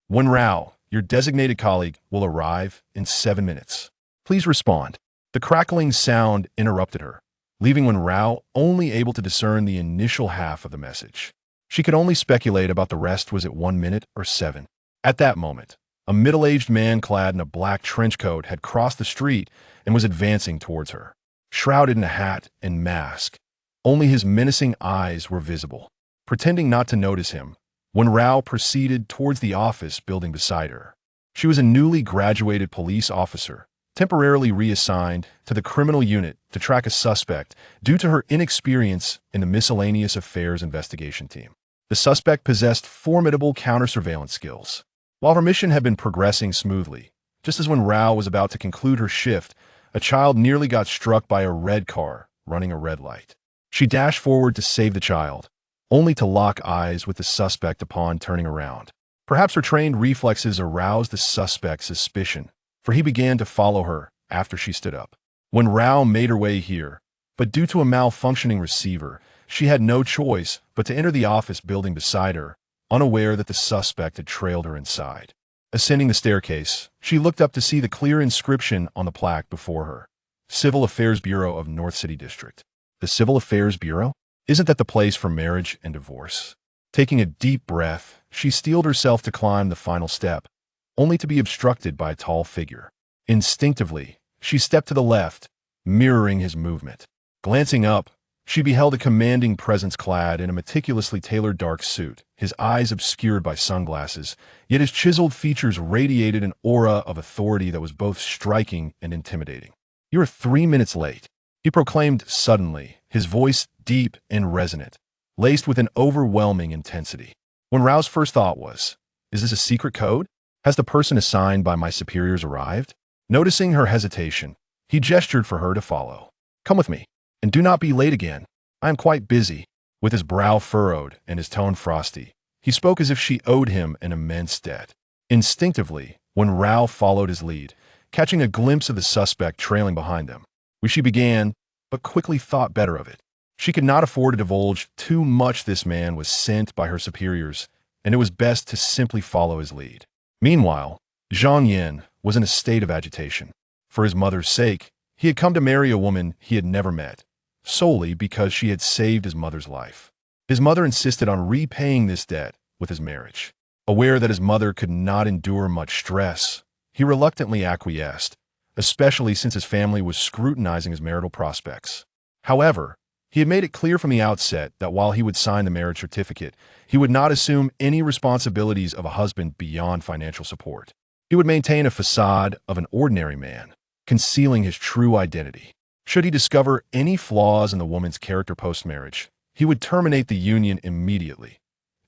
Wen Rao, your designated colleague, will arrive in 7 minutes. Please respond. The crackling sound interrupted her, leaving Wen Rao only able to discern the initial half of the message. She could only speculate about the rest. Was it 1 minute or 7? At that moment, a middle-aged man clad in a black trench coat had crossed the street and was advancing towards her. Shrouded in a hat and mask, only his menacing eyes were visible. Pretending not to notice him, Wen Rao proceeded towards the office building beside her. She was a newly graduated police officer, temporarily reassigned to the criminal unit to track a suspect due to her inexperience in the miscellaneous affairs investigation team. The suspect possessed formidable counter-surveillance skills. While her mission had been progressing smoothly, just as when Rao was about to conclude her shift, a child nearly got struck by a red car running a red light. She dashed forward to save the child, only to lock eyes with the suspect upon turning around. Perhaps her trained reflexes aroused the suspect's suspicion, for he began to follow her after she stood up. When Rao made her way here, but due to a malfunctioning receiver, she had no choice but to enter the office building beside her, unaware that the suspect had trailed her inside. Ascending the staircase, she looked up to see the clear inscription on the plaque before her. Civil Affairs Bureau of North City District. The Civil Affairs Bureau? Isn't that the place for marriage and divorce? Taking a deep breath, she steeled herself to climb the final step, only to be obstructed by a tall figure. Instinctively, she stepped to the left, mirroring his movement. Glancing up, she beheld a commanding presence clad in a meticulously tailored dark suit, his eyes obscured by sunglasses, yet his chiseled features radiated an aura of authority that was both striking and intimidating. "You're 3 minutes late," he proclaimed suddenly, his voice deep and resonant, laced with an overwhelming intensity. When Rao's first thought was, is this a secret code? Has the person assigned by my superiors arrived? Noticing her hesitation, he gestured for her to follow. "Come with me, and do not be late again. I am quite busy." With his brow furrowed and his tone frosty, he spoke as if she owed him an immense debt. Instinctively, when Rao followed his lead, catching a glimpse of the suspect trailing behind them, she began, but quickly thought better of it. She could not afford to divulge too much. This man was sent by her superiors, and it was best to simply follow his lead. Meanwhile, Zhang Yan was in a state of agitation. For his mother's sake, he had come to marry a woman he had never met, solely because she had saved his mother's life. His mother insisted on repaying this debt with his marriage. Aware that his mother could not endure much stress, he reluctantly acquiesced, especially since his family was scrutinizing his marital prospects. However, he had made it clear from the outset that while he would sign the marriage certificate, he would not assume any responsibilities of a husband beyond financial support. He would maintain a facade of an ordinary man, concealing his true identity. Should he discover any flaws in the woman's character post-marriage, he would terminate the union immediately.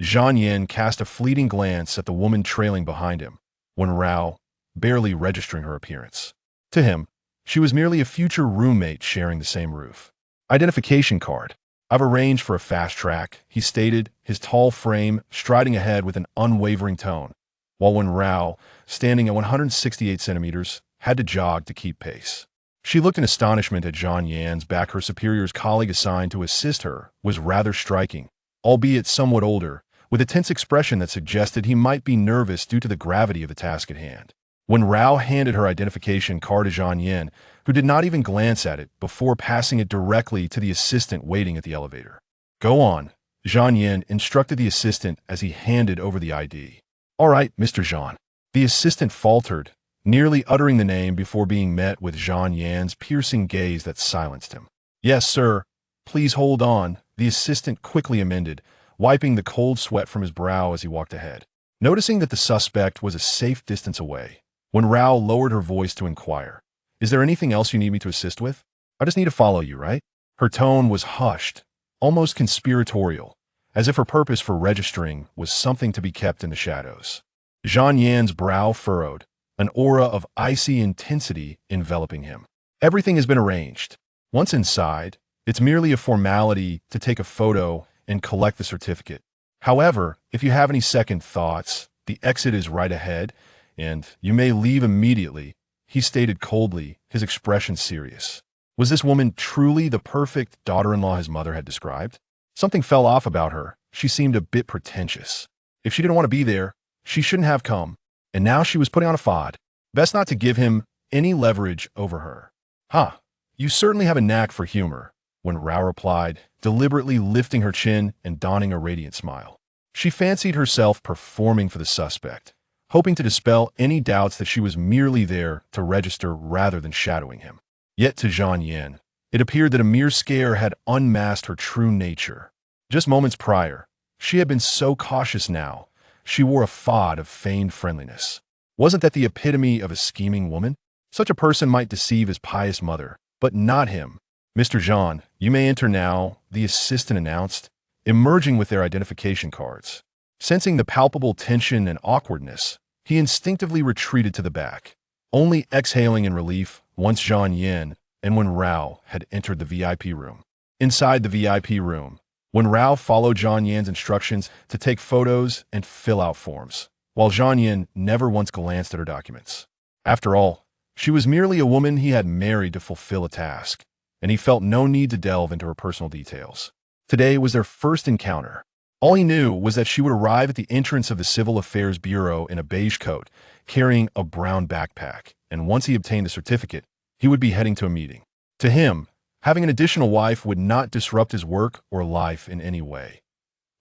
Zhang Yan cast a fleeting glance at the woman trailing behind him, when Rao, barely registering her appearance. To him, she was merely a future roommate sharing the same roof. "Identification card. I've arranged for a fast track," he stated, his tall frame striding ahead with an unwavering tone, while when Rao, standing at 168 centimeters, had to jog to keep pace. She looked in astonishment at Zhang Yan's back. Her superior's colleague assigned to assist her was rather striking, albeit somewhat older, with a tense expression that suggested he might be nervous due to the gravity of the task at hand. When Rao handed her identification card to Zhang Yan, who did not even glance at it before passing it directly to the assistant waiting at the elevator. "Go on," Zhang Yan instructed the assistant as he handed over the ID. "All right, Mr. Zhang." The assistant faltered, nearly uttering the name before being met with Zhang Yan's piercing gaze that silenced him. "Yes, sir. Please hold on," the assistant quickly amended, wiping the cold sweat from his brow as he walked ahead. Noticing that the suspect was a safe distance away, when Rao lowered her voice to inquire, "Is there anything else you need me to assist with? I just need to follow you, right?" Her tone was hushed, almost conspiratorial, as if her purpose for registering was something to be kept in the shadows. Zhang Yan's brow furrowed, an aura of icy intensity enveloping him. "Everything has been arranged. Once inside, it's merely a formality to take a photo and collect the certificate. However, if you have any second thoughts, the exit is right ahead, and you may leave immediately," he stated coldly, his expression serious. Was this woman truly the perfect daughter-in-law his mother had described? Something fell off about her. She seemed a bit pretentious. If she didn't want to be there, She shouldn't have come, and now she was putting on a facade. Best not to give him any leverage over her. Huh, you certainly have a knack for humor, Wen Rao replied, deliberately lifting her chin and donning a radiant smile. She fancied herself performing for the suspect, hoping to dispel any doubts that she was merely there to register rather than shadowing him. Yet to Zhang Yan, it appeared that a mere scare had unmasked her true nature. Just moments prior, she had been so cautious. Now she wore a facade of feigned friendliness. Wasn't that the epitome of a scheming woman? Such a person might deceive his pious mother, but not him. Mr. Zhang, you may enter now, the assistant announced, emerging with their identification cards. Sensing the palpable tension and awkwardness, he instinctively retreated to the back, only exhaling in relief once Zhang Yan and Wen Rao had entered the VIP room. Inside the VIP room, Wen Rao followed Zhang Yan's instructions to take photos and fill out forms, while Zhang Yan never once glanced at her documents. After all, she was merely a woman he had married to fulfill a task, and he felt no need to delve into her personal details. Today was their first encounter. All he knew was that she would arrive at the entrance of the Civil Affairs Bureau in a beige coat, carrying a brown backpack, and once he obtained the certificate, he would be heading to a meeting. To him, having an additional wife would not disrupt his work or life in any way.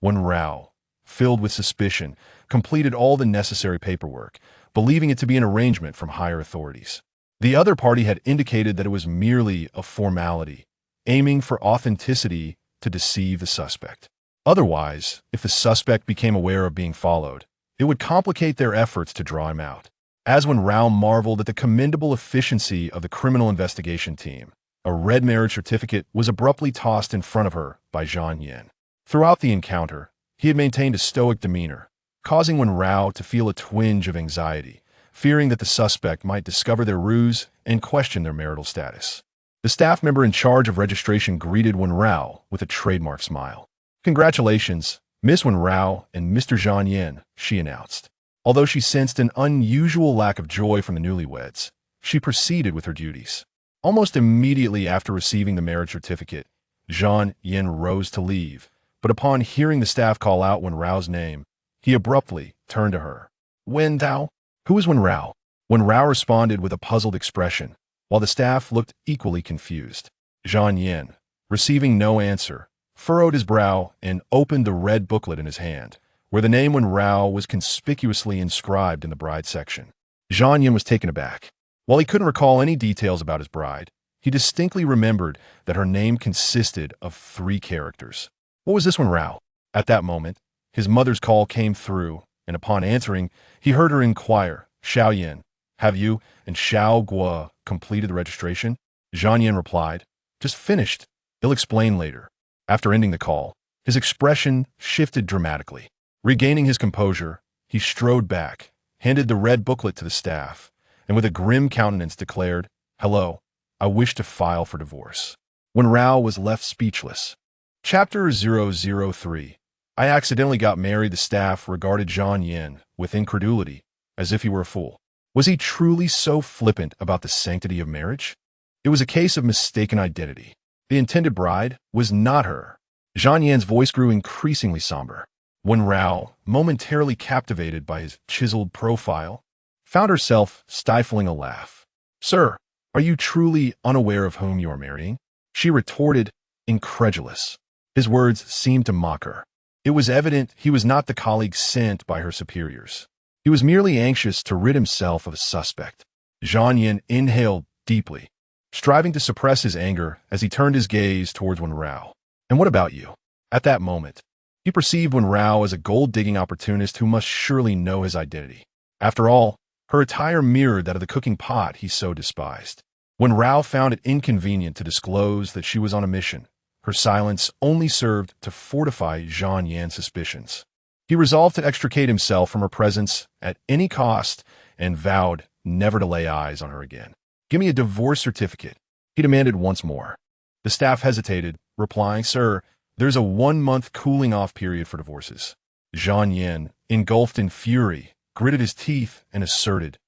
Wen Rao, filled with suspicion, completed all the necessary paperwork, believing it to be an arrangement from higher authorities. The other party had indicated that it was merely a formality, aiming for authenticity to deceive the suspect. Otherwise, if the suspect became aware of being followed, it would complicate their efforts to draw him out. As Wen Rao marveled at the commendable efficiency of the criminal investigation team, a red marriage certificate was abruptly tossed in front of her by Zhang Yan. Throughout the encounter, he had maintained a stoic demeanor, causing Wen Rao to feel a twinge of anxiety, fearing that the suspect might discover their ruse and question their marital status. The staff member in charge of registration greeted Wen Rao with a trademark smile. "Congratulations, Miss Wen Rao and Mr. Zhang Yan," she announced. Although she sensed an unusual lack of joy from the newlyweds, she proceeded with her duties. Almost immediately after receiving the marriage certificate, Zhang Yan rose to leave, but upon hearing the staff call out Wen Rao's name, he abruptly turned to her. "Wen Rao? Who is Wen Rao?" Wen Rao responded with a puzzled expression, while the staff looked equally confused. Zhang Yan, receiving no answer, furrowed his brow and opened the red booklet in his hand, where the name Wen Rao was conspicuously inscribed in the bride section. Zhang Yan was taken aback. While he couldn't recall any details about his bride, he distinctly remembered that her name consisted of 3 characters. What was this Wen Rao? At that moment, his mother's call came through, and upon answering, he heard her inquire, "Xiao Yan, have you and Xiao Guo completed the registration?" Zhang Yan replied, "Just finished. He'll explain later." After ending the call, his expression shifted dramatically. Regaining his composure, he strode back, handed the red booklet to the staff, and with a grim countenance declared, "Hello, I wish to file for divorce." Wen Rao was left speechless. Chapter 003. I accidentally got married. The staff regarded Zhang Yan with incredulity, as if he were a fool. Was he truly so flippant about the sanctity of marriage? It was a case of mistaken identity. The intended bride was not her. Zhang Yan's voice grew increasingly somber. Wen Rao, momentarily captivated by his chiseled profile, found herself stifling a laugh. "Sir, are you truly unaware of whom you are marrying?" she retorted, incredulous. His words seemed to mock her. It was evident he was not the colleague sent by her superiors. He was merely anxious to rid himself of a suspect. Zhang Yan inhaled deeply, striving to suppress his anger as he turned his gaze towards Wen Rao. "And what about you?" At that moment, he perceived Wen Rao as a gold-digging opportunist who must surely know his identity. After all, her attire mirrored that of the cooking pot he so despised. Wen Rao found it inconvenient to disclose that she was on a mission. Her silence only served to fortify Zhang Yan's suspicions. He resolved to extricate himself from her presence at any cost and vowed never to lay eyes on her again. "Give me a divorce certificate," he demanded once more. The staff hesitated, replying, "Sir, there's a 1-month cooling-off period for divorces." Zhang Yan, engulfed in fury, gritted his teeth and asserted,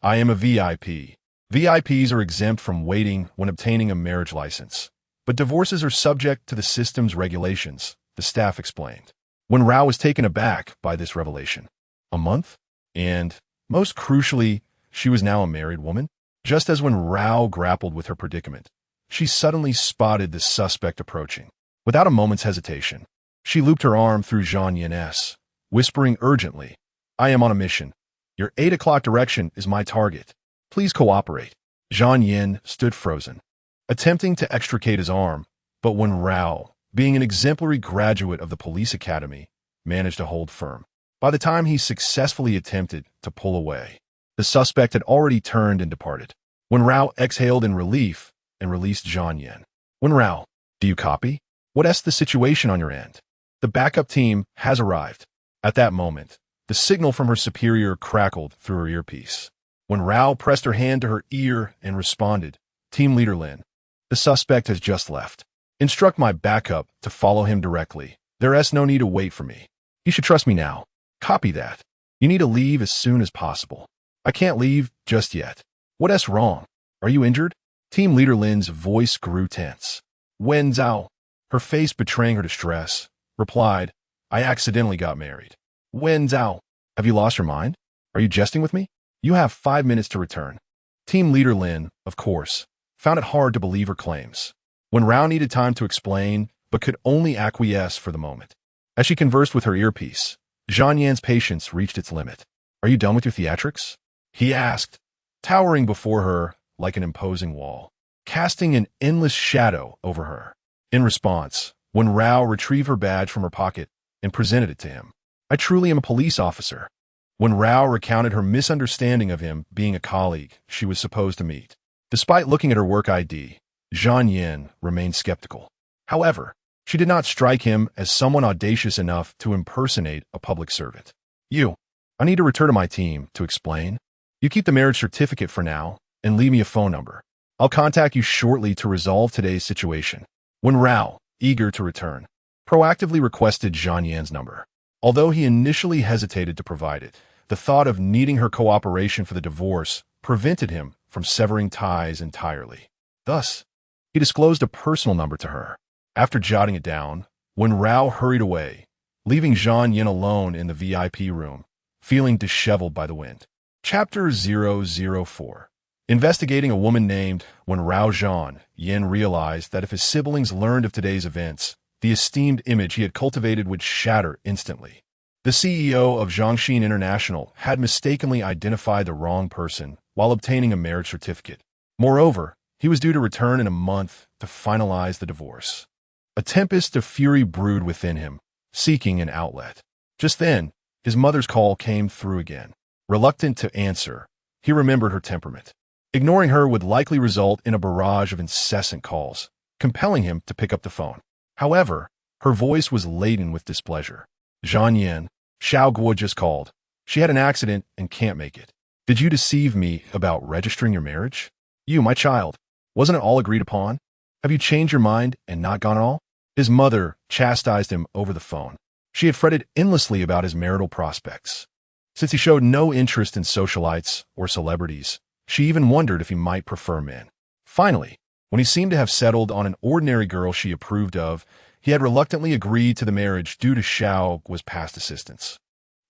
"I am a VIP. VIPs are exempt from waiting when obtaining a marriage license. But divorces are subject to the system's regulations," the staff explained. Wen Rao was taken aback by this revelation. "A month? And, most crucially, she was now a married woman. Just as when Rao grappled with her predicament, she suddenly spotted the suspect approaching. Without a moment's hesitation, she looped her arm through Zhang Yin's, whispering urgently, "I am on a mission. Your 8 o'clock direction is my target. Please cooperate." Zhang Yin stood frozen, attempting to extricate his arm, but when Rao, being an exemplary graduate of the police academy, managed to hold firm. By the time he successfully attempted to pull away, the suspect had already turned and departed. When Rao exhaled in relief and released Zhang Yin. "Wen Rao, do you copy? What's the situation on your end? The backup team has arrived." At that moment, the signal from her superior crackled through her earpiece. When Rao pressed her hand to her ear and responded, "Team Leader Lin, the suspect has just left. Instruct my backup to follow him directly. There's no need to wait for me. You should trust me now. Copy that. You need to leave as soon as possible." "I can't leave just yet." "What's wrong? Are you injured?" Team Leader Lin's voice grew tense. Wen Rao, her face betraying her distress, replied, "I accidentally got married." "Wen Rao, have you lost your mind? Are you jesting with me? You have 5 minutes to return." Team Leader Lin, of course, found it hard to believe her claims. When Rao needed time to explain, but could only acquiesce for the moment. As she conversed with her earpiece, Zhang Yan's patience reached its limit. "Are you done with your theatrics?" he asked, towering before her like an imposing wall, casting an endless shadow over her. In response, when Rao retrieved her badge from her pocket and presented it to him, "I truly am a police officer." When Rao recounted her misunderstanding of him being a colleague she was supposed to meet, despite looking at her work ID, Zhang Yin remained skeptical. However, she did not strike him as someone audacious enough to impersonate a public servant. I need to return to my team to explain. You keep the marriage certificate for now and leave me a phone number. I'll contact you shortly to resolve today's situation." When Rao, eager to return, proactively requested Zhang Yan's number. Although he initially hesitated to provide it, the thought of needing her cooperation for the divorce prevented him from severing ties entirely. Thus, he disclosed a personal number to her. After jotting it down, when Rao hurried away, leaving Zhang Yin alone in the VIP room, feeling disheveled by the wind. Chapter 004. Investigating a woman named Wen Rao. Zhang Yin realized that if his siblings learned of today's events, the esteemed image he had cultivated would shatter instantly. The CEO of Zhongxin International had mistakenly identified the wrong person while obtaining a marriage certificate. Moreover, he was due to return in a month to finalize the divorce. A tempest of fury brewed within him, seeking an outlet. Just then, his mother's call came through again. Reluctant to answer, he remembered her temperament. Ignoring her would likely result in a barrage of incessant calls, compelling him to pick up the phone. However, her voice was laden with displeasure. "Zhang Yin, Xiao Guo just called. She had an accident and can't make it. Did you deceive me about registering your marriage? You, my child, wasn't it all agreed upon? Have you changed your mind and not gone at all?" His mother chastised him over the phone. She had fretted endlessly about his marital prospects. Since he showed no interest in socialites or celebrities, she even wondered if he might prefer men. Finally, when he seemed to have settled on an ordinary girl she approved of, he had reluctantly agreed to the marriage due to Xiao Guo's past assistance.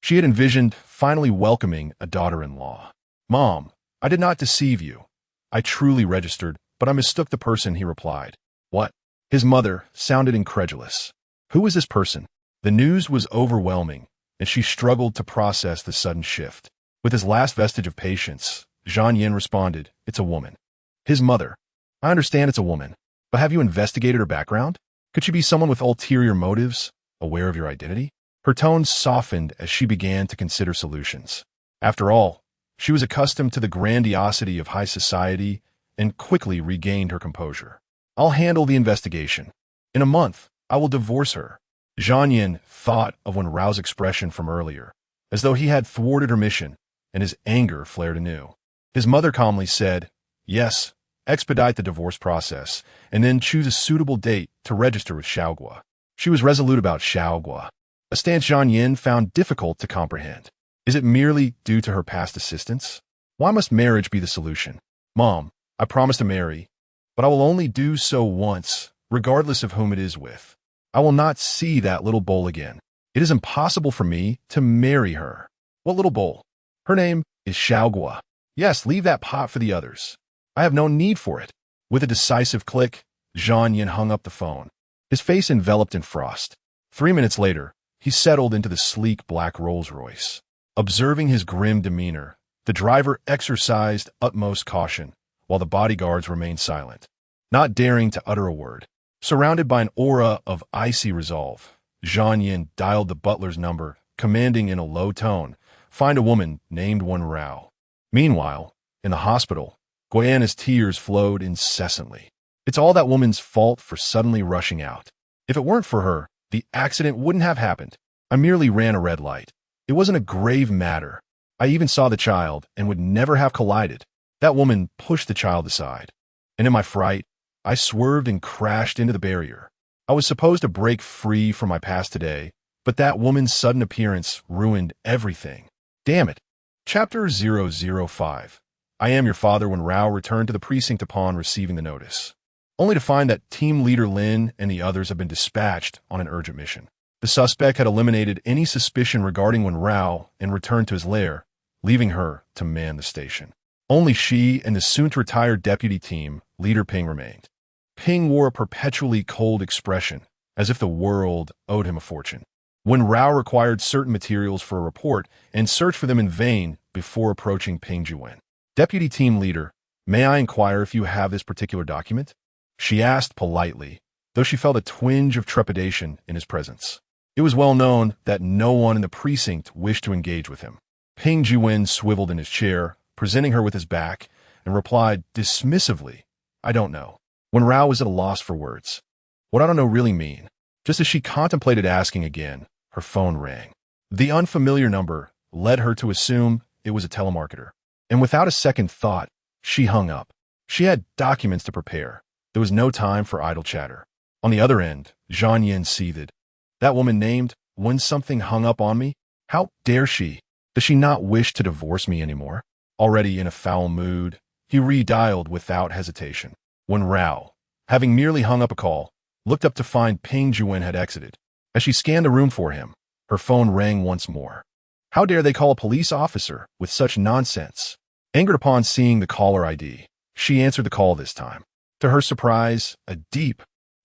She had envisioned finally welcoming a daughter-in-law. "Mom, I did not deceive you. I truly registered, but I mistook the person," he replied. "What?" His mother sounded incredulous. Who was this person? The news was overwhelming, and she struggled to process the sudden shift. With his last vestige of patience, Zhang Yin responded, "It's a woman." His mother. "I understand it's a woman, but have you investigated her background? Could she be someone with ulterior motives, aware of your identity?" Her tone softened as she began to consider solutions. After all, she was accustomed to the grandiosity of high society and quickly regained her composure. "I'll handle the investigation. In a month, I will divorce her." Zhang Yin thought of Wen Rao's expression from earlier, as though he had thwarted her mission, and his anger flared anew. His mother calmly said, "Yes, expedite the divorce process, and then choose a suitable date to register with Xiao Guo." She was resolute about Xiao Guo, a stance Zhang Yin found difficult to comprehend. Is it merely due to her past assistance? Why must marriage be the solution? "Mom, I promise to marry, but I will only do so once, regardless of whom it is with. I will not see that little bowl again. It is impossible for me to marry her." "What little bowl?" Her name is Xiaogua. Yes, leave that pot for the others. I have no need for it. With a decisive click, Zhang Yin hung up the phone, his face enveloped in frost. 3 minutes later, he settled into the sleek black Rolls-Royce. Observing his grim demeanor, the driver exercised utmost caution, while the bodyguards remained silent, not daring to utter a word. Surrounded by an aura of icy resolve, Zhang Yin dialed the butler's number, commanding in a low tone, "Find a woman named Wen Rao." Meanwhile, in the hospital, Guiana's tears flowed incessantly. It's all that woman's fault for suddenly rushing out. If it weren't for her, the accident wouldn't have happened. I merely ran a red light. It wasn't a grave matter. I even saw the child and would never have collided. That woman pushed the child aside. And in my fright, I swerved and crashed into the barrier. I was supposed to break free from my past today, but that woman's sudden appearance ruined everything. Damn it. Chapter 005. I am your father. When Rao returned to the precinct upon receiving the notice, only to find that team leader Lin and the others had been dispatched on an urgent mission. The suspect had eliminated any suspicion regarding Wen Rao and returned to his lair, leaving her to man the station. Only she and the soon-to-retire deputy team leader Ping remained. Ping wore a perpetually cold expression, as if the world owed him a fortune. Wen Rao required certain materials for a report and searched for them in vain before approaching Ping Jiwen. "Deputy team leader, may I inquire if you have this particular document?" she asked politely, though she felt a twinge of trepidation in his presence. It was well known that no one in the precinct wished to engage with him. Ping Jiwen swiveled in his chair, presenting her with his back, and replied dismissively, "I don't know." Wen Rao was at a loss for words. What I don't know really mean? Just as she contemplated asking again, her phone rang. The unfamiliar number led her to assume it was a telemarketer. And without a second thought, she hung up. She had documents to prepare. There was no time for idle chatter. On the other end, Zhang Yin seethed. That woman named, when something hung up on me? How dare she? Does she not wish to divorce me anymore? Already in a foul mood, he redialed without hesitation. Wen Rao, having merely hung up a call, looked up to find Ping Jiwen had exited. As she scanned the room for him, her phone rang once more. How dare they call a police officer with such nonsense? Angered upon seeing the caller ID, she answered the call this time. To her surprise, a deep,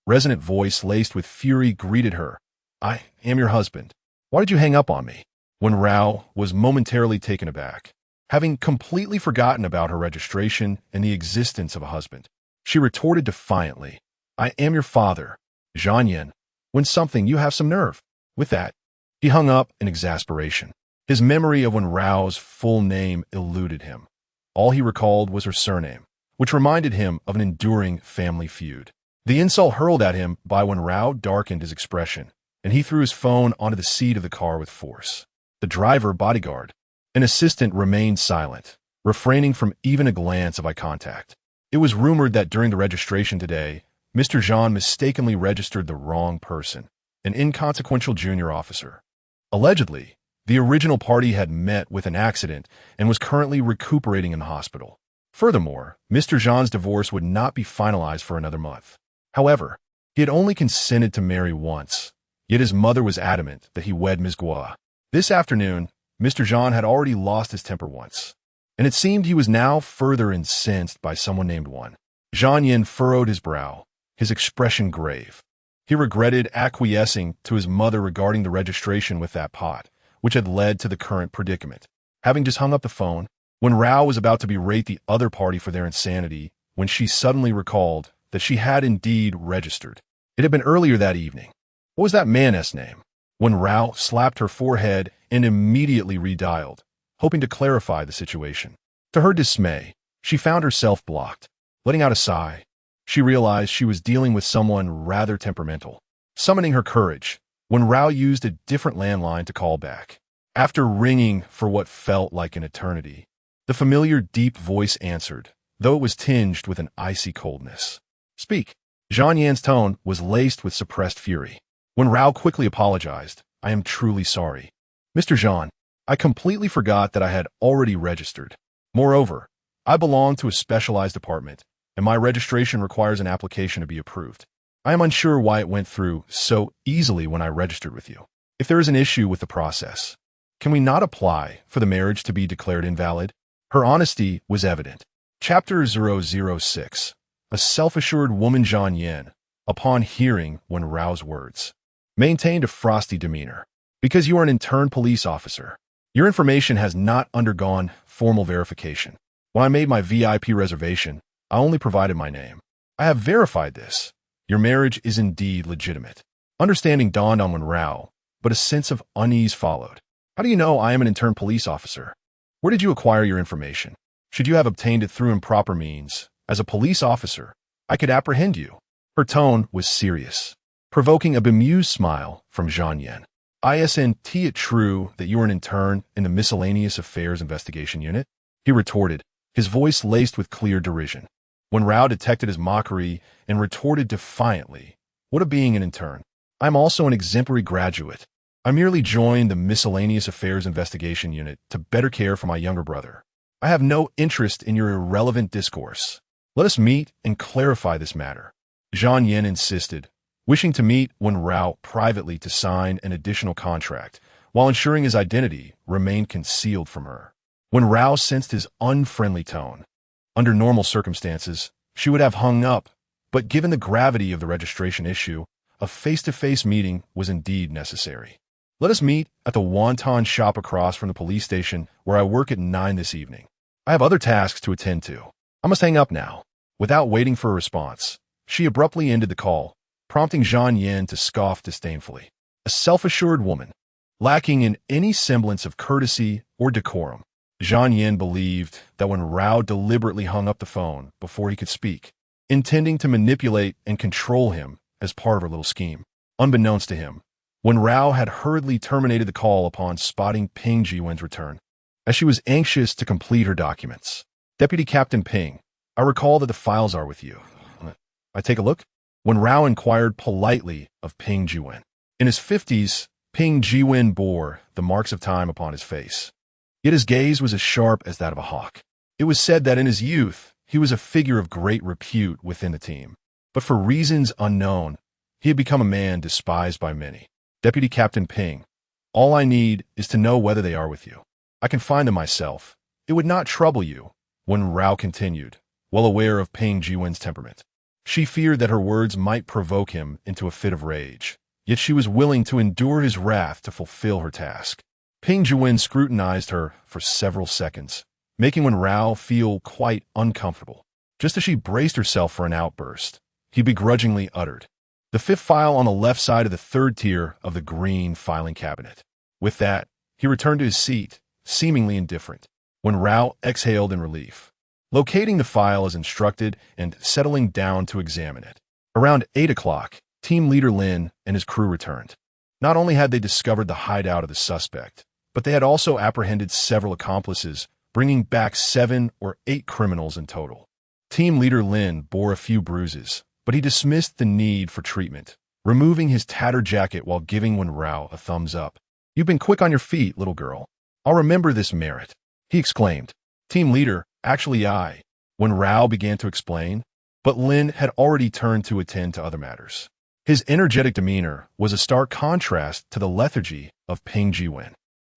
resonant voice laced with fury greeted her. "I am your husband. Why did you hang up on me?" Wen Rao was momentarily taken aback, having completely forgotten about her registration and the existence of a husband. She retorted defiantly, "I am your father, Zhang Yin. When something, you have some nerve." With that, he hung up in exasperation. His memory of Wen Rao's full name eluded him. All he recalled was her surname, which reminded him of an enduring family feud. The insult hurled at him by Wen Rao darkened his expression, and he threw his phone onto the seat of the car with force. The driver, bodyguard, and assistant remained silent, refraining from even a glance of eye contact. It was rumored that during the registration today, Mr. Zhang mistakenly registered the wrong person, an inconsequential junior officer. Allegedly, the original party had met with an accident and was currently recuperating in the hospital. Furthermore, Mr. Zhang's divorce would not be finalized for another month. However, he had only consented to marry once, yet his mother was adamant that he wed Ms. Gua. This afternoon, Mr. Zhang had already lost his temper once, and it seemed he was now further incensed by someone named Wen. Zhang Yin furrowed his brow, his expression grave. He regretted acquiescing to his mother regarding the registration with that pot, which had led to the current predicament. Having just hung up the phone, Wen Rao was about to berate the other party for their insanity when she suddenly recalled that she had indeed registered. It had been earlier that evening. What was that man's name? Wen Rao slapped her forehead and immediately redialed, hoping to clarify the situation. To her dismay, she found herself blocked. Letting out a sigh, she realized she was dealing with someone rather temperamental. Summoning her courage, Wen Rao used a different landline to call back. After ringing for what felt like an eternity, the familiar deep voice answered, though it was tinged with an icy coldness. "Speak." Zhang Yan's tone was laced with suppressed fury. Wen Rao quickly apologized. "I am truly sorry. Mr. Zhang, I completely forgot that I had already registered. Moreover, I belong to a specialized department, and my registration requires an application to be approved. I am unsure why it went through so easily when I registered with you. If there is an issue with the process, Can we not apply for the marriage to be declared invalid? Her honesty was evident. Chapter 006. A self-assured woman Zhang Yan, upon hearing Wen Rao's words, maintained a frosty demeanor. Because you are an intern police officer, your information has not undergone formal verification. When I made my VIP reservation, I only provided my name. I have verified this. Your marriage is indeed legitimate. Understanding dawned on Wen Rao, but a sense of unease followed. How do you know I am an intern police officer? Where did you acquire your information? Should you have obtained it through improper means? As a police officer, I could apprehend you. Her tone was serious, provoking a bemused smile from Zhang Yan. Isn't it true that you are an intern in the Miscellaneous Affairs Investigation Unit? He retorted, his voice laced with clear derision. Wen Rao detected his mockery and retorted defiantly, what of being an intern? I'm also an exemplary graduate. I merely joined the Miscellaneous Affairs Investigation Unit to better care for my younger brother. I have no interest in your irrelevant discourse. Let us meet and clarify this matter. Zhang Yan insisted, wishing to meet Wen Rao privately to sign an additional contract, while ensuring his identity remained concealed from her. Wen Rao sensed his unfriendly tone. Under normal circumstances, she would have hung up, but given the gravity of the registration issue, a face-to-face meeting was indeed necessary. Let us meet at the wonton shop across from the police station where I work at 9 this evening. I have other tasks to attend to. I must hang up now. Without waiting for a response, she abruptly ended the call, prompting Zhang Yan to scoff disdainfully. A self-assured woman, lacking in any semblance of courtesy or decorum. Zhang Yan believed that Wen Rao deliberately hung up the phone before he could speak, intending to manipulate and control him as part of her little scheme. Unbeknownst to him, Wen Rao had hurriedly terminated the call upon spotting Ping Jiwen's return, as she was anxious to complete her documents. Deputy Captain Ping, I recall that the files are with you. I take a look? Wen Rao inquired politely of Ping Jiwen. In his 50s, Ping Jiwen bore the marks of time upon his face. Yet his gaze was as sharp as that of a hawk. It was said that in his youth, he was a figure of great repute within the team. But for reasons unknown, he had become a man despised by many. Deputy Captain Ping, all I need is to know whether they are with you. I can find them myself. It would not trouble you, Wen Rao continued, well aware of Ping Jiwen's temperament. She feared that her words might provoke him into a fit of rage, yet she was willing to endure his wrath to fulfill her task. Ping Jiwen scrutinized her for several seconds, making Wen Rao feel quite uncomfortable. Just as she braced herself for an outburst, he begrudgingly uttered, the 5th file on the left side of the 3rd tier of the green filing cabinet. With that, he returned to his seat, seemingly indifferent. Wen Rao exhaled in relief, locating the file as instructed and settling down to examine it. Around 8 o'clock, team leader Lin and his crew returned. Not only had they discovered the hideout of the suspect, but they had also apprehended several accomplices, bringing back 7 or 8 criminals in total. Team leader Lin bore a few bruises, but he dismissed the need for treatment, removing his tattered jacket while giving Wen Rao a thumbs up. You've been quick on your feet, little girl. I'll remember this merit, he exclaimed. Team leader, actually I. Wen Rao began to explain, but Lin had already turned to attend to other matters. His energetic demeanor was a stark contrast to the lethargy of Ping Jiwen.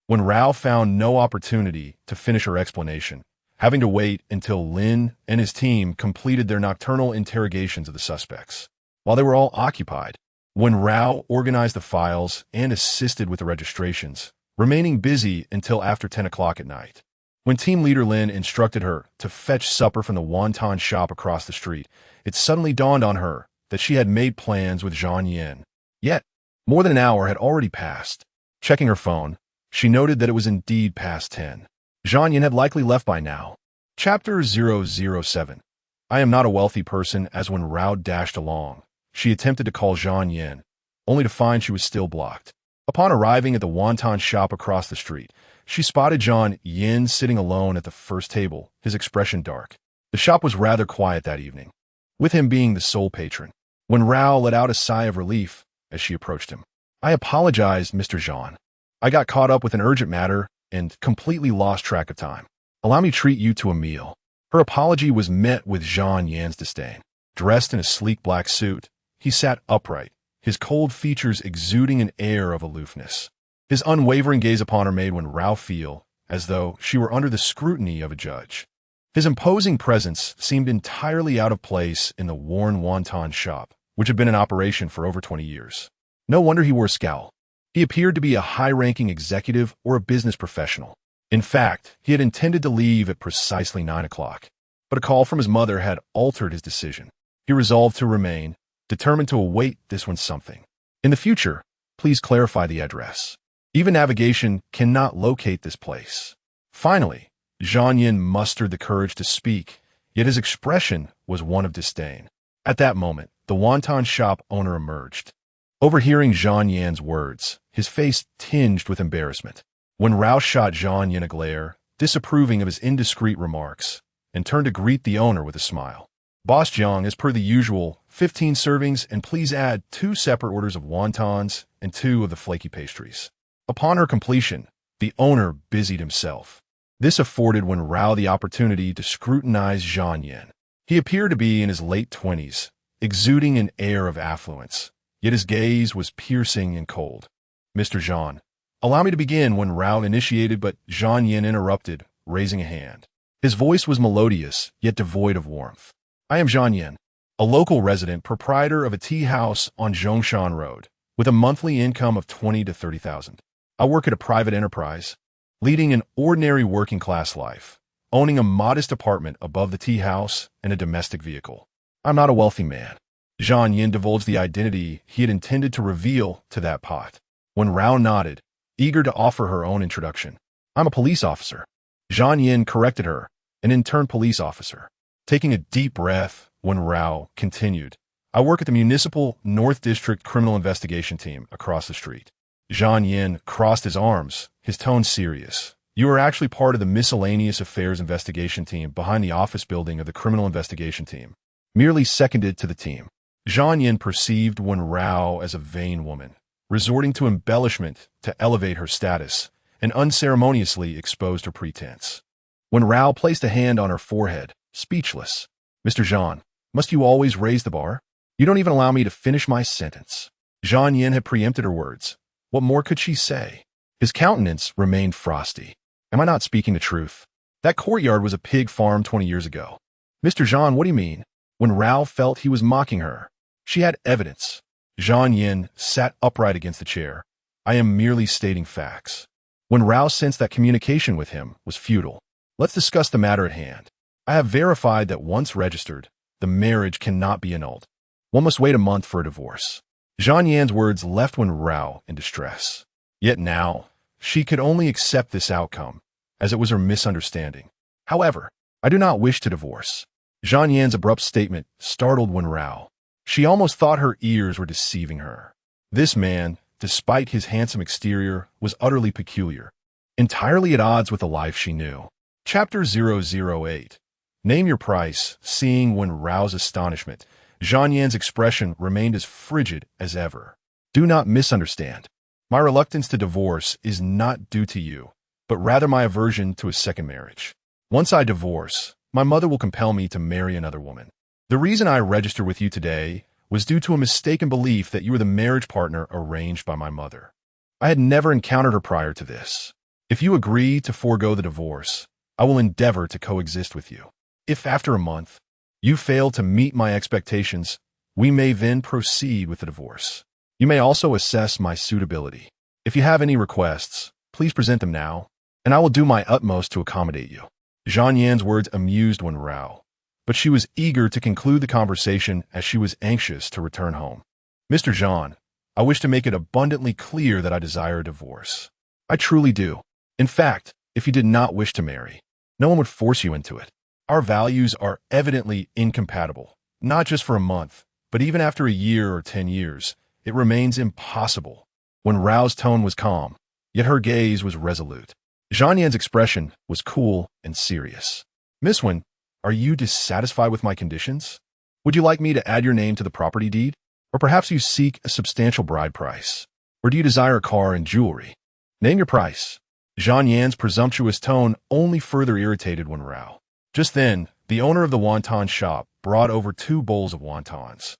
Wen Rao found no opportunity to finish her explanation, having to wait until Lin and his team completed their nocturnal interrogations of the suspects. While they were all occupied, Wen Rao organized the files and assisted with the registrations, remaining busy until after 10 o'clock at night. When team leader Lin instructed her to fetch supper from the wonton shop across the street, it suddenly dawned on her that she had made plans with Zhang Yan. Yet, more than an hour had already passed. Checking her phone, she noted that it was indeed past 10. Zhang Yan had likely left by now. Chapter 007. I am not a wealthy person. As Wen Rao dashed along, she attempted to call Zhang Yan, only to find she was still blocked. Upon arriving at the wonton shop across the street, she spotted Zhang Yan sitting alone at the first table, his expression dark. The shop was rather quiet that evening, with him being the sole patron. Wen Rao let out a sigh of relief as she approached him. I apologized, Mr. Zhang. I got caught up with an urgent matter and completely lost track of time. Allow me to treat you to a meal. Her apology was met with Zhang Yan's disdain. Dressed in a sleek black suit, he sat upright, his cold features exuding an air of aloofness. His unwavering gaze upon her made Wen Rao feel as though she were under the scrutiny of a judge. His imposing presence seemed entirely out of place in the worn wonton shop, which had been in operation for over 20 years. No wonder he wore a scowl. He appeared to be a high-ranking executive or a business professional. In fact, he had intended to leave at precisely 9 o'clock. But a call from his mother had altered his decision. He resolved to remain, determined to await this one something. In the future, please clarify the address. Even navigation cannot locate this place. Finally, Zhang Yin mustered the courage to speak, yet his expression was one of disdain. At that moment, the wonton shop owner emerged. Overhearing Zhang Yan's words, his face tinged with embarrassment. Wen Rao shot Zhang Yin a glare, disapproving of his indiscreet remarks, and turned to greet the owner with a smile. Boss Jiang, as per the usual, 15 servings, and please add 2 separate orders of wontons and 2 of the flaky pastries. Upon her completion, the owner busied himself. This afforded Wen Rao the opportunity to scrutinize Zhang Yin. He appeared to be in his late 20s, exuding an air of affluence, yet his gaze was piercing and cold. Mr. Zhang, allow me to begin, Wen Rao initiated, but Zhang Yin interrupted, raising a hand. His voice was melodious, yet devoid of warmth. I am Zhang Yin, a local resident, proprietor of a tea house on Zhongshan Road, with a monthly income of 20 to 30,000. I work at a private enterprise, leading an ordinary working-class life, owning a modest apartment above the tea house and a domestic vehicle. I'm not a wealthy man. Zhang Yin divulged the identity he had intended to reveal to that pot. When Rao nodded, eager to offer her own introduction. I'm a police officer. Zhang Yin corrected her, an intern police officer. Taking a deep breath, Wen Rao continued, I work at the Municipal North District Criminal Investigation Team across the street. Zhang Yin crossed his arms, his tone serious. You are actually part of the Miscellaneous Affairs Investigation Team behind the office building of the Criminal Investigation Team. Merely seconded to the team. Zhang Yin perceived Wen Rao as a vain woman, resorting to embellishment to elevate her status, and unceremoniously exposed her pretense. Wen Rao placed a hand on her forehead, speechless. Mr. Zhang, must you always raise the bar? You don't even allow me to finish my sentence. Zhang Yin had preempted her words. What more could she say? His countenance remained frosty. Am I not speaking the truth? That courtyard was a pig farm 20 years ago. Mr. Zhang, what do you mean? When Rao felt he was mocking her, she had evidence. Zhang Yin sat upright against the chair. I am merely stating facts. When Rao sensed that communication with him was futile. Let's discuss the matter at hand. I have verified that once registered, the marriage cannot be annulled. One must wait a month for a divorce. Zhang Yan's words left Wen Rao in distress. Yet now, she could only accept this outcome, as it was her misunderstanding. However, I do not wish to divorce. Zhang Yan's abrupt statement startled Wen Rao. She almost thought her ears were deceiving her. This man, despite his handsome exterior, was utterly peculiar, entirely at odds with the life she knew. Chapter 008. Name your price. Seeing Wen Rao's astonishment, Zhang Yan's expression remained as frigid as ever. Do not misunderstand. My reluctance to divorce is not due to you, but rather my aversion to a second marriage. Once I divorce, my mother will compel me to marry another woman. The reason I registered with you today was due to a mistaken belief that you were the marriage partner arranged by my mother. I had never encountered her prior to this. If you agree to forego the divorce, I will endeavor to coexist with you. If after a month, you fail to meet my expectations, we may then proceed with the divorce. You may also assess my suitability. If you have any requests, please present them now, and I will do my utmost to accommodate you. Zhang Yan's words amused Wen Rao, but she was eager to conclude the conversation as she was anxious to return home. Mr. Zhang, I wish to make it abundantly clear that I desire a divorce. I truly do. In fact, if you did not wish to marry, no one would force you into it. Our values are evidently incompatible, not just for a month, but even after a year or 10 years, it remains impossible. When Rao's tone was calm, yet her gaze was resolute. Zhang Yan's expression was cool and serious. Miss Wen, are you dissatisfied with my conditions? Would you like me to add your name to the property deed? Or perhaps you seek a substantial bride price? Or do you desire a car and jewelry? Name your price. Zhang Yan's presumptuous tone only further irritated Wen Rao. Just then, the owner of the wonton shop brought over 2 bowls of wontons.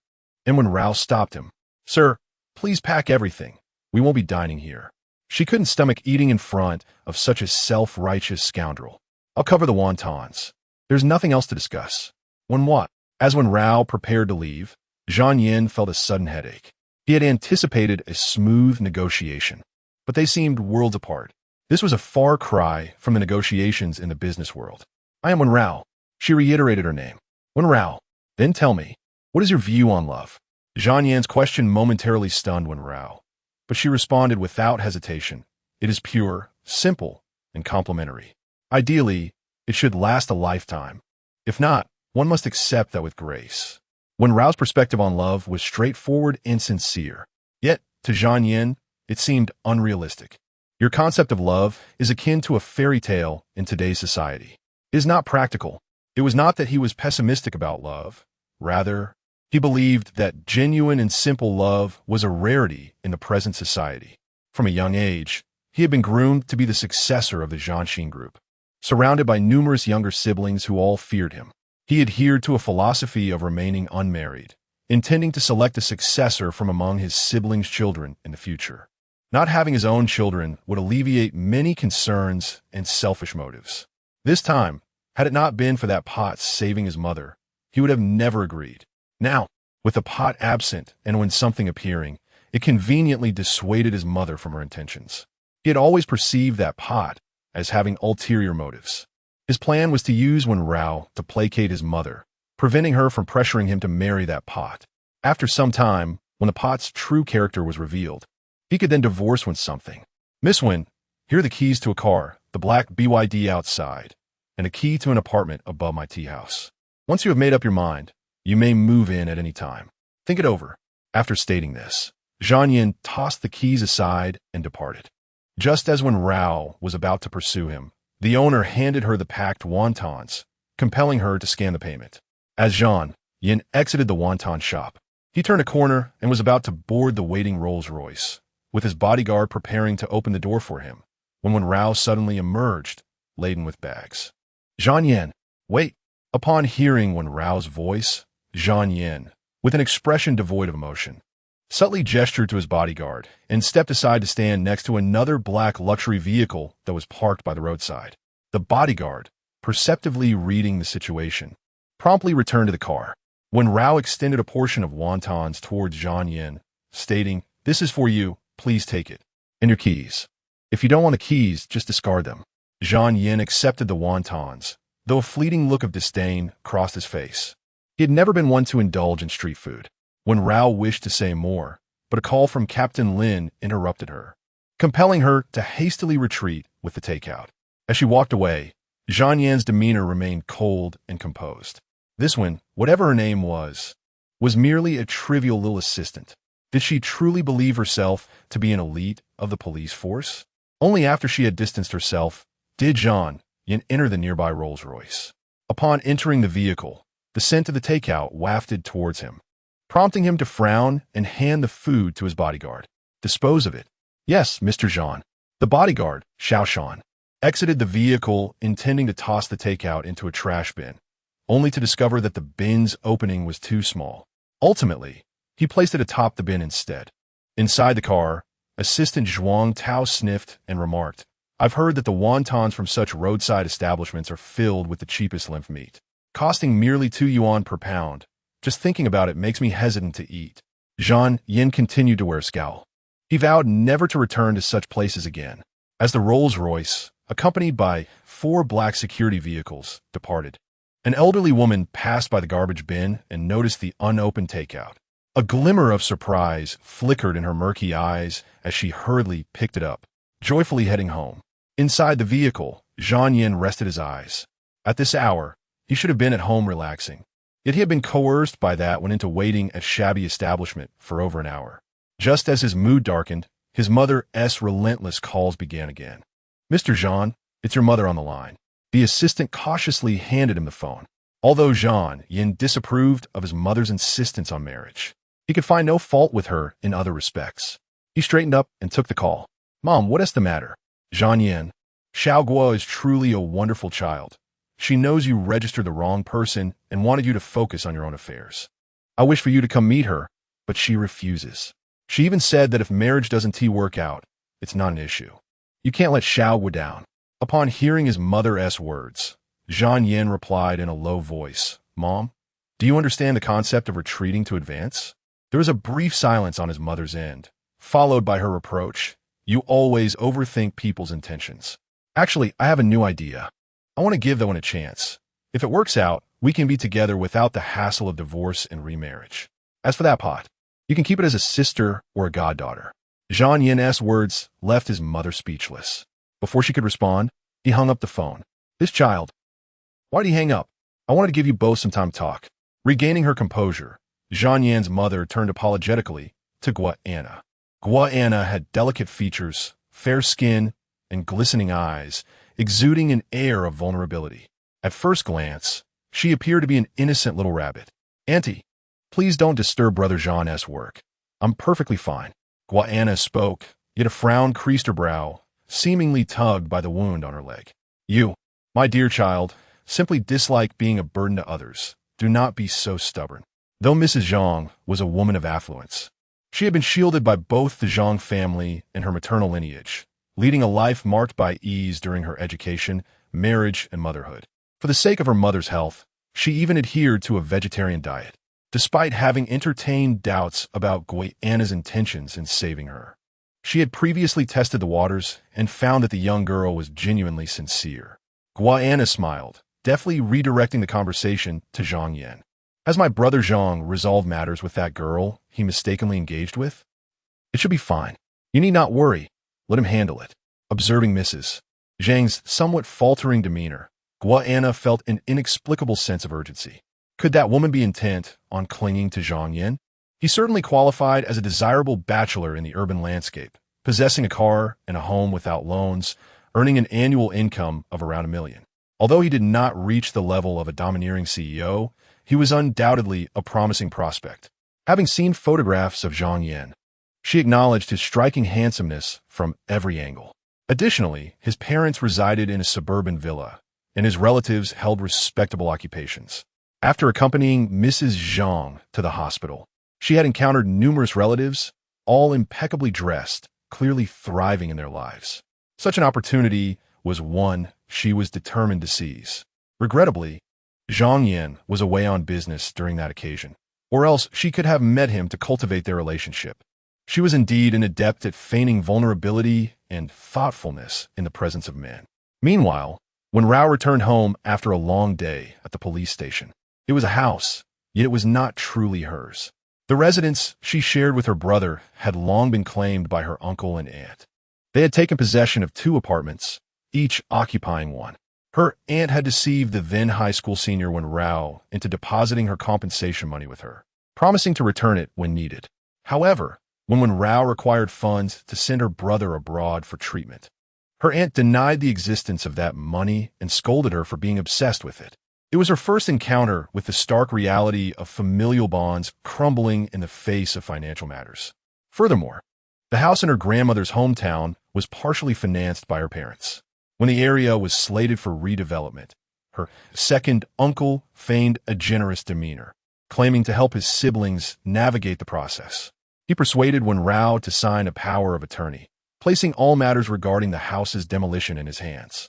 And when Rao stopped him, Sir, please pack everything. We won't be dining here. She couldn't stomach eating in front of such a self-righteous scoundrel. I'll cover the wontons. There's nothing else to discuss. When what? As Wen Rao prepared to leave, Zhang Yin felt a sudden headache. He had anticipated a smooth negotiation, but they seemed worlds apart. This was a far cry from the negotiations in the business world. I am Wen Rao. She reiterated her name. Wen Rao. Then tell me, what is your view on love? Zhang Yin's question momentarily stunned Wen Rao, but she responded without hesitation. It is pure, simple, and complimentary. Ideally, it should last a lifetime. If not, one must accept that with grace. Wen Rao's perspective on love was straightforward and sincere. Yet, to Zhang Yin, it seemed unrealistic. Your concept of love is akin to a fairy tale in today's society. It is not practical. It was not that he was pessimistic about love. Rather, he believed that genuine and simple love was a rarity in the present society. From a young age, he had been groomed to be the successor of the Zhanxin group. Surrounded by numerous younger siblings who all feared him, he adhered to a philosophy of remaining unmarried, intending to select a successor from among his siblings' children in the future. Not having his own children would alleviate many concerns and selfish motives. This time, had it not been for that pot saving his mother, he would have never agreed. Now, with the pot absent and when something appearing, it conveniently dissuaded his mother from her intentions. He had always perceived that pot as having ulterior motives. His plan was to use Wen Rao to placate his mother, preventing her from pressuring him to marry that pot. After some time, when the pot's true character was revealed, he could then divorce Wen something. Miss Wen, here are the keys to a car, the black BYD outside, and a key to an apartment above my tea house. Once you have made up your mind, you may move in at any time. Think it over. After stating this, Zhang Yin tossed the keys aside and departed. Just as Wen Rao was about to pursue him, the owner handed her the packed wontons, compelling her to scan the payment. As Zhang Yin exited the wonton shop, he turned a corner and was about to board the waiting Rolls-Royce, with his bodyguard preparing to open the door for him, when Wen Rao suddenly emerged, laden with bags. Zhang Yin, wait! Upon hearing Wen Rao's voice, Zhang Yin, with an expression devoid of emotion, subtly gestured to his bodyguard and stepped aside to stand next to another black luxury vehicle that was parked by the roadside. The bodyguard, perceptively reading the situation, promptly returned to the car. Wen Rao extended a portion of wontons towards Zhang Yin, stating, "This is for you, please take it. And your keys. If you don't want the keys, just discard them." Zhang Yin accepted the wontons, though a fleeting look of disdain crossed his face. He had never been one to indulge in street food. Wen Rao wished to say more, but a call from Captain Lin interrupted her, compelling her to hastily retreat with the takeout. As she walked away, Zhang Yin's demeanor remained cold and composed. This one, whatever her name was merely a trivial little assistant. Did she truly believe herself to be an elite of the police force? Only after she had distanced herself did Zhang Yin enter the nearby Rolls-Royce. Upon entering the vehicle, the scent of the takeout wafted towards him, prompting him to frown and hand the food to his bodyguard. "Dispose of it." "Yes, Mr. Zhang." The bodyguard, Xiao Shan, exited the vehicle intending to toss the takeout into a trash bin, only to discover that the bin's opening was too small. Ultimately, he placed it atop the bin instead. Inside the car, Assistant Zhuang Tao sniffed and remarked, "I've heard that the wontons from such roadside establishments are filled with the cheapest lymph meat, costing merely 2 yuan per pound. Just thinking about it makes me hesitant to eat." Zhang Yin continued to wear a scowl. He vowed never to return to such places again. As the Rolls-Royce, accompanied by 4 black security vehicles, departed, an elderly woman passed by the garbage bin and noticed the unopened takeout. A glimmer of surprise flickered in her murky eyes as she hurriedly picked it up, joyfully heading home. Inside the vehicle, Zhang Yin rested his eyes. At this hour, he should have been at home relaxing. Yet he had been coerced by that went into waiting at shabby establishment for over an hour. Just as his mood darkened, his mother's relentless calls began again. "Mr. Zhang, it's your mother on the line." The assistant cautiously handed him the phone. Although Zhang Yin disapproved of his mother's insistence on marriage, he could find no fault with her in other respects. He straightened up and took the call. "Mom, what is the matter?" "Zhang Yin, Xiao Guo is truly a wonderful child. She knows you registered the wrong person and wanted you to focus on your own affairs. I wish for you to come meet her, but she refuses. She even said that if marriage doesn't work out, it's not an issue. You can't let Xiao go down. Upon hearing his mother's words, Zhang Yin replied in a low voice, Mom, do you understand the concept of retreating to advance? There was a brief silence on his mother's end, followed by her reproach. You always overthink people's intentions. Actually, I have a new idea. I want to give that one a chance. If it works out, we can be together without the hassle of divorce and remarriage. As for that pot, you can keep it as a sister or a goddaughter. Zhang Yin's words left his mother speechless. Before she could respond, he hung up the phone. This child. Why'd he hang up? I wanted to give you both some time to talk. Regaining her composure, Zhang Yan's mother turned apologetically to Gua Anna. Gua Anna had delicate features, fair skin, and glistening eyes, exuding an air of vulnerability. At first glance, she appeared to be an innocent little rabbit. Auntie, please don't disturb Brother Jean's work. I'm perfectly fine. Gua Anna spoke, yet a frown creased her brow, seemingly tugged by the wound on her leg. You, my dear child, simply dislike being a burden to others. Do not be so stubborn. Though Mrs. Zhang was a woman of affluence, she had been shielded by both the Zhang family and her maternal lineage, leading a life marked by ease during her education, marriage, and motherhood. For the sake of her mother's health, she even adhered to a vegetarian diet, despite having entertained doubts about Gui Anna's intentions in saving her. She had previously tested the waters and found that the young girl was genuinely sincere. Gua Anna smiled, deftly redirecting the conversation to Zhang Yan. Has my brother Zhang resolved matters with that girl he mistakenly engaged with? It should be fine. You need not worry. Let him handle it. Observing Mrs. Zhang's somewhat faltering demeanor, Gua Anna felt an inexplicable sense of urgency. Could that woman be intent on clinging to Zhang Yan? He certainly qualified as a desirable bachelor in the urban landscape, possessing a car and a home without loans, earning an annual income of around $1 million. Although he did not reach the level of a domineering CEO, he was undoubtedly a promising prospect. Having seen photographs of Zhang Yan, she acknowledged his striking handsomeness from every angle. Additionally, his parents resided in a suburban villa, and his relatives held respectable occupations. After accompanying Mrs. Zhang to the hospital, she had encountered numerous relatives, all impeccably dressed, clearly thriving in their lives. Such an opportunity was one she was determined to seize. Regrettably, Zhang Yan was away on business during that occasion, or else she could have met him to cultivate their relationship. She was indeed an adept at feigning vulnerability and thoughtfulness in the presence of men. Meanwhile, when Rao returned home after a long day at the police station, it was a house, yet it was not truly hers. The residence she shared with her brother had long been claimed by her uncle and aunt. They had taken possession of 2 apartments, each occupying one. Her aunt had deceived the then high school senior Wen Rao into depositing her compensation money with her, promising to return it when needed. However, when Wen Rao required funds to send her brother abroad for treatment, her aunt denied the existence of that money and scolded her for being obsessed with it. It was her first encounter with the stark reality of familial bonds crumbling in the face of financial matters. Furthermore, the house in her grandmother's hometown was partially financed by her parents. When the area was slated for redevelopment, her second uncle feigned a generous demeanor, claiming to help his siblings navigate the process. He persuaded Wen Rao to sign a power of attorney, placing all matters regarding the house's demolition in his hands.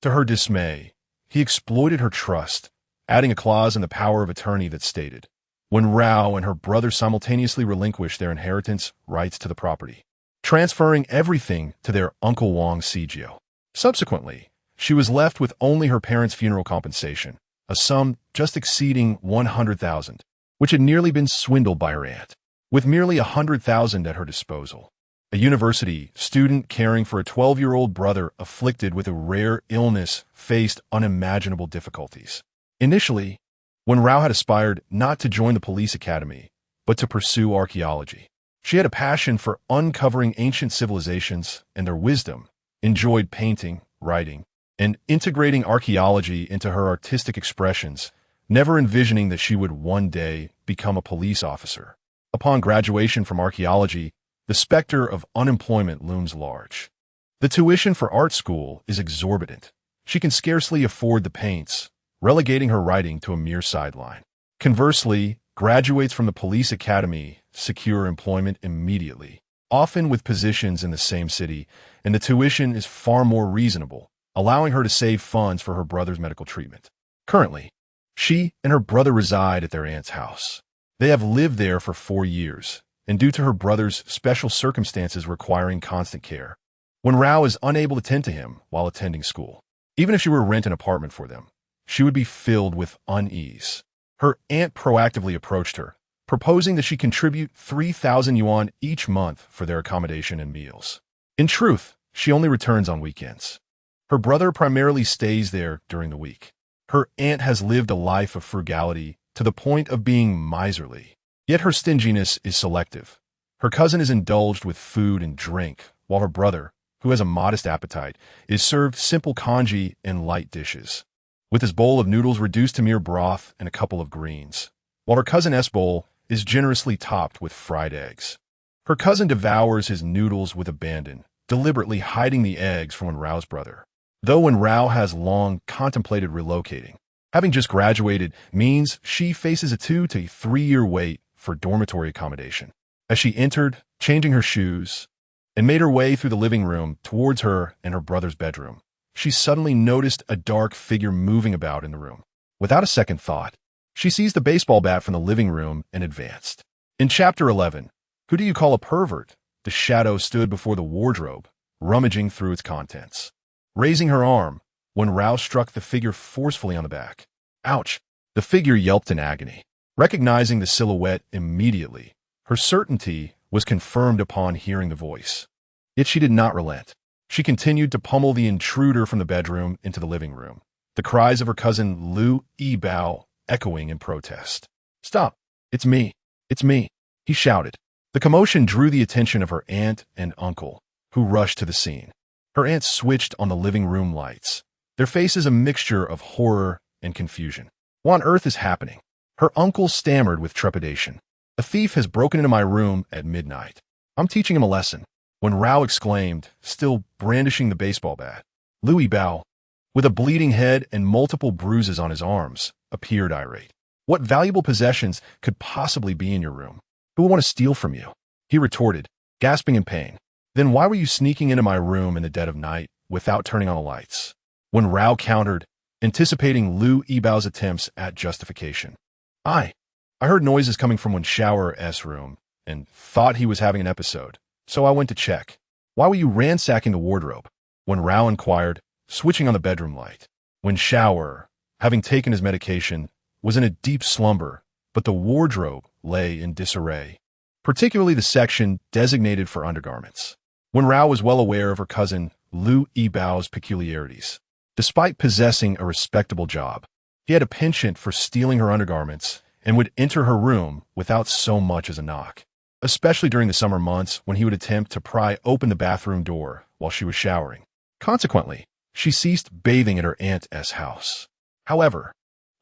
To her dismay, he exploited her trust, adding a clause in the power of attorney that stated, Wen Rao and her brother simultaneously relinquished their inheritance rights to the property, transferring everything to their Uncle Wang Sijio. Subsequently, she was left with only her parents' funeral compensation, a sum just exceeding $100,000, which had nearly been swindled by her aunt. With merely $100,000 at her disposal, a university student caring for a 12-year-old brother afflicted with a rare illness faced unimaginable difficulties. Initially, Wen Rao had aspired not to join the police academy, but to pursue archaeology. She had a passion for uncovering ancient civilizations and their wisdom, enjoyed painting, writing, and integrating archaeology into her artistic expressions, never envisioning that she would one day become a police officer. Upon graduation from archaeology, the specter of unemployment looms large. The tuition for art school is exorbitant. She can scarcely afford the paints, relegating her writing to a mere sideline. Conversely, graduates from the police academy secure employment immediately, often with positions in the same city, and the tuition is far more reasonable, allowing her to save funds for her brother's medical treatment. Currently, she and her brother reside at their aunt's house. They have lived there for 4 years, and due to her brother's special circumstances requiring constant care, Wen Rao is unable to tend to him while attending school. Even if she were to rent an apartment for them, she would be filled with unease. Her aunt proactively approached her, proposing that she contribute 3,000 yuan each month for their accommodation and meals. In truth, she only returns on weekends. Her brother primarily stays there during the week. Her aunt has lived a life of frugality to the point of being miserly. Yet her stinginess is selective. Her cousin is indulged with food and drink, while her brother, who has a modest appetite, is served simple congee and light dishes, with his bowl of noodles reduced to mere broth and a couple of greens, while her cousin's bowl is generously topped with fried eggs. Her cousin devours his noodles with abandon, deliberately hiding the eggs from Wen Rao's brother. Though Wen Rao has long contemplated relocating, having just graduated means she faces a 2 to 3 year wait for dormitory accommodation. As she entered, changing her shoes, and made her way through the living room towards her and her brother's bedroom, she suddenly noticed a dark figure moving about in the room. Without a second thought, she seized the baseball bat from the living room and advanced. In Chapter 11, Who Do You Call a Pervert? The shadow stood before the wardrobe, rummaging through its contents. Raising her arm, Wen Rao struck the figure forcefully on the back. Ouch! The figure yelped in agony. Recognizing the silhouette immediately, her certainty was confirmed upon hearing the voice. Yet she did not relent. She continued to pummel the intruder from the bedroom into the living room, the cries of her cousin Lu Yibao echoing in protest. "Stop! It's me! It's me!" he shouted. The commotion drew the attention of her aunt and uncle, who rushed to the scene. Her aunt switched on the living room lights, their faces a mixture of horror and confusion. What on earth is happening? Her uncle stammered with trepidation. "A thief has broken into my room at midnight. I'm teaching him a lesson," Wen Rao exclaimed, still brandishing the baseball bat. Lu Yibao, with a bleeding head and multiple bruises on his arms, appeared irate. "What valuable possessions could possibly be in your room? Who would want to steal from you?" he retorted, gasping in pain. "Then why were you sneaking into my room in the dead of night without turning on the lights?" Wen Rao countered, anticipating Lu Yibao's attempts at justification. I heard noises coming from Wen Shao's room and thought he was having an episode, so I went to check." "Why were you ransacking the wardrobe?" Wen Rao inquired, switching on the bedroom light. Wen Shao, having taken his medication, was in a deep slumber, but the wardrobe lay in disarray, particularly the section designated for undergarments. Wen Rao was well aware of her cousin Lu Yibao's peculiarities. Despite possessing a respectable job, he had a penchant for stealing her undergarments and would enter her room without so much as a knock, especially during the summer months when he would attempt to pry open the bathroom door while she was showering. Consequently, she ceased bathing at her aunt's house. However,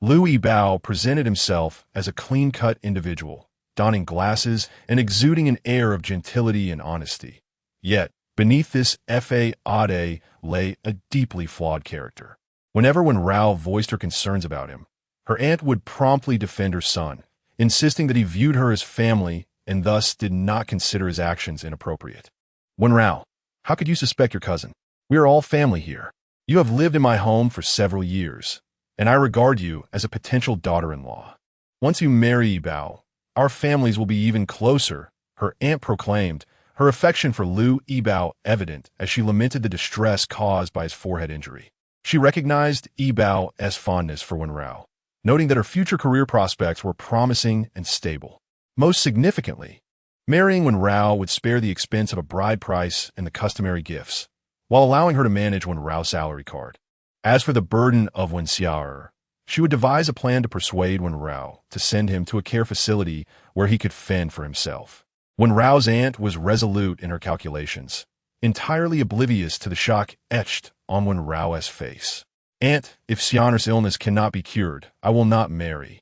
Lu Yibao presented himself as a clean-cut individual, donning glasses and exuding an air of gentility and honesty. Yet, beneath this facade lay a deeply flawed character. Whenever Wen Rao voiced her concerns about him, her aunt would promptly defend her son, insisting that he viewed her as family and thus did not consider his actions inappropriate. "Wen Rao, how could you suspect your cousin? We are all family here. You have lived in my home for several years, and I regard you as a potential daughter-in-law. Once you marry Yibao, our families will be even closer," her aunt proclaimed, her affection for Lu Yibao evident as she lamented the distress caused by his forehead injury. She recognized Yibao's fondness for Wen Rao, noting that her future career prospects were promising and stable. Most significantly, marrying Wen Rao would spare the expense of a bride price and the customary gifts, while allowing her to manage Wen Rao's salary card. As for the burden of Wen Xiao, she would devise a plan to persuade Wen Rao to send him to a care facility where he could fend for himself. Wen Rao's aunt was resolute in her calculations, entirely oblivious to the shock etched on Wen Rao's face. "Aunt, if Xianer's illness cannot be cured, I will not marry.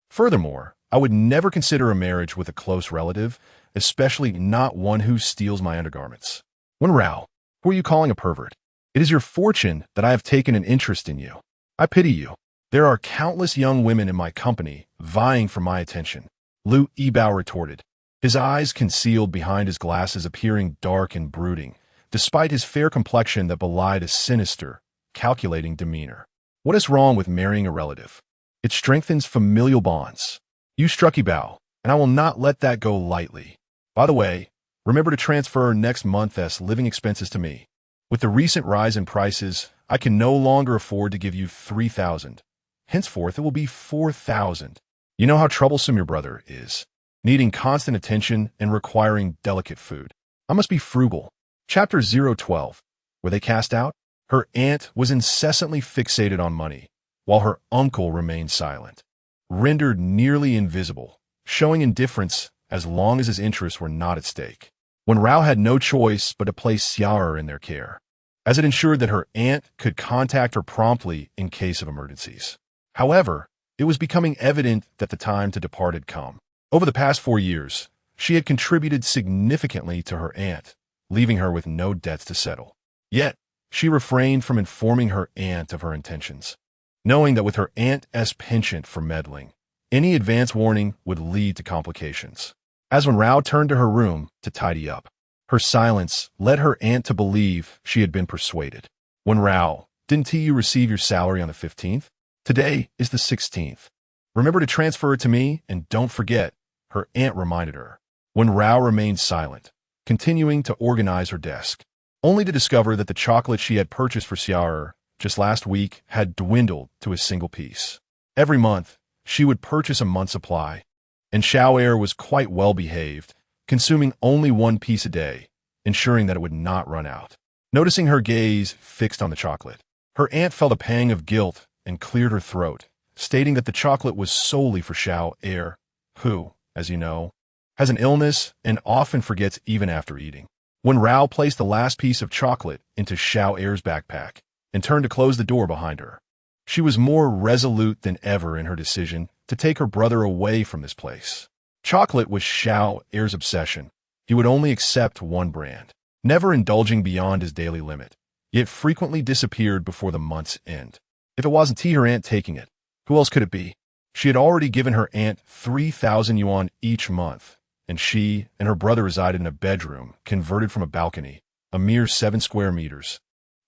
Furthermore, I would never consider a marriage with a close relative, especially not one who steals my undergarments." "Wen Rao, who are you calling a pervert? It is your fortune that I have taken an interest in you. I pity you. There are countless young women in my company vying for my attention," Lu Yibao retorted. his eyes concealed behind his glasses appearing dark and brooding, despite his fair complexion that belied a sinister, calculating demeanor. What is wrong with marrying a relative? It strengthens familial bonds. You struck a bow, and I will not let that go lightly. By the way, remember to transfer next month's living expenses to me. With the recent rise in prices, I can no longer afford to give you 3,000. Henceforth, it will be 4,000. You know how troublesome your brother is, needing constant attention and requiring delicate food. I must be frugal. Chapter 012. Were they cast out? Her aunt was incessantly fixated on money, while her uncle remained silent, rendered nearly invisible, showing indifference as long as his interests were not at stake. Wen Rao had no choice but to place Xiao'er in their care, as it ensured that her aunt could contact her promptly in case of emergencies. However, it was becoming evident that the time to depart had come. Over the past 4 years, she had contributed significantly to her aunt, leaving her with no debts to settle. Yet, she refrained from informing her aunt of her intentions, knowing that with her aunt's penchant for meddling, any advance warning would lead to complications. As Wen Rao turned to her room to tidy up, her silence led her aunt to believe she had been persuaded. Wen Rao, didn't you receive your salary on the 15th? Today is the 16th. Remember to transfer it to me, and don't forget, her aunt reminded her. Wen Rao remained silent, continuing to organize her desk, only to discover that the chocolate she had purchased for Xiao'er just last week had dwindled to a single piece. Every month, she would purchase a month's supply, and Xiao'er was quite well behaved, consuming only one piece a day, ensuring that it would not run out. Noticing her gaze fixed on the chocolate, her aunt felt a pang of guilt and cleared her throat, stating that the chocolate was solely for Xiao'er, who, as you know, has an illness and often forgets even after eating. Wen Rao placed the last piece of chocolate into Xiao'er's backpack and turned to close the door behind her. She was more resolute than ever in her decision to take her brother away from this place. Chocolate was Xiao'er's obsession. He would only accept one brand, never indulging beyond his daily limit, yet frequently disappeared before the month's end. If it wasn't her aunt taking it, who else could it be? She had already given her aunt 3,000 yuan each month, and she and her brother resided in a bedroom converted from a balcony, a mere 7 square meters,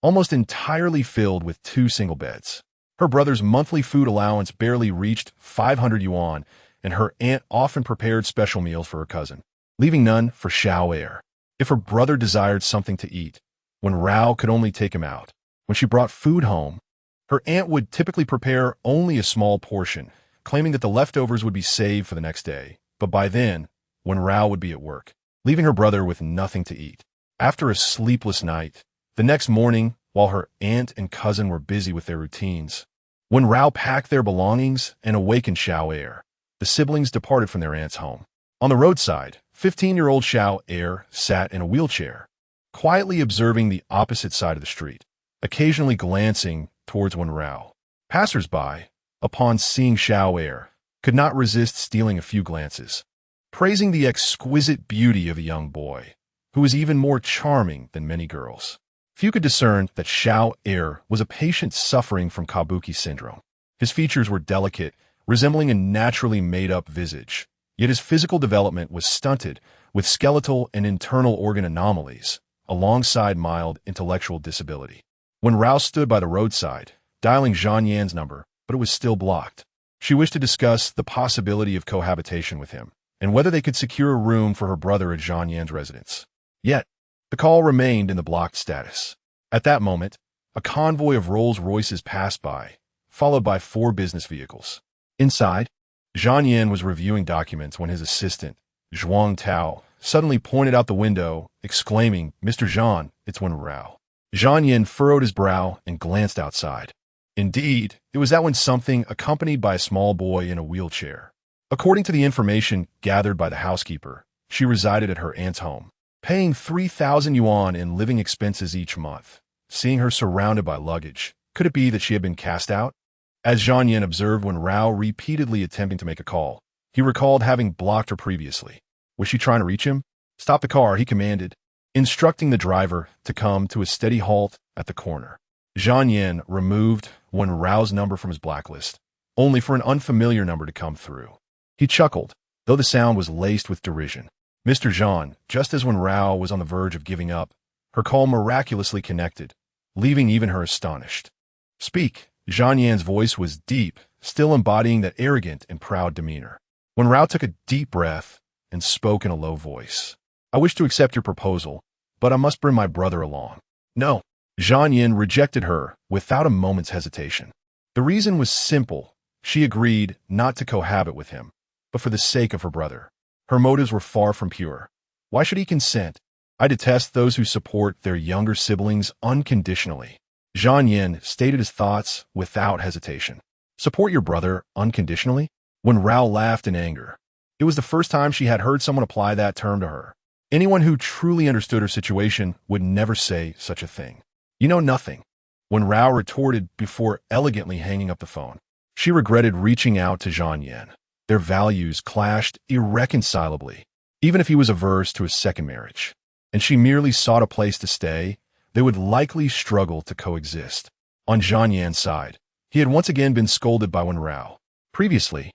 almost entirely filled with 2 single beds. Her brother's monthly food allowance barely reached 500 yuan, and her aunt often prepared special meals for her cousin, leaving none for Xiao'er. If her brother desired something to eat, Wen Rao could only take him out. When she brought food home, her aunt would typically prepare only a small portion, claiming that the leftovers would be saved for the next day. But by then, Wen Rao would be at work, leaving her brother with nothing to eat. After a sleepless night, the next morning, while her aunt and cousin were busy with their routines, Wen Rao packed their belongings and awakened Xiao'er. The siblings departed from their aunt's home. On the roadside, 15-year-old Xiao'er sat in a wheelchair, quietly observing the opposite side of the street, occasionally glancing towards Wen Rao. Passers-by, upon seeing Xiao'er, could not resist stealing a few glances, praising the exquisite beauty of a young boy, who was even more charming than many girls. Few could discern that Xiao'er was a patient suffering from Kabuki syndrome. His features were delicate, resembling a naturally made-up visage, yet his physical development was stunted with skeletal and internal organ anomalies, alongside mild intellectual disability. When Rao stood by the roadside, dialing Zhang Yan's number, but it was still blocked. She wished to discuss the possibility of cohabitation with him, and whether they could secure a room for her brother at Zhang Yan's residence. Yet, the call remained in the blocked status. At that moment, a convoy of Rolls-Royces passed by, followed by 4 business vehicles. Inside, Zhang Yan was reviewing documents when his assistant, Zhuang Tao, suddenly pointed out the window, exclaiming, "Mr. Zhang, it's Wen Rao." Zhang Yan furrowed his brow and glanced outside. Indeed, it was that when something accompanied by a small boy in a wheelchair. According to the information gathered by the housekeeper, she resided at her aunt's home, paying 3,000 yuan in living expenses each month. Seeing her surrounded by luggage, could it be that she had been cast out? As Zhang Yan observed when Rao repeatedly attempting to make a call, he recalled having blocked her previously. Was she trying to reach him? "Stop the car," he commanded, instructing the driver to come to a steady halt at the corner. Zhang Yan removed Wen Rao's number from his blacklist, only for an unfamiliar number to come through. He chuckled, though the sound was laced with derision. Mr. Jean, just as Wen Rao was on the verge of giving up, her call miraculously connected, leaving even her astonished. Speak. Zhang Yan's voice was deep, still embodying that arrogant and proud demeanor. Wen Rao took a deep breath and spoke in a low voice. I wish to accept your proposal, but I must bring my brother along. No. Zhang Yan rejected her without a moment's hesitation. The reason was simple. She agreed not to cohabit with him, but for the sake of her brother. Her motives were far from pure. Why should he consent? I detest those who support their younger siblings unconditionally. Zhang Yan stated his thoughts without hesitation. Support your brother unconditionally? Wen Rao laughed in anger. It was the first time she had heard someone apply that term to her. Anyone who truly understood her situation would never say such a thing. You know nothing. Wen Rao retorted before elegantly hanging up the phone. She regretted reaching out to Zhang Yan. Their values clashed irreconcilably, even if he was averse to a second marriage, and she merely sought a place to stay. They would likely struggle to coexist. On Zhang Yan's side, he had once again been scolded by Wen Rao. Previously,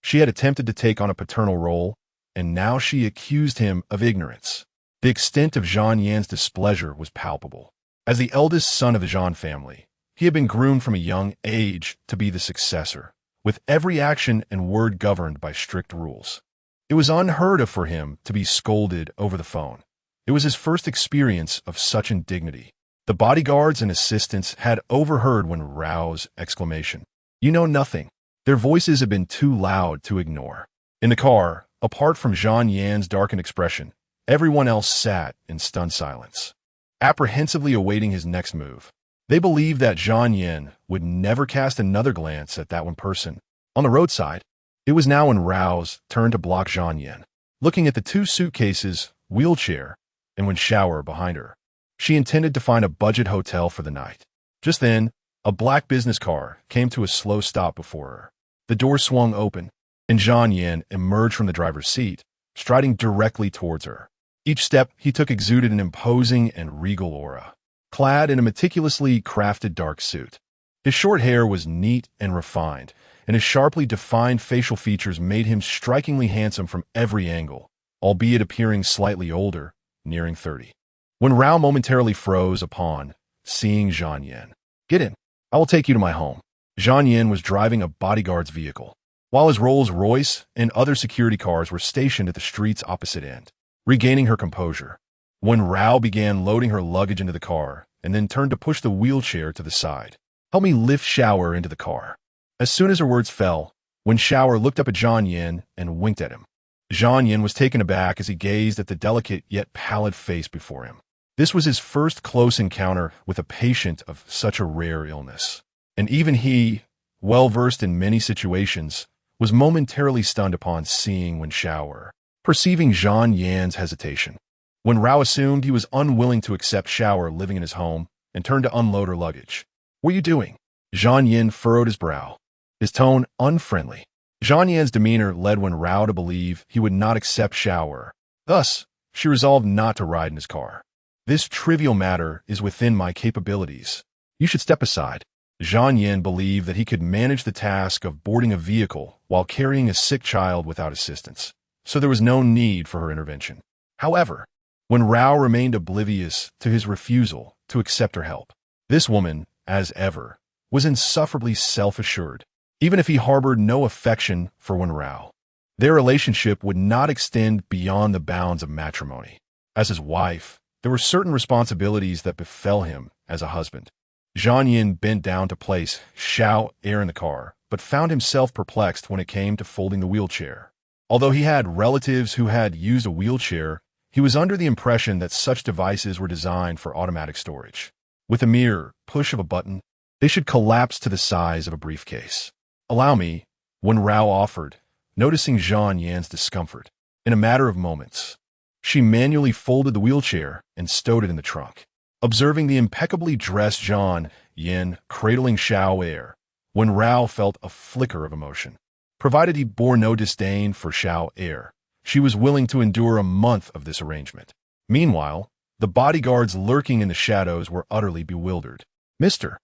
she had attempted to take on a paternal role, and now she accused him of ignorance. The extent of Zhang Yan's displeasure was palpable. As the eldest son of the Zhang family, he had been groomed from a young age to be the successor, with every action and word governed by strict rules. It was unheard of for him to be scolded over the phone. It was his first experience of such indignity. The bodyguards and assistants had overheard Wen Rao's exclamation. You know nothing. Their voices had been too loud to ignore. In the car, apart from Zhang Yan's darkened expression, everyone else sat in stunned silence, apprehensively awaiting his next move. They believed that Zhang Yan would never cast another glance at that one person. On the roadside, it was now Wen Rao's turn to block Zhang Yan, looking at the two suitcases, wheelchair, and Wen shower behind her. She intended to find a budget hotel for the night. Just then, a black business car came to a slow stop before her. The door swung open, and Zhang Yan emerged from the driver's seat, striding directly towards her. Each step he took exuded an imposing and regal aura. Clad in a meticulously crafted dark suit, his short hair was neat and refined, and his sharply defined facial features made him strikingly handsome from every angle, albeit appearing slightly older, nearing 30. Wen Rao momentarily froze upon seeing Zhang Yan. Get in. I will take you to my home. Zhang Yan was driving a bodyguard's vehicle, while his Rolls-Royce and other security cars were stationed at the street's opposite end. Regaining her composure, Wen Rao began loading her luggage into the car and then turned to push the wheelchair to the side. Help me lift Shower into the car. As soon as her words fell, Wen Shower looked up at Zhang Yan and winked at him. Zhang Yan was taken aback as he gazed at the delicate yet pallid face before him. This was his first close encounter with a patient of such a rare illness. And even he, well-versed in many situations, was momentarily stunned upon seeing Wen Shower. Perceiving Zhang Yan's hesitation, Wen Rao assumed he was unwilling to accept Shower living in his home and turned to unload her luggage. What are you doing? Zhang Yan furrowed his brow, his tone unfriendly. Zhang Yan's demeanor led Wen Rao to believe he would not accept Shower. Thus, she resolved not to ride in his car. This trivial matter is within my capabilities. You should step aside. Zhang Yan believed that he could manage the task of boarding a vehicle while carrying a sick child without assistance, so there was no need for her intervention. However, Wen Rao remained oblivious to his refusal to accept her help. This woman, as ever, was insufferably self-assured, even if he harbored no affection for Wen Rao. Their relationship would not extend beyond the bounds of matrimony. As his wife, there were certain responsibilities that befell him as a husband. Zhang Yan bent down to place Xiao Air in the car, but found himself perplexed when it came to folding the wheelchair. Although he had relatives who had used a wheelchair, he was under the impression that such devices were designed for automatic storage. With a mere push of a button, they should collapse to the size of a briefcase. Allow me, Wen Rao offered, noticing Zhang Yan's discomfort. In a matter of moments, she manually folded the wheelchair and stowed it in the trunk. Observing the impeccably dressed Zhang Yan cradling Xiao Air, Wen Rao felt a flicker of emotion. Provided he bore no disdain for Xiao Air, she was willing to endure a month of this arrangement. Meanwhile, the bodyguards lurking in the shadows were utterly bewildered. Mr.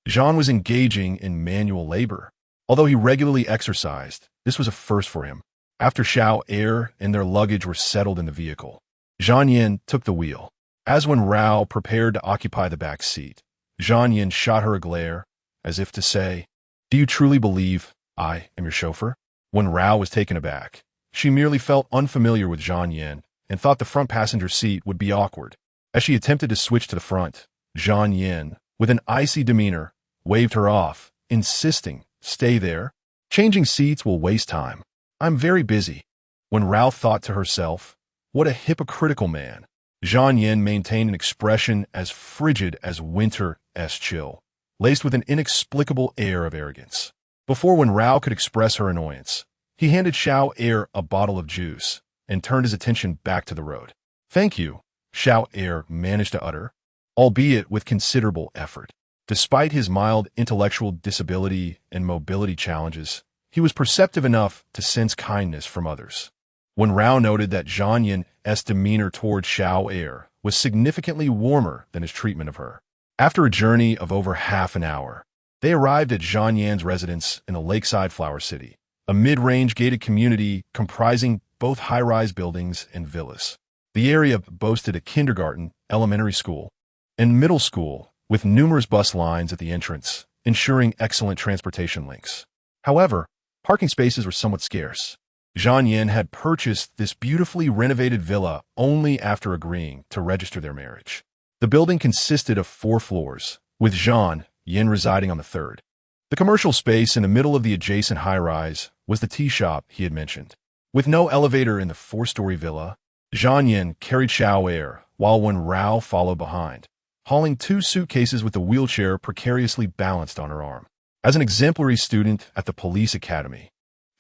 Zhang was engaging in manual labor. Although he regularly exercised, this was a first for him. After Xiao Air and their luggage were settled in the vehicle, Zhang Yin took the wheel. As Wen Rao prepared to occupy the back seat, Zhang Yin shot her a glare, as if to say, "Do you truly believe I am your chauffeur?" Wen Rao was taken aback. She merely felt unfamiliar with Zhang Yin and thought the front passenger seat would be awkward. As she attempted to switch to the front, Zhang Yin, with an icy demeanor, waved her off, insisting, "Stay there. Changing seats will waste time. I'm very busy." Wen Rao thought to herself, "What a hypocritical man." Zhang Yin maintained an expression as frigid as winter's chill, laced with an inexplicable air of arrogance. Before Wen Rao could express her annoyance, he handed Xiao Air a bottle of juice and turned his attention back to the road. "Thank you," Xiao Air managed to utter, albeit with considerable effort. Despite his mild intellectual disability and mobility challenges, he was perceptive enough to sense kindness from others. When Rao noted that Zhang Yin's demeanor toward Xiao Air was significantly warmer than his treatment of her. After a journey of over half an hour, they arrived at Zhang Yan's residence in a lakeside flower city, a mid-range gated community comprising both high-rise buildings and villas. The area boasted a kindergarten, elementary school, and middle school, with numerous bus lines at the entrance, ensuring excellent transportation links. However, parking spaces were somewhat scarce. Zhang Yin had purchased this beautifully renovated villa only after agreeing to register their marriage. The building consisted of 4 floors, with Zhang Yin residing on the 3rd. The commercial space in the middle of the adjacent high-rise was the tea shop he had mentioned. With no elevator in the 4-story villa, Zhang Yin carried Xiao Air, while Wen Rao followed behind, hauling 2 suitcases with the wheelchair precariously balanced on her arm. As an exemplary student at the police academy,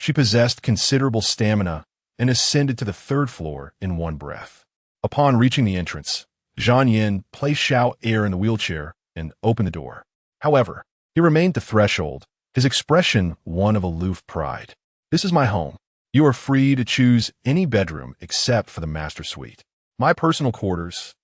she possessed considerable stamina and ascended to the 3rd floor in one breath. Upon reaching the entrance, Zhang Yin placed Xiao Air in the wheelchair and opened the door. However, he remained at the threshold, his expression one of aloof pride. "This is my home. You are free to choose any bedroom except for the master suite. My personal quarters,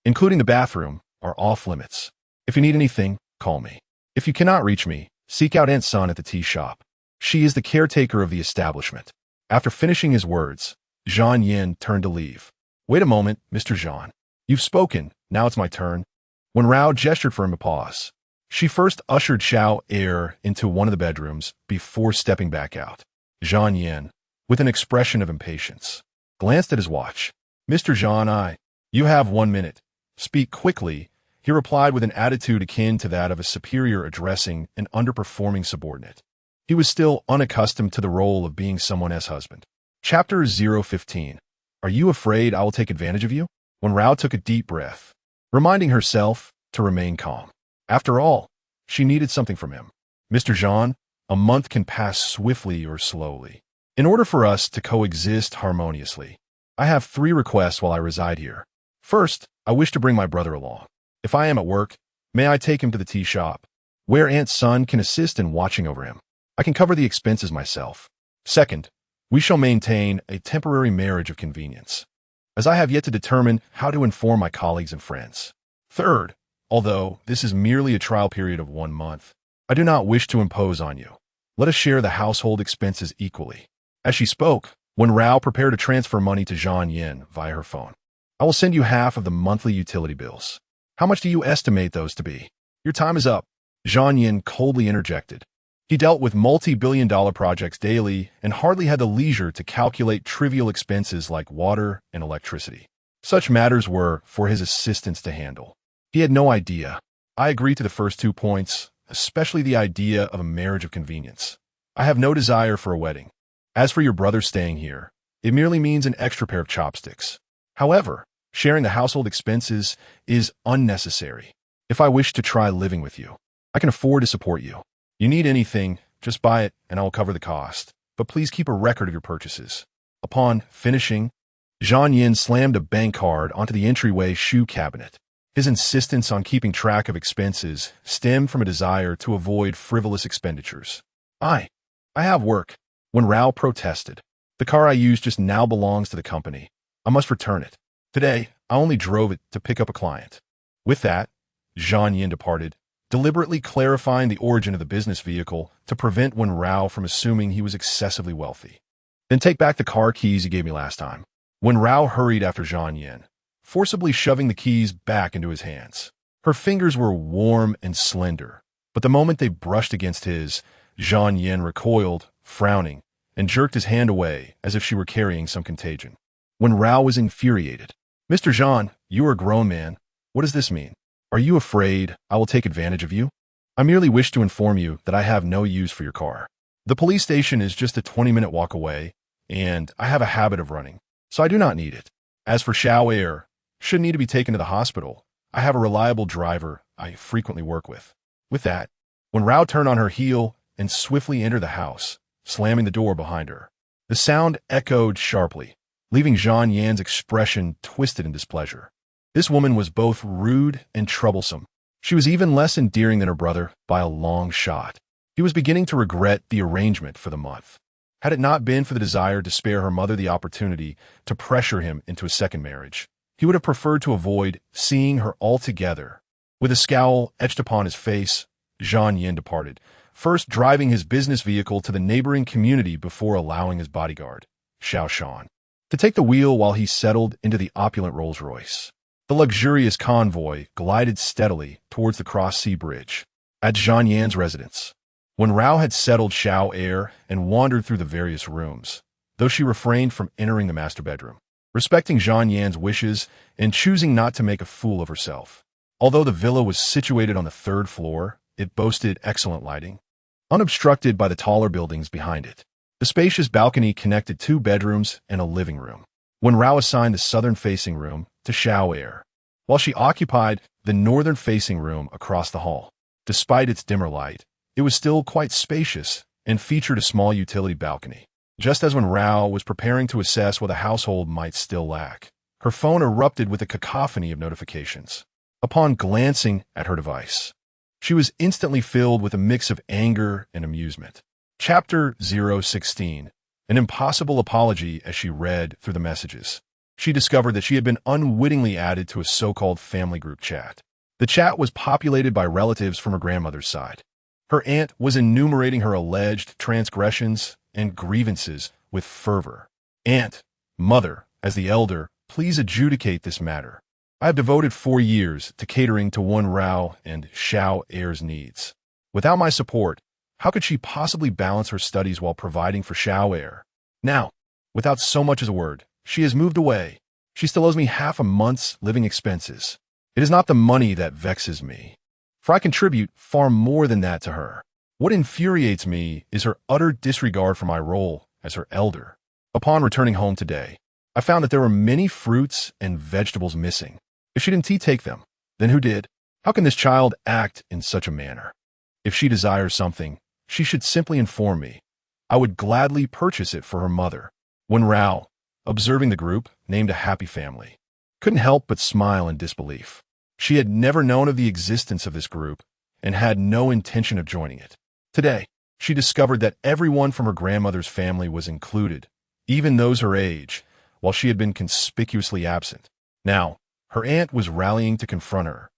including the bathroom, are off limits. If you need anything, call me. If you cannot reach me, seek out Aunt Sun at the tea shop. She is the caretaker of the establishment." After finishing his words, Zhang Yin turned to leave. "Wait a moment, Mr. Zhang. You've spoken, now it's my turn." When Rao gestured for him to pause, she first ushered Xiao Air into one of the bedrooms before stepping back out. Zhang Yin, with an expression of impatience, glanced at his watch. "Mr. Zhang, you have 1 minute. Speak quickly," he replied with an attitude akin to that of a superior addressing an underperforming subordinate. He was still unaccustomed to the role of being someone's husband. Chapter 015. Are you afraid I will take advantage of you? When Rao took a deep breath, reminding herself to remain calm. After all, she needed something from him. "Mr. Zhang, a month can pass swiftly or slowly. In order for us to coexist harmoniously, I have 3 requests while I reside here. First, I wish to bring my brother along. If I am at work, may I take him to the tea shop, where Aunt Sun can assist in watching over him. I can cover the expenses myself. Second, we shall maintain a temporary marriage of convenience, as I have yet to determine how to inform my colleagues and friends. Third, although this is merely a trial period of 1 month, I do not wish to impose on you. Let us share the household expenses equally." As she spoke, Wen Rao prepared to transfer money to Zhang Yin via her phone. "I will send you half of the monthly utility bills. How much do you estimate those to be?" "Your time is up," Zhang Yin coldly interjected. He dealt with multi-billion-dollar projects daily and hardly had the leisure to calculate trivial expenses like water and electricity. Such matters were for his assistants to handle. He had no idea. "I agree to the first 2 points, especially the idea of a marriage of convenience. I have no desire for a wedding. As for your brother staying here, it merely means an extra pair of chopsticks. However, sharing the household expenses is unnecessary. If I wish to try living with you, I can afford to support you. You need anything, just buy it and I will cover the cost. But please keep a record of your purchases." Upon finishing, Zhang Yin slammed a bank card onto the entryway shoe cabinet. His insistence on keeping track of expenses stemmed from a desire to avoid frivolous expenditures. I have work." When Rao protested, "The car I used just now belongs to the company. I must return it. Today, I only drove it to pick up a client." With that, Zhang Yin departed, deliberately clarifying the origin of the business vehicle to prevent Wen Rao from assuming he was excessively wealthy. Then take back the car keys you gave me last time. Wen Rao hurried after Zhang Yan, forcibly shoving the keys back into his hands. Her fingers were warm and slender, but the moment they brushed against his, Zhang Yan recoiled, frowning, and jerked his hand away as if she were carrying some contagion. Wen Rao was infuriated. "Mr. Zhang, you are a grown man. What does this mean? Are you afraid I will take advantage of you? I merely wish to inform you that I have no use for your car. The police station is just a 20-minute walk away, and I have a habit of running, so I do not need it. As for Xiao Air, should need to be taken to the hospital, I have a reliable driver I frequently work with." With that, when Rao turned on her heel and swiftly entered the house, slamming the door behind her, the sound echoed sharply, leaving Zhang Yan's expression twisted in displeasure. This woman was both rude and troublesome. She was even less endearing than her brother by a long shot. He was beginning to regret the arrangement for the month. Had it not been for the desire to spare her mother the opportunity to pressure him into a second marriage, he would have preferred to avoid seeing her altogether. With a scowl etched upon his face, Zhang Yan departed, first driving his business vehicle to the neighboring community before allowing his bodyguard, Xiao Shan, to take the wheel while he settled into the opulent Rolls-Royce. The luxurious convoy glided steadily towards the cross-sea bridge. At Zhang Yan's residence, when Rao had settled Xiao Air and wandered through the various rooms, though she refrained from entering the master bedroom, respecting Zhang Yan's wishes and choosing not to make a fool of herself. Although the villa was situated on the 3rd floor, it boasted excellent lighting, unobstructed by the taller buildings behind it. The spacious balcony connected 2 bedrooms and a living room. When Rao assigned the southern-facing room to Xiao Air, while she occupied the northern-facing room across the hall. Despite its dimmer light, it was still quite spacious and featured a small utility balcony. Just as when Rao was preparing to assess what the household might still lack, her phone erupted with a cacophony of notifications. Upon glancing at her device, she was instantly filled with a mix of anger and amusement. Chapter 016. An impossible apology. As she read through the messages, she discovered that she had been unwittingly added to a so-called family group chat. The chat was populated by relatives from her grandmother's side. Her aunt was enumerating her alleged transgressions and grievances with fervor. "Aunt, mother, as the elder, please adjudicate this matter. I have devoted 4 years to catering to Wen Rao and Xiao Air's needs. Without my support, how could she possibly balance her studies while providing for Xiao Air? Now, without so much as a word, she has moved away. She still owes me half a month's living expenses. It is not the money that vexes me, for I contribute far more than that to her. What infuriates me is her utter disregard for my role as her elder. Upon returning home today, I found that there were many fruits and vegetables missing. If she didn't take them, then who did? How can this child act in such a manner? If she desires something, she should simply inform me. I would gladly purchase it for her mother." Wen Rao, observing the group, named a happy family, couldn't help but smile in disbelief. She had never known of the existence of this group and had no intention of joining it. Today, she discovered that everyone from her grandmother's family was included, even those her age, while she had been conspicuously absent. Now, her aunt was rallying to confront her,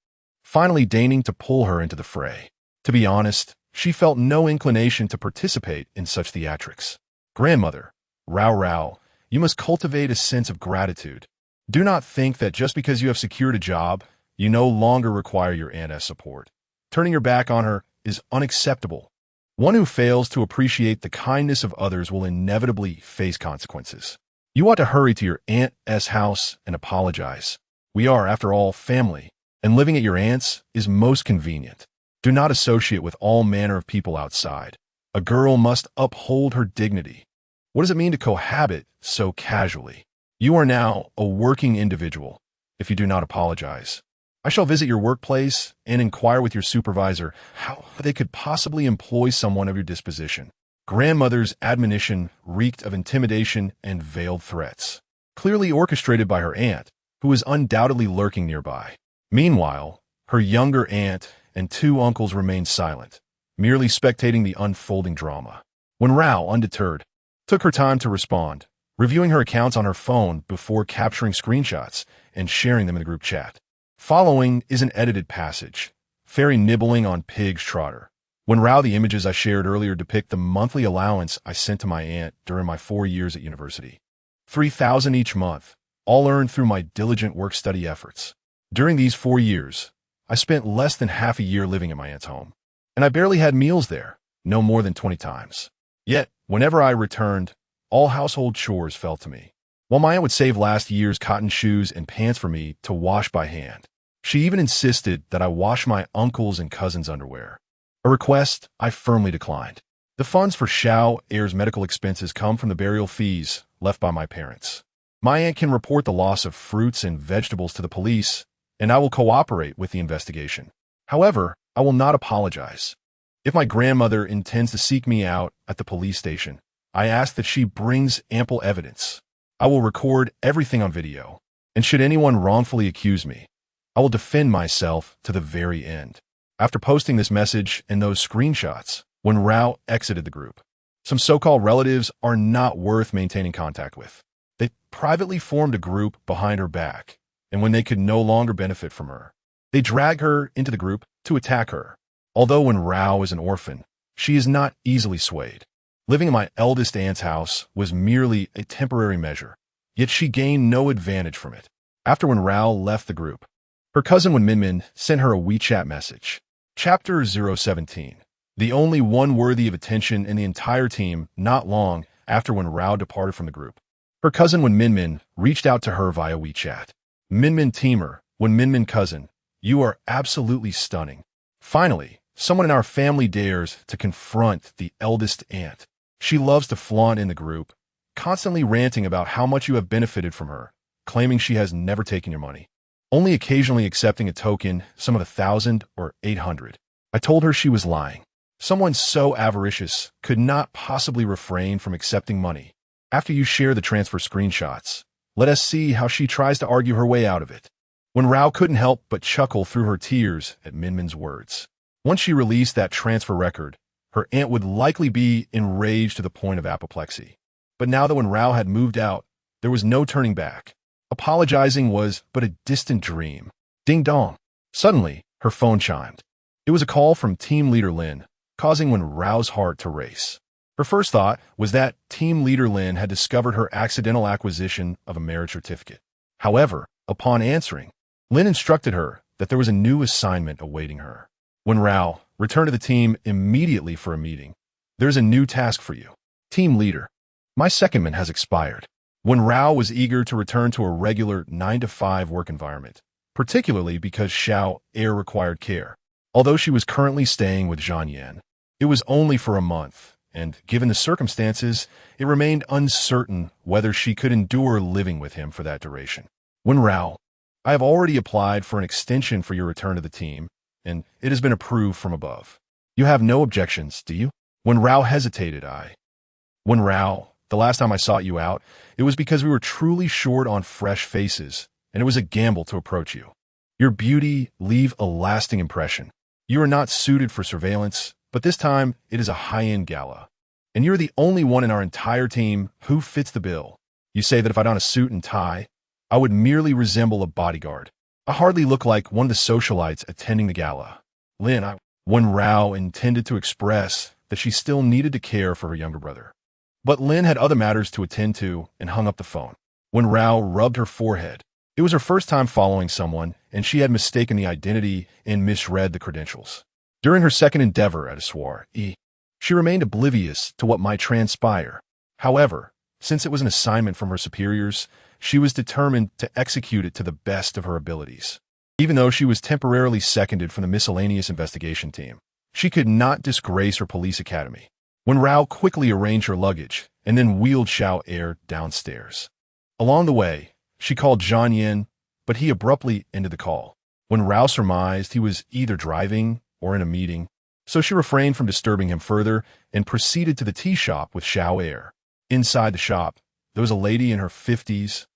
finally deigning to pull her into the fray. To be honest, she felt no inclination to participate in such theatrics. "Grandmother, Rao, you must cultivate a sense of gratitude. Do not think that just because you have secured a job, you no longer require your aunt's support. Turning your back on her is unacceptable. One who fails to appreciate the kindness of others will inevitably face consequences. You ought to hurry to your aunt's house and apologize. We are, after all, family, and living at your aunt's is most convenient. Do not associate with all manner of people outside. A girl must uphold her dignity. What does it mean to cohabit so casually? You are now a working individual, if you do not apologize. I shall visit your workplace and inquire with your supervisor how they could possibly employ someone of your disposition." Grandmother's admonition reeked of intimidation and veiled threats, clearly orchestrated by her aunt, who was undoubtedly lurking nearby. Meanwhile, her younger aunt and 2 uncles remained silent, merely spectating the unfolding drama. Wen Rao, undeterred, took her time to respond, reviewing her accounts on her phone before capturing screenshots and sharing them in the group chat. Following is an edited passage, Fairy nibbling on pig's trotter. Wen Rao, the images I shared earlier depict the monthly allowance I sent to my aunt during my 4 years at university. 3,000 each month, all earned through my diligent work-study efforts. During these 4 years, I spent less than half a year living in my aunt's home, and I barely had meals there, no more than 20 times. Yet, whenever I returned, all household chores fell to me. While my aunt would save last year's cotton shoes and pants for me to wash by hand, she even insisted that I wash my uncle's and cousin's underwear, a request I firmly declined. The funds for Xiao Heir's medical expenses come from the burial fees left by my parents. My aunt can report the loss of fruits and vegetables to the police, and I will cooperate with the investigation. However, I will not apologize. If my grandmother intends to seek me out at the police station, I ask that she brings ample evidence. I will record everything on video, and should anyone wrongfully accuse me, I will defend myself to the very end. After posting this message and those screenshots, Wen Rao exited the group. Some so-called relatives are not worth maintaining contact with. They privately formed a group behind her back, and when they could no longer benefit from her, they drag her into the group to attack her. Although Wen Rao is an orphan, she is not easily swayed. Living in my eldest aunt's house was merely a temporary measure, yet she gained no advantage from it. After Wen Rao left the group, her cousin Wen Minmin sent her a WeChat message. Chapter 017. The only one worthy of attention in the entire team not long after Wen Rao departed from the group. Her cousin Wen Minmin reached out to her via WeChat. Minmin teamer, Wen Minmin cousin, you are absolutely stunning. Finally, someone in our family dares to confront the eldest aunt. She loves to flaunt in the group, constantly ranting about how much you have benefited from her, claiming she has never taken your money, only occasionally accepting a token, some of 1,000 or 800. I told her she was lying. Someone so avaricious could not possibly refrain from accepting money. After you share the transfer screenshots, let us see how she tries to argue her way out of it. Wen Rao couldn't help but chuckle through her tears at Minmin's words. Once she released that transfer record, her aunt would likely be enraged to the point of apoplexy. But now that Wen Rao had moved out, there was no turning back. Apologizing was but a distant dream. Ding dong. Suddenly, her phone chimed. It was a call from team leader Lin, causing Wen Rao's heart to race. Her first thought was that team leader Lin had discovered her accidental acquisition of a marriage certificate. However, upon answering, Lin instructed her that there was a new assignment awaiting her. Wen Rao, return to the team immediately for a meeting. There's a new task for you. Team leader. My secondment has expired. Wen Rao was eager to return to a regular 9-to-5 work environment, particularly because Xiao Heir required care. Although she was currently staying with Zhang Yan, it was only for a month, and given the circumstances, it remained uncertain whether she could endure living with him for that duration. Wen Rao, I have already applied for an extension for your return to the team, and it has been approved from above. You have no objections, do you? Wen Rao hesitated. Wen Rao, the last time I sought you out, it was because we were truly short on fresh faces, and it was a gamble to approach you. Your beauty leave a lasting impression. You are not suited for surveillance, but this time it is a high-end gala. And you're the only one in our entire team who fits the bill. You say that if I don a suit and tie, I would merely resemble a bodyguard. I hardly look like one of the socialites attending the gala. Lin, Wen Rao intended to express that she still needed to care for her younger brother. But Lin had other matters to attend to and hung up the phone. Wen Rao rubbed her forehead. It was her first time following someone, and she had mistaken the identity and misread the credentials. During her second endeavor at a soiree, she remained oblivious to what might transpire. However, since it was an assignment from her superiors, she was determined to execute it to the best of her abilities. Even though she was temporarily seconded from the miscellaneous investigation team, she could not disgrace her police academy. Wen Rao quickly arranged her luggage and then wheeled Xiao Heir downstairs. Along the way, she called Zhang Yan, but he abruptly ended the call. Wen Rao surmised he was either driving or in a meeting, so she refrained from disturbing him further and proceeded to the tea shop with Xiao Heir. Inside the shop, there was a lady in her 50s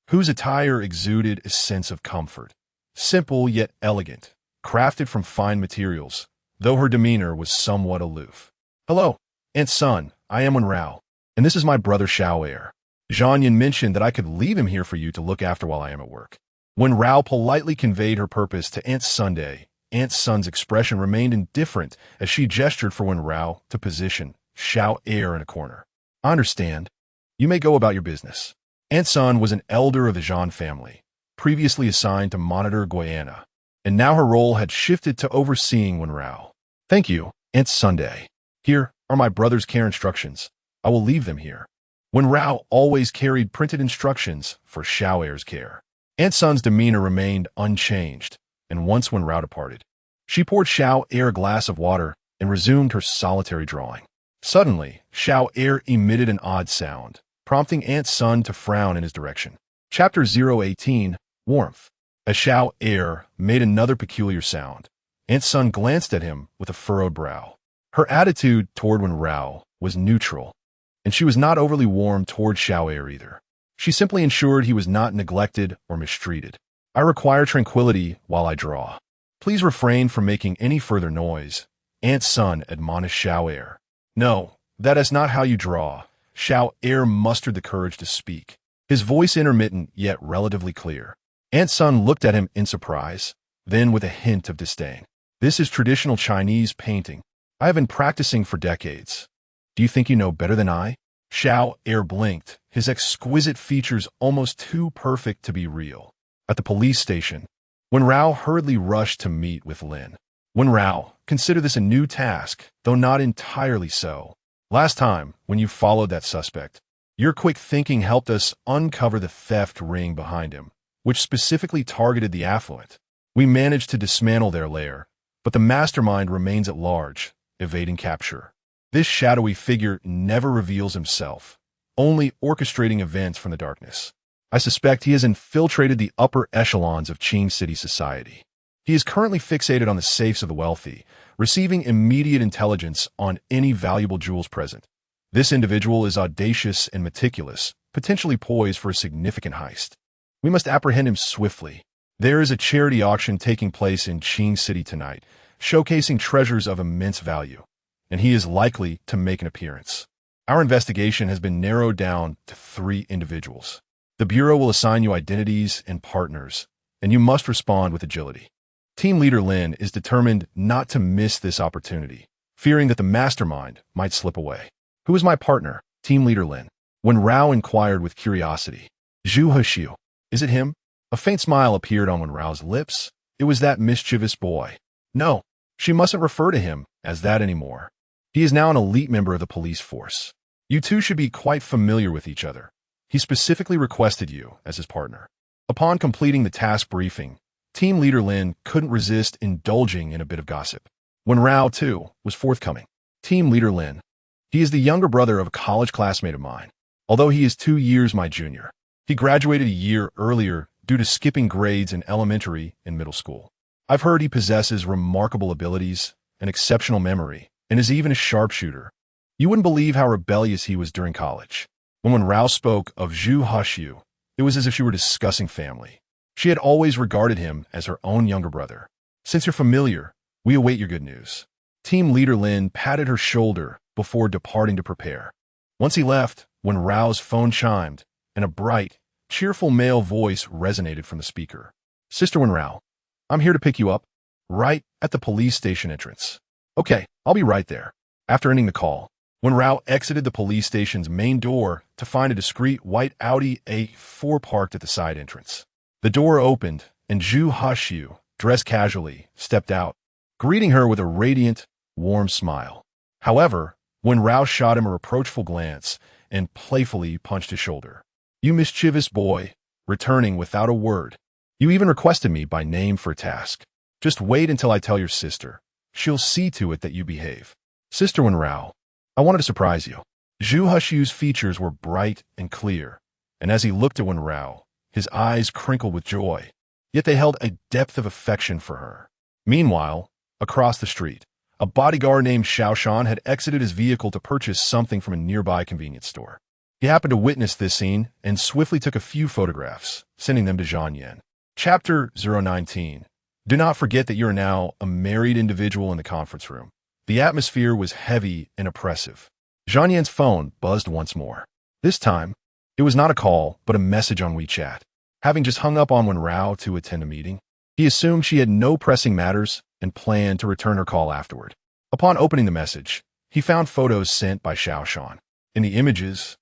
whose attire exuded a sense of comfort. Simple yet elegant, crafted from fine materials, though her demeanor was somewhat aloof. Hello, Aunt Sun, I am Wen Rao, and this is my brother Xiao Heir. Zhang Yan mentioned that I could leave him here for you to look after while I am at work. Wen Rao politely conveyed her purpose to Aunt Sunday Aunt Sun's expression remained indifferent as she gestured for Wen Rao to position Xiao Air in a corner. I understand. You may go about your business. Aunt Sun was an elder of the Zhan family, previously assigned to monitor Guyana, and now her role had shifted to overseeing Wen Rao. Thank you, Aunt Sunday. Here are my brother's care instructions. I will leave them here. Wen Rao always carried printed instructions for Xiao Air's care. Aunt Sun's demeanor remained unchanged, and once Wen Rao departed, she poured Xiao Air a glass of water and resumed her solitary drawing. Suddenly, Xiao Air emitted an odd sound, prompting Aunt Sun to frown in his direction. Chapter 018, Warmth. As Xiao Air made another peculiar sound, Aunt Sun glanced at him with a furrowed brow. Her attitude toward Wen Rao was neutral, and she was not overly warm toward Xiao Air either. She simply ensured he was not neglected or mistreated. I require tranquility while I draw. Please refrain from making any further noise, Aunt Sun admonished Xiao Air. No, that is not how you draw. Xiao Air mustered the courage to speak, his voice intermittent yet relatively clear. Aunt Sun looked at him in surprise, then with a hint of disdain. This is traditional Chinese painting. I have been practicing for decades. Do you think you know better than I? Xiao Air blinked, his exquisite features almost too perfect to be real. At the police station, Wen Rao hurriedly rushed to meet with Lin. Wen Rao, consider this a new task, though not entirely so. Last time, when you followed that suspect, your quick thinking helped us uncover the theft ring behind him, which specifically targeted the affluent. We managed to dismantle their lair, but the mastermind remains at large, evading capture. This shadowy figure never reveals himself, only orchestrating events from the darkness. I suspect he has infiltrated the upper echelons of Qing City society. He is currently fixated on the safes of the wealthy, receiving immediate intelligence on any valuable jewels present. This individual is audacious and meticulous, potentially poised for a significant heist. We must apprehend him swiftly. There is a charity auction taking place in Qing City tonight, showcasing treasures of immense value, and he is likely to make an appearance. Our investigation has been narrowed down to 3 individuals. The Bureau will assign you identities and partners, and you must respond with agility. Team leader Lin is determined not to miss this opportunity, fearing that the mastermind might slip away. Who is my partner? Team leader Lin. Wen Rao inquired with curiosity. Zhu Hexiu. Is it him? A faint smile appeared on Wen Rao's lips. It was that mischievous boy. No, she mustn't refer to him as that anymore. He is now an elite member of the police force. You two should be quite familiar with each other. He specifically requested you as his partner. Upon completing the task briefing, Team leader Lin couldn't resist indulging in a bit of gossip. Wen Rao, too, was forthcoming. Team leader Lin. He is the younger brother of a college classmate of mine, although he is 2 years my junior. He graduated a year earlier due to skipping grades in elementary and middle school. I've heard he possesses remarkable abilities, an exceptional memory, and is even a sharpshooter. You wouldn't believe how rebellious he was during college. When Wen Rao spoke of Zhu Hexiu, it was as if she were discussing family. She had always regarded him as her own younger brother. Since you're familiar, we await your good news. Team leader Lin patted her shoulder before departing to prepare. Once he left, Wen Rao's phone chimed, and a bright, cheerful male voice resonated from the speaker. Sister Wen Rao, I'm here to pick you up, right at the police station entrance. Okay, I'll be right there. After ending the call, Wen Rao exited the police station's main door to find a discreet white Audi A4 parked at the side entrance. The door opened, and Zhu Hexiu, dressed casually, stepped out, greeting her with a radiant, warm smile. However, Wen Rao shot him a reproachful glance and playfully punched his shoulder. You mischievous boy, returning without a word. You even requested me by name for a task. Just wait until I tell your sister. She'll see to it that you behave. Sister Wen Rao, I wanted to surprise you. Zhu Hexiu's features were bright and clear, and as he looked at Wen Rao, his eyes crinkled with joy, yet they held a depth of affection for her. Meanwhile, across the street, a bodyguard named Xiao Shan had exited his vehicle to purchase something from a nearby convenience store. He happened to witness this scene and swiftly took a few photographs, sending them to Zhang Yan. Chapter 019. Do not forget that you are now a married individual in the conference room. The atmosphere was heavy and oppressive. Zhang Yan's phone buzzed once more. This time, it was not a call, but a message on WeChat. Having just hung up on Wen Rao to attend a meeting, he assumed she had no pressing matters and planned to return her call afterward. Upon opening the message, he found photos sent by Xiaoshan. In the images,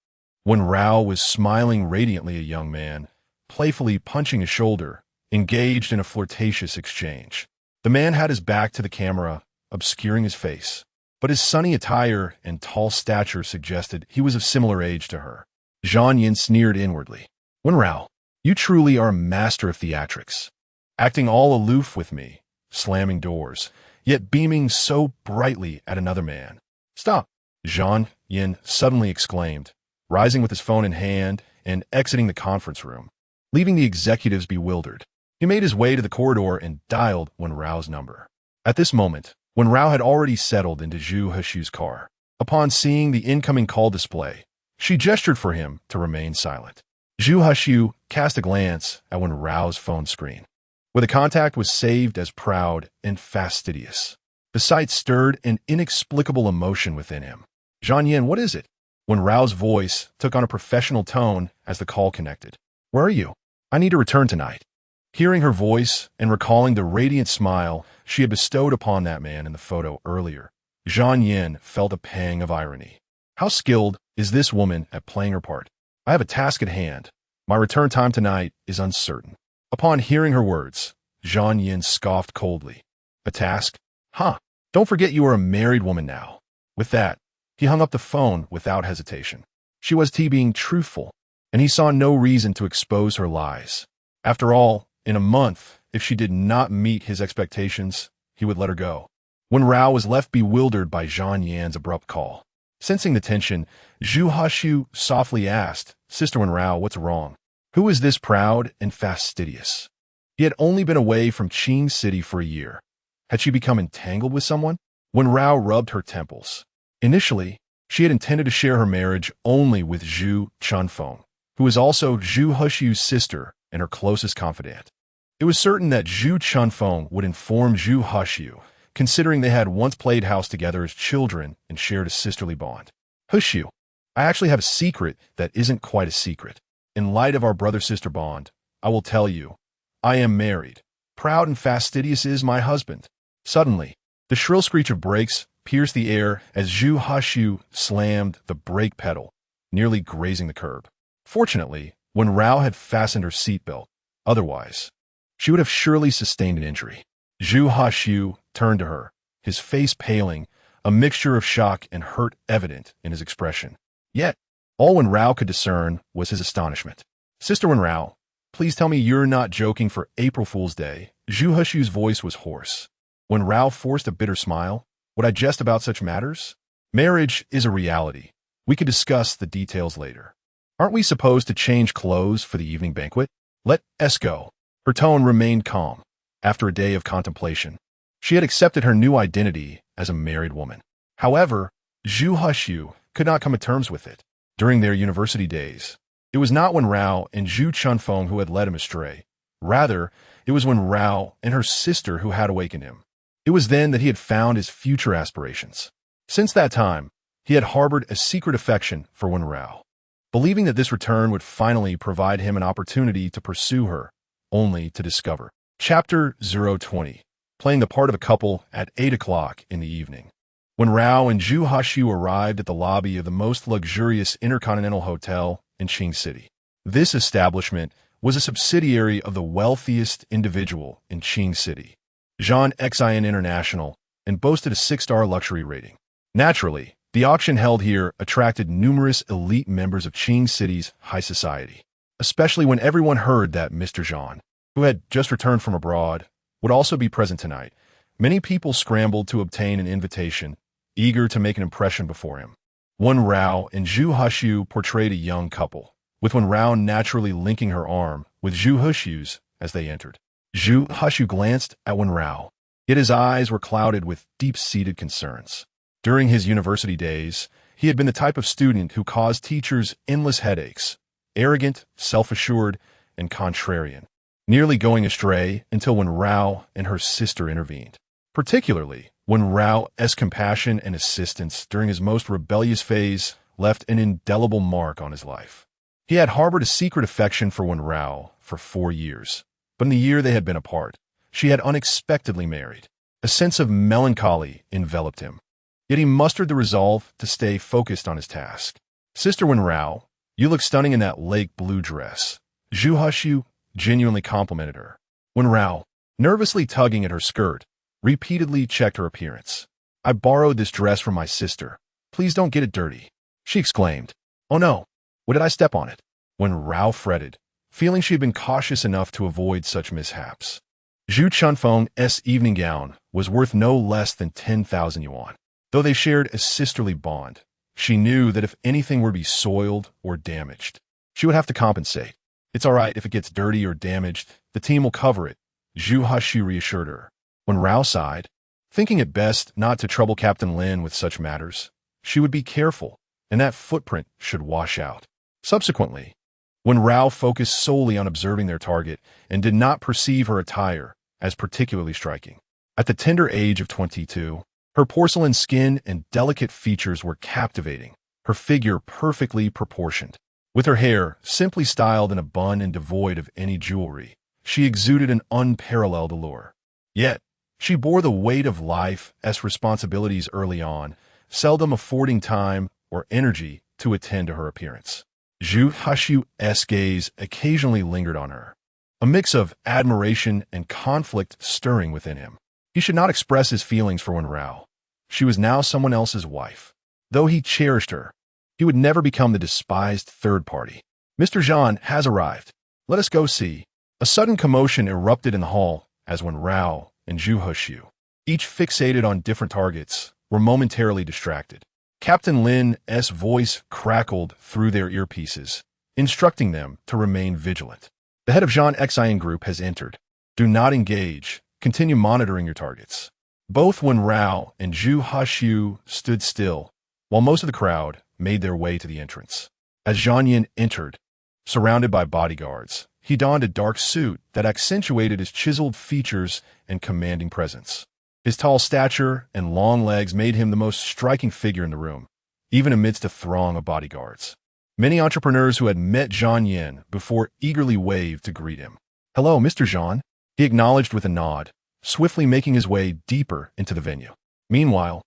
Wen Rao was smiling radiantly, a young man, playfully punching his shoulder, engaged in a flirtatious exchange. The man had his back to the camera, obscuring his face, but his sunny attire and tall stature suggested he was of similar age to her. Zhang Yin sneered inwardly. Wen Rao, you truly are a master of theatrics, acting all aloof with me, slamming doors, yet beaming so brightly at another man. Stop, Zhang Yin suddenly exclaimed, rising with his phone in hand and exiting the conference room, leaving the executives bewildered. He made his way to the corridor and dialed Wen Rao's number. At this moment, Wen Rao had already settled into Zhu Hexu's car. Upon seeing the incoming call display, she gestured for him to remain silent. Zhu Hexu cast a glance at Wen Rao's phone screen, where the contact was saved as proud and fastidious. The sight stirred an inexplicable emotion within him. Zhang Yin, what is it? Wen Rao's voice took on a professional tone as the call connected. Where are you? I need to return tonight. Hearing her voice and recalling the radiant smile she had bestowed upon that man in the photo earlier, Zhang Yin felt a pang of irony. How skilled is this woman at playing her part? I have a task at hand. My return time tonight is uncertain. Upon hearing her words, Zhang Yin scoffed coldly. A task? Huh. Don't forget you are a married woman now. With that, he hung up the phone without hesitation. She was being truthful, and he saw no reason to expose her lies. After all, in a month, if she did not meet his expectations, he would let her go. Wen Rao was left bewildered by Zhang Yan's abrupt call. Sensing the tension, Zhu Hexu softly asked, Sister Wen Rao, what's wrong? Who is this proud and fastidious? He had only been away from Qing City for a year. Had she become entangled with someone? Wen Rao rubbed her temples. Initially, she had intended to share her marriage only with Zhu Chunfeng, who was also Zhu Hexu's sister and her closest confidant. It was certain that Zhu Chunfeng would inform Zhu Hexu, considering they had once played house together as children and shared a sisterly bond. Hexu, I actually have a secret that isn't quite a secret. In light of our brother-sister bond, I will tell you, I am married. Proud and fastidious is my husband. Suddenly, the shrill screech of brakes pierced the air as Zhu Hexu slammed the brake pedal, nearly grazing the curb. Fortunately, Wen Rao had fastened her seatbelt. Otherwise, she would have surely sustained an injury. Zhu Hexu turned to her, his face paling, a mixture of shock and hurt evident in his expression. Yet, all Wen Rao could discern was his astonishment. Sister Wen Rao, please tell me you're not joking for April Fool's Day. Zhu Hexu's voice was hoarse. Wen Rao forced a bitter smile. Would I jest about such matters? Marriage is a reality. We could discuss the details later. Aren't we supposed to change clothes for the evening banquet? Let us go. Her tone remained calm. After a day of contemplation, she had accepted her new identity as a married woman. However, Zhu Hexu could not come to terms with it. During their university days, it was not Wen Rao and Zhu Chunfeng who had led him astray. Rather, it was Wen Rao and her sister who had awakened him. It was then that he had found his future aspirations. Since that time, he had harbored a secret affection for Wen Rao, believing that this return would finally provide him an opportunity to pursue her, only to discover. Chapter 020, playing the part of a couple at 8 o'clock in the evening. Wen Rao and Zhu Hexu arrived at the lobby of the most luxurious intercontinental hotel in Qing City. This establishment was a subsidiary of the wealthiest individual in Qing City, Zhang Xin International, and boasted a 6-star luxury rating. Naturally, the auction held here attracted numerous elite members of Qing City's high society, especially when everyone heard that Mr. Zhang, who had just returned from abroad, would also be present tonight. Many people scrambled to obtain an invitation, eager to make an impression before him. Wen Rao and Zhu Hexu portrayed a young couple, with Wen Rao naturally linking her arm with Zhu Hexu's as they entered. Zhu Hexu glanced at Wen Rao, yet his eyes were clouded with deep-seated concerns. During his university days, he had been the type of student who caused teachers endless headaches, arrogant, self-assured, and contrarian, nearly going astray until Wen Rao and her sister intervened. Particularly, Wen Rao's compassion and assistance during his most rebellious phase left an indelible mark on his life. He had harbored a secret affection for Wen Rao for 4 years, but in the year they had been apart, she had unexpectedly married. A sense of melancholy enveloped him. Yet he mustered the resolve to stay focused on his task. Sister Wen Rao, you look stunning in that lake blue dress. Zhu Hushu genuinely complimented her. Wen Rao, nervously tugging at her skirt, repeatedly checked her appearance. I borrowed this dress from my sister. Please don't get it dirty, she exclaimed. Oh no, what did I step on it? Wen Rao fretted, feeling she had been cautious enough to avoid such mishaps. Zhu Chunfeng's evening gown was worth no less than 10,000 yuan. Though they shared a sisterly bond, she knew that if anything were to be soiled or damaged, she would have to compensate. It's all right if it gets dirty or damaged, the team will cover it, Zhu Hushu reassured her. Wen Rao sighed, thinking it best not to trouble Captain Lin with such matters. She would be careful, and that footprint should wash out. Subsequently, Wen Rao focused solely on observing their target and did not perceive her attire as particularly striking. At the tender age of 22, her porcelain skin and delicate features were captivating, her figure perfectly proportioned. With her hair simply styled in a bun and devoid of any jewelry, she exuded an unparalleled allure. Yet, she bore the weight of life's responsibilities early on, seldom affording time or energy to attend to her appearance. Zhu Hushu's gaze occasionally lingered on her, a mix of admiration and conflict stirring within him. He should not express his feelings for Wen Rao. She was now someone else's wife. Though he cherished her, he would never become the despised third party. Mr. Zhang has arrived. Let us go see. A sudden commotion erupted in the hall as Wen Rao and Zhu Hushu, each fixated on different targets, were momentarily distracted. Captain Lin's voice crackled through their earpieces, instructing them to remain vigilant. The head of Zhang Xian Group has entered. Do not engage. Continue monitoring your targets. Both Wen Rao and Zhu Hushu stood still, while most of the crowd made their way to the entrance. As Zhang Yin entered, surrounded by bodyguards, he donned a dark suit that accentuated his chiseled features and commanding presence. His tall stature and long legs made him the most striking figure in the room, even amidst a throng of bodyguards. Many entrepreneurs who had met Zhang Yin before eagerly waved to greet him. Hello, Mr. Zhang, he acknowledged with a nod, swiftly making his way deeper into the venue. Meanwhile,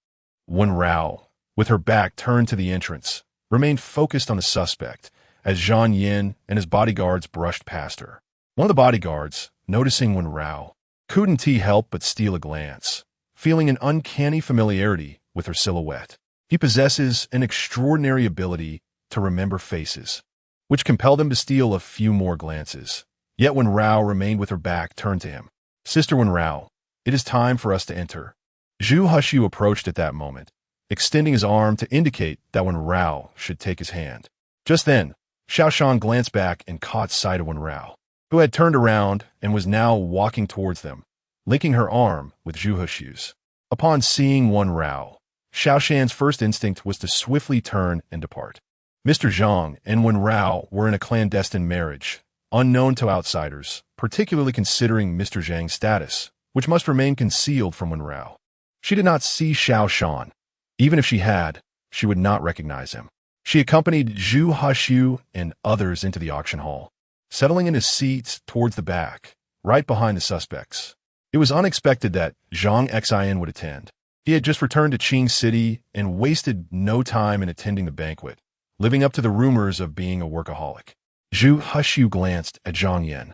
Wen Rao, with her back turned to the entrance, remained focused on the suspect as Zhang Yin and his bodyguards brushed past her. One of the bodyguards, noticing Wen Rao, couldn't help but steal a glance, feeling an uncanny familiarity with her silhouette. He possesses an extraordinary ability to remember faces, which compelled him to steal a few more glances. Yet Wen Rao remained with her back turned to him. Sister Wen Rao, it is time for us to enter. Zhu Hushu approached at that moment, extending his arm to indicate that Wen Rao should take his hand. Just then, Xiaoshan glanced back and caught sight of Wen Rao, who had turned around and was now walking towards them, linking her arm with Zhu Hushu's. Upon seeing Wen Rao, Xiaoshan's first instinct was to swiftly turn and depart. Mr. Zhang and Wen Rao were in a clandestine marriage, unknown to outsiders, particularly considering Mr. Zhang's status, which must remain concealed from Wen Rao. She did not see Xiaoshan. Even if she had, she would not recognize him. She accompanied Zhu Hushu and others into the auction hall, settling in his seats towards the back, right behind the suspects. It was unexpected that Zhang Xian would attend. He had just returned to Qing City and wasted no time in attending the banquet, living up to the rumors of being a workaholic. Zhu Hushu glanced at Zhang Yin,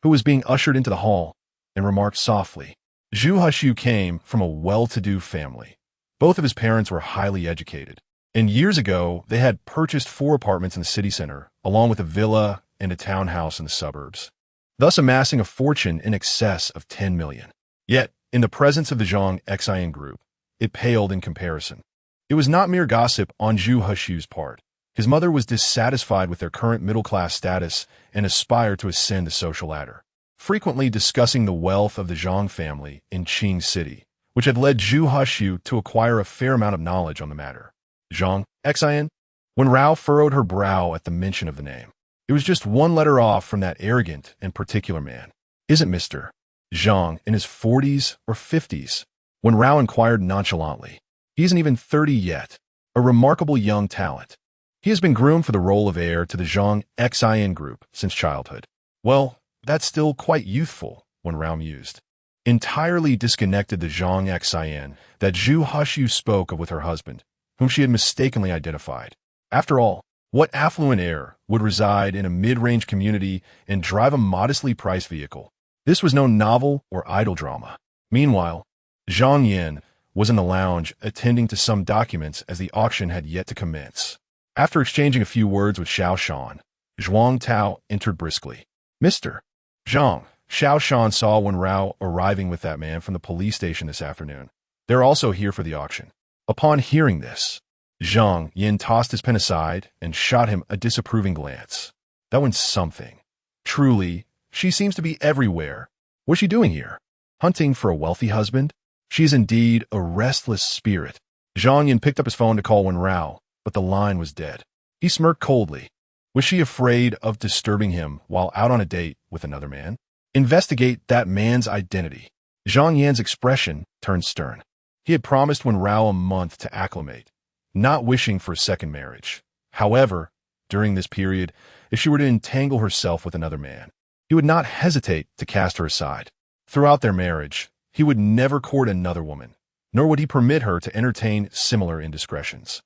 who was being ushered into the hall, and remarked softly. Zhu Hushu came from a well-to-do family. Both of his parents were highly educated, and years ago they had purchased 4 apartments in the city center, along with a villa and a townhouse in the suburbs, thus amassing a fortune in excess of 10 million. Yet, in the presence of the Zhang Xian Group, it paled in comparison. It was not mere gossip on Zhu Hushu's part. His mother was dissatisfied with their current middle-class status and aspired to ascend the social ladder, frequently discussing the wealth of the Zhang family in Qing City, which had led Zhu Hushu to acquire a fair amount of knowledge on the matter. Zhang Xian? Wen Rao furrowed her brow at the mention of the name. It was just one letter off from that arrogant and particular man. Isn't Mr. Zhang in his 40s or 50s? Wen Rao inquired nonchalantly. He isn't even 30 yet. A remarkable young talent. He has been groomed for the role of heir to the Zhang Xian Group since childhood. Well, that's still quite youthful, Wen Rao mused. entirely disconnected the Zhang Xian that Zhu Huxiu spoke of with her husband, whom she had mistakenly identified. After all, what affluent heir would reside in a mid-range community and drive a modestly priced vehicle? This was no novel or idle drama. Meanwhile, Zhang Yin was in the lounge attending to some documents as the auction had yet to commence. After exchanging a few words with Xiao Shan, Zhuang Tao entered briskly. Mr. Zhang, Xiao Shan saw Wen Rao arriving with that man from the police station this afternoon. They're also here for the auction. Upon hearing this, Zhang Yin tossed his pen aside and shot him a disapproving glance. That was something. Truly, she seems to be everywhere. What's she doing here? Hunting for a wealthy husband? She is indeed a restless spirit. Zhang Yin picked up his phone to call Wen Rao, but the line was dead. He smirked coldly. Was she afraid of disturbing him while out on a date with another man? Investigate that man's identity. Zhang Yan's expression turned stern. He had promised Wen Rao a month to acclimate, not wishing for a second marriage. However, during this period, if she were to entangle herself with another man, he would not hesitate to cast her aside. Throughout their marriage, he would never court another woman, nor would he permit her to entertain similar indiscretions.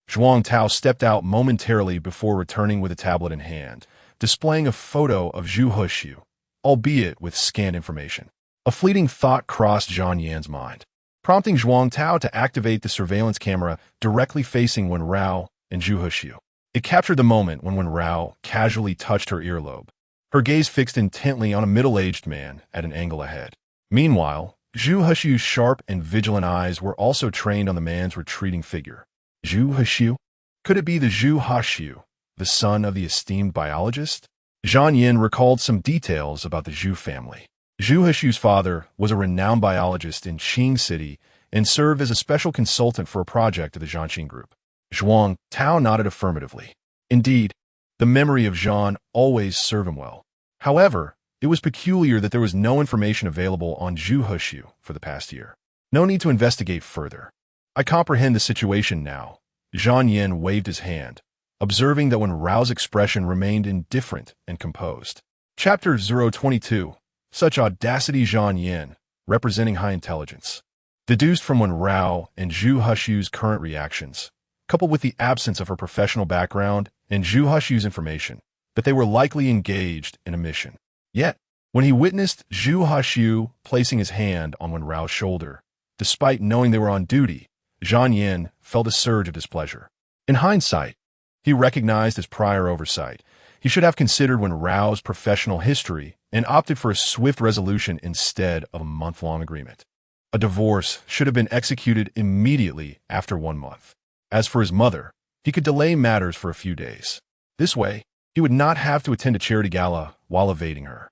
Zhuang Tao stepped out momentarily before returning with a tablet in hand, displaying a photo of Zhu Huxiu, albeit with scant information. A fleeting thought crossed Zhang Yan's mind, prompting Zhuang Tao to activate the surveillance camera directly facing Wen Rao and Zhu Huxiu. It captured the moment when Wen Rao casually touched her earlobe, her gaze fixed intently on a middle-aged man at an angle ahead. Meanwhile, Zhu Huxiu's sharp and vigilant eyes were also trained on the man's retreating figure. Zhu Huxiu? Could it be the Zhu Huxiu, the son of the esteemed biologist? Zhang Yin recalled some details about the Zhu family. Zhu Huxiu's father was a renowned biologist in Qing City and served as a special consultant for a project of the Zhangqing Group. Zhuang Tao nodded affirmatively. Indeed, the memory of Zhang always served him well. However, it was peculiar that there was no information available on Zhu Huxiu for the past year. No need to investigate further. I comprehend the situation now. Zhang Yin waved his hand, observing that Wen Rao's expression remained indifferent and composed. Chapter 022. Such audacity. Zhang Yin, representing high intelligence, deduced from Wen Rao and Zhu Huxiu's current reactions, coupled with the absence of her professional background and Zhu Huxiu's information, that they were likely engaged in a mission. Yet, when he witnessed Zhu Huxiu placing his hand on Wen Rao's shoulder, despite knowing they were on duty, Zhang Yin felt a surge of displeasure. In hindsight, he recognized his prior oversight. He should have considered Wen Rao's professional history and opted for a swift resolution instead of a month-long agreement. A divorce should have been executed immediately after 1 month. As for his mother, he could delay matters for a few days. This way, he would not have to attend a charity gala while evading her.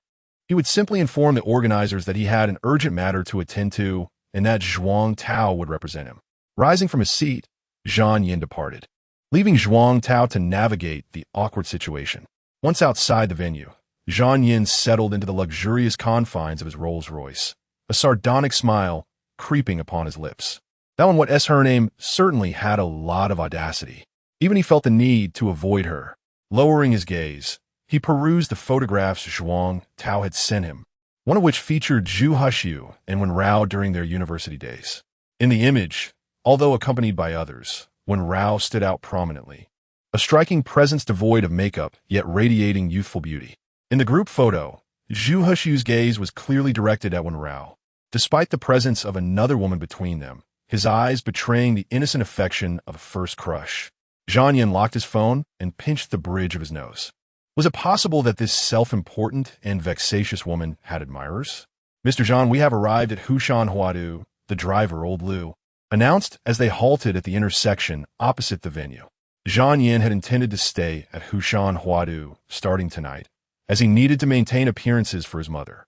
He would simply inform the organizers that he had an urgent matter to attend to and that Zhuang Tao would represent him. Rising from his seat, Zhang Yin departed, leaving Zhuang Tao to navigate the awkward situation. Once outside the venue, Zhang Yin settled into the luxurious confines of his Rolls-Royce, a sardonic smile creeping upon his lips. That one, what her name, certainly had a lot of audacity. Even he felt the need to avoid her. Lowering his gaze, he perused the photographs Zhuang Tao had sent him, one of which featured Zhu Huxiu and Wen Rao during their university days. In the image, although accompanied by others, Wen Rao stood out prominently, a striking presence devoid of makeup yet radiating youthful beauty. In the group photo, Zhu Huxiu's gaze was clearly directed at Wen Rao, despite the presence of another woman between them, his eyes betraying the innocent affection of a first crush. Zhang Yin locked his phone and pinched the bridge of his nose. Was it possible that this self-important and vexatious woman had admirers? Mr. Zhang, we have arrived at Hushan Huadu, the driver, old Liu, announced as they halted at the intersection opposite the venue. Zhang Yin had intended to stay at Hushan Huadu starting tonight, as he needed to maintain appearances for his mother.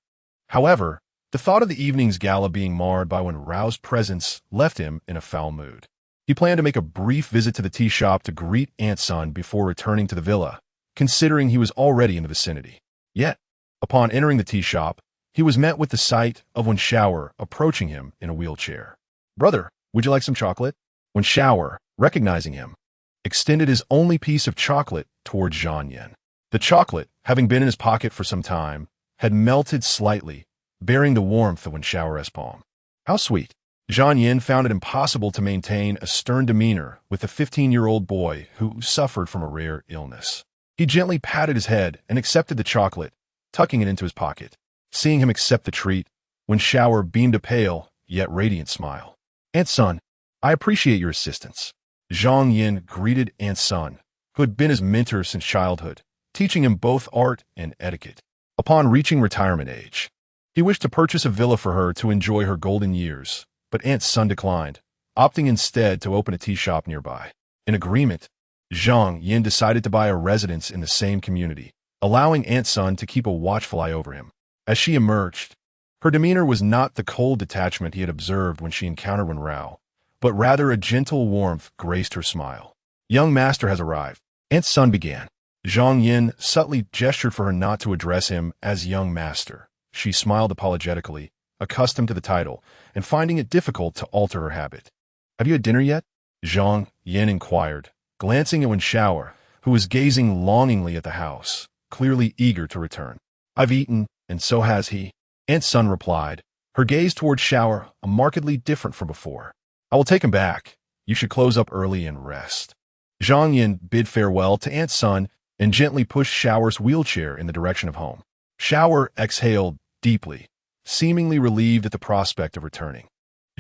However, the thought of the evening's gala being marred by Wen Rao's presence left him in a foul mood. He planned to make a brief visit to the tea shop to greet Aunt Sun before returning to the villa, considering he was already in the vicinity. Yet, upon entering the tea shop, he was met with the sight of Wen Shower approaching him in a wheelchair. "Brother, would you like some chocolate?" Wen Shower, recognizing him, extended his only piece of chocolate towards Zhang Yin. The chocolate, having been in his pocket for some time, had melted slightly, bearing the warmth of Wen Shao's palm. How sweet. Zhang Yin found it impossible to maintain a stern demeanor with a 15-year-old boy who suffered from a rare illness. He gently patted his head and accepted the chocolate, tucking it into his pocket. Seeing him accept the treat, Wen Shao beamed a pale, yet radiant smile. Aunt Sun, I appreciate your assistance. Zhang Yin greeted Aunt Sun, who had been his mentor since childhood, teaching him both art and etiquette. Upon reaching retirement age, he wished to purchase a villa for her to enjoy her golden years, but Aunt Sun declined, opting instead to open a tea shop nearby. In agreement, Zhang Yin decided to buy a residence in the same community, allowing Aunt Sun to keep a watchful eye over him. As she emerged, her demeanor was not the cold detachment he had observed when she encountered Wen Rao, but rather a gentle warmth graced her smile. Young master has arrived, Aunt Sun began. Zhang Yin subtly gestured for her not to address him as young master. She smiled apologetically, accustomed to the title, and finding it difficult to alter her habit. Have you had dinner yet? Zhang Yin inquired, glancing at Wen Shao, who was gazing longingly at the house, clearly eager to return. I've eaten, and so has he. Aunt Sun replied, her gaze toward Shao markedly different from before. I will take him back. You should close up early and rest. Zhang Yin bid farewell to Aunt Sun and gently pushed Shao's wheelchair in the direction of home. Shao exhaled deeply, seemingly relieved at the prospect of returning.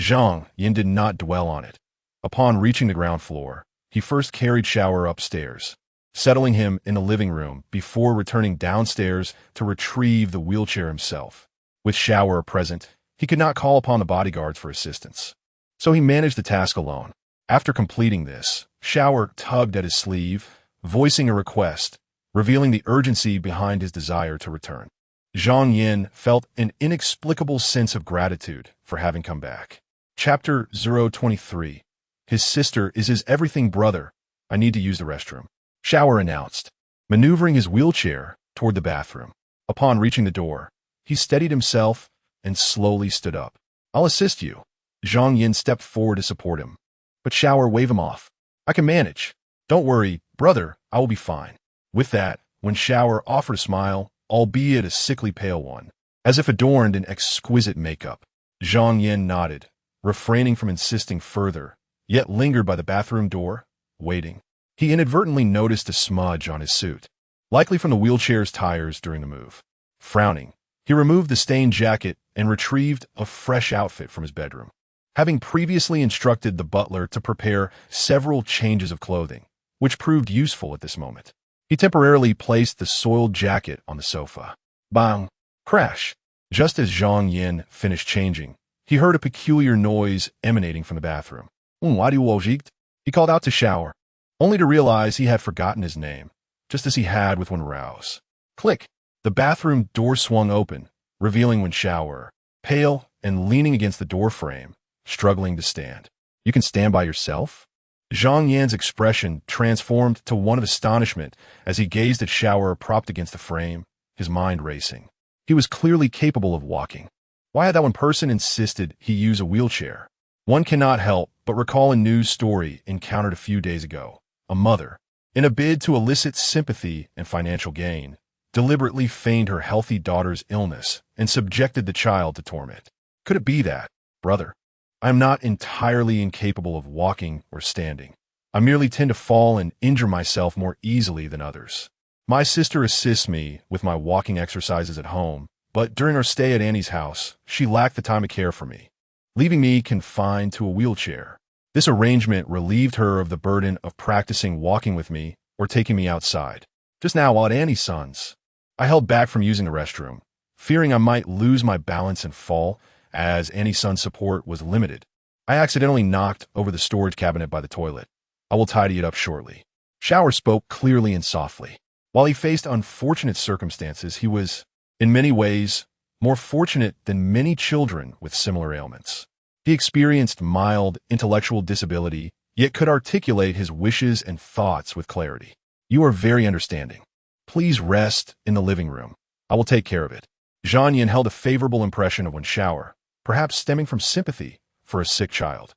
Zhang Yin did not dwell on it. Upon reaching the ground floor, he first carried Shao upstairs, settling him in the living room before returning downstairs to retrieve the wheelchair himself. With Shao present, he could not call upon the bodyguards for assistance, so he managed the task alone. After completing this, Shao tugged at his sleeve, voicing a request, revealing the urgency behind his desire to return. Zhang Yin felt an inexplicable sense of gratitude for having come back. Chapter 023. His sister is his everything brother. I need to use the restroom. Shao announced, maneuvering his wheelchair toward the bathroom. Upon reaching the door, he steadied himself and slowly stood up. I'll assist you. Zhang Yin stepped forward to support him, but Shao waved him off. I can manage. Don't worry, brother, I will be fine. With that, Wen Shao offered a smile, albeit a sickly pale one, as if adorned in exquisite makeup. Zhang Yin nodded, refraining from insisting further, yet lingered by the bathroom door, waiting. He inadvertently noticed a smudge on his suit, likely from the wheelchair's tires during the move. Frowning, he removed the stained jacket and retrieved a fresh outfit from his bedroom. Having previously instructed the butler to prepare several changes of clothing, which proved useful at this moment, he temporarily placed the soiled jacket on the sofa. Bang! Crash! Just as Zhang Yin finished changing, he heard a peculiar noise emanating from the bathroom. He called out to Shao, only to realize he had forgotten his name, just as he had with Wen Rao's. Click! The bathroom door swung open, revealing Wen Shao, pale and leaning against the door frame, struggling to stand. You can stand by yourself? Zhang Yan's expression transformed to one of astonishment as he gazed at Shao propped against the frame, his mind racing. He was clearly capable of walking. Why had that one person insisted he use a wheelchair? One cannot help but recall a news story encountered a few days ago. A mother, in a bid to elicit sympathy and financial gain, deliberately feigned her healthy daughter's illness and subjected the child to torment. Could it be that, brother, I am not entirely incapable of walking or standing. I merely tend to fall and injure myself more easily than others. My sister assists me with my walking exercises at home, but during our stay at Annie's house, she lacked the time to care for me, leaving me confined to a wheelchair. This arrangement relieved her of the burden of practicing walking with me or taking me outside. Just now, while at Annie's son's, I held back from using the restroom, fearing I might lose my balance and fall, as Annie's son's support was limited. I accidentally knocked over the storage cabinet by the toilet. I will tidy it up shortly. Shao spoke clearly and softly. While he faced unfortunate circumstances, he was, in many ways, more fortunate than many children with similar ailments. He experienced mild intellectual disability, yet could articulate his wishes and thoughts with clarity. You are very understanding. Please rest in the living room. I will take care of it. Zhang Yin held a favorable impression of Wen Shao, perhaps stemming from sympathy for a sick child.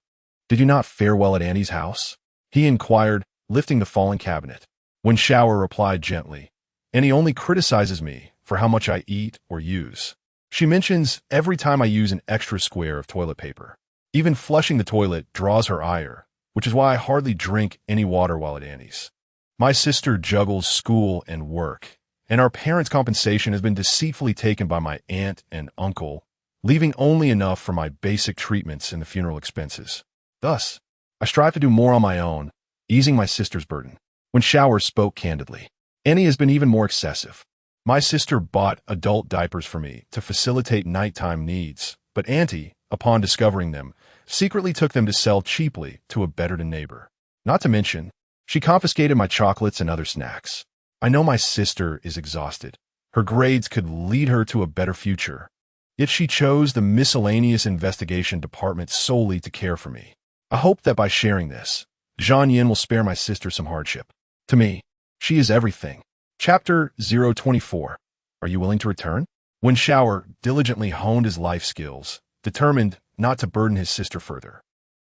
Did you not fare well at Annie's house? He inquired, lifting the fallen cabinet. Wen Shao replied gently, Annie only criticizes me for how much I eat or use. She mentions every time I use an extra square of toilet paper. Even flushing the toilet draws her ire, which is why I hardly drink any water while at Annie's. My sister juggles school and work, and our parents' compensation has been deceitfully taken by my aunt and uncle, leaving only enough for my basic treatments and the funeral expenses. Thus, I strive to do more on my own, easing my sister's burden. When Shower spoke candidly, Annie has been even more excessive. My sister bought adult diapers for me to facilitate nighttime needs, but Auntie, upon discovering them, secretly took them to sell cheaply to a bedridden neighbor. Not to mention, she confiscated my chocolates and other snacks. I know my sister is exhausted. Her grades could lead her to a better future. Yet she chose the miscellaneous investigation department solely to care for me. I hope that by sharing this, Zhang Yin will spare my sister some hardship. To me, she is everything. Chapter 024. Are you willing to return? When Shower diligently honed his life skills, determined not to burden his sister further.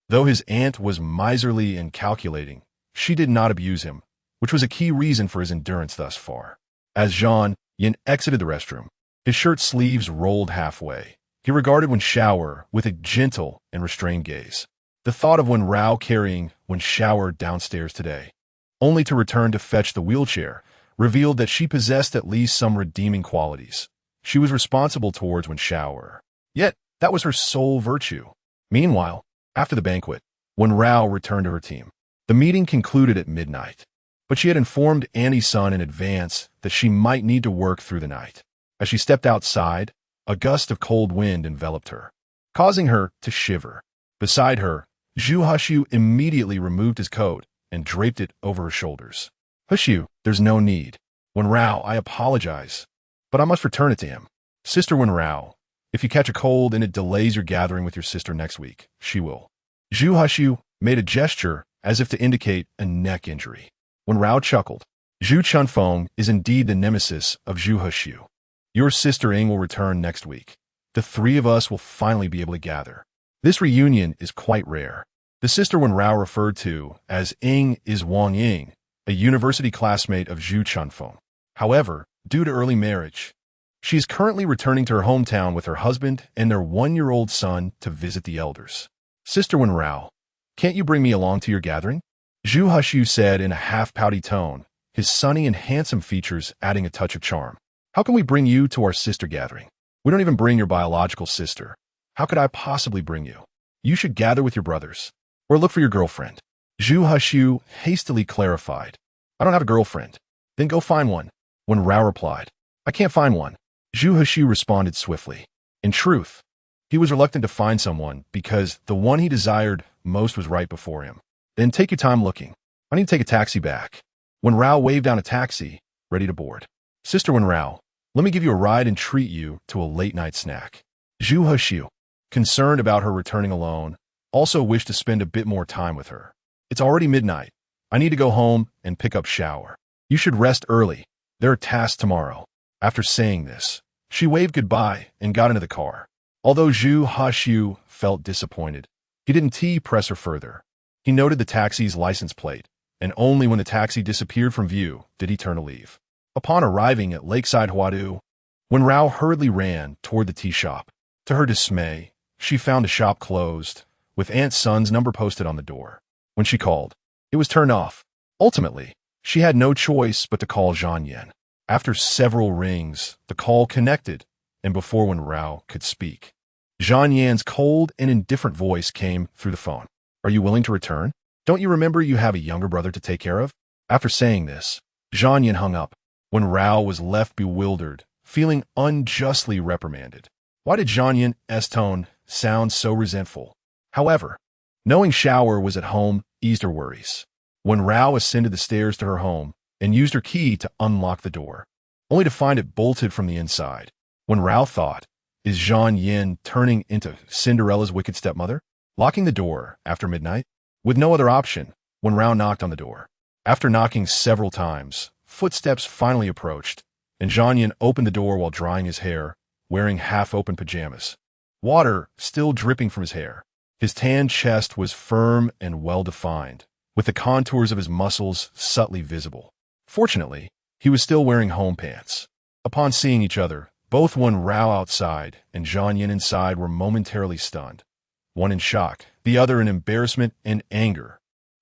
Though his aunt was miserly and calculating, she did not abuse him, which was a key reason for his endurance thus far. As Zhang Yin exited the restroom, his shirt sleeves rolled halfway. He regarded Wen Shower with a gentle and restrained gaze. The thought of Wen Rao carrying Wen Shower downstairs today, only to return to fetch the wheelchair, revealed that she possessed at least some redeeming qualities. She was responsible towards Wen Shower. Yet, that was her sole virtue. Meanwhile, after the banquet, Wen Rao returned to her team. The meeting concluded at midnight, but she had informed Annie's son in advance that she might need to work through the night. As she stepped outside, a gust of cold wind enveloped her, causing her to shiver. Beside her, Zhu Hushu immediately removed his coat and draped it over her shoulders. Hushu, there's no need. Wen Rao, I apologize, but I must return it to him. Sister Wen Rao, if you catch a cold and it delays your gathering with your sister next week, she will. Zhu Hushu made a gesture as if to indicate a neck injury. Wen Rao chuckled. Zhu Chunfeng is indeed the nemesis of Zhu Hushu. Your sister Ing will return next week. The three of us will finally be able to gather. This reunion is quite rare. The sister Wen Rao referred to as Ing is Wang Ying, a university classmate of Zhu Chunfeng. However, due to early marriage, she is currently returning to her hometown with her husband and their one-year-old son to visit the elders. Sister Wen Rao, can't you bring me along to your gathering? Zhu Hushu said in a half-pouty tone, his sunny and handsome features adding a touch of charm. How can we bring you to our sister gathering? We don't even bring your biological sister. How could I possibly bring you? You should gather with your brothers, or look for your girlfriend. Zhu Hushu hastily clarified. I don't have a girlfriend. Then go find one. Wen Rao replied. I can't find one. Zhu Hushu responded swiftly. In truth, he was reluctant to find someone because the one he desired most was right before him. Then take your time looking. I need to take a taxi back. Wen Rao waved down a taxi, ready to board. Sister Wen Rao, let me give you a ride and treat you to a late-night snack. Zhu Hushu, concerned about her returning alone, also wished to spend a bit more time with her. It's already midnight. I need to go home and pick up Shower. You should rest early. There are tasks tomorrow. After saying this, she waved goodbye and got into the car. Although Zhu Hushu felt disappointed, he didn't press her further. He noted the taxi's license plate, and only when the taxi disappeared from view did he turn to leave. Upon arriving at Lakeside Huadu, Wen Rao hurriedly ran toward the tea shop. To her dismay, she found the shop closed, with Aunt Sun's number posted on the door. When she called, it was turned off. Ultimately, she had no choice but to call Zhang Yin. After several rings, the call connected, and before Wen Rao could speak, Zhang Yan's cold and indifferent voice came through the phone. Are you willing to return? Don't you remember you have a younger brother to take care of? After saying this, Zhang Yin hung up. Wen Rao was left bewildered, feeling unjustly reprimanded. Why did Zhang Yin's tone sound so resentful? However, knowing Shower was at home eased her worries. Wen Rao ascended the stairs to her home and used her key to unlock the door, only to find it bolted from the inside. Wen Rao thought, is Zhang Yin turning into Cinderella's wicked stepmother? Locking the door after midnight? With no other option, Wen Rao knocked on the door. After knocking several times, footsteps finally approached, and Zhang Yin opened the door while drying his hair, wearing half-open pajamas. Water still dripping from his hair. His tan chest was firm and well-defined, with the contours of his muscles subtly visible. Fortunately, he was still wearing home pants. Upon seeing each other, Both Wen Rao outside and Zhang Yin inside were momentarily stunned, one in shock, the other in embarrassment and anger.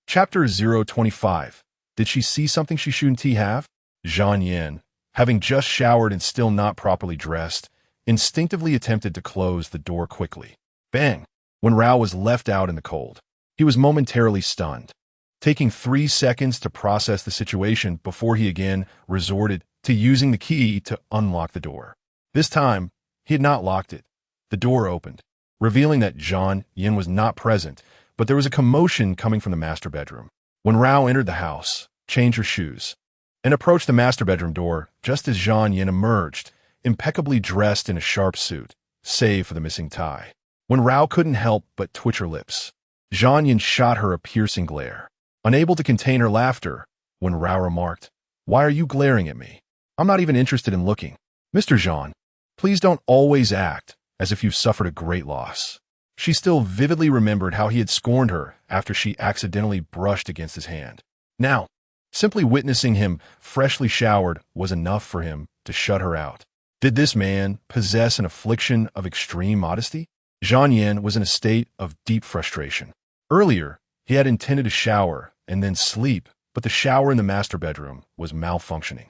Chapter 025. Did she see something she shouldn't have? Zhang Yin, having just showered and still not properly dressed, instinctively attempted to close the door quickly. Bang! Wen Rao was left out in the cold. He was momentarily stunned, taking 3 seconds to process the situation before he again resorted to using the key to unlock the door. This time, he had not locked it. The door opened, revealing that Zhang Yin was not present, but there was a commotion coming from the master bedroom. Wen Rao entered the house, changed her shoes, and approached the master bedroom door just as Zhang Yin emerged, impeccably dressed in a sharp suit, save for the missing tie. Wen Rao couldn't help but twitch her lips. Zhang Yin shot her a piercing glare. Unable to contain her laughter, Wen Rao remarked, "Why are you glaring at me? I'm not even interested in looking. Mr. Zhang, please don't always act as if you've suffered a great loss." She still vividly remembered how he had scorned her after she accidentally brushed against his hand. Now, simply witnessing him freshly showered was enough for him to shut her out. Did this man possess an affliction of extreme modesty? Zhang Yin was in a state of deep frustration. Earlier, he had intended to shower and then sleep, but the shower in the master bedroom was malfunctioning.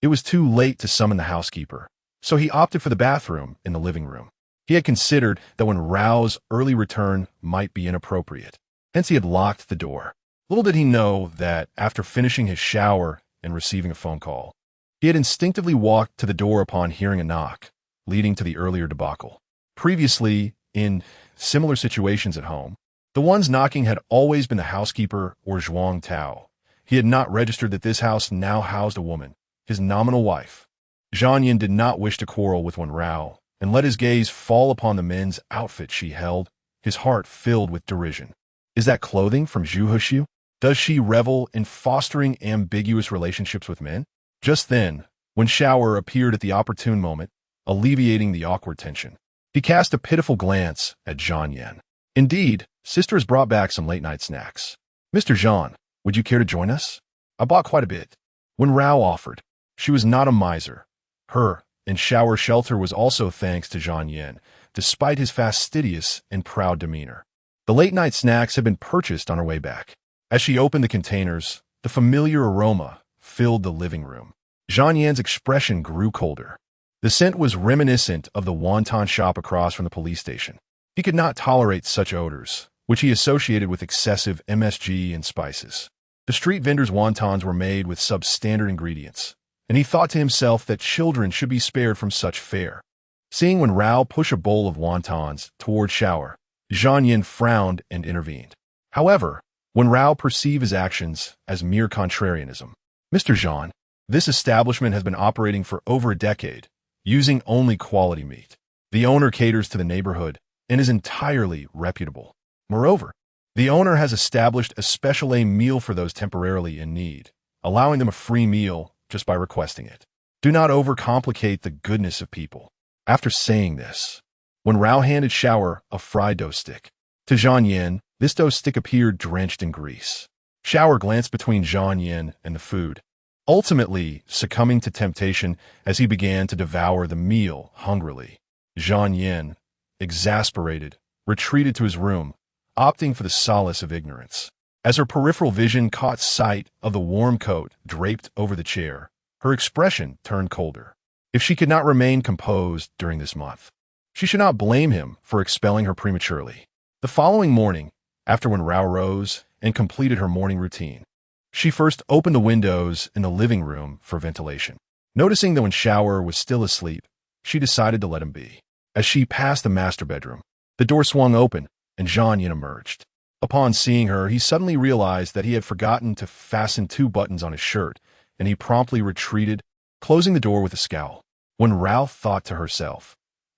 It was too late to summon the housekeeper, so he opted for the bathroom in the living room. He had considered that Wen Rao's early return might be inappropriate. Hence he had locked the door. Little did he know that after finishing his shower and receiving a phone call, he had instinctively walked to the door upon hearing a knock, leading to the earlier debacle. Previously, in similar situations at home, the ones knocking had always been the housekeeper or Zhuang Tao. He had not registered that this house now housed a woman, his nominal wife. Zhang Yin did not wish to quarrel with Wen Rao, and let his gaze fall upon the men's outfit she held, his heart filled with derision. Is that clothing from Zhu Hexu? Does she revel in fostering ambiguous relationships with men? Just then, Wen Shower appeared at the opportune moment, alleviating the awkward tension. He cast a pitiful glance at Zhang Yin. Indeed, sister has brought back some late-night snacks. Mr. Zhang, would you care to join us? I bought quite a bit. Wen Rao offered. She was not a miser. Her and shower shelter was also thanks to Zhang Yin, despite his fastidious and proud demeanor. The late-night snacks had been purchased on her way back. As she opened the containers, the familiar aroma filled the living room. Zhang Yin's expression grew colder. The scent was reminiscent of the wonton shop across from the police station. He could not tolerate such odors, which he associated with excessive MSG and spices. The street vendors' wontons were made with substandard ingredients, and he thought to himself that children should be spared from such fare. Seeing Wen Rao push a bowl of wontons toward Shower, Zhang Yin frowned and intervened. However, Wen Rao perceived his actions as mere contrarianism. Mr. Zhang, this establishment has been operating for over a decade, using only quality meat. The owner caters to the neighborhood and is entirely reputable. Moreover, the owner has established a special aim meal for those temporarily in need, allowing them a free meal just by requesting it. Do not overcomplicate the goodness of people. After saying this, Wen Rao handed Shower a fried dough stick. To Zhang Yin, this dough stick appeared drenched in grease. Shower glanced between Zhang Yin and the food, ultimately succumbing to temptation as he began to devour the meal hungrily. Zhang Yin, exasperated, retreated to his room, opting for the solace of ignorance. As her peripheral vision caught sight of the warm coat draped over the chair, her expression turned colder. If she could not remain composed during this month, she should not blame him for expelling her prematurely. The following morning, after Wen Rao rose and completed her morning routine, she first opened the windows in the living room for ventilation. Noticing that Wen Shower was still asleep, she decided to let him be. As she passed the master bedroom, the door swung open and Zhang Yin emerged. Upon seeing her, he suddenly realized that he had forgotten to fasten 2 buttons on his shirt, and he promptly retreated, closing the door with a scowl. Wen Rao thought to herself,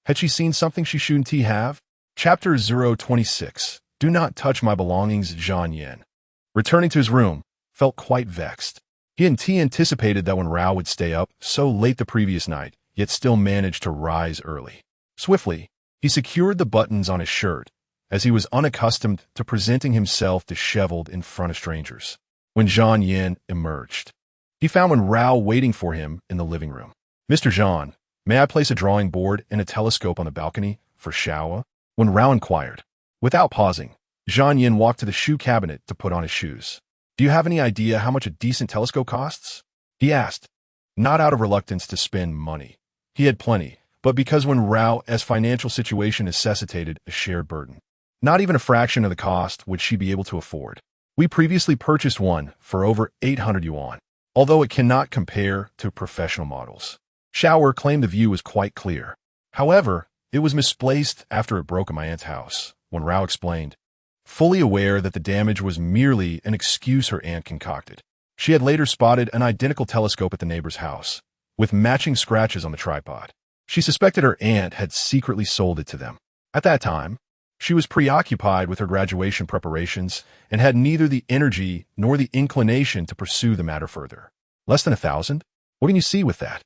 had she seen something she shouldn't have? Chapter 026. Do not touch my belongings. Zhang Yin, returning to his room, felt quite vexed. He anticipated that Wen Rao would stay up so late the previous night, yet still managed to rise early. Swiftly, he secured the buttons on his shirt, as he was unaccustomed to presenting himself disheveled in front of strangers. When Zhang Yin emerged, he found Wen Rao waiting for him in the living room. Mr. Zhang, May I place a drawing board and a telescope on the balcony for Xiao? Wen Rao inquired. Without pausing, Zhang Yin walked to the shoe cabinet to put on his shoes. Do you have any idea how much a decent telescope costs? He asked, not out of reluctance to spend money. He had plenty, but because Wen Rao's financial situation necessitated a shared burden. Not even a fraction of the cost would she be able to afford. We previously purchased one for over 800 yuan, although it cannot compare to professional models. Xiao claimed the view was quite clear. However, it was misplaced after it broke in my aunt's house, Wen Rao explained, fully aware that the damage was merely an excuse her aunt concocted. She had later spotted an identical telescope at the neighbor's house, with matching scratches on the tripod. She suspected her aunt had secretly sold it to them. At that time, she was preoccupied with her graduation preparations and had neither the energy nor the inclination to pursue the matter further. Less than 1,000? What can you see with that?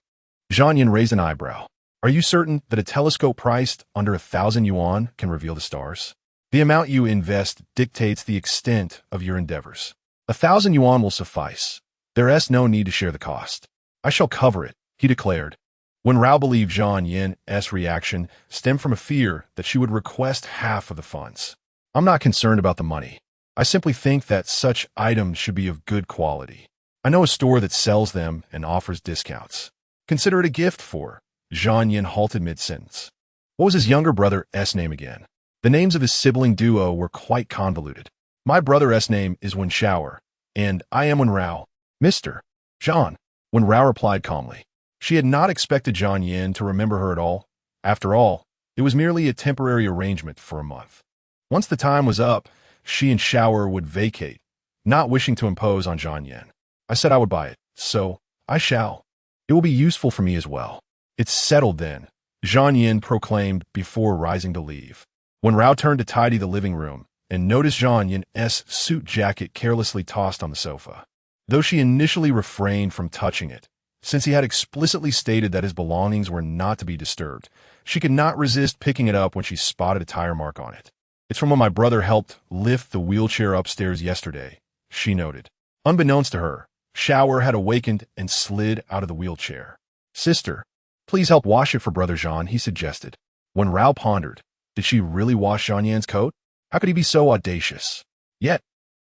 Zhang Yin raised an eyebrow. Are you certain that a telescope priced under 1,000 yuan can reveal the stars? The amount you invest dictates the extent of your endeavors. 1,000 yuan will suffice. There's no need to share the cost. I shall cover it, he declared. Wen Rao believed Zhang Yin's reaction stemmed from a fear that she would request half of the funds. I'm not concerned about the money. I simply think that such items should be of good quality. I know a store that sells them and offers discounts. Consider it a gift for. Zhang Yin halted mid-sentence. What was his younger brother's name again? The names of his sibling duo were quite convoluted. My brother's name is Wen Xiao, and I am Wen Rao. Mr. Zhang, Wen Rao replied calmly. She had not expected Zhang Yin to remember her at all. After all, it was merely a temporary arrangement for a month. Once the time was up, she and Xiao would vacate, not wishing to impose on Zhang Yin. I said I would buy it, so I shall. It will be useful for me as well. It's settled then, Zhang Yin proclaimed before rising to leave. Wen Rao turned to tidy the living room and noticed Zhang Yin's suit jacket carelessly tossed on the sofa. Though she initially refrained from touching it, since he had explicitly stated that his belongings were not to be disturbed, she could not resist picking it up when she spotted a tire mark on it. It's from when my brother helped lift the wheelchair upstairs yesterday, she noted. Unbeknownst to her, Xiao had awakened and slid out of the wheelchair. Sister, please help wash it for Brother Zhang, he suggested. Wen Rao pondered, did she really wash Zhang Yan's coat? How could he be so audacious? Yet,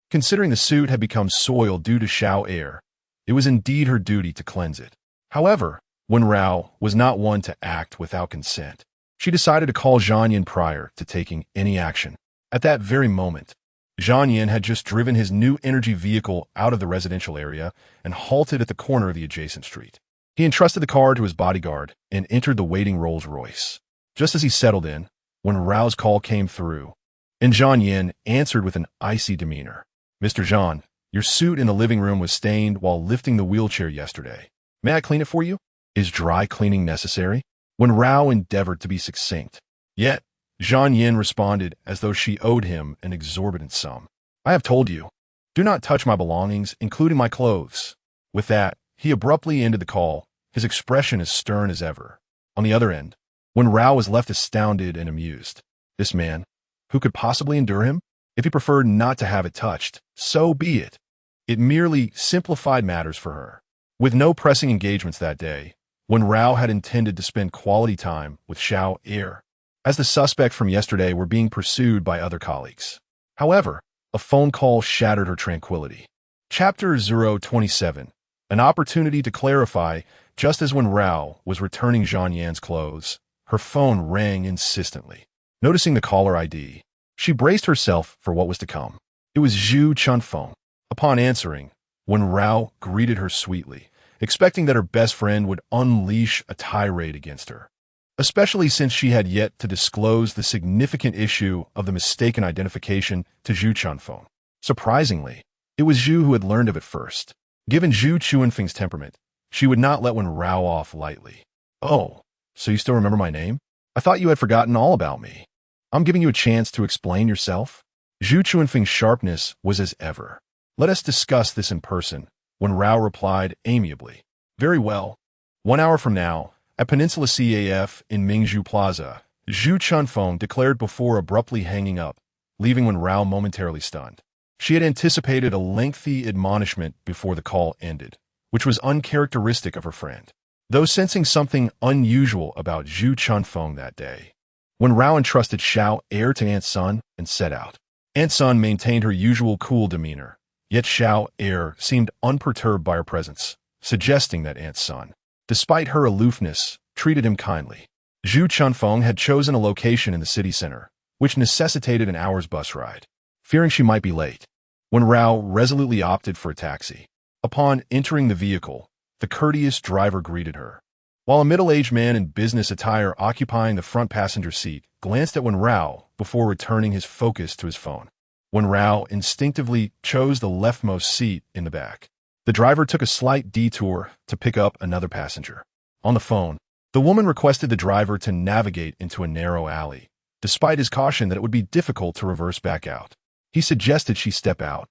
considering the suit had become soiled due to Xiao air, it was indeed her duty to cleanse it. However, Wen Rao was not one to act without consent. She decided to call Zhang Yin prior to taking any action. At that very moment, Zhang Yin had just driven his new energy vehicle out of the residential area and halted at the corner of the adjacent street. He entrusted the car to his bodyguard and entered the waiting Rolls-Royce. Just as he settled in, Wen Rao's call came through, and Zhang Yin answered with an icy demeanor. Mr. Zhang, your suit in the living room was stained while lifting the wheelchair yesterday. May I clean it for you? Is dry cleaning necessary? Wen Rao endeavored to be succinct. Yet, Zhang Yin responded as though she owed him an exorbitant sum. I have told you. Do not touch my belongings, including my clothes. With that, he abruptly ended the call, his expression as stern as ever. On the other end, Wen Rao was left astounded and amused. This man, who could possibly endure him? If he preferred not to have it touched, so be it. It merely simplified matters for her. With no pressing engagements that day, Wen Rao had intended to spend quality time with Xiao Er, as the suspect from yesterday were being pursued by other colleagues. However, a phone call shattered her tranquility. Chapter 027, an opportunity to clarify. Just as Wen Rao was returning Zhang Yan's clothes, her phone rang insistently. Noticing the caller ID, she braced herself for what was to come. It was Zhu Chun's phone. Upon answering, Wen Rao greeted her sweetly, expecting that her best friend would unleash a tirade against her, especially since she had yet to disclose the significant issue of the mistaken identification to Zhu Chun's phone. Surprisingly, it was Zhu who had learned of it first. Given Zhu Chuanfeng's temperament, she would not let Wen Rao off lightly. Oh, so you still remember my name? I thought you had forgotten all about me. I'm giving you a chance to explain yourself. Zhu Chuanfeng's sharpness was as ever. Let us discuss this in person, Wen Rao replied amiably. Very well. 1 hour from now, at Peninsula CAF in Mingzhu Plaza, Zhu Chunfeng declared before abruptly hanging up, leaving Wen Rao momentarily stunned. She had anticipated a lengthy admonishment before the call ended, which was uncharacteristic of her friend. though sensing something unusual about Zhu Chunfeng that day. Wen Rao entrusted Xiao heir to Aunt Sun and set out. Aunt Sun maintained her usual cool demeanor, yet Xiao heir seemed unperturbed by her presence, suggesting that Aunt Sun, despite her aloofness, treated him kindly. Zhu Chunfeng had chosen a location in the city center, which necessitated an hour's bus ride. Fearing she might be late, Wen Rao resolutely opted for a taxi. Upon entering the vehicle, the courteous driver greeted her, while a middle-aged man in business attire occupying the front passenger seat glanced at Wen Rao before returning his focus to his phone. Wen Rao instinctively chose the leftmost seat in the back. The driver took a slight detour to pick up another passenger. On the phone, the woman requested the driver to navigate into a narrow alley, despite his caution that it would be difficult to reverse back out. He suggested she step out,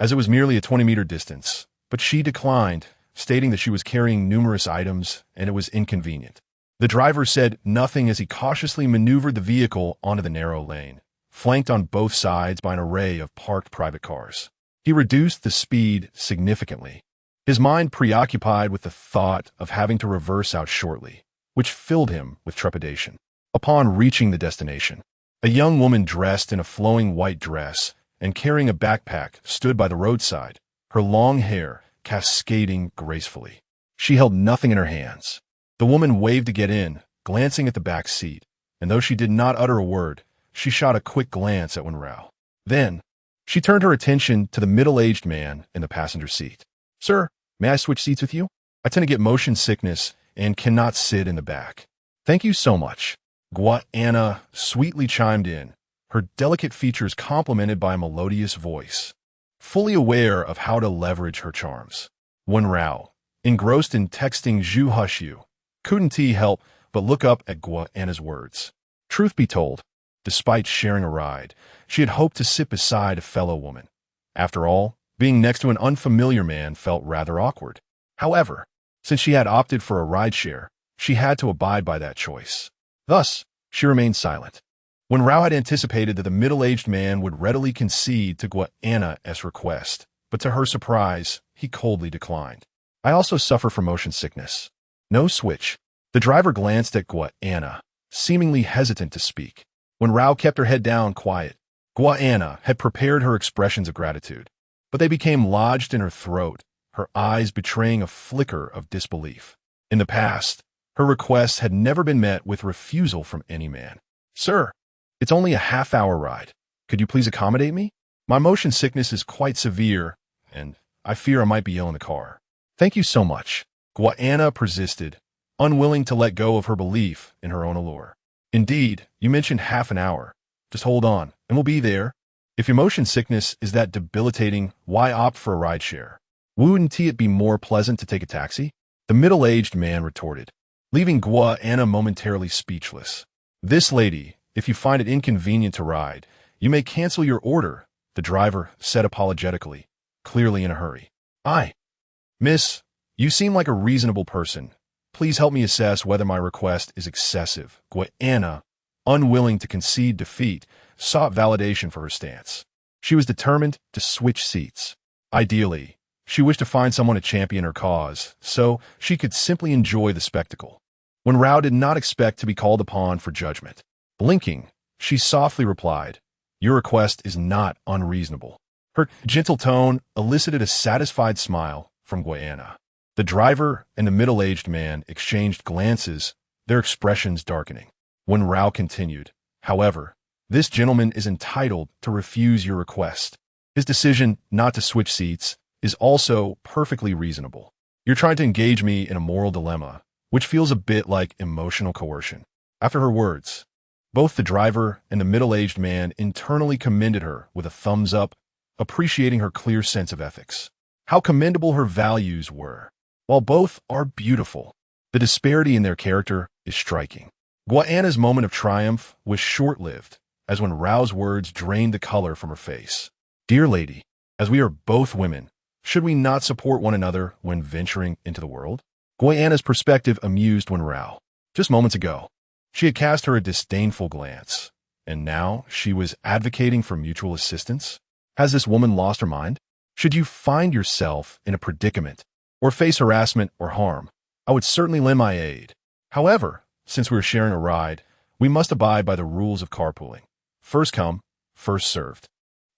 as it was merely a 20-meter distance, but she declined, stating that she was carrying numerous items and it was inconvenient. The driver said nothing as he cautiously maneuvered the vehicle onto the narrow lane, flanked on both sides by an array of parked private cars. He reduced the speed significantly, his mind preoccupied with the thought of having to reverse out shortly, which filled him with trepidation. Upon reaching the destination, a young woman dressed in a flowing white dress and carrying a backpack stood by the roadside, her long hair cascading gracefully. She held nothing in her hands. The woman waved to get in, glancing at the back seat, and though she did not utter a word, she shot a quick glance at Wen Rao. Then, she turned her attention to the middle-aged man in the passenger seat. "Sir, may I switch seats with you? I tend to get motion sickness and cannot sit in the back." "Thank you so much." Anna sweetly chimed in, her delicate features complemented by a melodious voice, fully aware of how to leverage her charms. Wen Rao, engrossed in texting Zhu Huxiu, couldn't help but look up at Anna's words. Truth be told, despite sharing a ride, she had hoped to sit beside a fellow woman. After all, being next to an unfamiliar man felt rather awkward. However, since she had opted for a rideshare, she had to abide by that choice. Thus, she remained silent. Wen Rao had anticipated that the middle-aged man would readily concede to Anna's request, but to her surprise, he coldly declined. "I also suffer from motion sickness. No switch." The driver glanced at Anna, seemingly hesitant to speak. Wen Rao kept her head down, quiet. Anna had prepared her expressions of gratitude, but they became lodged in her throat, her eyes betraying a flicker of disbelief. In the past, her requests had never been met with refusal from any man. "Sir, it's only a half-hour ride. Could you please accommodate me? My motion sickness is quite severe, and I fear I might be ill in the car." "Thank you so much." Anna persisted, unwilling to let go of her belief in her own allure. "Indeed, you mentioned half an hour. Just hold on, and we'll be there. If your motion sickness is that debilitating, why opt for a rideshare? Wouldn't it be more pleasant to take a taxi?" The middle-aged man retorted, leaving Anna momentarily speechless. "This lady, if you find it inconvenient to ride, you may cancel your order," the driver said apologetically, clearly in a hurry. Miss, you seem like a reasonable person. Please help me assess whether my request is excessive." Anna, unwilling to concede defeat, sought validation for her stance. She was determined to switch seats. Ideally, she wished to find someone to champion her cause, so she could simply enjoy the spectacle. Wen Rao did not expect to be called upon for judgment. Blinking, she softly replied, "Your request is not unreasonable." Her gentle tone elicited a satisfied smile from Anna. The driver and the middle-aged man exchanged glances, their expressions darkening. Wen Rao continued, "However, this gentleman is entitled to refuse your request. His decision not to switch seats is also perfectly reasonable. You're trying to engage me in a moral dilemma, which feels a bit like emotional coercion." After her words, both the driver and the middle-aged man internally commended her with a thumbs up, appreciating her clear sense of ethics. How commendable her values were. While both are beautiful, the disparity in their character is striking. Anna's moment of triumph was short-lived, as Wen Rao's words drained the color from her face. "Dear lady, as we are both women, should we not support one another when venturing into the world?" Anna's perspective amused Wen Rao. Just moments ago, she had cast her a disdainful glance, and now she was advocating for mutual assistance? Has this woman lost her mind? Should you find yourself in a predicament, or face harassment or harm, I would certainly lend my aid. However, since we are sharing a ride, we must abide by the rules of carpooling. First come, first served.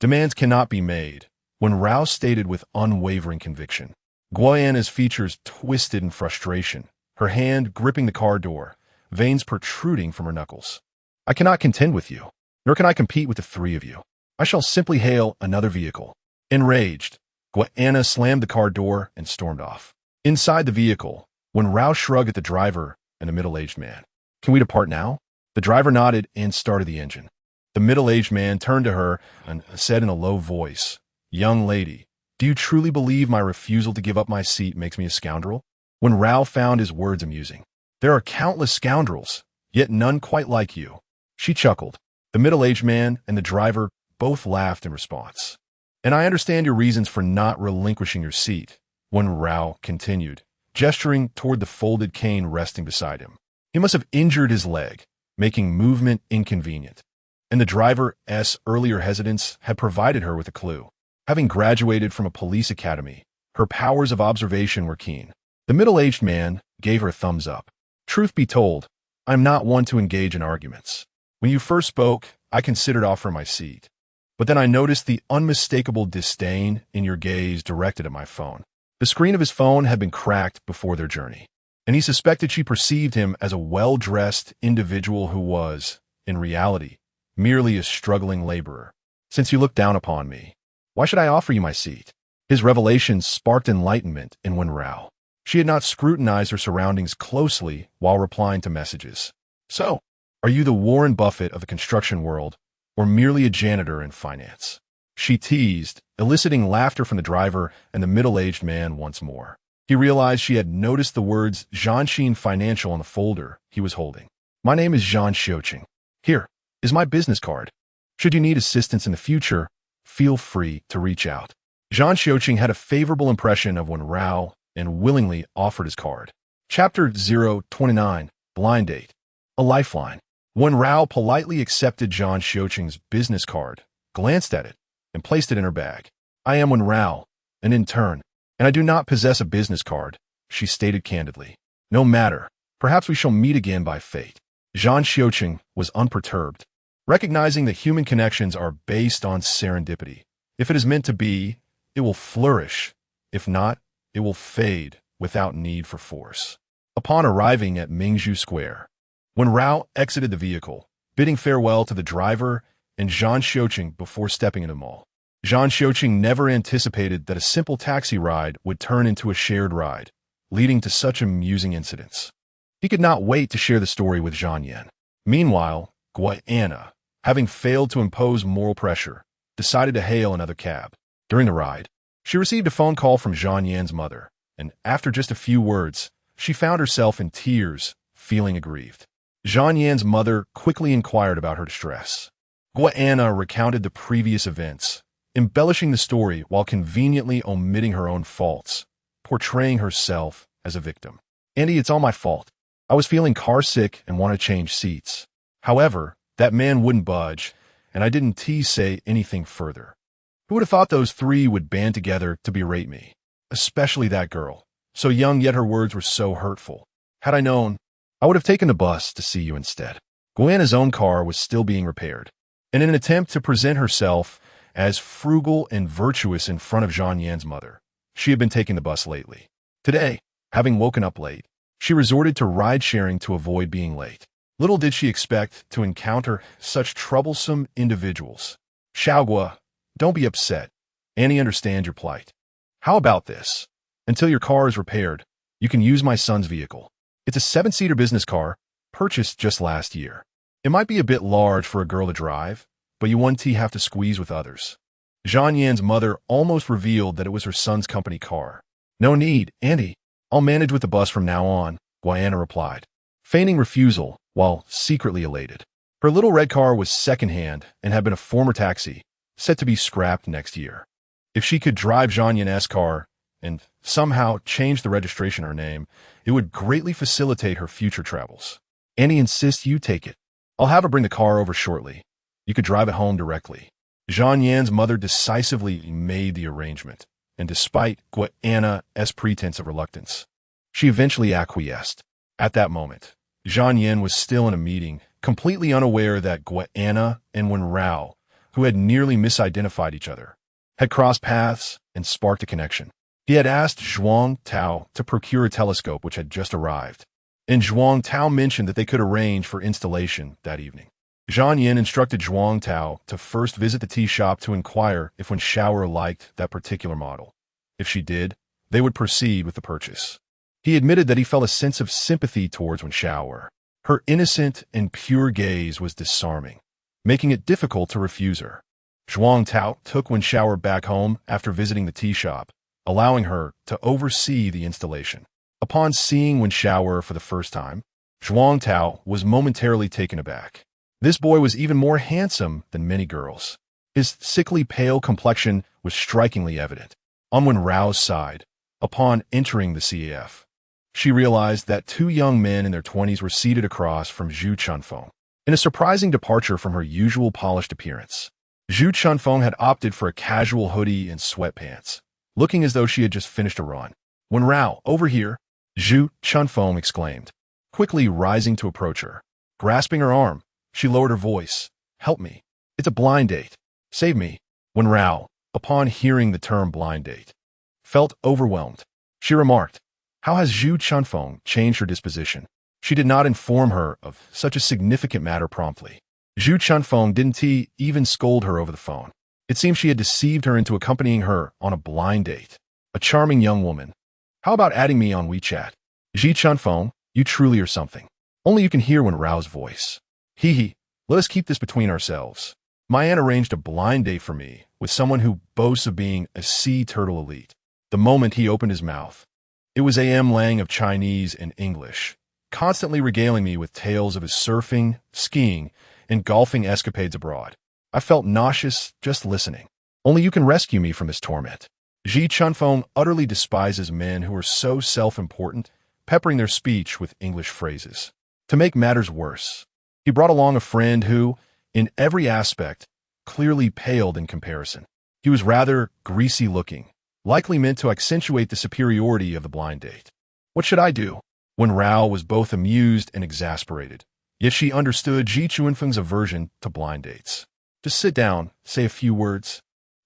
Demands cannot be made, Wen Rao stated with unwavering conviction. Guiana's features twisted in frustration, her hand gripping the car door, veins protruding from her knuckles. I cannot contend with you, nor can I compete with the three of you. I shall simply hail another vehicle. Enraged, Guiana slammed the car door and stormed off. Inside the vehicle, Wen Rao shrugged at the driver and the middle-aged man. Can we depart now? The driver nodded and started the engine. The middle-aged man turned to her and said in a low voice, Young lady, do you truly believe my refusal to give up my seat makes me a scoundrel? Wen Rao found his words amusing. There are countless scoundrels, yet none quite like you. She chuckled. The middle-aged man and the driver both laughed in response. And I understand your reasons for not relinquishing your seat, Wen Rao continued, gesturing toward the folded cane resting beside him. He must have injured his leg, making movement inconvenient. And the driver's earlier hesitance had provided her with a clue. Having graduated from a police academy, her powers of observation were keen. The middle-aged man gave her a thumbs up. Truth be told, I am not one to engage in arguments. When you first spoke, I considered offering my seat. But then I noticed the unmistakable disdain in your gaze directed at my phone. The screen of his phone had been cracked before their journey, and he suspected she perceived him as a well-dressed individual who was, in reality, merely a struggling laborer. Since you look down upon me, why should I offer you my seat? His revelations sparked enlightenment in Wen Rao. She had not scrutinized her surroundings closely while replying to messages. So, are you the Warren Buffett of the construction world, or merely a janitor in finance? She teased, eliciting laughter from the driver and the middle-aged man once more. He realized she had noticed the words Zhanshin Financial on the folder he was holding. My name is Zhan Xiuqing. Here is my business card. Should you need assistance in the future, feel free to reach out. Zhan Xiuqing had a favorable impression of Wen Rao and willingly offered his card. Chapter 029, Blind Date. A Lifeline. Wen Rao politely accepted Zhan Xiuqing's business card, glanced at it, and placed it in her bag. I am Wen Rao, an intern, and I do not possess a business card, she stated candidly. No matter, perhaps we shall meet again by fate. Zhan Xiuqing was unperturbed, recognizing that human connections are based on serendipity. If it is meant to be, it will flourish. If not, it will fade without need for force. Upon arriving at Mingzhu Square, Wen Rao exited the vehicle, bidding farewell to the driver and Zhan Xiuqing before stepping into the mall. Zhan Xiuqing never anticipated that a simple taxi ride would turn into a shared ride, leading to such amusing incidents. He could not wait to share the story with Zhan Yan. Meanwhile, Guiana, having failed to impose moral pressure, decided to hail another cab. During the ride, she received a phone call from Zhan Yan's mother, and after just a few words, she found herself in tears, feeling aggrieved. Zhan Yan's mother quickly inquired about her distress. Guiana recounted the previous events, embellishing the story while conveniently omitting her own faults, portraying herself as a victim. Andy, it's all my fault. I was feeling car sick and want to change seats. However, that man wouldn't budge, and I didn't say anything further. Who would have thought those three would band together to berate me? Especially that girl. So young, yet her words were so hurtful. Had I known, I would have taken the bus to see you instead. Guiana's own car was still being repaired, and in an attempt to present herself as frugal and virtuous in front of Zhan Yan's mother, she had been taking the bus lately. Today, having woken up late, she resorted to ride-sharing to avoid being late. Little did she expect to encounter such troublesome individuals. Xiaogua, don't be upset. Annie understands your plight. How about this? Until your car is repaired, you can use my son's vehicle. It's a 7-seater business car, purchased just last year. It might be a bit large for a girl to drive, but you won't have to squeeze with others. Zhan Yan's mother almost revealed that it was her son's company car. No need, Andy. I'll manage with the bus from now on, Guiana replied, feigning refusal while secretly elated. Her little red car was second-hand and had been a former taxi, set to be scrapped next year. If she could drive Zhan Yan's car and somehow change the registration in her name, it would greatly facilitate her future travels. Annie insists you take it. I'll have her bring the car over shortly. You could drive it home directly. Zhan Yan's mother decisively made the arrangement, and despite Guiana's pretense of reluctance, She eventually acquiesced. At that moment, Zhang Yin was still in a meeting, completely unaware that Anna and Wen Rao, who had nearly misidentified each other, had crossed paths and sparked a connection. He had asked Zhuang Tao to procure a telescope which had just arrived, and Zhuang Tao mentioned that they could arrange for installation that evening. Zhang Yin instructed Zhuang Tao to first visit the tea shop to inquire if Wen Xiao'er liked that particular model. If she did, they would proceed with the purchase. He admitted that he felt a sense of sympathy towards Wen Xiao'er. Her innocent and pure gaze was disarming, making it difficult to refuse her. Zhuang Tao took Wen Xiao'er back home after visiting the tea shop, allowing her to oversee the installation. Upon seeing Wen Xiao'er for the first time, Zhuang Tao was momentarily taken aback. This boy was even more handsome than many girls. His sickly pale complexion was strikingly evident. On Wen Rao's side, upon entering the CAF, she realized that two young men in their 20s were seated across from Zhu Chunfeng. In a surprising departure from her usual polished appearance, Zhu Chunfeng had opted for a casual hoodie and sweatpants, looking as though she had just finished a run. "Wen Rao, over here," Zhu Chunfeng exclaimed, quickly rising to approach her. Grasping her arm, she lowered her voice. "Help me. It's a blind date. Save me." Wen Rao, upon hearing the term blind date, felt overwhelmed. She remarked, "How has Zhu Chunfeng changed her disposition?" She did not inform her of such a significant matter promptly. Zhu Chunfeng didn't even scold her over the phone. It seemed she had deceived her into accompanying her on a blind date. A charming young woman. "How about adding me on WeChat?" "Zhi Chunfeng, you truly are something." Only you can hear Wen Rao's voice. "Hee, let us keep this between ourselves. My aunt arranged a blind date for me with someone who boasts of being a sea turtle elite." The moment he opened his mouth, it was A.M. Lang of Chinese and English, constantly regaling me with tales of his surfing, skiing, and golfing escapades abroad. I felt nauseous just listening. Only you can rescue me from this torment. Zhi Chunfeng utterly despises men who are so self-important, peppering their speech with English phrases. To make matters worse, he brought along a friend who, in every aspect, clearly paled in comparison. He was rather greasy-looking, likely meant to accentuate the superiority of the blind date. What should I do? Wen Rao was both amused and exasperated, yet she understood Zhi Chunfeng's aversion to blind dates. Just sit down, say a few words,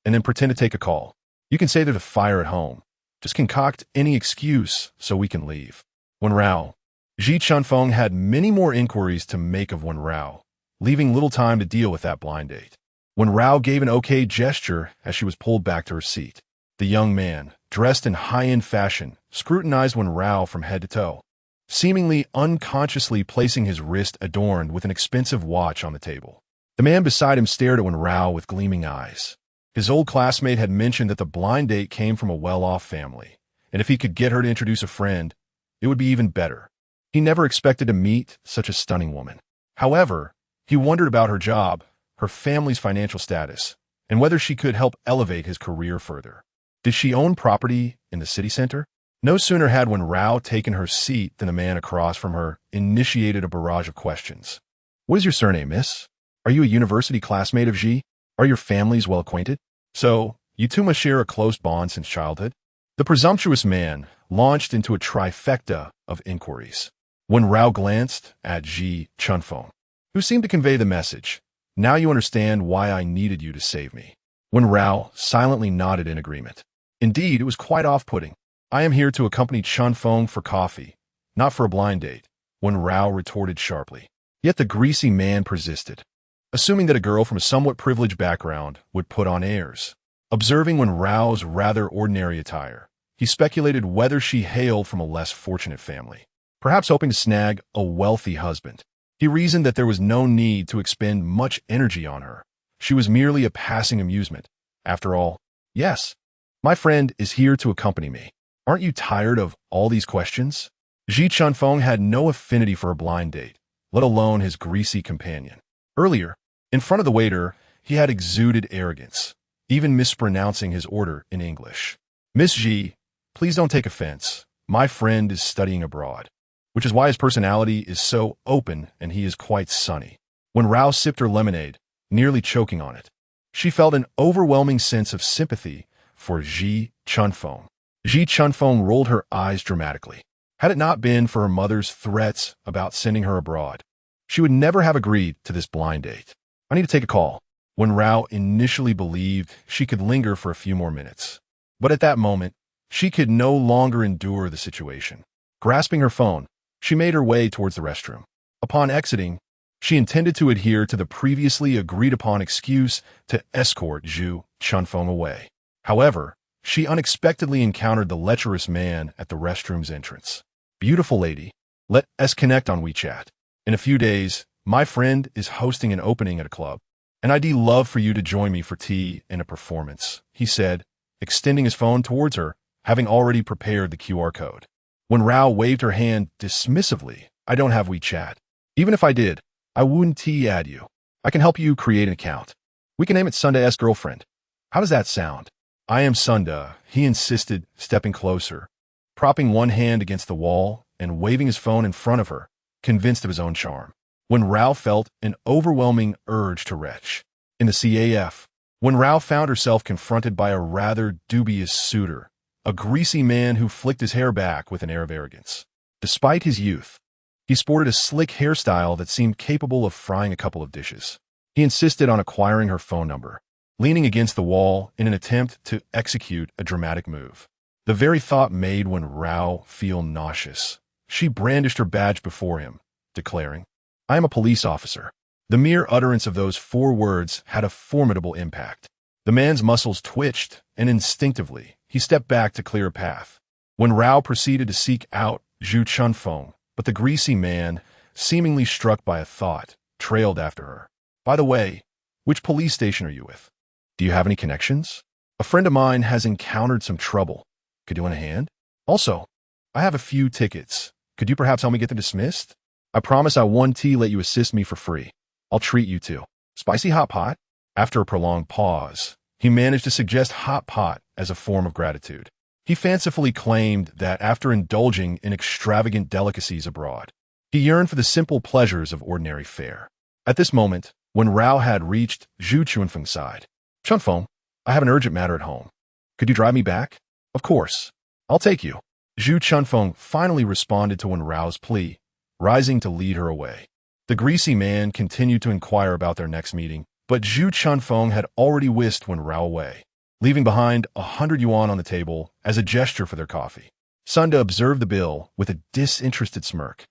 and then pretend to take a call. You can say there's a fire at home. Just concoct any excuse so we can leave. Wen Rao. Zhi Chunfeng had many more inquiries to make of Wen Rao, leaving little time to deal with that blind date. Wen Rao gave an okay gesture as she was pulled back to her seat. The young man, dressed in high-end fashion, scrutinized Wen Rao from head to toe, seemingly unconsciously placing his wrist adorned with an expensive watch on the table. The man beside him stared at Wen Rao with gleaming eyes. His old classmate had mentioned that the blind date came from a well-off family, and if he could get her to introduce a friend, it would be even better. He never expected to meet such a stunning woman. However, he wondered about her job, her family's financial status, and whether she could help elevate his career further. Did she own property in the city center? No sooner had Wen Rao taken her seat than the man across from her initiated a barrage of questions. "What is your surname, miss? Are you a university classmate of Xi? Are your families well acquainted? So, you two must share a close bond since childhood?" The presumptuous man launched into a trifecta of inquiries. Wen Rao glanced at Zhi Chunfeng, who seemed to convey the message. "Now you understand why I needed you to save me." Wen Rao silently nodded in agreement. Indeed, it was quite off-putting. "I am here to accompany Chunfeng for coffee, not for a blind date," Wen Rao retorted sharply. Yet the greasy man persisted, assuming that a girl from a somewhat privileged background would put on airs. Observing Wen Rao's rather ordinary attire, he speculated whether she hailed from a less fortunate family, perhaps hoping to snag a wealthy husband. He reasoned that there was no need to expend much energy on her. She was merely a passing amusement. After all, "Yes, my friend is here to accompany me. Aren't you tired of all these questions?" Zhi Chunfeng had no affinity for a blind date, let alone his greasy companion. Earlier, in front of the waiter, he had exuded arrogance, even mispronouncing his order in English. "Miss Zhi, please don't take offense. My friend is studying abroad," which is why his personality is so open and he is quite sunny. When Rao sipped her lemonade, nearly choking on it, she felt an overwhelming sense of sympathy for Zhi Chunfeng. Zhi Chunfeng rolled her eyes dramatically. Had it not been for her mother's threats about sending her abroad, she would never have agreed to this blind date. I need to take a call. Wen Rao initially believed she could linger for a few more minutes. But at that moment, she could no longer endure the situation. Grasping her phone, she made her way towards the restroom. Upon exiting, she intended to adhere to the previously agreed-upon excuse to escort Zhu Chunfeng away. However, she unexpectedly encountered the lecherous man at the restroom's entrance. "Beautiful lady, let us connect on WeChat. In a few days, my friend is hosting an opening at a club, and I'd love for you to join me for tea and a performance," he said, extending his phone towards her, having already prepared the QR code. When Rao waved her hand dismissively, "I don't have WeChat. Even if I did, I wouldn't add you. I can help you create an account. We can name it Sunda's girlfriend. How does that sound?" "I am Sunda," he insisted, stepping closer, propping one hand against the wall and waving his phone in front of her, convinced of his own charm. When Rao felt an overwhelming urge to retch. In the CAF, when Rao found herself confronted by a rather dubious suitor, a greasy man who flicked his hair back with an air of arrogance. Despite his youth, he sported a slick hairstyle that seemed capable of frying a couple of dishes. He insisted on acquiring her phone number, leaning against the wall in an attempt to execute a dramatic move. The very thought made Wen Rao feel nauseous. She brandished her badge before him, declaring, "I am a police officer." The mere utterance of those 4 words had a formidable impact. The man's muscles twitched, and instinctively, he stepped back to clear a path. When Rao proceeded to seek out Zhu Chunfeng, but the greasy man, seemingly struck by a thought, trailed after her. "By the way, which police station are you with? Do you have any connections? A friend of mine has encountered some trouble. Could you lend a hand? Also, I have a few tickets. Could you perhaps help me get them dismissed? I promise I won't let you assist me for free. I'll treat you to spicy hot pot." After a prolonged pause, he managed to suggest hot pot as a form of gratitude. He fancifully claimed that after indulging in extravagant delicacies abroad, he yearned for the simple pleasures of ordinary fare. At this moment, when Rao had reached Zhu Chunfeng's side, "Chunfeng, I have an urgent matter at home. Could you drive me back?" "Of course. I'll take you." Zhu Chunfeng finally responded to Wen Rao's plea, rising to lead her away. The greasy man continued to inquire about their next meeting, but Zhu Chunfeng had already whisked Wen Rao away, leaving behind 100 yuan on the table as a gesture for their coffee. Sunda observed the bill with a disinterested smirk.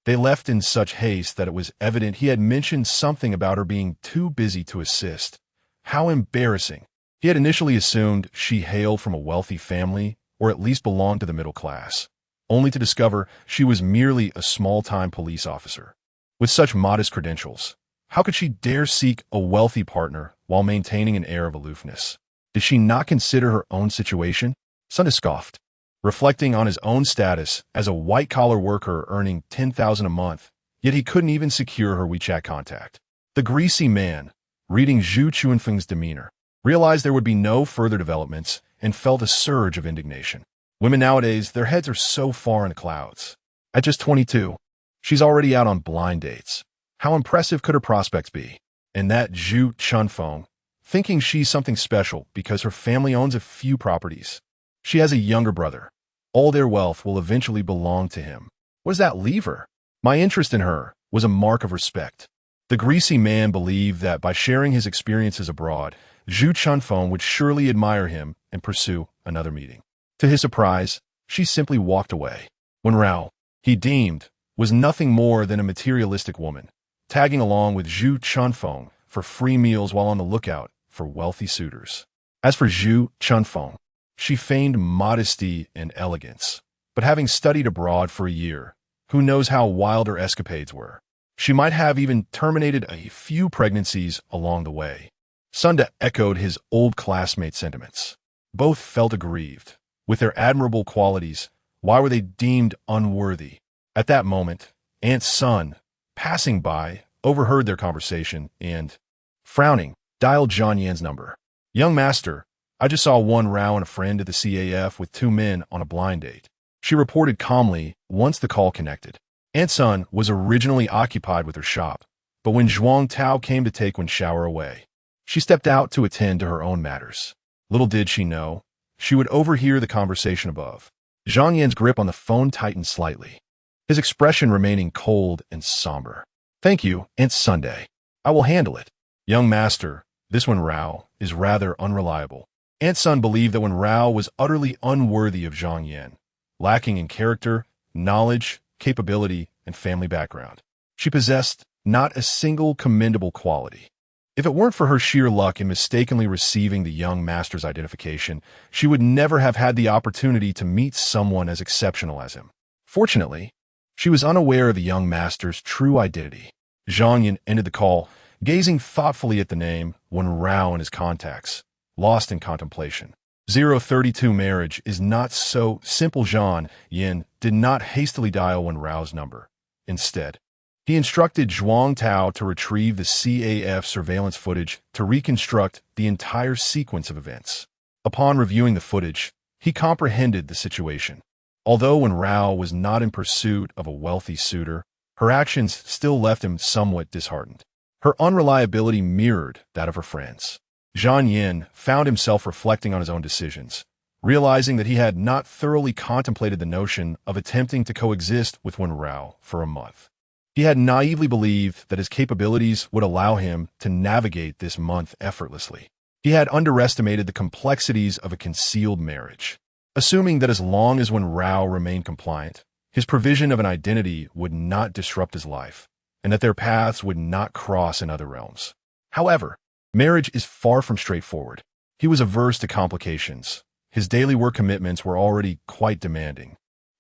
They left in such haste that it was evident he had mentioned something about her being too busy to assist. How embarrassing. He had initially assumed she hailed from a wealthy family, or at least belonged to the middle class, only to discover she was merely a small-time police officer. With such modest credentials, how could she dare seek a wealthy partner while maintaining an air of aloofness? Did she not consider her own situation? Sunda scoffed, reflecting on his own status as a white-collar worker earning 10,000 a month, yet he couldn't even secure her WeChat contact. The greasy man, reading Zhu Chunfeng's demeanor, realized there would be no further developments and felt a surge of indignation. Women nowadays, their heads are so far in the clouds. At just 22, she's already out on blind dates. How impressive could her prospects be? And that Zhu Chunfeng, thinking she's something special because her family owns a few properties. She has a younger brother. All their wealth will eventually belong to him. What does that leave her? My interest in her was a mark of respect. The greasy man believed that by sharing his experiences abroad, Zhu Chunfeng would surely admire him and pursue another meeting. To his surprise, she simply walked away. Wen Rao, he deemed, was nothing more than a materialistic woman, tagging along with Zhu Chunfeng for free meals while on the lookout for wealthy suitors. As for Zhu Chunfeng, she feigned modesty and elegance, but having studied abroad for a year, who knows how wild her escapades were. She might have even terminated a few pregnancies along the way. Sunda echoed his old classmate sentiments. Both felt aggrieved. With their admirable qualities, why were they deemed unworthy? At that moment, Aunt's son, passing by, overheard their conversation and, frowning, dialed John Yan's number. "Young master, I just saw Wen Rao and a friend at the CAF with 2 men on a blind date," she reported calmly once the call connected. Aunt's son was originally occupied with her shop, but when Zhuang Tao came to take Wen Shower away, she stepped out to attend to her own matters. Little did she know, she would overhear the conversation above. Zhang Yan's grip on the phone tightened slightly, his expression remaining cold and somber. Thank you, Aunt Sunday. I will handle it. Young master, this Wen Rao is rather unreliable. Aunt Sun believed that Wen Rao was utterly unworthy of Zhang Yan, lacking in character, knowledge, capability, and family background. She possessed not a single commendable quality. If it weren't for her sheer luck in mistakenly receiving the young master's identification, she would never have had the opportunity to meet someone as exceptional as him. Fortunately, she was unaware of the young master's true identity. Zhang Yan ended the call, gazing thoughtfully at the name Wen Rao and his contacts, lost in contemplation. 032 marriage is not so simple. Zhang Yan did not hastily dial Wen Rao's number. Instead, he instructed Zhuang Tao to retrieve the CAF surveillance footage to reconstruct the entire sequence of events. Upon reviewing the footage, he comprehended the situation. Although Wen Rao was not in pursuit of a wealthy suitor, her actions still left him somewhat disheartened. Her unreliability mirrored that of her friends. Zhang Yan found himself reflecting on his own decisions, realizing that he had not thoroughly contemplated the notion of attempting to coexist with Wen Rao for a month. He had naively believed that his capabilities would allow him to navigate this month effortlessly. He had underestimated the complexities of a concealed marriage, assuming that as long as Wen Rao remained compliant, his provision of an identity would not disrupt his life, and that their paths would not cross in other realms. However, marriage is far from straightforward. He was averse to complications. His daily work commitments were already quite demanding.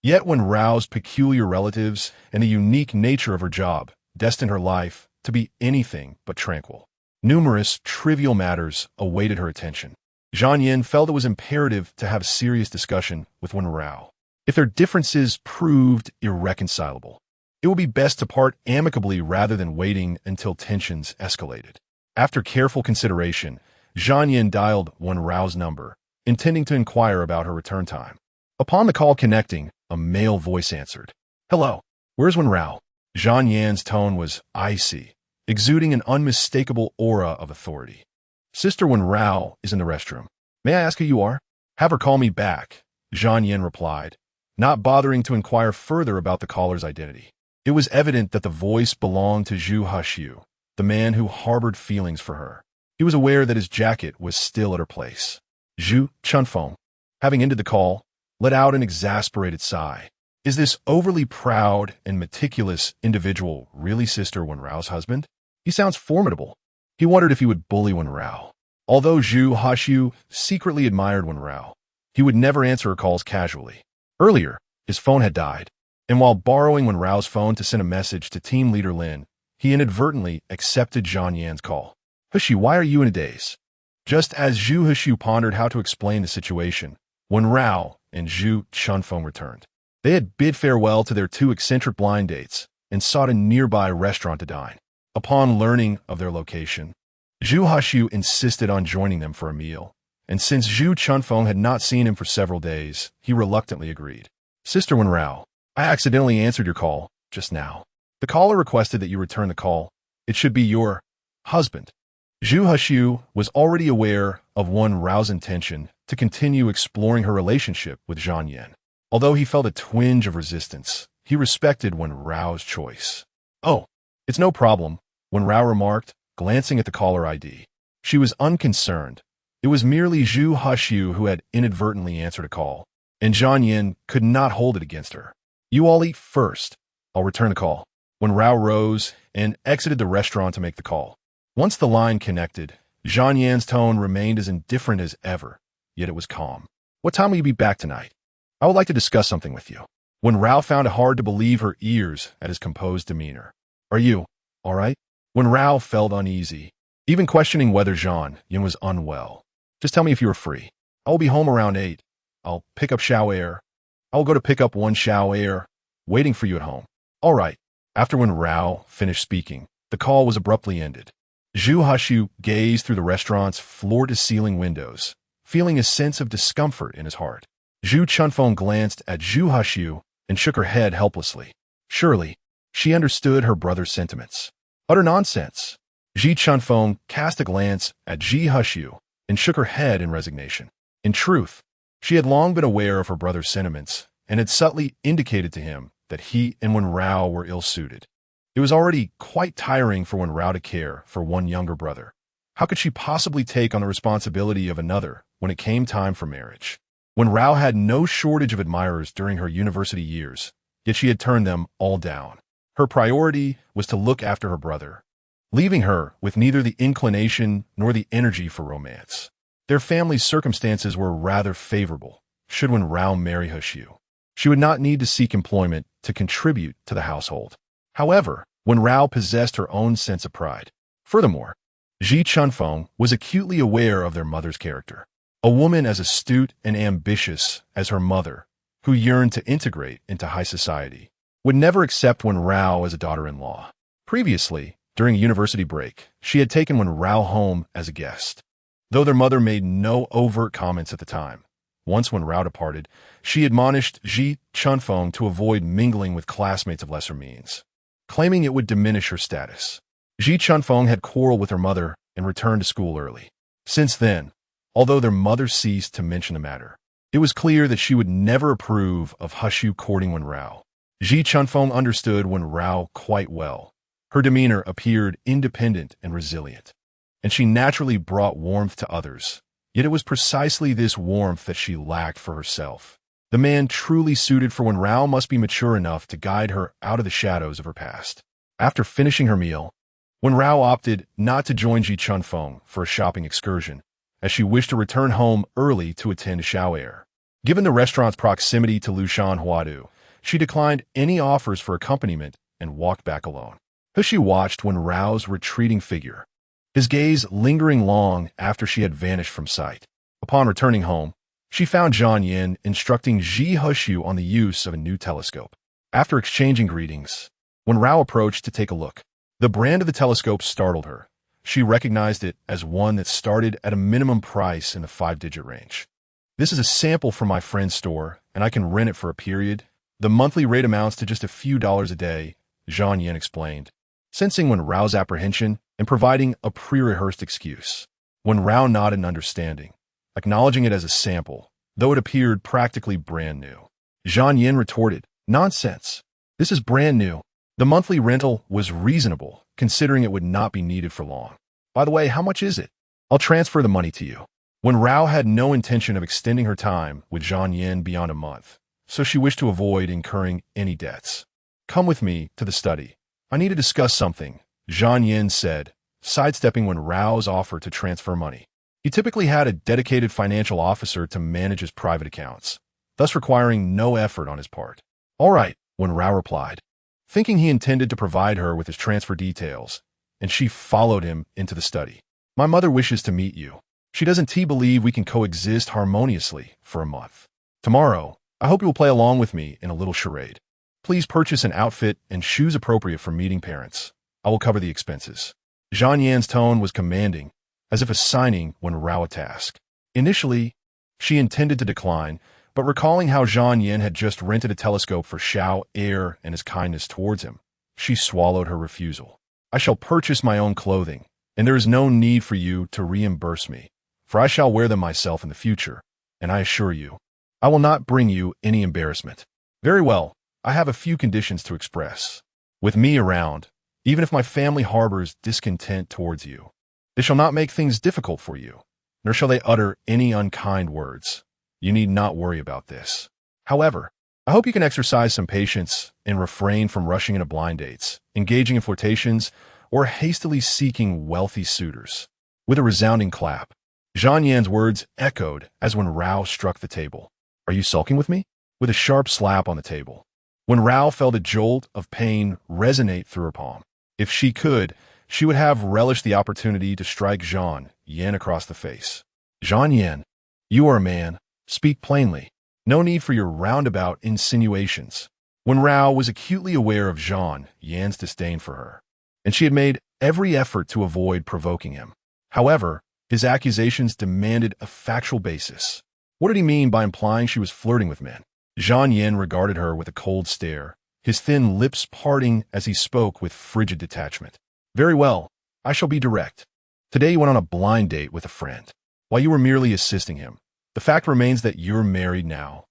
Yet Wen Rao's peculiar relatives and the unique nature of her job destined her life to be anything but tranquil. Numerous trivial matters awaited her attention. Zhang Yan felt it was imperative to have a serious discussion with Wen Rao. If their differences proved irreconcilable, it would be best to part amicably rather than waiting until tensions escalated. After careful consideration, Zhang Yan dialed Wen Rao's number, intending to inquire about her return time. Upon the call connecting, a male voice answered. Hello, where's Wen Rao? Zhang Yan's tone was icy, exuding an unmistakable aura of authority. Sister Wen Rao is in the restroom. May I ask who you are? Have her call me back, Zhang Yan replied, not bothering to inquire further about the caller's identity. It was evident that the voice belonged to Zhu Huxiu, the man who harbored feelings for her. He was aware that his jacket was still at her place. Zhu Chunfeng, having ended the call, let out an exasperated sigh. Is this overly proud and meticulous individual really Sister Wen Rao's husband? He sounds formidable. He wondered if he would bully Wen Rao. Although Zhu Huxiu secretly admired Wen Rao, he would never answer her calls casually. Earlier, his phone had died, and while borrowing Wen Rao's phone to send a message to team leader Lin, he inadvertently accepted Zhang Yan's call. Huxiu, why are you in a daze? Just as Zhu Huxiu pondered how to explain the situation, Wen Rao and Zhu Chunfeng returned. They had bid farewell to their two eccentric blind dates and sought a nearby restaurant to dine. Upon learning of their location, Zhu Huxiu insisted on joining them for a meal, and since Zhu Chunfeng had not seen him for several days, he reluctantly agreed. Sister Wen Rao, I accidentally answered your call just now. The caller requested that you return the call. It should be your husband. Zhu Huxiu was already aware of Wen Rao's intention to continue exploring her relationship with Zhang Yan. Although he felt a twinge of resistance, he respected Wen Rao's choice. Oh, it's no problem, Wen Rao remarked, glancing at the caller ID. She was unconcerned. It was merely Zhu Huxiu who had inadvertently answered a call, and Zhang Yan could not hold it against her. You all eat first. I'll return the call. Wen Rao rose and exited the restaurant to make the call. Once the line connected, Zhang Yan's tone remained as indifferent as ever, yet it was calm. What time will you be back tonight? I would like to discuss something with you. Wen Rao found it hard to believe her ears at his composed demeanor. Are you all right? Wen Rao felt uneasy, even questioning whether Zhang Yan was unwell. Just tell me if you are free. I will be home around 8. I'll pick up Xiao Air. I will go to pick up one Xiao Air, waiting for you at home. All right. After Wen Rao finished speaking, the call was abruptly ended. Zhu Huxiu gazed through the restaurant's floor-to-ceiling windows, feeling a sense of discomfort in his heart. Zhu Chunfeng glanced at Zhu Huxiu and shook her head helplessly. Surely, she understood her brother's sentiments. Utter nonsense. Zhi Chunfeng cast a glance at Zhi Huxiu and shook her head in resignation. In truth, she had long been aware of her brother's sentiments and had subtly indicated to him that he and Wen Rao were ill-suited. It was already quite tiring for Wen Rao to care for one younger brother. How could she possibly take on the responsibility of another when it came time for marriage? Wen Rao had no shortage of admirers during her university years, yet she had turned them all down. Her priority was to look after her brother, leaving her with neither the inclination nor the energy for romance. Their family's circumstances were rather favorable. Should Wen Rao marry Hushu, she would not need to seek employment to contribute to the household. However, Wen Rao possessed her own sense of pride. Furthermore, Ji Chunfeng was acutely aware of their mother's character. A woman as astute and ambitious as her mother, who yearned to integrate into high society, would never accept Wen Rao as a daughter-in-law. Previously, during a university break, she had taken Wen Rao home as a guest. Though their mother made no overt comments at the time, once Wen Rao departed, she admonished Ji Chunfeng to avoid mingling with classmates of lesser means, claiming it would diminish her status. Ji Chunfeng had quarreled with her mother and returned to school early. Since then, although their mother ceased to mention the matter, it was clear that she would never approve of Hushu courting Wen Rao. Ji Chunfeng understood Wen Rao quite well. Her demeanor appeared independent and resilient, and she naturally brought warmth to others. Yet it was precisely this warmth that she lacked for herself. The man truly suited for Wen Rao must be mature enough to guide her out of the shadows of her past. After finishing her meal, Wen Rao opted not to join Ji Chunfeng for a shopping excursion, as she wished to return home early to attend Shao'er. Given the restaurant's proximity to Lushan Huadu, she declined any offers for accompaniment and walked back alone. Hushu watched Wen Rao's retreating figure, his gaze lingering long after she had vanished from sight. Upon returning home, she found Zhang Yin instructing Ji Hushu on the use of a new telescope. After exchanging greetings, Wen Rao approached to take a look. The brand of the telescope startled her. She recognized it as one that started at a minimum price in the 5-digit range. "This is a sample from my friend's store, and I can rent it for a period. The monthly rate amounts to just a few dollars a day," Zhang Yin explained, sensing Wen Rao's apprehension and providing a pre-rehearsed excuse. Wen Rao nodded in understanding, acknowledging it as a sample, though it appeared practically brand new. Zhang Yin retorted, "Nonsense. This is brand new. The monthly rental was reasonable, considering it would not be needed for long. By the way, how much is it? I'll transfer the money to you." Wen Rao had no intention of extending her time with Zhang Yin beyond a month, so she wished to avoid incurring any debts. "Come with me to the study. I need to discuss something," Zhang Yin said, sidestepping Wen Rao's offer to transfer money. He typically had a dedicated financial officer to manage his private accounts, thus requiring no effort on his part. "All right," Wen Rao replied, thinking he intended to provide her with his transfer details, and she followed him into the study. "My mother wishes to meet you. She doesn't believe we can coexist harmoniously for a month. Tomorrow, I hope you will play along with me in a little charade. Please purchase an outfit and shoes appropriate for meeting parents. I will cover the expenses." Zhang Yan's tone was commanding, as if assigning Wen Rao a task. Initially, she intended to decline, but recalling how Zhang Yan had just rented a telescope for Shao'er and his kindness towards him, she swallowed her refusal. "I shall purchase my own clothing, and there is no need for you to reimburse me, for I shall wear them myself in the future, and I assure you, I will not bring you any embarrassment." "Very well, I have a few conditions to express. With me around, even if my family harbors discontent towards you, they shall not make things difficult for you, nor shall they utter any unkind words. You need not worry about this. However, I hope you can exercise some patience and refrain from rushing into blind dates, engaging in flirtations, or hastily seeking wealthy suitors." With a resounding clap, Zhang Yan's words echoed as Wen Rao struck the table. "Are you sulking with me?" With a sharp slap on the table, Wen Rao felt a jolt of pain resonate through her palm. If she could, she would have relished the opportunity to strike Zhang Yan across the face. "Zhang Yan, you are a man. Speak plainly. No need for your roundabout insinuations." Wen Rao was acutely aware of Zhang Yan's disdain for her, and she had made every effort to avoid provoking him. However, his accusations demanded a factual basis. What did he mean by implying she was flirting with men? Zhang Yan regarded her with a cold stare, his thin lips parting as he spoke with frigid detachment. "Very well, I shall be direct. Today you went on a blind date with a friend. While you were merely assisting him, the fact remains that you're married now.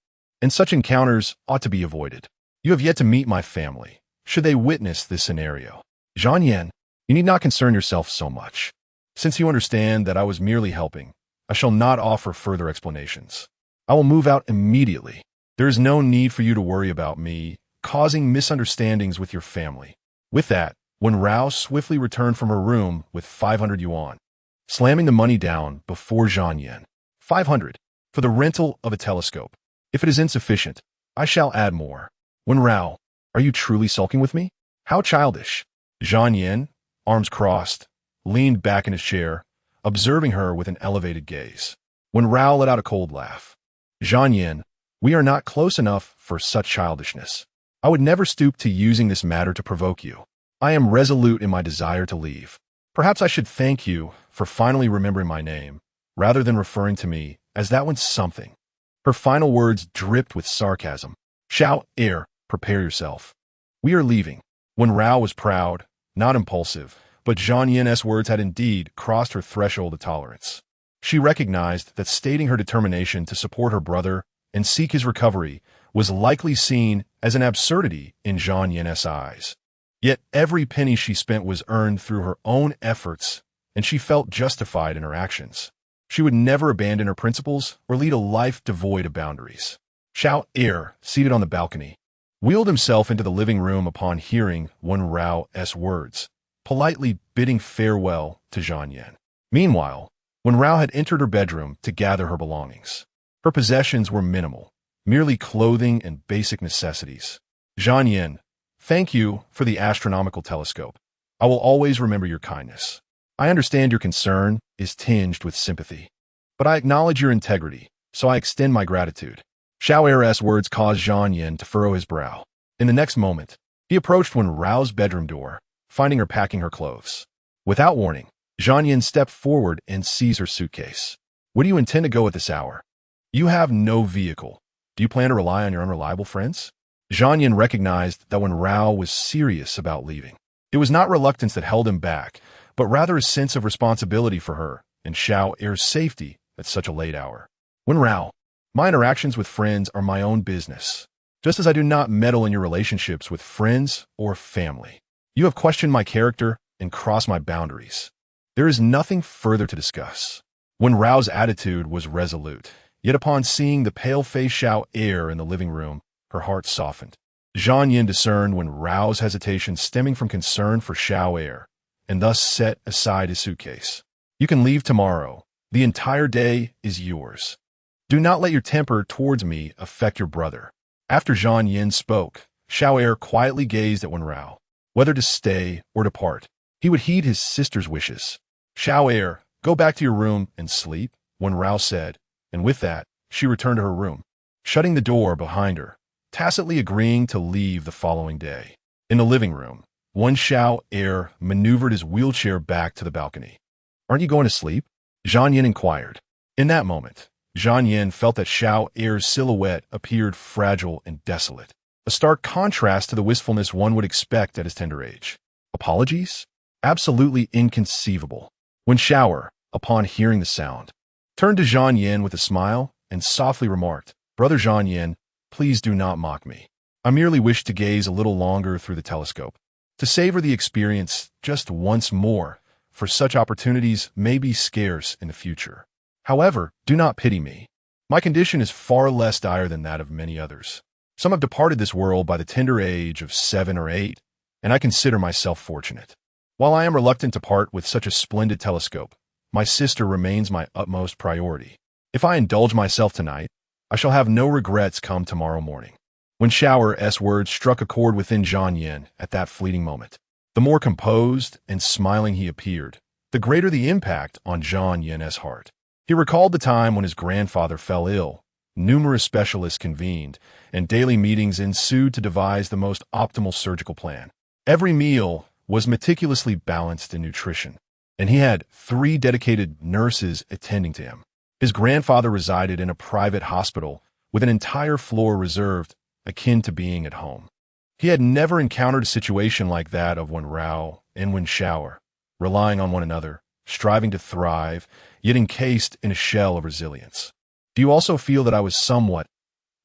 and such encounters ought to be avoided. You have yet to meet my family, should they witness this scenario. Zhang Yan, you need not concern yourself so much. Since you understand that I was merely helping, I shall not offer further explanations. I will move out immediately. There is no need for you to worry about me causing misunderstandings with your family. With that, Wen Rao swiftly returned from her room with 500 yuan, slamming the money down before Zhang Yan. 500 for the rental of a telescope. If it is insufficient, I shall add more. Wen Rao, are you truly sulking with me? How childish. Zhang Yan, arms crossed, leaned back in his chair, observing her with an elevated gaze. Wen Rao let out a cold laugh. Zhang Yan, we are not close enough for such childishness. I would never stoop to using this matter to provoke you. I am resolute in my desire to leave. Perhaps I should thank you for finally remembering my name, rather than referring to me as that one something. Her final words dripped with sarcasm. Xiao Er, prepare yourself. We are leaving. Wen Rao was proud, not impulsive, but Zhang Yan's words had indeed crossed her threshold of tolerance. She recognized that stating her determination to support her brother and seek his recovery was likely seen as an absurdity in Zhang Yan's eyes. Yet every penny she spent was earned through her own efforts, and she felt justified in her actions. She would never abandon her principles or lead a life devoid of boundaries. Xiao Er, seated on the balcony, wheeled himself into the living room upon hearing Wen Rao's words, politely bidding farewell to Zhang Yan. Meanwhile, Wen Rao had entered her bedroom to gather her belongings. Her possessions were minimal, merely clothing and basic necessities. Zhang Yan, thank you for the astronomical telescope. I will always remember your kindness. I understand your concern is tinged with sympathy, but I acknowledge your integrity, so I extend my gratitude. Xiao Er's words caused Zhang Yan to furrow his brow. In the next moment, he approached Wen Rao's bedroom door, finding her packing her clothes. Without warning, Zhang Yan stepped forward and seized her suitcase. Where do you intend to go at this hour? You have no vehicle. Do you plan to rely on your unreliable friends? Zhang Yan recognized that Wen Rao was serious about leaving. It was not reluctance that held him back, but rather a sense of responsibility for her and Xiao Er's safety at such a late hour. Wen Rao, my interactions with friends are my own business, just as I do not meddle in your relationships with friends or family. You have questioned my character and crossed my boundaries. There is nothing further to discuss. Wen Rao's attitude was resolute, yet upon seeing the pale-faced Xiao Er in the living room, her heart softened. Zhang Yan discerned Wen Rao's hesitation stemming from concern for Xiao Er, and thus set aside his suitcase. You can leave tomorrow. The entire day is yours. Do not let your temper towards me affect your brother. After Zhang Yan spoke, Xiao Er quietly gazed at Wen Rao. Whether to stay or depart, he would heed his sister's wishes. Xiao Er, go back to your room and sleep, Wen Rao said, and with that, she returned to her room, shutting the door behind her, tacitly agreeing to leave the following day. In the living room, Xiao Er maneuvered his wheelchair back to the balcony. Aren't you going to sleep? Zhang Yan inquired. In that moment, Zhang Yan felt that Xiao Er's silhouette appeared fragile and desolate, a stark contrast to the wistfulness one would expect at his tender age. Apologies? Absolutely inconceivable. Wen Xiao, upon hearing the sound, turned to Zhang Yan with a smile and softly remarked, Brother Zhang Yan, please do not mock me. I merely wish to gaze a little longer through the telescope, to savor the experience just once more, for such opportunities may be scarce in the future. However, do not pity me. My condition is far less dire than that of many others. Some have departed this world by the tender age of 7 or 8, and I consider myself fortunate. While I am reluctant to part with such a splendid telescope, my sister remains my utmost priority. If I indulge myself tonight, I shall have no regrets come tomorrow morning. Wen Xiao's words struck a chord within Zhang Yan at that fleeting moment. The more composed and smiling he appeared, the greater the impact on Zhang Yan's heart. He recalled the time when his grandfather fell ill. Numerous specialists convened, and daily meetings ensued to devise the most optimal surgical plan. Every meal was meticulously balanced in nutrition, and he had 3 dedicated nurses attending to him. His grandfather resided in a private hospital with an entire floor reserved, akin to being at home. He had never encountered a situation like that of Wen Rao and Wen Xiao, relying on one another, striving to thrive, yet encased in a shell of resilience. Do you also feel that I was somewhat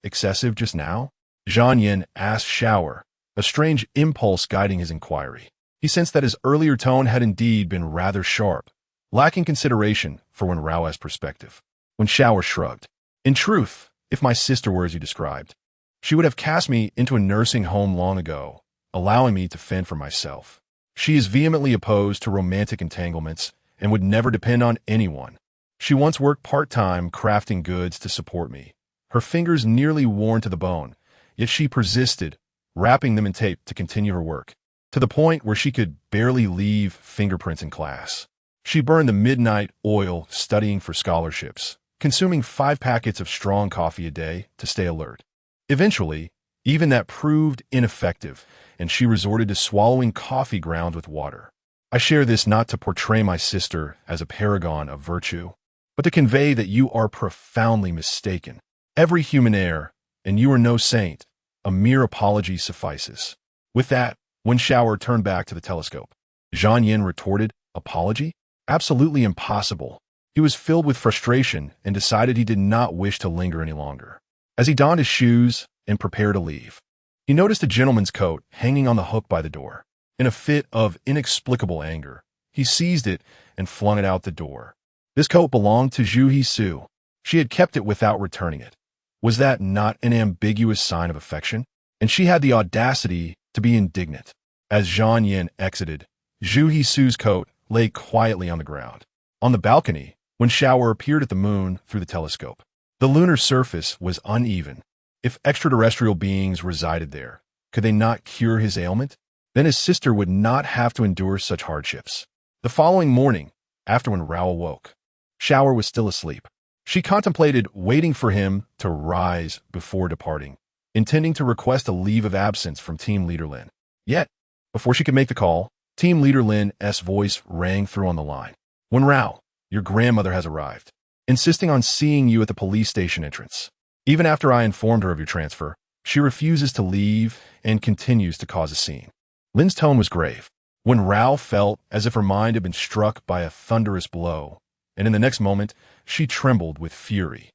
excessive just now? Zhang Yin asked Shower, a strange impulse guiding his inquiry. He sensed that his earlier tone had indeed been rather sharp, lacking consideration for Wen Rao's perspective. When Shower shrugged, "In truth, if my sister were as you described, she would have cast me into a nursing home long ago, allowing me to fend for myself. She is vehemently opposed to romantic entanglements and would never depend on anyone. She once worked part-time crafting goods to support me, her fingers nearly worn to the bone, yet she persisted, wrapping them in tape to continue her work, to the point where she could barely leave fingerprints in class. She burned the midnight oil studying for scholarships, consuming 5 packets of strong coffee a day to stay alert. Eventually, even that proved ineffective, and she resorted to swallowing coffee ground with water. I share this not to portray my sister as a paragon of virtue, but to convey that you are profoundly mistaken. Every human error, and you are no saint, a mere apology suffices." With that, Wen Shower turned back to the telescope. Zhang Yin retorted, "Apology? Absolutely impossible." He was filled with frustration and decided he did not wish to linger any longer. As he donned his shoes and prepared to leave, he noticed a gentleman's coat hanging on the hook by the door. In a fit of inexplicable anger, he seized it and flung it out the door. This coat belonged to Zhu Hisu. She had kept it without returning it. Was that not an ambiguous sign of affection? And she had the audacity to be indignant. As Zhang Yin exited, Zhu Hisu's coat lay quietly on the ground. On the balcony, Wen Shower appeared at the moon through the telescope. The lunar surface was uneven. If extraterrestrial beings resided there, could they not cure his ailment? Then his sister would not have to endure such hardships. The following morning, after Wen Rao awoke, Shower was still asleep. She contemplated waiting for him to rise before departing, intending to request a leave of absence from Team Leader Lin. Yet, before she could make the call, Team Leader Lin's voice rang through on the line. "Wen Rao, your grandmother has arrived, insisting on seeing you at the police station entrance. Even after I informed her of your transfer, she refuses to leave and continues to cause a scene." Lin's tone was grave. Wen Rao felt as if her mind had been struck by a thunderous blow, and in the next moment, she trembled with fury.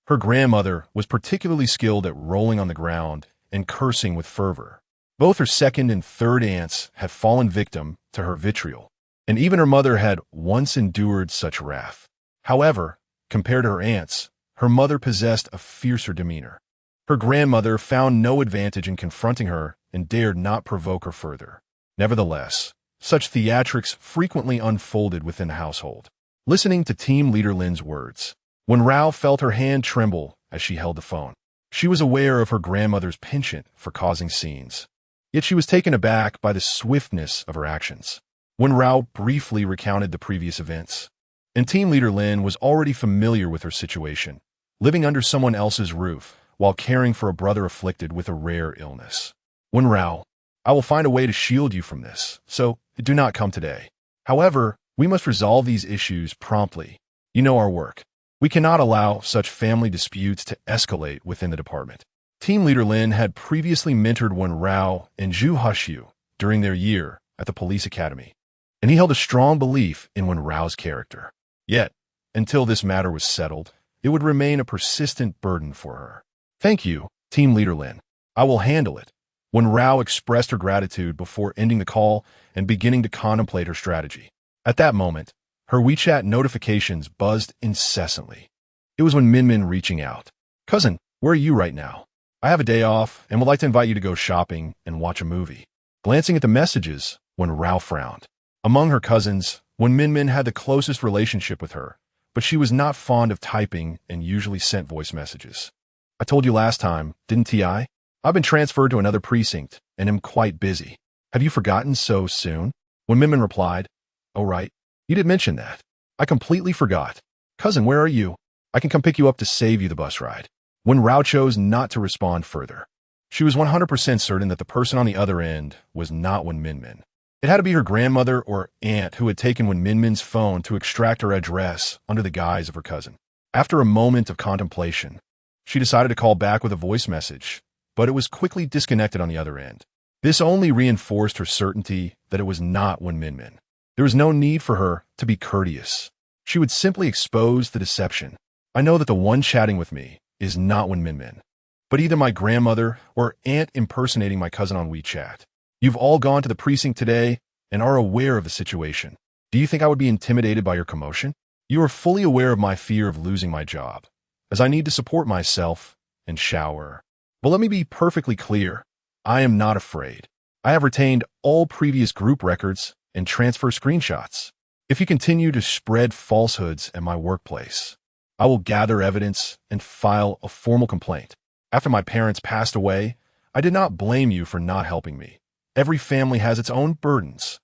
Her grandmother was particularly skilled at rolling on the ground and cursing with fervor. Both her second and third aunts had fallen victim to her vitriol, and even her mother had once endured such wrath. However, compared to her aunts, her mother possessed a fiercer demeanor. Her grandmother found no advantage in confronting her and dared not provoke her further. Nevertheless, such theatrics frequently unfolded within the household. Listening to Team Leader Lin's words, Wen Rao felt her hand tremble as she held the phone. She was aware of her grandmother's penchant for causing scenes, yet she was taken aback by the swiftness of her actions. Wen Rao briefly recounted the previous events, and Team Leader Lin was already familiar with her situation, living under someone else's roof while caring for a brother afflicted with a rare illness. "Wen Rao, I will find a way to shield you from this, so do not come today. However, we must resolve these issues promptly. You know our work. We cannot allow such family disputes to escalate within the department." Team Leader Lin had previously mentored Wen Rao and Zhu Hushu during their year at the police academy, and he held a strong belief in Wen Rao's character. Yet, until this matter was settled, it would remain a persistent burden for her. "Thank you, Team Leader Lin. I will handle it." Wen Rao expressed her gratitude before ending the call and beginning to contemplate her strategy. At that moment, her WeChat notifications buzzed incessantly. It was Wen Minmin reaching out. "Cousin, where are you right now? I have a day off and would like to invite you to go shopping and watch a movie." Glancing at the messages, Wen Rao frowned. Among her cousins, Wen Minmin had the closest relationship with her, but she was not fond of typing and usually sent voice messages. "I told you last time, didn't I? I've been transferred to another precinct and am quite busy. Have you forgotten so soon?" Wen Minmin replied, "Oh right, you did mention that. I completely forgot. Cousin, where are you? I can come pick you up to save you the bus ride." Wen Rao chose not to respond further. She was 100% certain that the person on the other end was not Wen Minmin. It had to be her grandmother or aunt who had taken Wen Minmin's phone to extract her address under the guise of her cousin. After a moment of contemplation, she decided to call back with a voice message, but it was quickly disconnected on the other end. This only reinforced her certainty that it was not Wen Minmin. There was no need for her to be courteous. She would simply expose the deception. "I know that the one chatting with me is not Wen Minmin. but either my grandmother or aunt impersonating my cousin on WeChat. You've all gone to the precinct today and are aware of the situation. Do you think I would be intimidated by your commotion? You are fully aware of my fear of losing my job, as I need to support myself and shower. But let me be perfectly clear. I am not afraid. I have retained all previous group records and transfer screenshots. If you continue to spread falsehoods at my workplace, I will gather evidence and file a formal complaint. After my parents passed away, I did not blame you for not helping me. Every family has its own burdens.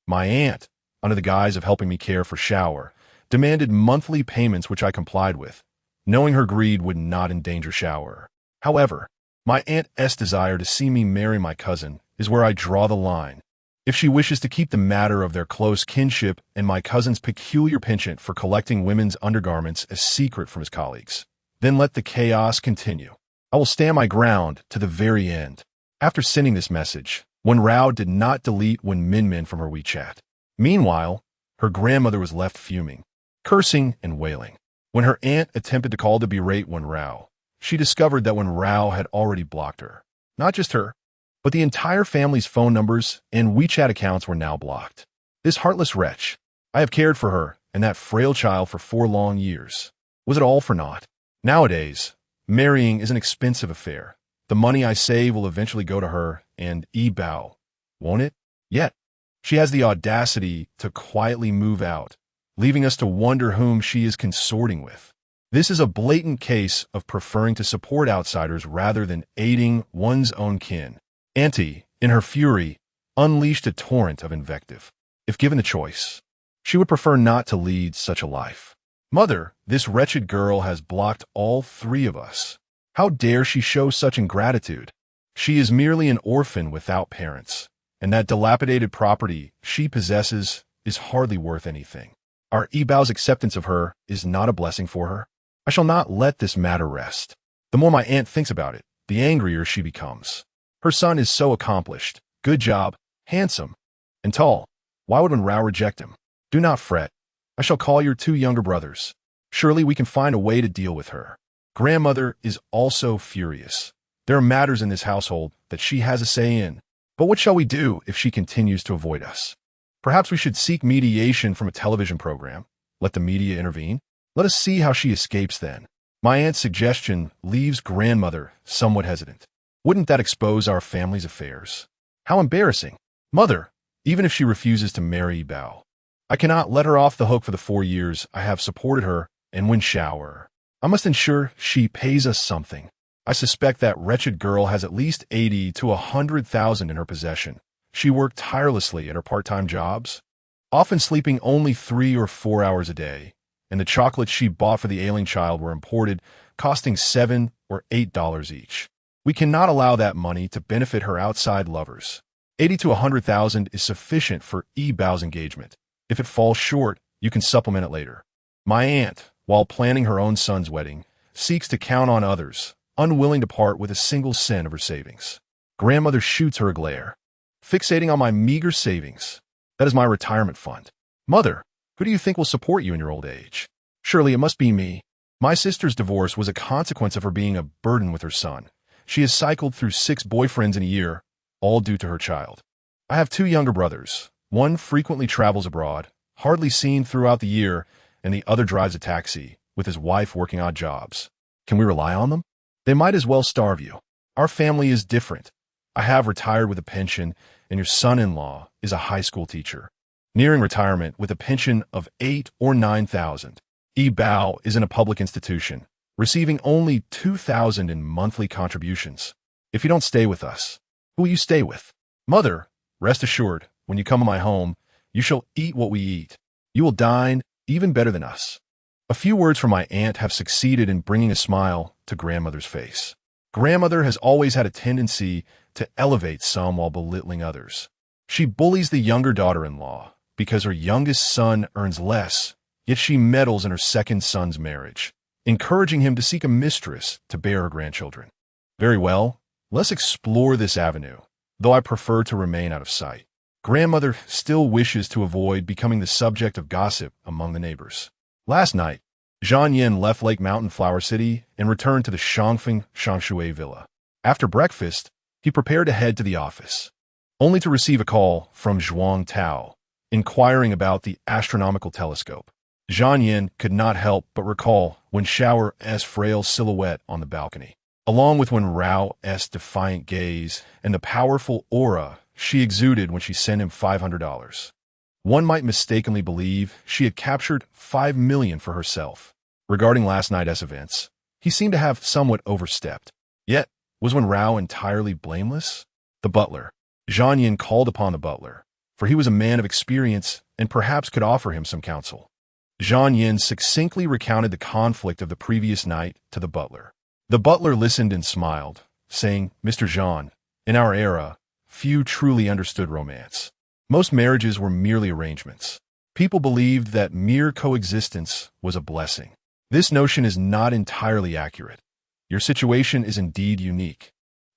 My aunt, under the guise of helping me care for Shower, demanded monthly payments which I complied with, knowing her greed would not endanger Shower. However, my aunt's desire to see me marry my cousin is where I draw the line. If she wishes to keep the matter of their close kinship and my cousin's peculiar penchant for collecting women's undergarments a secret from his colleagues, then let the chaos continue. I will stand my ground to the very end. After sending this message, Wen Rao did not delete Wen Minmin from her WeChat. Meanwhile, her grandmother was left fuming, cursing and wailing. When her aunt attempted to call to berate Wen Rao, she discovered that Wen Rao had already blocked her. Not just her, but the entire family's phone numbers and WeChat accounts were now blocked. This heartless wretch. I have cared for her and that frail child for 4 long years. Was it all for naught? Nowadays, marrying is an expensive affair. The money I save will eventually go to her and Bao, won't it? Yet, she has the audacity to quietly move out, leaving us to wonder whom she is consorting with. This is a blatant case of preferring to support outsiders rather than aiding one's own kin. Auntie, in her fury, unleashed a torrent of invective. If given the choice, she would prefer not to lead such a life. Mother, this wretched girl has blocked all 3 of us. How dare she show such ingratitude? She is merely an orphan without parents, and that dilapidated property she possesses is hardly worth anything. Our Bao's acceptance of her is not a blessing for her. I shall not let this matter rest. The more my aunt thinks about it, the angrier she becomes. Her son is so accomplished, good job, handsome, and tall. Why would Wen Rao reject him? Do not fret. I shall call your 2 younger brothers. Surely we can find a way to deal with her. Grandmother is also furious. There are matters in this household that she has a say in. But what shall we do if she continues to avoid us? Perhaps we should seek mediation from a television program. Let the media intervene. Let us see how she escapes then. My aunt's suggestion leaves grandmother somewhat hesitant. Wouldn't that expose our family's affairs? How embarrassing. Mother, even if she refuses to marry Bao, I cannot let her off the hook for the 4 years I have supported her and when Shower. I must ensure she pays us something. I suspect that wretched girl has at least 80 to 100,000 in her possession. She worked tirelessly at her part-time jobs, often sleeping only 3 or 4 hours a day, and the chocolates she bought for the ailing child were imported, costing $7 or $8 each. We cannot allow that money to benefit her outside lovers. 80 to 100,000 is sufficient for Bao's engagement. If it falls short, you can supplement it later. My aunt, while planning her own son's wedding, seeks to count on others, unwilling to part with a single cent of her savings. Grandmother shoots her a glare, fixating on my meager savings. That is my retirement fund. Mother, who do you think will support you in your old age? Surely it must be me. My sister's divorce was a consequence of her being a burden with her son. She has cycled through 6 boyfriends in a year, all due to her child. I have 2 younger brothers. One frequently travels abroad, hardly seen throughout the year, and the other drives a taxi, with his wife working odd jobs. Can we rely on them? They might as well starve you. Our family is different. I have retired with a pension, and your son-in-law is a high school teacher, nearing retirement with a pension of 8 or 9,000. Bao is in a public institution, receiving only 2,000 in monthly contributions. If you don't stay with us, who will you stay with? Mother, rest assured, when you come to my home, you shall eat what we eat. You will dine even better than us. A few words from my aunt have succeeded in bringing a smile to grandmother's face. Grandmother has always had a tendency to elevate some while belittling others. She bullies the younger daughter-in-law because her youngest son earns less, yet she meddles in her second son's marriage, encouraging him to seek a mistress to bear her grandchildren. Very well, let's explore this avenue, though I prefer to remain out of sight. Grandmother still wishes to avoid becoming the subject of gossip among the neighbors. Last night, Zhang Yin left Lake Mountain Flower City and returned to the Shangfeng Shangshui Villa. After breakfast, he prepared to head to the office, only to receive a call from Zhuang Tao, inquiring about the astronomical telescope. Zhang Yin could not help but recall Wen Shao's frail silhouette on the balcony, along with Wen Rao's defiant gaze and the powerful aura she exuded when she sent him $500. One might mistakenly believe she had captured $5 million for herself. Regarding last night's events, he seemed to have somewhat overstepped. Yet, was Wen Rao entirely blameless? The butler. Zhang Yin called upon the butler, for he was a man of experience and perhaps could offer him some counsel. Zhang Yin succinctly recounted the conflict of the previous night to the butler. The butler listened and smiled, saying, "Mr. Zhang, in our era, few truly understood romance. Most marriages were merely arrangements. People believed that mere coexistence was a blessing. This notion is not entirely accurate. Your situation is indeed unique.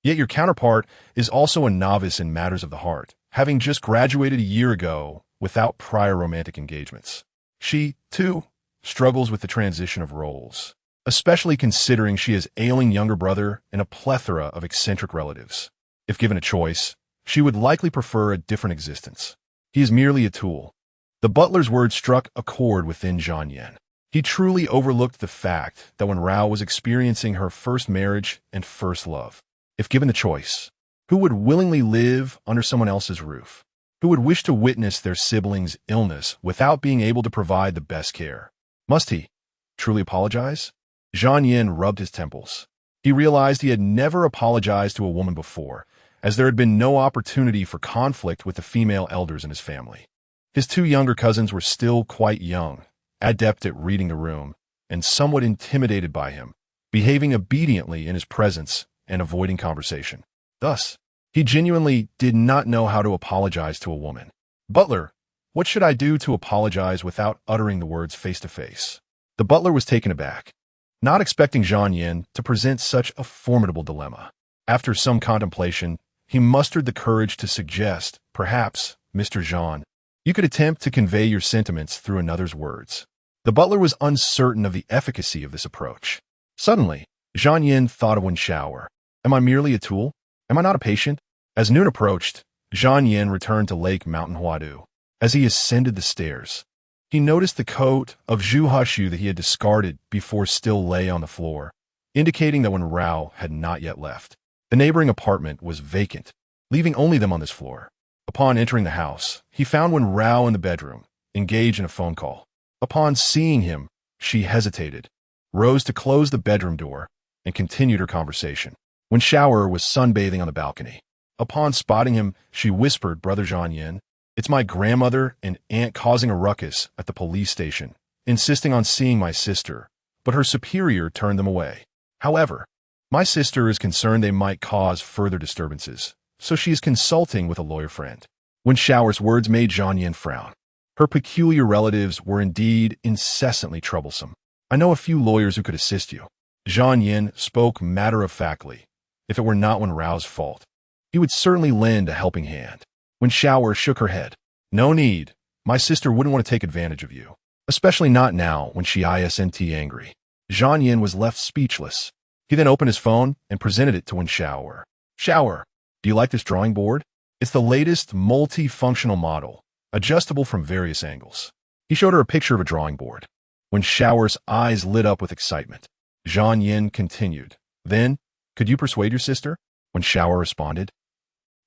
Yet your counterpart is also a novice in matters of the heart, having just graduated a year ago without prior romantic engagements. She, too, struggles with the transition of roles, especially considering she has an ailing younger brother and a plethora of eccentric relatives. If given a choice, she would likely prefer a different existence. He is merely a tool." The butler's words struck a chord within Zhang Yin. He truly overlooked the fact that Wen Rao was experiencing her first marriage and first love. If given the choice, who would willingly live under someone else's roof? Who would wish to witness their sibling's illness without being able to provide the best care? Must he truly apologize? Zhang Yin rubbed his temples. He realized he had never apologized to a woman before, as there had been no opportunity for conflict with the female elders in his family. His two younger cousins were still quite young, adept at reading the room, and somewhat intimidated by him, behaving obediently in his presence and avoiding conversation. Thus, he genuinely did not know how to apologize to a woman. "Butler, what should I do to apologize without uttering the words face to face?" The butler was taken aback, not expecting Zhang Yin to present such a formidable dilemma. After some contemplation, he mustered the courage to suggest, "Perhaps, Mr. Zhang, you could attempt to convey your sentiments through another's words." The butler was uncertain of the efficacy of this approach. Suddenly, Zhang Yin thought of Wen Shao. Am I merely a tool? Am I not a patient? As noon approached, Zhang Yin returned to Lake Mountain Huadu. As he ascended the stairs, he noticed the coat of Zhu Hashu that he had discarded before still lay on the floor, indicating that Wen Rao had not yet left. The neighboring apartment was vacant, leaving only them on this floor. Upon entering the house, he found Wen Rao in the bedroom, engaged in a phone call. Upon seeing him, she hesitated, rose to close the bedroom door, and continued her conversation. Wen Shao was sunbathing on the balcony. Upon spotting him, she whispered, "Brother Zhang Yin, it's my grandmother and aunt causing a ruckus at the police station, insisting on seeing my sister, but her superior turned them away. However, my sister is concerned they might cause further disturbances, so she is consulting with a lawyer friend." Wen Shao's words made Zhang Yin frown. Her peculiar relatives were indeed incessantly troublesome. "I know a few lawyers who could assist you." Zhang Yin spoke matter-of-factly. If it were not Wen Rao's fault, he would certainly lend a helping hand. Wen Shao shook her head. "No need. My sister wouldn't want to take advantage of you, especially not now when she isn't angry." Zhang Yin was left speechless. He then opened his phone and presented it to Wen Shao. "Shao, do you like this drawing board? It's the latest multi-functional model, adjustable from various angles." He showed her a picture of a drawing board. Wen Shao's eyes lit up with excitement. Zhang Yin continued, "Then, could you persuade your sister?" Wen Shao responded,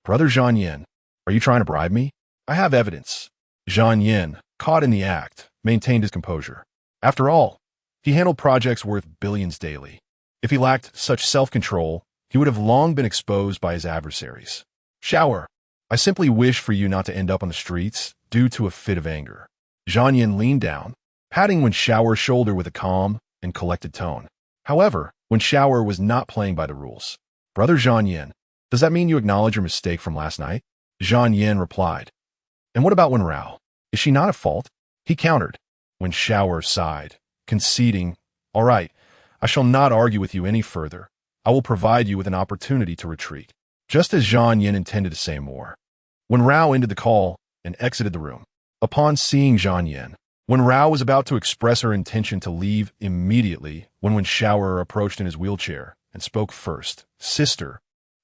"Brother Zhang Yin, are you trying to bribe me? I have evidence." Zhang Yin, caught in the act, maintained his composure. After all, he handled projects worth billions daily. If he lacked such self-control, he would have long been exposed by his adversaries. "Shao, I simply wish for you not to end up on the streets due to a fit of anger." Zhang Yin leaned down, patting Wen Shao's shoulder with a calm and collected tone. However, Wen Shao was not playing by the rules. "Brother Zhang Yin, does that mean you acknowledge your mistake from last night?" Zhang Yin replied, "And what about Wen Rao? Is she not at fault?" He countered. Wen Shao sighed, conceding, "All right, I shall not argue with you any further. I will provide you with an opportunity to retreat." Just as Zhang Yin intended to say more, Wen Rao ended the call and exited the room. Upon seeing Zhang Yin, Wen Rao was about to express her intention to leave immediately when Wen Shower approached in his wheelchair and spoke first. Sister,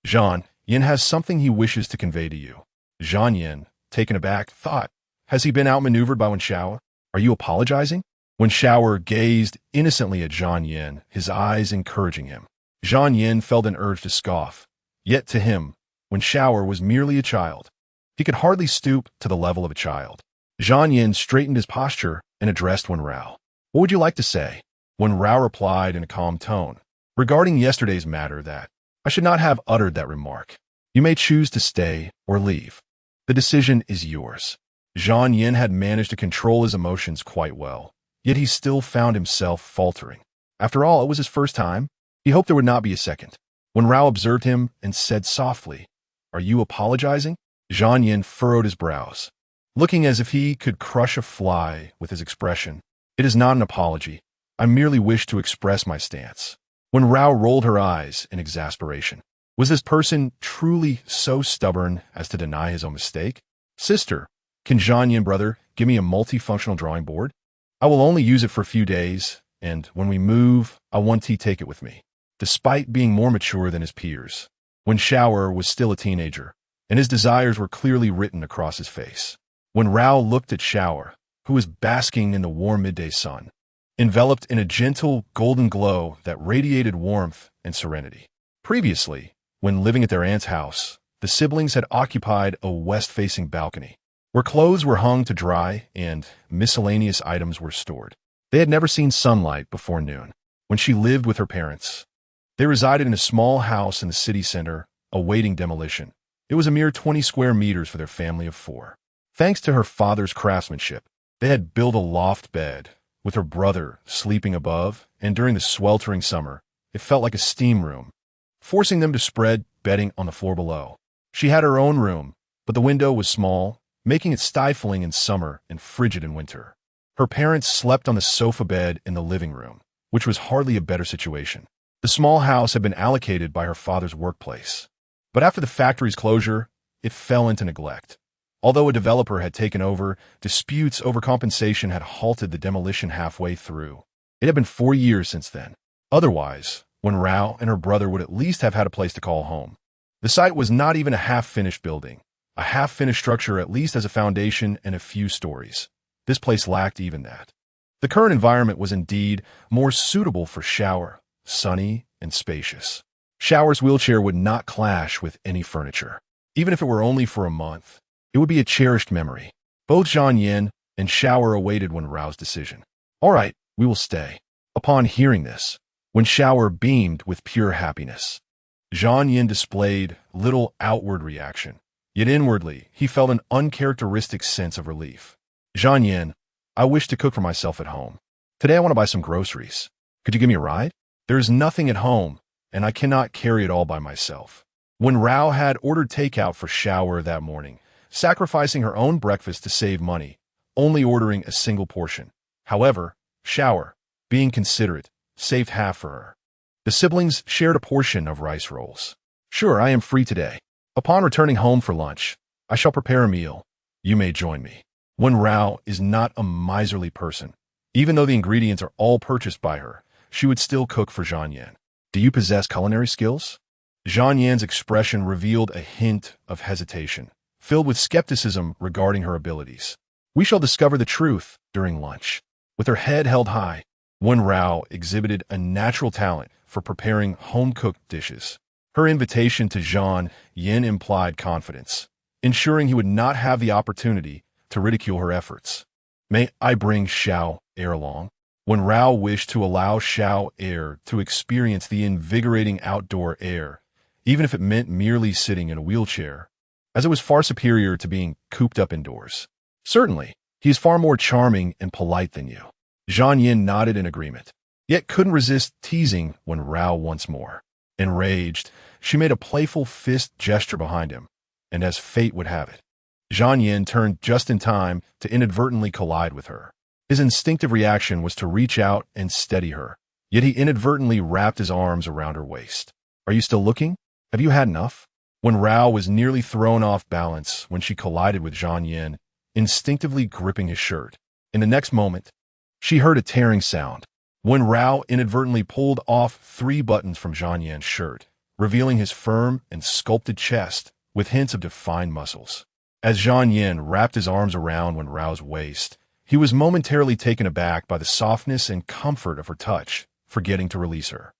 Zhan Yin has something he wishes to convey to you. Zhan Yin, taken aback, thought, has he been outmaneuvered by Wen Shower? Are you apologizing? Wen Shower gazed innocently at Zhan Yin, his eyes encouraging him. Zhan Yin felt an urge to scoff. Yet to him, Wen Shower was merely a child. He could hardly stoop to the level of a child. Zhan Yin straightened his posture and addressed Wen Rao. What would you like to say? Wen Rao replied in a calm tone. Regarding yesterday's matter that I should not have uttered that remark. You may choose to stay or leave. The decision is yours. Zhan Yin had managed to control his emotions quite well, yet he still found himself faltering. After all, it was his first time. He hoped there would not be a second. Wen Rao observed him and said softly, Are you apologizing? Zhan Yin furrowed his brows, looking as if he could crush a fly with his expression. It is not an apology. I merely wish to express my stance. Wen Rao rolled her eyes in exasperation. Was this person truly so stubborn as to deny his own mistake? Sister, can Zhan Yin brother give me a multifunctional drawing board? I will only use it for a few days, and when we move, I want to take it with me. Despite being more mature than his peers, Wen Shower was still a teenager, and his desires were clearly written across his face. Wen Rao looked at Shower, who was basking in the warm midday sun, enveloped in a gentle golden glow that radiated warmth and serenity. Previously, when living at their aunt's house, the siblings had occupied a west-facing balcony, where clothes were hung to dry and miscellaneous items were stored. They had never seen sunlight before noon. When she lived with her parents, they resided in a small house in the city center, awaiting demolition. It was a mere 20 square meters for their family of 4. Thanks to her father's craftsmanship, they had built a loft bed, with her brother sleeping above, and during the sweltering summer, it felt like a steam room, forcing them to spread bedding on the floor below. She had her own room, but the window was small, making it stifling in summer and frigid in winter. Her parents slept on the sofa bed in the living room, which was hardly a better situation. The small house had been allocated by her father's workplace, but after the factory's closure, it fell into neglect. Although a developer had taken over, disputes over compensation had halted the demolition halfway through. It had been 4 years since then. Otherwise, Wen Rao and her brother would at least have had a place to call home. The site was not even a half-finished building. A half-finished structure at least has a foundation and a few stories. This place lacked even that. The current environment was indeed more suitable for Shower, sunny and spacious. Shower's wheelchair would not clash with any furniture. Even if it were only for a month, it would be a cherished memory. Both Zhan Yin and Shower awaited Wen Rao's decision. All right, we will stay. Upon hearing this, Wen Shower beamed with pure happiness. Zhan Yin displayed little outward reaction, yet inwardly he felt an uncharacteristic sense of relief. Zhan Yin, I wish to cook for myself at home. Today I want to buy some groceries. Could you give me a ride? There is nothing at home, and I cannot carry it all by myself. Wen Rao had ordered takeout for Shower that morning, sacrificing her own breakfast to save money, only ordering a single portion. However, Shower, being considerate, saved half for her. The siblings shared a portion of rice rolls. Sure, I am free today. Upon returning home for lunch, I shall prepare a meal. You may join me. Wen Rao is not a miserly person. Even though the ingredients are all purchased by her, she would still cook for Zhan Yin. Do you possess culinary skills? Zhan Yin's expression revealed a hint of hesitation, filled with skepticism regarding her abilities. We shall discover the truth during lunch. With her head held high, Wen Rao exhibited a natural talent for preparing home-cooked dishes. Her invitation to Zhan Yin implied confidence, ensuring he would not have the opportunity to ridicule her efforts. May I bring Xiao Er along? Wen Rao wished to allow Xiao Er to experience the invigorating outdoor air, even if it meant merely sitting in a wheelchair, as it was far superior to being cooped up indoors. Certainly, he is far more charming and polite than you. Zhan Yin nodded in agreement, yet couldn't resist teasing Wen Rao once more. Enraged, she made a playful fist gesture behind him, and as fate would have it, Zhan Yin turned just in time to inadvertently collide with her. His instinctive reaction was to reach out and steady her, yet he inadvertently wrapped his arms around her waist. Are you still looking? Have you had enough? Wen Rao was nearly thrown off balance when she collided with Zhan Yin, instinctively gripping his shirt. In the next moment, she heard a tearing sound. Wen Rao inadvertently pulled off 3 buttons from Zhang Yan's shirt, revealing his firm and sculpted chest with hints of defined muscles. As Zhang Yan wrapped his arms around Wen Rao's waist, he was momentarily taken aback by the softness and comfort of her touch, forgetting to release her.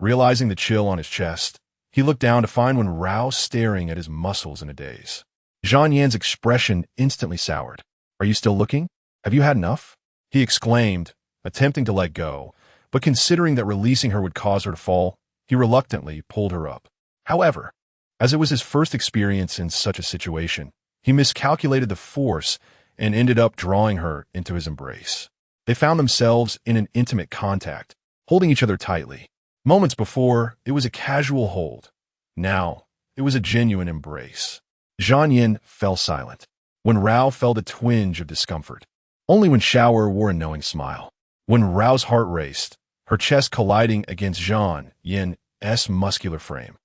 Realizing the chill on his chest, he looked down to find Wen Rao staring at his muscles in a daze. Zhang Yan's expression instantly soured. "Are you still looking? Have you had enough?" he exclaimed, attempting to let go, but considering that releasing her would cause her to fall, he reluctantly pulled her up. However, as it was his first experience in such a situation, he miscalculated the force and ended up drawing her into his embrace. They found themselves in an intimate contact, holding each other tightly. Moments before, it was a casual hold. Now, it was a genuine embrace. Zhang Yan fell silent. Wen Rao felt a twinge of discomfort. Only Wen Shower wore a knowing smile. Wen Rao's heart raced, her chest colliding against Zhang Yan's muscular frame,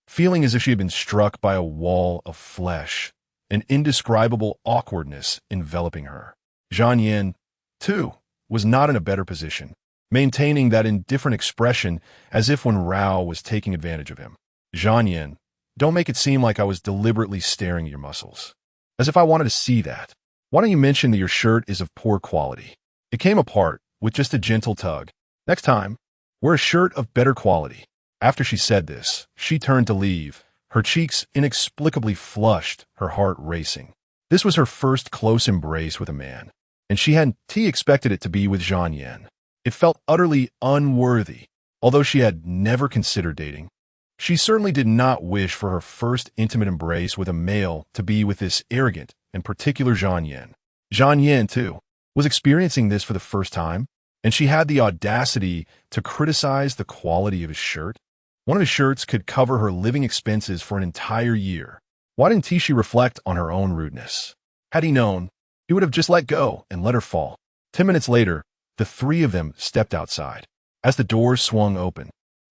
feeling as if she had been struck by a wall of flesh, an indescribable awkwardness enveloping her. Zhang Yan, too, was not in a better position, maintaining that indifferent expression as if Wen Rao was taking advantage of him. "Zhang Yan, don't make it seem like I was deliberately staring at your muscles. As if I wanted to see that. Why don't you mention that your shirt is of poor quality?" It came apart with just a gentle tug. "Next time, wear a shirt of better quality." After she said this, she turned to leave, her cheeks inexplicably flushed, her heart racing. This was her first close embrace with a man, and she hadn't expected it to be with Zhang Yan. It felt utterly unworthy. Although she had never considered dating, she certainly did not wish for her first intimate embrace with a male to be with this arrogant and particular Zhang Yan. Zhang Yan, too, was experiencing this for the first time, and she had the audacity to criticize the quality of his shirt. One of his shirts could cover her living expenses for an entire year. Why didn't she reflect on her own rudeness? Had he known, he would have just let go and let her fall. 10 minutes later, the 3 of them stepped outside. As the doors swung open,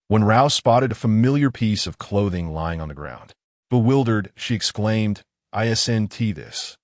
Wen Rao spotted a familiar piece of clothing lying on the ground. Bewildered, she exclaimed, "Isn't this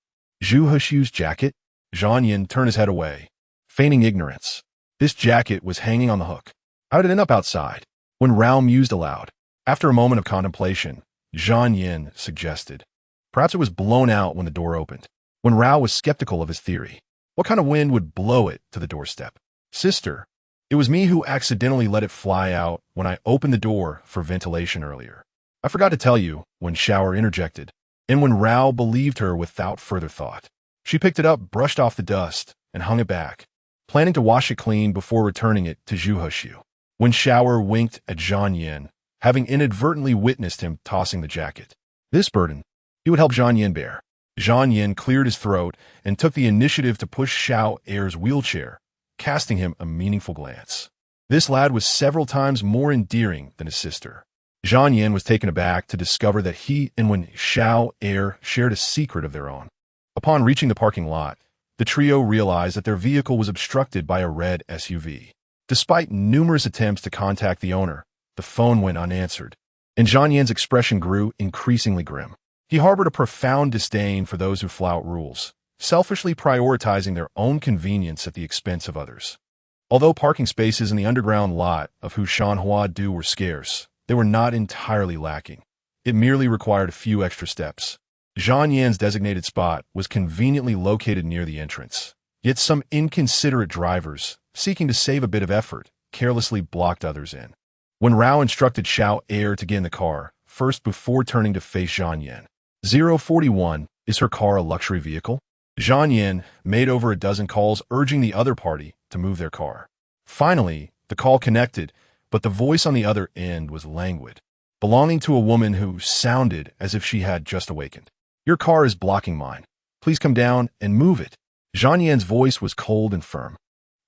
Zhu Hexu's jacket?" Zhang Yan turned his head away, feigning ignorance. This jacket was hanging on the hook. How did it end up outside? Wen Rao mused aloud. After a moment of contemplation, Zhang Yan suggested, "Perhaps it was blown out when the door opened." Wen Rao was skeptical of his theory. What kind of wind would blow it to the doorstep? "Sister, it was me who accidentally let it fly out when I opened the door for ventilation earlier. I forgot to tell you," Wen Shower interjected, and Wen Rao believed her without further thought. She picked it up, brushed off the dust, and hung it back, planning to wash it clean before returning it to Zhu Hexu. Wen Shower winked at Zhang Yan, having inadvertently witnessed him tossing the jacket. This burden, he would help Zhang Yan bear. Zhang Yan cleared his throat and took the initiative to push Xiao Er's wheelchair, casting him a meaningful glance. This lad was several times more endearing than his sister. Zhang Yan was taken aback to discover that he and Wen Xiao Er shared a secret of their own. Upon reaching the parking lot, the trio realized that their vehicle was obstructed by a red SUV. Despite numerous attempts to contact the owner, the phone went unanswered, and Zhang Yan's expression grew increasingly grim. He harbored a profound disdain for those who flout rules, selfishly prioritizing their own convenience at the expense of others. Although parking spaces in the underground lot of Hushanhua Du were scarce, they were not entirely lacking. It merely required a few extra steps. Zhang Yan's designated spot was conveniently located near the entrance, yet some inconsiderate drivers, seeking to save a bit of effort, carelessly blocked others in. Wen Rao instructed Xiao Er to get in the car, first before turning to face Zhang Yan. 041, is her car a luxury vehicle? Zhang Yan made over a dozen calls urging the other party to move their car. Finally, the call connected, but the voice on the other end was languid, belonging to a woman who sounded as if she had just awakened. "Your car is blocking mine. Please come down and move it." Zhang Yan's voice was cold and firm.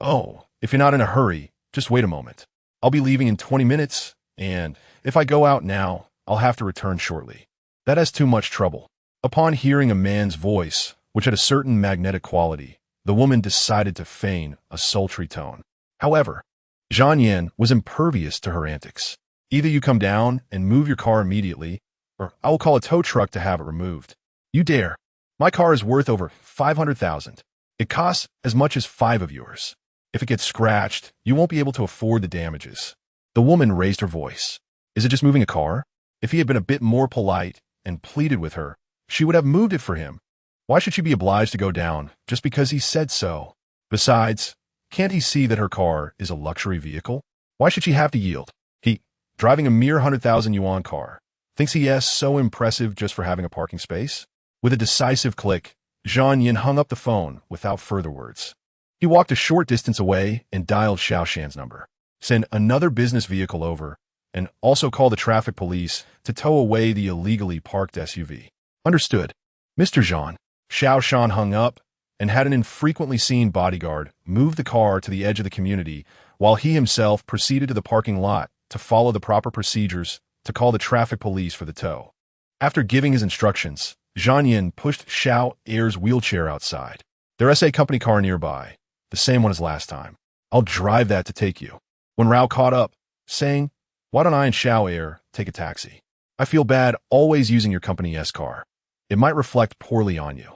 "Oh, if you're not in a hurry, just wait a moment. I'll be leaving in 20 minutes, and if I go out now, I'll have to return shortly. That has too much trouble." Upon hearing a man's voice, which had a certain magnetic quality, the woman decided to feign a sultry tone. However, Zhang Yan was impervious to her antics. "Either you come down and move your car immediately, or I will call a tow truck to have it removed." "You dare? My car is worth over 500,000. It costs as much as 5 of yours. If it gets scratched, you won't be able to afford the damages. The woman raised her voice. Is it just moving a car? If he had been a bit more polite and pleaded with her, she would have moved it for him. Why should she be obliged to go down just because he said so? Besides, can't he see that her car is a luxury vehicle? Why should she have to yield? He, driving a mere 100,000 yuan car, thinks he is so impressive just for having a parking space? With a decisive click, Zhang Yin hung up the phone without further words. He walked a short distance away and dialed Xiao Shan's number. Send another business vehicle over, and also call the traffic police to tow away the illegally parked SUV. Understood. Mr. Zhang. Xiao Shan hung up and had an infrequently seen bodyguard move the car to the edge of the community while he himself proceeded to the parking lot to follow the proper procedures to call the traffic police for the tow. After giving his instructions, Zhang Yin pushed Xiao Air's wheelchair outside. Their SA company car nearby, the same one as last time. I'll drive that to take you. Wen Rao caught up, saying, why don't I and Xiao Air take a taxi? I feel bad always using your company's car. It might reflect poorly on you.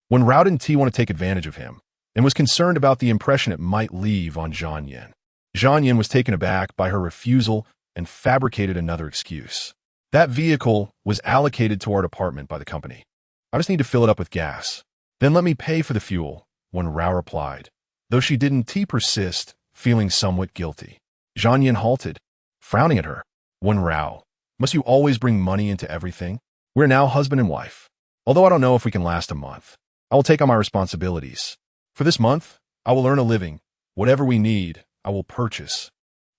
Wen Rao didn't want to take advantage of him and was concerned about the impression it might leave on Zhang Yin. Zhang Yin was taken aback by her refusal and fabricated another excuse. That vehicle was allocated to our department by the company. I just need to fill it up with gas. Then let me pay for the fuel, Wen Rao replied, though she didn't persist, feeling somewhat guilty. Zhang Yin halted, frowning at her. Wen Rao, must you always bring money into everything? We're now husband and wife. Although I don't know if we can last a month, I will take on my responsibilities. For this month, I will earn a living. Whatever we need, I will purchase.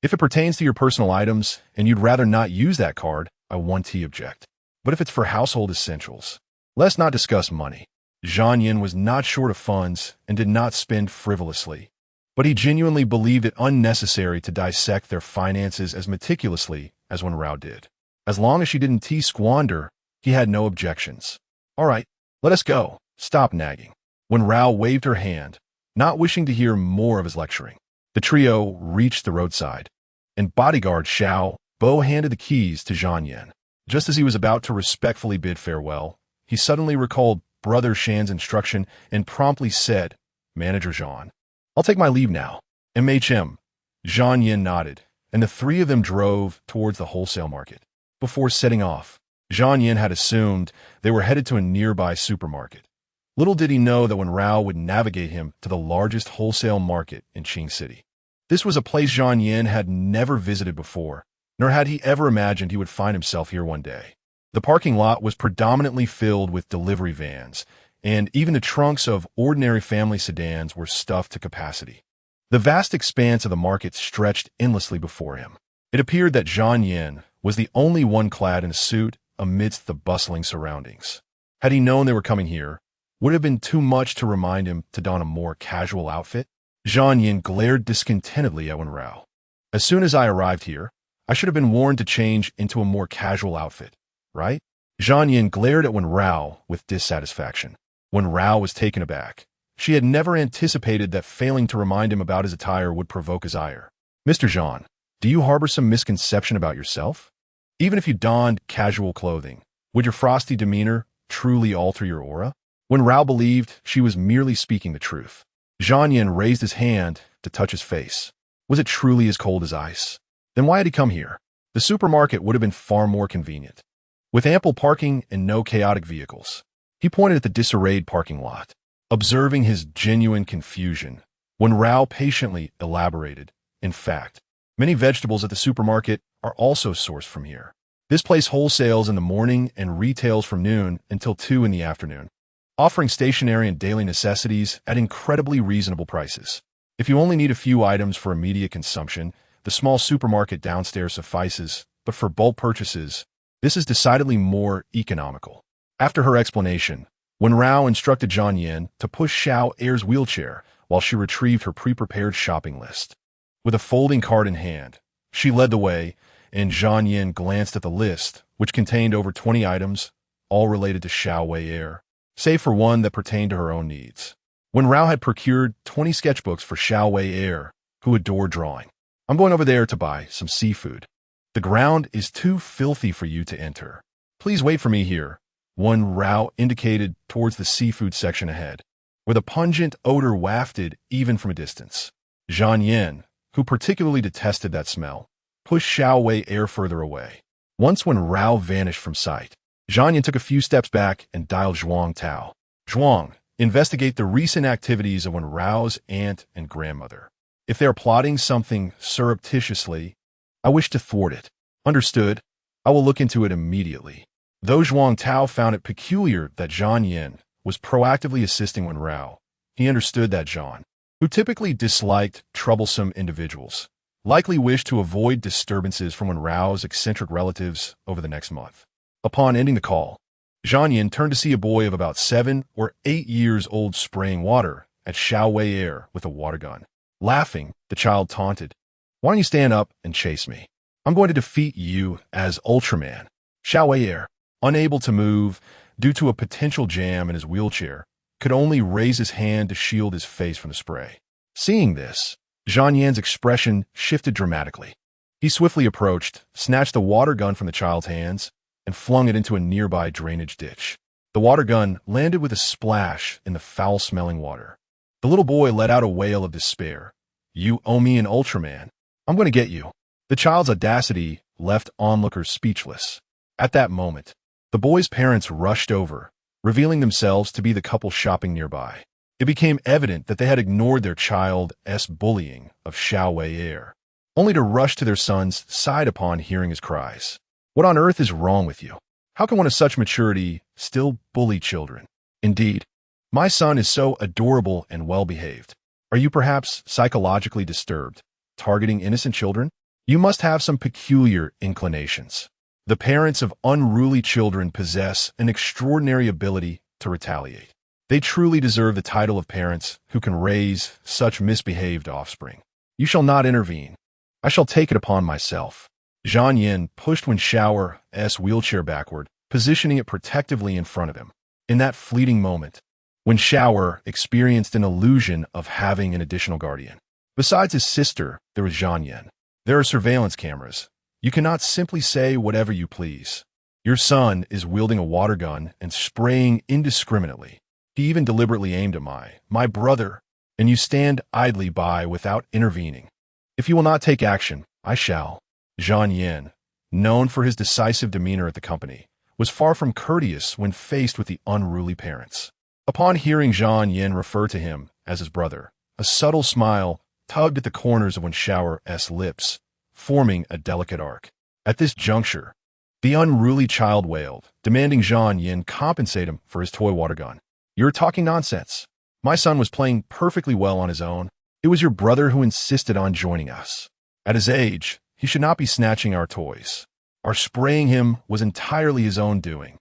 If it pertains to your personal items and you'd rather not use that card, I won't object. But if it's for household essentials, let's not discuss money. Zhang Yin was not short of funds and did not spend frivolously, but he genuinely believed it unnecessary to dissect their finances as meticulously as Wen Rao did. As long as she didn't squander, he had no objections. All right, let us go. Stop nagging. Wen Rao waved her hand, not wishing to hear more of his lecturing. The trio reached the roadside, and bodyguard Xiao Bo handed the keys to Zhang Yin. Just as he was about to respectfully bid farewell, he suddenly recalled Brother Shan's instruction and promptly said, Manager Zhang, I'll take my leave now. MHM. Zhang Yin nodded, and the three of them drove towards the wholesale market. Before setting off, Zhang Yin had assumed they were headed to a nearby supermarket. Little did he know that Wen Rao would navigate him to the largest wholesale market in Qing City. This was a place Zhang Yin had never visited before, nor had he ever imagined he would find himself here one day. The parking lot was predominantly filled with delivery vans, and even the trunks of ordinary family sedans were stuffed to capacity. The vast expanse of the market stretched endlessly before him. It appeared that Zhang Yin was the only one clad in a suit amidst the bustling surroundings. Had he known they were coming here, would it have been too much to remind him to don a more casual outfit? Zhang Yin glared discontentedly at Wen Rao. As soon as I arrived here, I should have been warned to change into a more casual outfit, right? Zhang Yin glared at Wen Rao with dissatisfaction. Wen Rao was taken aback. She had never anticipated that failing to remind him about his attire would provoke his ire. Mr. Zhang, do you harbor some misconception about yourself? Even if you donned casual clothing, would your frosty demeanor truly alter your aura? Wen Rao believed she was merely speaking the truth. Zhang Yin raised his hand to touch his face. Was it truly as cold as ice? Then why had he come here? The supermarket would have been far more convenient, with ample parking and no chaotic vehicles. He pointed at the disarrayed parking lot. Observing his genuine confusion, Wen Rao patiently elaborated. In fact, many vegetables at the supermarket are also sourced from here. This place wholesales in the morning and retails from noon until 2 in the afternoon, offering stationery and daily necessities at incredibly reasonable prices. If you only need a few items for immediate consumption, the small supermarket downstairs suffices, but for bulk purchases, this is decidedly more economical. After her explanation, Wen Rao instructed Zhang Yin to push Xiao Air's wheelchair while she retrieved her pre-prepared shopping list. With a folding cart in hand, she led the way, and Zhang Yin glanced at the list, which contained over 20 items, all related to Xiao Air, save for one that pertained to her own needs. Wen Rao had procured 20 sketchbooks for Xiao Air, who adored drawing. I'm going over there to buy some seafood. The ground is too filthy for you to enter. Please wait for me here. Wen Rao indicated towards the seafood section ahead. where the pungent odor wafted even from a distance. Zhang Yin, who particularly detested that smell, pushed Xiao Wei air further away. Once when Rao vanished from sight, Zhang Yin took a few steps back and dialed Zhuang Tao. Zhuang, investigate the recent activities of Wen Rao's aunt and grandmother. If they are plotting something surreptitiously, I wish to thwart it. Understood. I will look into it immediately. Though Zhuang Tao found it peculiar that Zhang Yin was proactively assisting Wen Rao, he understood that Zhang, who typically disliked troublesome individuals, likely wished to avoid disturbances from Wen Rao's eccentric relatives over the next month. Upon ending the call, Zhang Yin turned to see a boy of about 7 or 8 years old spraying water at Xiao Wei air with a water gun. Laughing, the child taunted, "Why don't you stand up and chase me? I'm going to defeat you as Ultraman." Xiao Wei air, unable to move due to a potential jam in his wheelchair, could only raise his hand to shield his face from the spray. Seeing this, Zhang Yan's expression shifted dramatically. He swiftly approached, snatched the water gun from the child's hands, and flung it into a nearby drainage ditch. The water gun landed with a splash in the foul-smelling water. The little boy let out a wail of despair. "You owe me an Ultraman. I'm going to get you." The child's audacity left onlookers speechless. At that moment, the boy's parents rushed over, revealing themselves to be the couple shopping nearby. It became evident that they had ignored their child's bullying of Xiao Wei air, only to rush to their son's side upon hearing his cries. "What on earth is wrong with you? How can one of such maturity still bully children? Indeed, my son is so adorable and well-behaved. Are you perhaps psychologically disturbed, targeting innocent children? You must have some peculiar inclinations." The parents of unruly children possess an extraordinary ability to retaliate. They truly deserve the title of parents who can raise such misbehaved offspring. "You shall not intervene. I shall take it upon myself." Zhang Yin pushed Wen Shao's wheelchair backward, positioning it protectively in front of him. In that fleeting moment, Wen Shao experienced an illusion of having an additional guardian. Besides his sister, there was Zhang Yin. There are surveillance cameras. You cannot simply say whatever you please. Your son is wielding a water gun and spraying indiscriminately. He even deliberately aimed at my brother, and you stand idly by without intervening. If you will not take action, I shall. Zhang Yin, known for his decisive demeanor at the company, was far from courteous when faced with the unruly parents. Upon hearing Zhang Yin refer to him as his brother, a subtle smile tugged at the corners of Wen Shao's lips, forming a delicate arc. At this juncture, the unruly child wailed, demanding Zhang Yin compensate him for his toy water gun. "You're talking nonsense. My son was playing perfectly well on his own. It was your brother who insisted on joining us. At his age, he should not be snatching our toys. Our spraying him was entirely his own doing.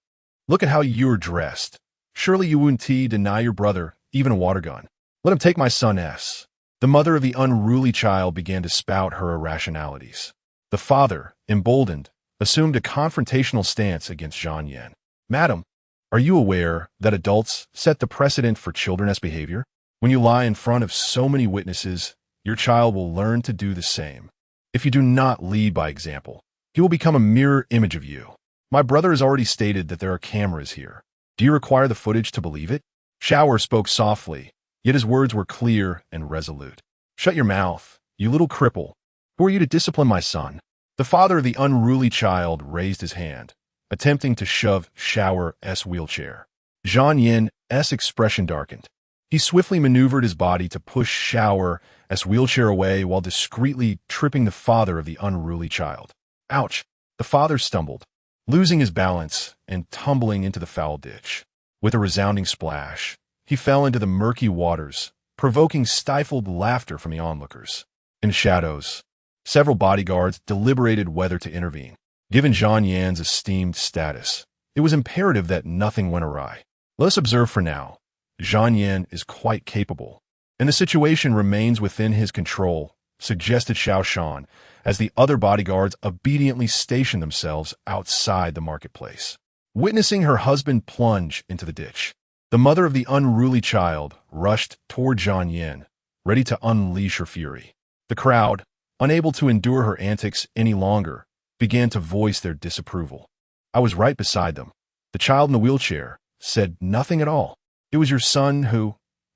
Look at how you're dressed. Surely you wouldn't deny your brother even a water gun. Let him take my son's." The mother of the unruly child began to spout her irrationalities. The father, emboldened, assumed a confrontational stance against Zhang Yin. "Madam, are you aware that adults set the precedent for children's behavior? When you lie in front of so many witnesses, your child will learn to do the same. If you do not lead by example, he will become a mirror image of you. My brother has already stated that there are cameras here. Do you require the footage to believe it?" Shower spoke softly, yet his words were clear and resolute. "Shut your mouth, you little cripple. Who are you to discipline my son?" The father of the unruly child raised his hand, attempting to shove Shower's wheelchair. Zhang Yin's expression darkened. He swiftly maneuvered his body to push Shower's wheelchair away while discreetly tripping the father of the unruly child. Ouch! The father stumbled, losing his balance and tumbling into the foul ditch. With a resounding splash, he fell into the murky waters, provoking stifled laughter from the onlookers. In shadows, several bodyguards deliberated whether to intervene. Given Zhang Yan's esteemed status, it was imperative that nothing went awry. Let us observe for now. Zhang Yan is quite capable, and the situation remains within his control, suggested Xiao Shan, as the other bodyguards obediently stationed themselves outside the marketplace. Witnessing her husband plunge into the ditch, the mother of the unruly child rushed toward Zhang Yan, ready to unleash her fury. The crowd, unable to endure her antics any longer, began to voice their disapproval. I was right beside them. The child in the wheelchair said nothing at all. It was your son who...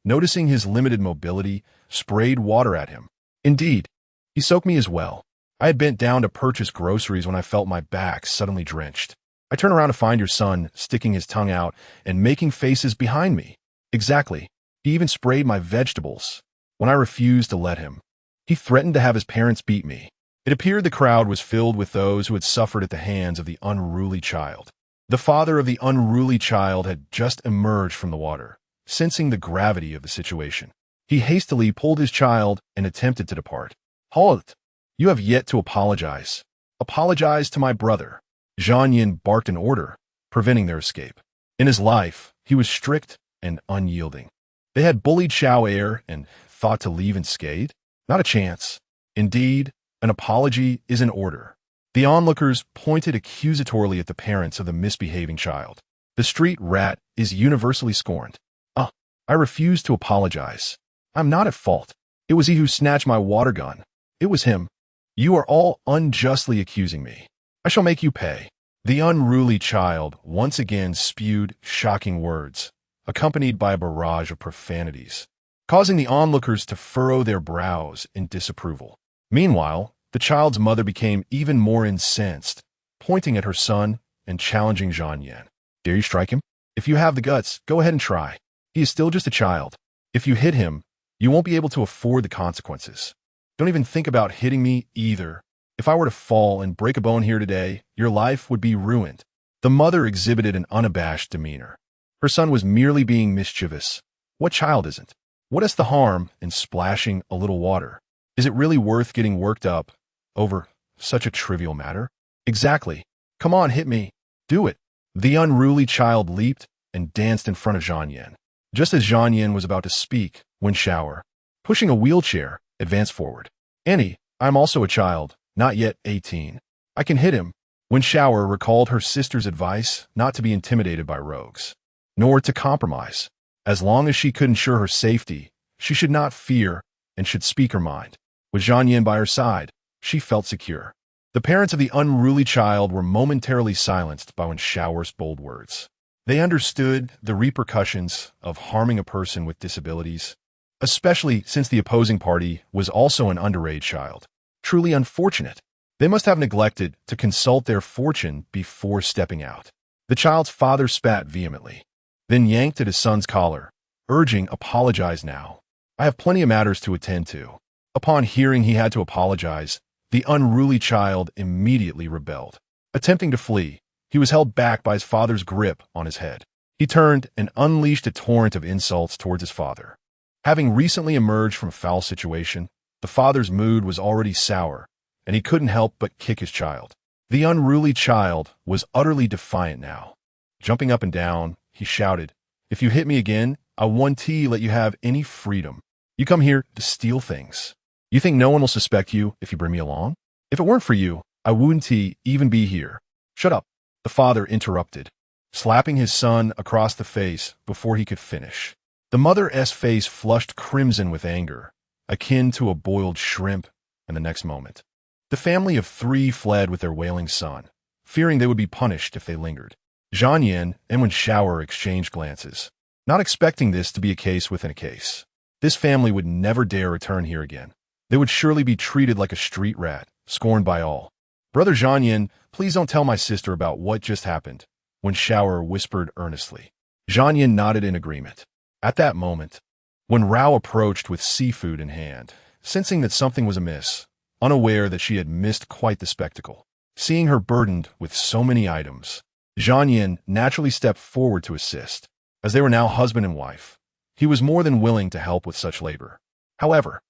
noticing his limited mobility, sprayed water at him. Indeed, he soaked me as well. I had bent down to purchase groceries when I felt my back suddenly drenched. I turn around to find your son sticking his tongue out and making faces behind me. Exactly. He even sprayed my vegetables. When I refused to let him, he threatened to have his parents beat me. It appeared the crowd was filled with those who had suffered at the hands of the unruly child. The father of the unruly child had just emerged from the water, sensing the gravity of the situation. He hastily pulled his child and attempted to depart. Halt! You have yet to apologize. Apologize to my brother. Zhang Yin barked an order, preventing their escape. In his life, he was strict and unyielding. They had bullied Xiao Air and thought to leave unscathed? Not a chance. Indeed, an apology is in order. The onlookers pointed accusatorily at the parents of the misbehaving child. The street rat is universally scorned. I refuse to apologize. I'm not at fault. It was he who snatched my water gun. It was him. You are all unjustly accusing me. I shall make you pay. The unruly child once again spewed shocking words, accompanied by a barrage of profanities, causing the onlookers to furrow their brows in disapproval. Meanwhile, the child's mother became even more incensed, pointing at her son and challenging Zhang Yan. Dare you strike him? If you have the guts, go ahead and try. He is still just a child. If you hit him, you won't be able to afford the consequences. Don't even think about hitting me either. If I were to fall and break a bone here today, your life would be ruined. The mother exhibited an unabashed demeanor. Her son was merely being mischievous. What child isn't? What is the harm in splashing a little water? Is it really worth getting worked up over such a trivial matter? Exactly. Come on, hit me. Do it. The unruly child leaped and danced in front of Zhang Yan. Just as Zhang Yan was about to speak, Wen Rao, pushing a wheelchair, advanced forward. Annie, I'm also a child, not yet 18. I can hit him. Wen Rao recalled her sister's advice not to be intimidated by rogues, nor to compromise. As long as she could ensure her safety, she should not fear and should speak her mind. With Zhang Yan by her side, she felt secure. The parents of the unruly child were momentarily silenced by Wen Rao's bold words. They understood the repercussions of harming a person with disabilities, especially since the opposing party was also an underage child. Truly unfortunate. They must have neglected to consult their fortune before stepping out. The child's father spat vehemently, then yanked at his son's collar, urging, apologize now. I have plenty of matters to attend to. Upon hearing he had to apologize, the unruly child immediately rebelled. Attempting to flee, he was held back by his father's grip on his head. He turned and unleashed a torrent of insults towards his father. Having recently emerged from a foul situation, the father's mood was already sour, and he couldn't help but kick his child. The unruly child was utterly defiant now. Jumping up and down, he shouted, If you hit me again, I won't let you have any freedom. You come here to steal things. You think no one will suspect you if you bring me along? If it weren't for you, I wouldn't even be here. Shut up, the father interrupted, slapping his son across the face before he could finish. The mother's face flushed crimson with anger, akin to a boiled shrimp, and the next moment, the family of 3 fled with their wailing son, fearing they would be punished if they lingered. Zhang Yan and Wen Rao exchanged glances, not expecting this to be a case within a case. This family would never dare return here again. They would surely be treated like a street rat, scorned by all. Brother Zhang Yan, please don't tell my sister about what just happened, Wen Rao whispered earnestly. Zhang Yan nodded in agreement. At that moment, Wen Rao approached with seafood in hand, sensing that something was amiss, unaware that she had missed quite the spectacle. Seeing her burdened with so many items, Zhang Yan naturally stepped forward to assist. As they were now husband and wife, he was more than willing to help with such labor. However,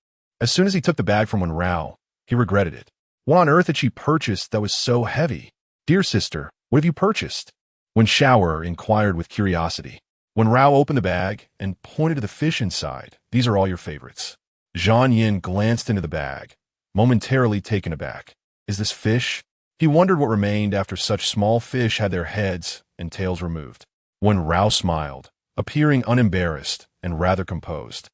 as soon as he took the bag from Wen Rao, he regretted it. What on earth had she purchased that was so heavy? Dear sister, what have you purchased? Wen Rao inquired with curiosity. Wen Rao opened the bag and pointed to the fish inside. These are all your favorites. Zhang Yan glanced into the bag, momentarily taken aback. Is this fish? He wondered what remained after such small fish had their heads and tails removed. Wen Rao smiled, appearing unembarrassed and rather composed.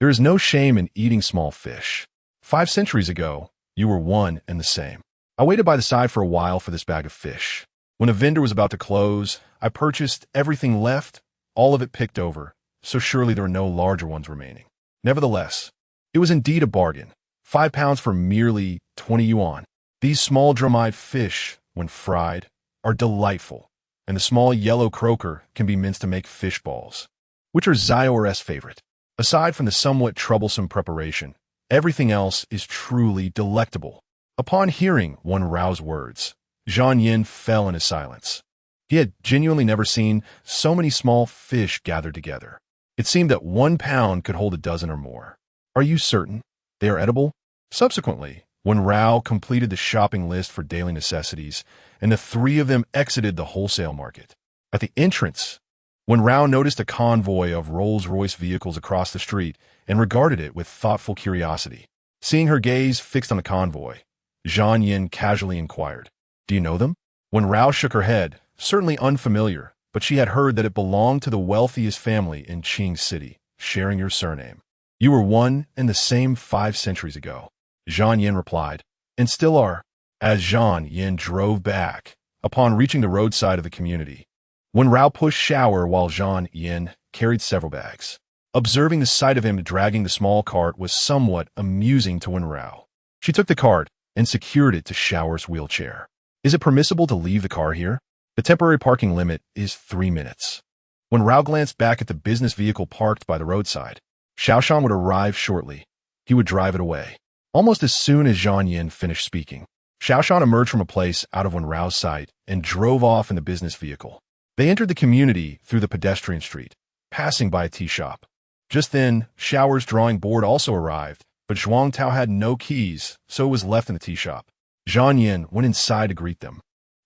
There is no shame in eating small fish. 5 centuries ago, you were one and the same. I waited by the side for a while for this bag of fish. When a vendor was about to close, I purchased everything left, all of it picked over, so surely there were no larger ones remaining. Nevertheless, it was indeed a bargain. 5 pounds for merely 20 yuan. These small drum-eyed fish, when fried, are delightful, and the small yellow croaker can be minced to make fish balls, which are Xiao's favorite. Aside from the somewhat troublesome preparation, everything else is truly delectable. Upon hearing Wen Rao's words, Zhang Yin fell into silence. He had genuinely never seen so many small fish gathered together. It seemed that 1 pound could hold a dozen or more. Are you certain they are edible? Subsequently, Wen Rao completed the shopping list for daily necessities, and the three of them exited the wholesale market. At the entrance, Wen Rao noticed a convoy of Rolls-Royce vehicles across the street and regarded it with thoughtful curiosity. Seeing her gaze fixed on the convoy, Zhang Yin casually inquired, "Do you know them?" Wen Rao shook her head, certainly unfamiliar, but she had heard that it belonged to the wealthiest family in Qing City, sharing your surname. "You were one and the same 5 centuries ago," Zhang Yin replied, "and still are." As Zhang Yin drove back, upon reaching the roadside of the community, Wen Rao pushed shower while Zhang Yin carried several bags. Observing the sight of him dragging the small cart was somewhat amusing to Wen Rao. She took the cart and secured it to Shower's wheelchair. "Is it permissible to leave the car here? The temporary parking limit is 3 minutes." When Rao glanced back at the business vehicle parked by the roadside, Xiaoshan would arrive shortly. He would drive it away. Almost as soon as Zhang Yin finished speaking, Xiaoshan emerged from a place out of Wen Rao's sight and drove off in the business vehicle. They entered the community through the pedestrian street, passing by a tea shop. Just then, Shower's drawing board also arrived, but Zhuang Tao had no keys, so it was left in the tea shop. Zhang Yin went inside to greet them,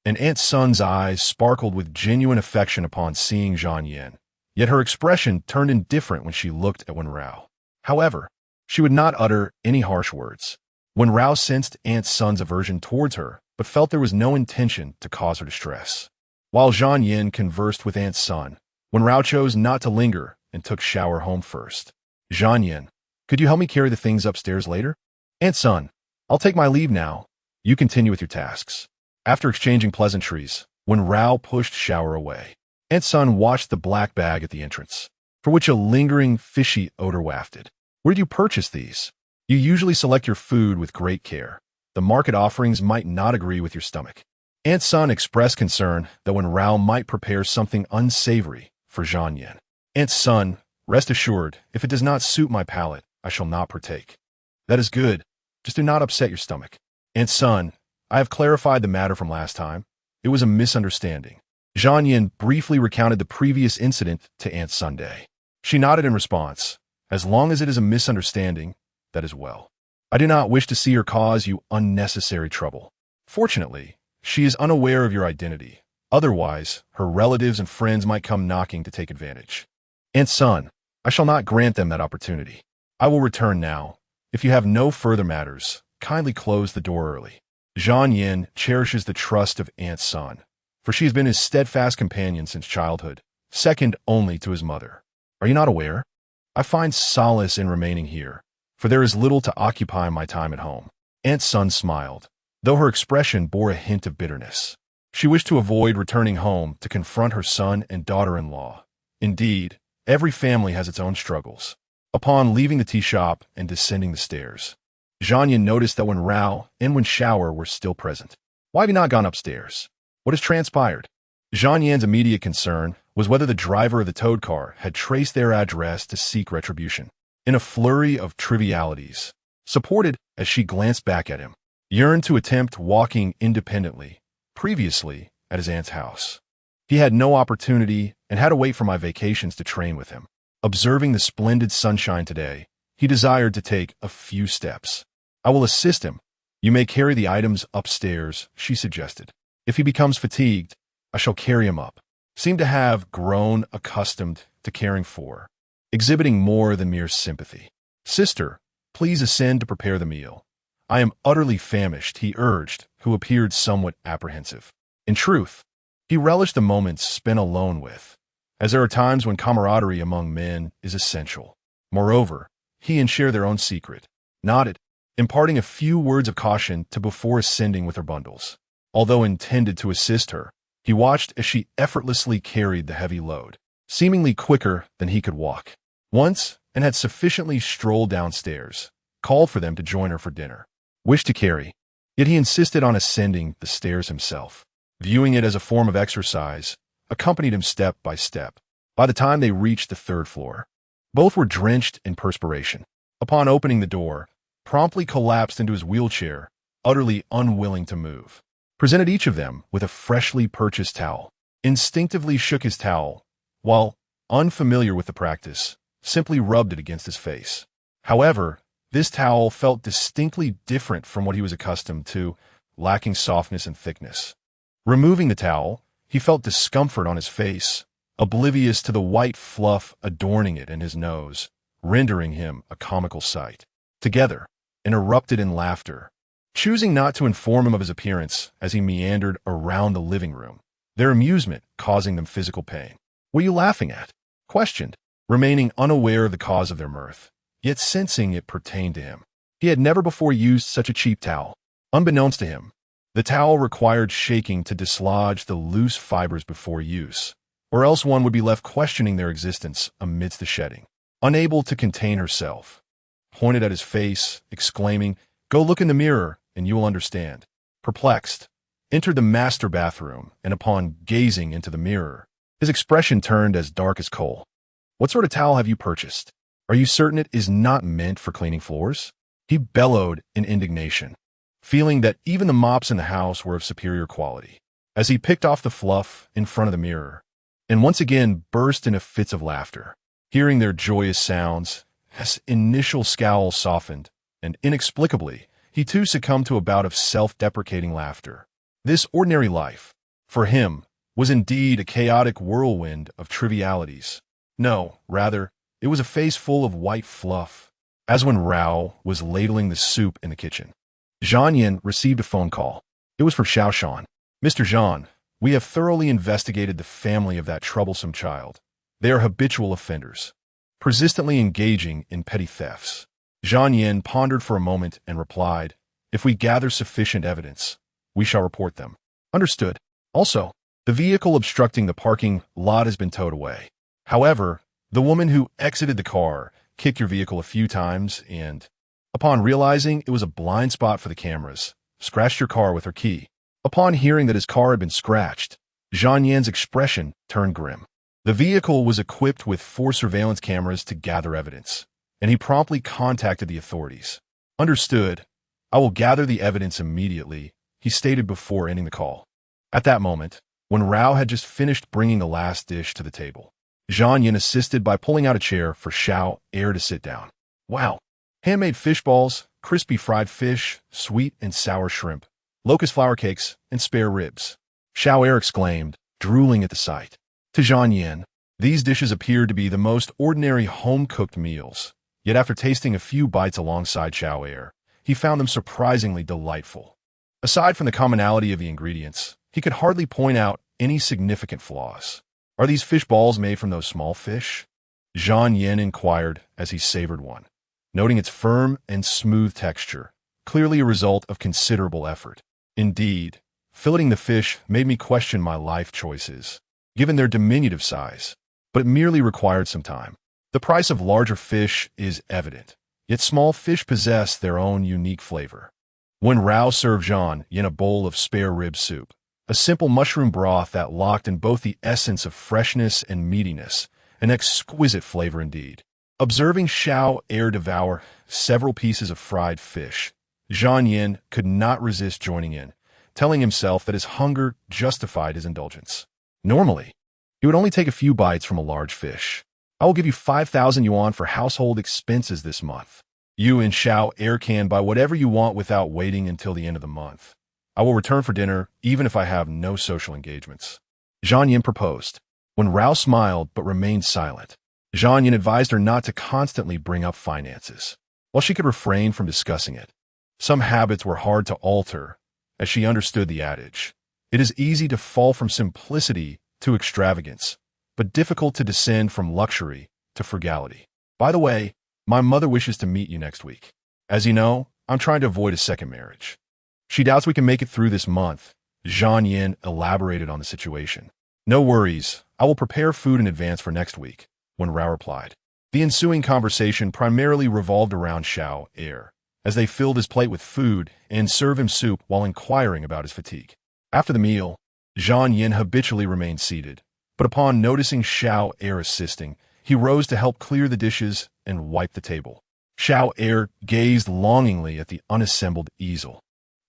and Aunt Sun's eyes sparkled with genuine affection upon seeing Zhang Yin, yet her expression turned indifferent when she looked at Wen Rao. However, she would not utter any harsh words. Wen Rao sensed Aunt Sun's aversion towards her, but felt there was no intention to cause her distress. While Zhang Yin conversed with Aunt Sun, Wen Rao chose not to linger and took Shower home first. "Zhang Yin, could you help me carry the things upstairs later?" "Aunt Sun, I'll take my leave now. You continue with your tasks." After exchanging pleasantries, Wen Rao pushed Shower away. Aunt Sun watched the black bag at the entrance, for which a lingering, fishy odor wafted. "Where did you purchase these? You usually select your food with great care. The market offerings might not agree with your stomach." Aunt Sun expressed concern that Wen Rao might prepare something unsavory for Zhang Yin. "Aunt Sun, rest assured, if it does not suit my palate, I shall not partake." "That is good. Just do not upset your stomach." "Aunt Sun, I have clarified the matter from last time. It was a misunderstanding." Zhang Yin briefly recounted the previous incident to Aunt Sunday. She nodded in response. "As long as it is a misunderstanding, that is well. I do not wish to see her cause you unnecessary trouble. Fortunately, she is unaware of your identity. Otherwise, her relatives and friends might come knocking to take advantage." "Aunt Sun, I shall not grant them that opportunity. I will return now. If you have no further matters, kindly close the door early." Zhang Yin cherishes the trust of Aunt Sun, for she has been his steadfast companion since childhood, second only to his mother. "Are you not aware? I find solace in remaining here, for there is little to occupy my time at home." Aunt Sun smiled, though her expression bore a hint of bitterness. She wished to avoid returning home to confront her son and daughter-in-law. Indeed, every family has its own struggles. Upon leaving the tea shop and descending the stairs, Zhang Yin noticed that Wen Rao and Wen Shower were still present. "Why have you not gone upstairs? What has transpired?" Zhang Yan's immediate concern was whether the driver of the towed car had traced their address to seek retribution. In a flurry of trivialities, supported as she glanced back at him, yearned to attempt walking independently, previously at his aunt's house. He had no opportunity and had to wait for my vacations to train with him. Observing the splendid sunshine today, he desired to take a few steps. "I will assist him. You may carry the items upstairs," she suggested. "If he becomes fatigued, I shall carry him up." Seemed to have grown accustomed to caring for, exhibiting more than mere sympathy. "Sister, please ascend to prepare the meal. I am utterly famished," he urged, who appeared somewhat apprehensive. In truth, he relished the moments spent alone with, as there are times when camaraderie among men is essential. Moreover, he and share their own secret, nodded, imparting a few words of caution to before ascending with her bundles. Although intended to assist her, he watched as she effortlessly carried the heavy load. seemingly quicker than he could walk. Once, and had sufficiently strolled downstairs, called for them to join her for dinner. Wished to carry, yet he insisted on ascending the stairs himself. Viewing it as a form of exercise, accompanied him step by step. By the time they reached the third floor, both were drenched in perspiration. Upon opening the door, promptly collapsed into his wheelchair, utterly unwilling to move. Presented each of them with a freshly purchased towel. Instinctively shook his towel, while, unfamiliar with the practice, simply rubbed it against his face. However, this towel felt distinctly different from what he was accustomed to, lacking softness and thickness. Removing the towel, he felt discomfort on his face, oblivious to the white fluff adorning it and his nose, rendering him a comical sight. Together, and erupted in laughter, choosing not to inform him of his appearance as he meandered around the living room, their amusement causing them physical pain. "What are you laughing at?" questioned, remaining unaware of the cause of their mirth, yet sensing it pertained to him. He had never before used such a cheap towel. Unbeknownst to him, the towel required shaking to dislodge the loose fibers before use, or else one would be left questioning their existence amidst the shedding. Unable to contain herself, pointed at his face, exclaiming, "Go look in the mirror, and you will understand." Perplexed, entered the master bathroom, and upon gazing into the mirror, his expression turned as dark as coal. "What sort of towel have you purchased? Are you certain it is not meant for cleaning floors?" He bellowed in indignation, feeling that even the mops in the house were of superior quality, as he picked off the fluff in front of the mirror, and once again burst into fits of laughter. Hearing their joyous sounds, his initial scowl softened, and inexplicably, he too succumbed to a bout of self-deprecating laughter. This ordinary life, for him, was indeed a chaotic whirlwind of trivialities. No, rather, it was a face full of white fluff. As when Rao was ladling the soup in the kitchen, Zhang Yin received a phone call. It was from Xiao Shan. "Mr. Zhang, we have thoroughly investigated the family of that troublesome child. They are habitual offenders, persistently engaging in petty thefts." Zhang Yin pondered for a moment and replied, "If we gather sufficient evidence, we shall report them." "Understood. Also, the vehicle obstructing the parking lot has been towed away. However, the woman who exited the car kicked your vehicle a few times and, upon realizing it was a blind spot for the cameras, scratched your car with her key." Upon hearing that his car had been scratched, Zhang Yan's expression turned grim. The vehicle was equipped with 4 surveillance cameras to gather evidence, and he promptly contacted the authorities. "Understood. I will gather the evidence immediately," he stated before ending the call. At that moment, when Rao had just finished bringing the last dish to the table, Zhang Yin assisted by pulling out a chair for Xiao Air to sit down. "Wow. Handmade fish balls, crispy fried fish, sweet and sour shrimp, locust flour cakes, and spare ribs," Xiao Air exclaimed, drooling at the sight. To Zhang Yin, these dishes appeared to be the most ordinary home-cooked meals, yet after tasting a few bites alongside Xiao Air, he found them surprisingly delightful. Aside from the commonality of the ingredients, he could hardly point out any significant flaws. "Are these fish balls made from those small fish?" Zhang Yin inquired as he savored one, noting its firm and smooth texture, clearly a result of considerable effort. "Indeed, filleting the fish made me question my life choices, given their diminutive size, but it merely required some time. The price of larger fish is evident, yet small fish possess their own unique flavor." When Rao served Zhang Yin a bowl of spare rib soup, a simple mushroom broth that locked in both the essence of freshness and meatiness, an exquisite flavor indeed. Observing Xiao Air devour several pieces of fried fish, Zhang Yin could not resist joining in, telling himself that his hunger justified his indulgence. Normally, he would only take a few bites from a large fish. "I will give you 5,000 yuan for household expenses this month. You and Xiao Air can buy whatever you want without waiting until the end of the month. I will return for dinner even if I have no social engagements," Zhang Yin proposed. When Rao smiled but remained silent, Zhang Yin advised her not to constantly bring up finances, while she could refrain from discussing it. Some habits were hard to alter, as she understood the adage, "It is easy to fall from simplicity to extravagance, but difficult to descend from luxury to frugality." "By the way, my mother wishes to meet you next week. As you know, I'm trying to avoid a second marriage. She doubts we can make it through this month." Zhang Yin elaborated on the situation. No worries, I will prepare food in advance for next week, Wen Rao replied. The ensuing conversation primarily revolved around Xiao Er, as they filled his plate with food and served him soup while inquiring about his fatigue. After the meal, Zhang Yin habitually remained seated, but upon noticing Xiao Er assisting, he rose to help clear the dishes and wipe the table. Xiao Er gazed longingly at the unassembled easel,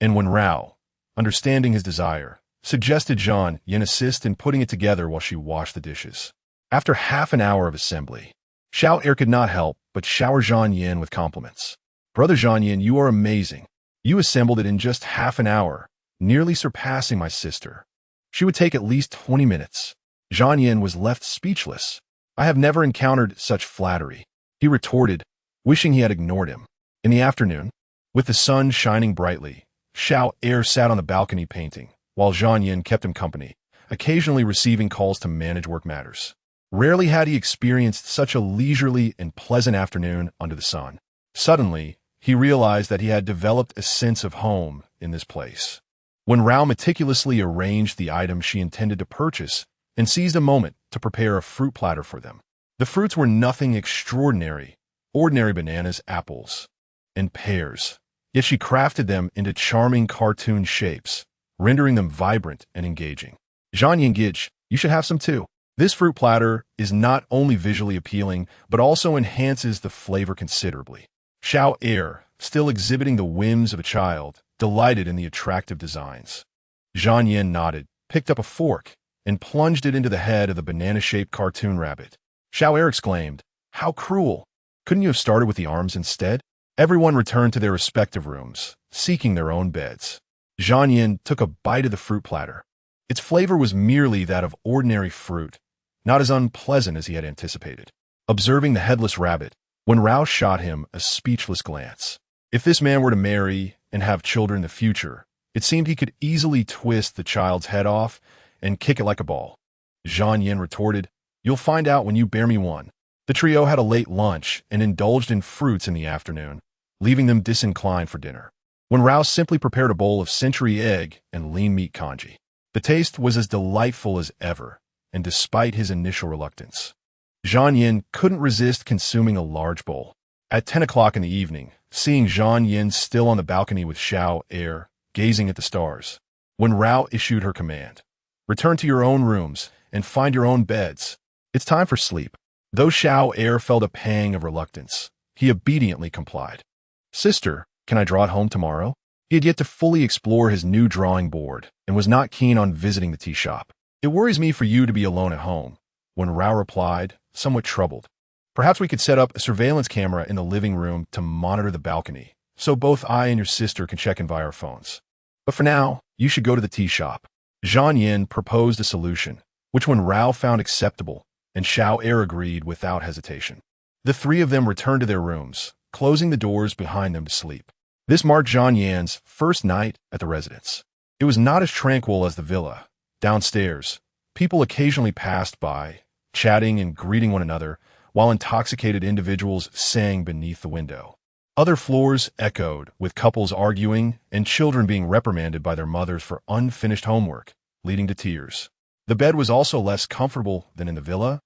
and Wen Rao, understanding his desire, suggested Zhang Yin assist in putting it together while she washed the dishes. After half an hour of assembly, Xiao Er could not help but shower Zhang Yin with compliments. Brother Zhang Yin, you are amazing. You assembled it in just half an hour, nearly surpassing my sister. She would take at least 20 minutes. Zhang Yin was left speechless. I have never encountered such flattery, he retorted, wishing he had ignored him. In the afternoon, with the sun shining brightly, Xiao Er sat on the balcony painting, while Zhang Yin kept him company, occasionally receiving calls to manage work matters. Rarely had he experienced such a leisurely and pleasant afternoon under the sun. Suddenly, he realized that he had developed a sense of home in this place. Wen Rao meticulously arranged the items she intended to purchase and seized a moment to prepare a fruit platter for them. The fruits were nothing extraordinary, ordinary bananas, apples, and pears, yet she crafted them into charming cartoon shapes, rendering them vibrant and engaging. Zhang Yin, you should have some too. This fruit platter is not only visually appealing, but also enhances the flavor considerably. Xiao Er, still exhibiting the whims of a child, delighted in the attractive designs. Zhang Yin nodded, picked up a fork, and plunged it into the head of the banana-shaped cartoon rabbit. Xiao Er exclaimed, "How cruel! Couldn't you have started with the arms instead?" Everyone returned to their respective rooms, seeking their own beds. Zhang Yin took a bite of the fruit platter. Its flavor was merely that of ordinary fruit, not as unpleasant as he had anticipated. Observing the headless rabbit, Wen Rao shot him a speechless glance. If this man were to marry and have children in the future, it seemed he could easily twist the child's head off and kick it like a ball. Zhang Yin retorted, "You'll find out when you bear me one." The trio had a late lunch and indulged in fruits in the afternoon, leaving them disinclined for dinner. Wen Rao simply prepared a bowl of century egg and lean meat congee. The taste was as delightful as ever, and despite his initial reluctance, Zhang Yin couldn't resist consuming a large bowl. At 10 o'clock in the evening, seeing Zhang Yin still on the balcony with Xiao Er, gazing at the stars, Wen Rao issued her command. "Return to your own rooms and find your own beds. It's time for sleep." Though Xiao Er felt a pang of reluctance, he obediently complied. "Sister, can I draw it home tomorrow?" He had yet to fully explore his new drawing board and was not keen on visiting the tea shop. "It worries me for you to be alone at home," Wen Rao replied, somewhat troubled. "Perhaps we could set up a surveillance camera in the living room to monitor the balcony, so both I and your sister can check in via our phones. But for now, you should go to the tea shop." Zhang Yin proposed a solution, which Wen Rao found acceptable, and Xiao Er agreed without hesitation. The three of them returned to their rooms, closing the doors behind them to sleep. This marked Zhang Yan's first night at the residence. It was not as tranquil as the villa. Downstairs, people occasionally passed by, chatting and greeting one another, while intoxicated individuals sang beneath the window. Other floors echoed, with couples arguing and children being reprimanded by their mothers for unfinished homework, leading to tears. The bed was also less comfortable than in the villa.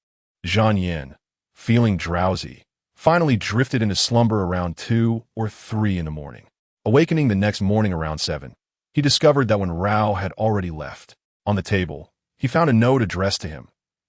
Zhang Yan, feeling drowsy, finally drifted into slumber around 2 or 3 in the morning. Awakening the next morning around 7, he discovered that Wen Rao had already left. On the table, he found a note addressed to him.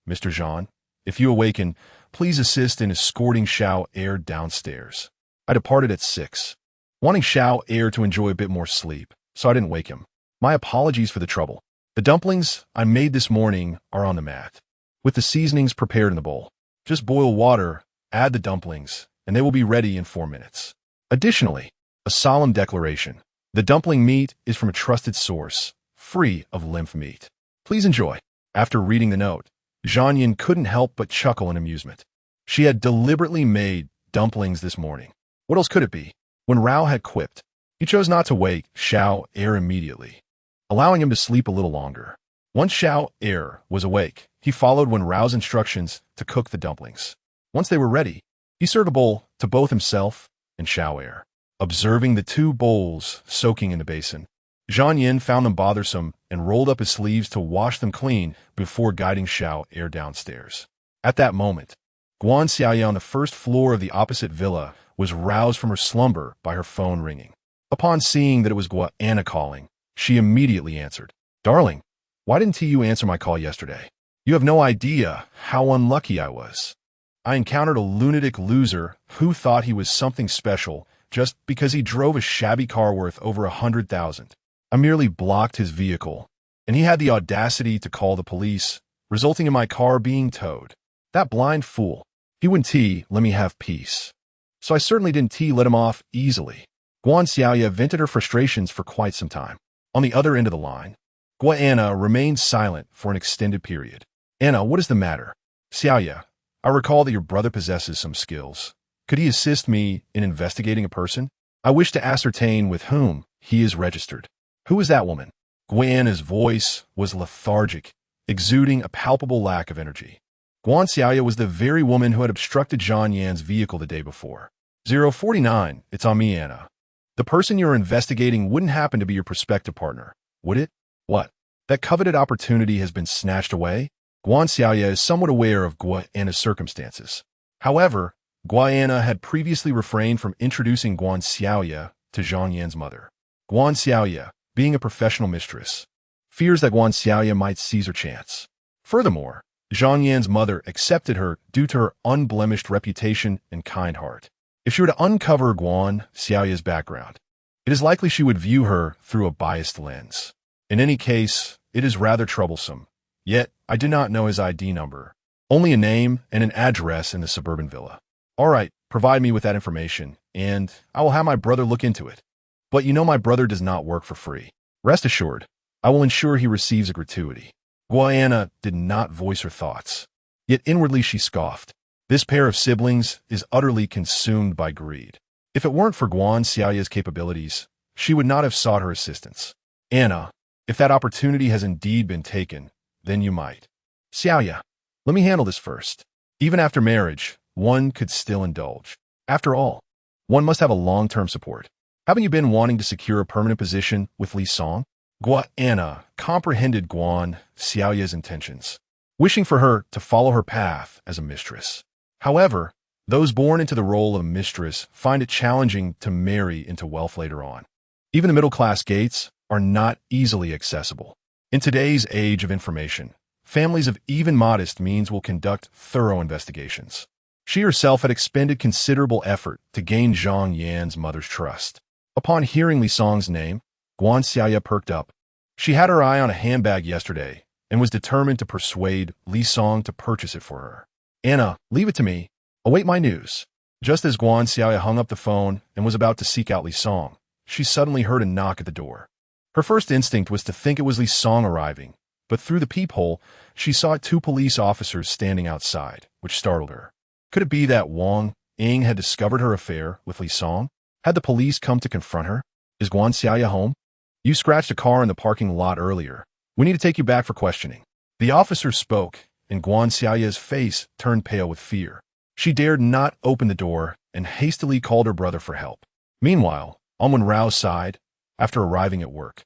"Mr. Zhang, if you awaken, please assist in escorting Xiao Er downstairs. I departed at 6, wanting Xiao Er to enjoy a bit more sleep, so I didn't wake him. My apologies for the trouble. The dumplings I made this morning are on the mat, with the seasonings prepared in the bowl. Just boil water, add the dumplings, and they will be ready in 4 minutes. Additionally, a solemn declaration. The dumpling meat is from a trusted source, free of lymph meat. Please enjoy." After reading the note, Zhang Yin couldn't help but chuckle in amusement. She had deliberately made dumplings this morning. What else could it be? When Rao had quipped, he chose not to wake Xiao Er immediately, allowing him to sleep a little longer. Once Xiao Er was awake, he followed Wen Rao's instructions to cook the dumplings. Once they were ready, he served a bowl to both himself and Xiao Er. Observing the 2 bowls soaking in the basin, Zhang Yin found them bothersome and rolled up his sleeves to wash them clean before guiding Xiao Air downstairs. At that moment, Guan Xiaoya on the first floor of the opposite villa was roused from her slumber by her phone ringing. Upon seeing that it was Guana calling, she immediately answered. "Darling, why didn't you answer my call yesterday? You have no idea how unlucky I was. I encountered a lunatic loser who thought he was something special just because he drove a shabby car worth over 100,000. I merely blocked his vehicle, and he had the audacity to call the police, resulting in my car being towed. That blind fool. He wouldn't let me have peace. So I certainly didn't let him off easily." Guan Xiaoya vented her frustrations for quite some time. On the other end of the line, Guana remained silent for an extended period. "Anna, what is the matter?" "Xiaoya, I recall that your brother possesses some skills. Could he assist me in investigating a person? I wish to ascertain with whom he is registered." "Who is that woman?" Guana's voice was lethargic, exuding a palpable lack of energy. Guan Xiaoya was the very woman who had obstructed Zhang Yan's vehicle the day before. 049, it's on me, Anna. The person you're investigating wouldn't happen to be your prospective partner, would it? What? That coveted opportunity has been snatched away? Guan Xiaoya is somewhat aware of Guana's circumstances. However, Guana had previously refrained from introducing Guan Xiaoya to Zhang Yan's mother. Guan Xiaoya, being a professional mistress, fears that Guan Xiaoya might seize her chance. Furthermore, Zhang Yan's mother accepted her due to her unblemished reputation and kind heart. If she were to uncover Guan Xiaoya's background, it is likely she would view her through a biased lens. In any case, it is rather troublesome. Yet, I do not know his ID number. Only a name and an address in the suburban villa. All right, provide me with that information, and I will have my brother look into it. But you know my brother does not work for free. Rest assured, I will ensure he receives a gratuity. Guana did not voice her thoughts. Yet inwardly she scoffed. This pair of siblings is utterly consumed by greed. If it weren't for Guan Xiaoya's capabilities, she would not have sought her assistance. Anna, if that opportunity has indeed been taken, then you might. Xiaoya, let me handle this first. Even after marriage, one could still indulge. After all, one must have a long-term support. Haven't you been wanting to secure a permanent position with Li Song? Guana comprehended Guan Xiaoya's intentions, wishing for her to follow her path as a mistress. However, those born into the role of a mistress find it challenging to marry into wealth later on. Even the middle-class gates are not easily accessible. In today's age of information, families of even modest means will conduct thorough investigations. She herself had expended considerable effort to gain Zhang Yan's mother's trust. Upon hearing Li Song's name, Guan Xiaoya perked up. She had her eye on a handbag yesterday and was determined to persuade Li Song to purchase it for her. Anna, leave it to me. Await my news. Just as Guan Xiaoya hung up the phone and was about to seek out Li Song, she suddenly heard a knock at the door. Her first instinct was to think it was Li Song arriving, but through the peephole, she saw 2 police officers standing outside, which startled her. Could it be that Wang Ying had discovered her affair with Li Song? Had the police come to confront her? Is Guan Xiaoya home? You scratched a car in the parking lot earlier. We need to take you back for questioning. The officer spoke, and Guan Xiaoya's face turned pale with fear. She dared not open the door and hastily called her brother for help. Meanwhile, on Wen Rao's side, after arriving at work,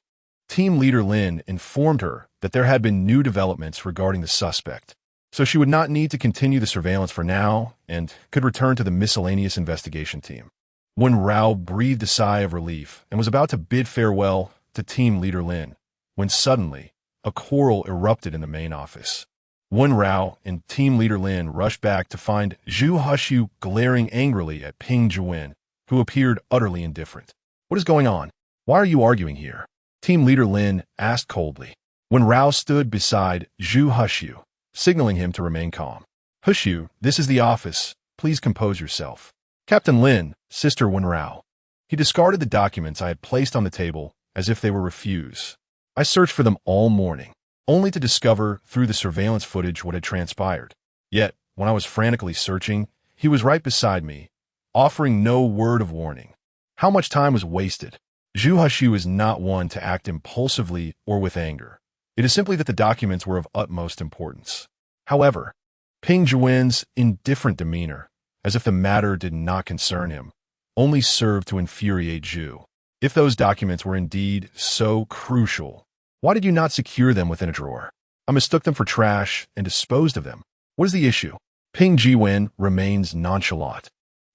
Team Leader Lin informed her that there had been new developments regarding the suspect, so she would not need to continue the surveillance for now and could return to the miscellaneous investigation team. Wen Rao breathed a sigh of relief and was about to bid farewell to Team Leader Lin, when suddenly a quarrel erupted in the main office. Wen Rao and Team Leader Lin rushed back to find Zhu Hushu glaring angrily at Ping Juwen, who appeared utterly indifferent. What is going on? Why are you arguing here? Team Leader Lin asked coldly. Wen Rao stood beside Zhu Hushu, signaling him to remain calm. Hushu, this is the office. Please compose yourself. Captain Lin, Sister Wen Rao. He discarded the documents I had placed on the table as if they were refuse. I searched for them all morning, only to discover through the surveillance footage what had transpired. Yet, when I was frantically searching, he was right beside me, offering no word of warning. How much time was wasted? Zhu Hushu is not one to act impulsively or with anger. It is simply that the documents were of utmost importance. However, Ping Juwen's indifferent demeanor, as if the matter did not concern him, only served to infuriate Zhu. If those documents were indeed so crucial, why did you not secure them within a drawer? I mistook them for trash and disposed of them. What is the issue? Ping Jiwen remains nonchalant.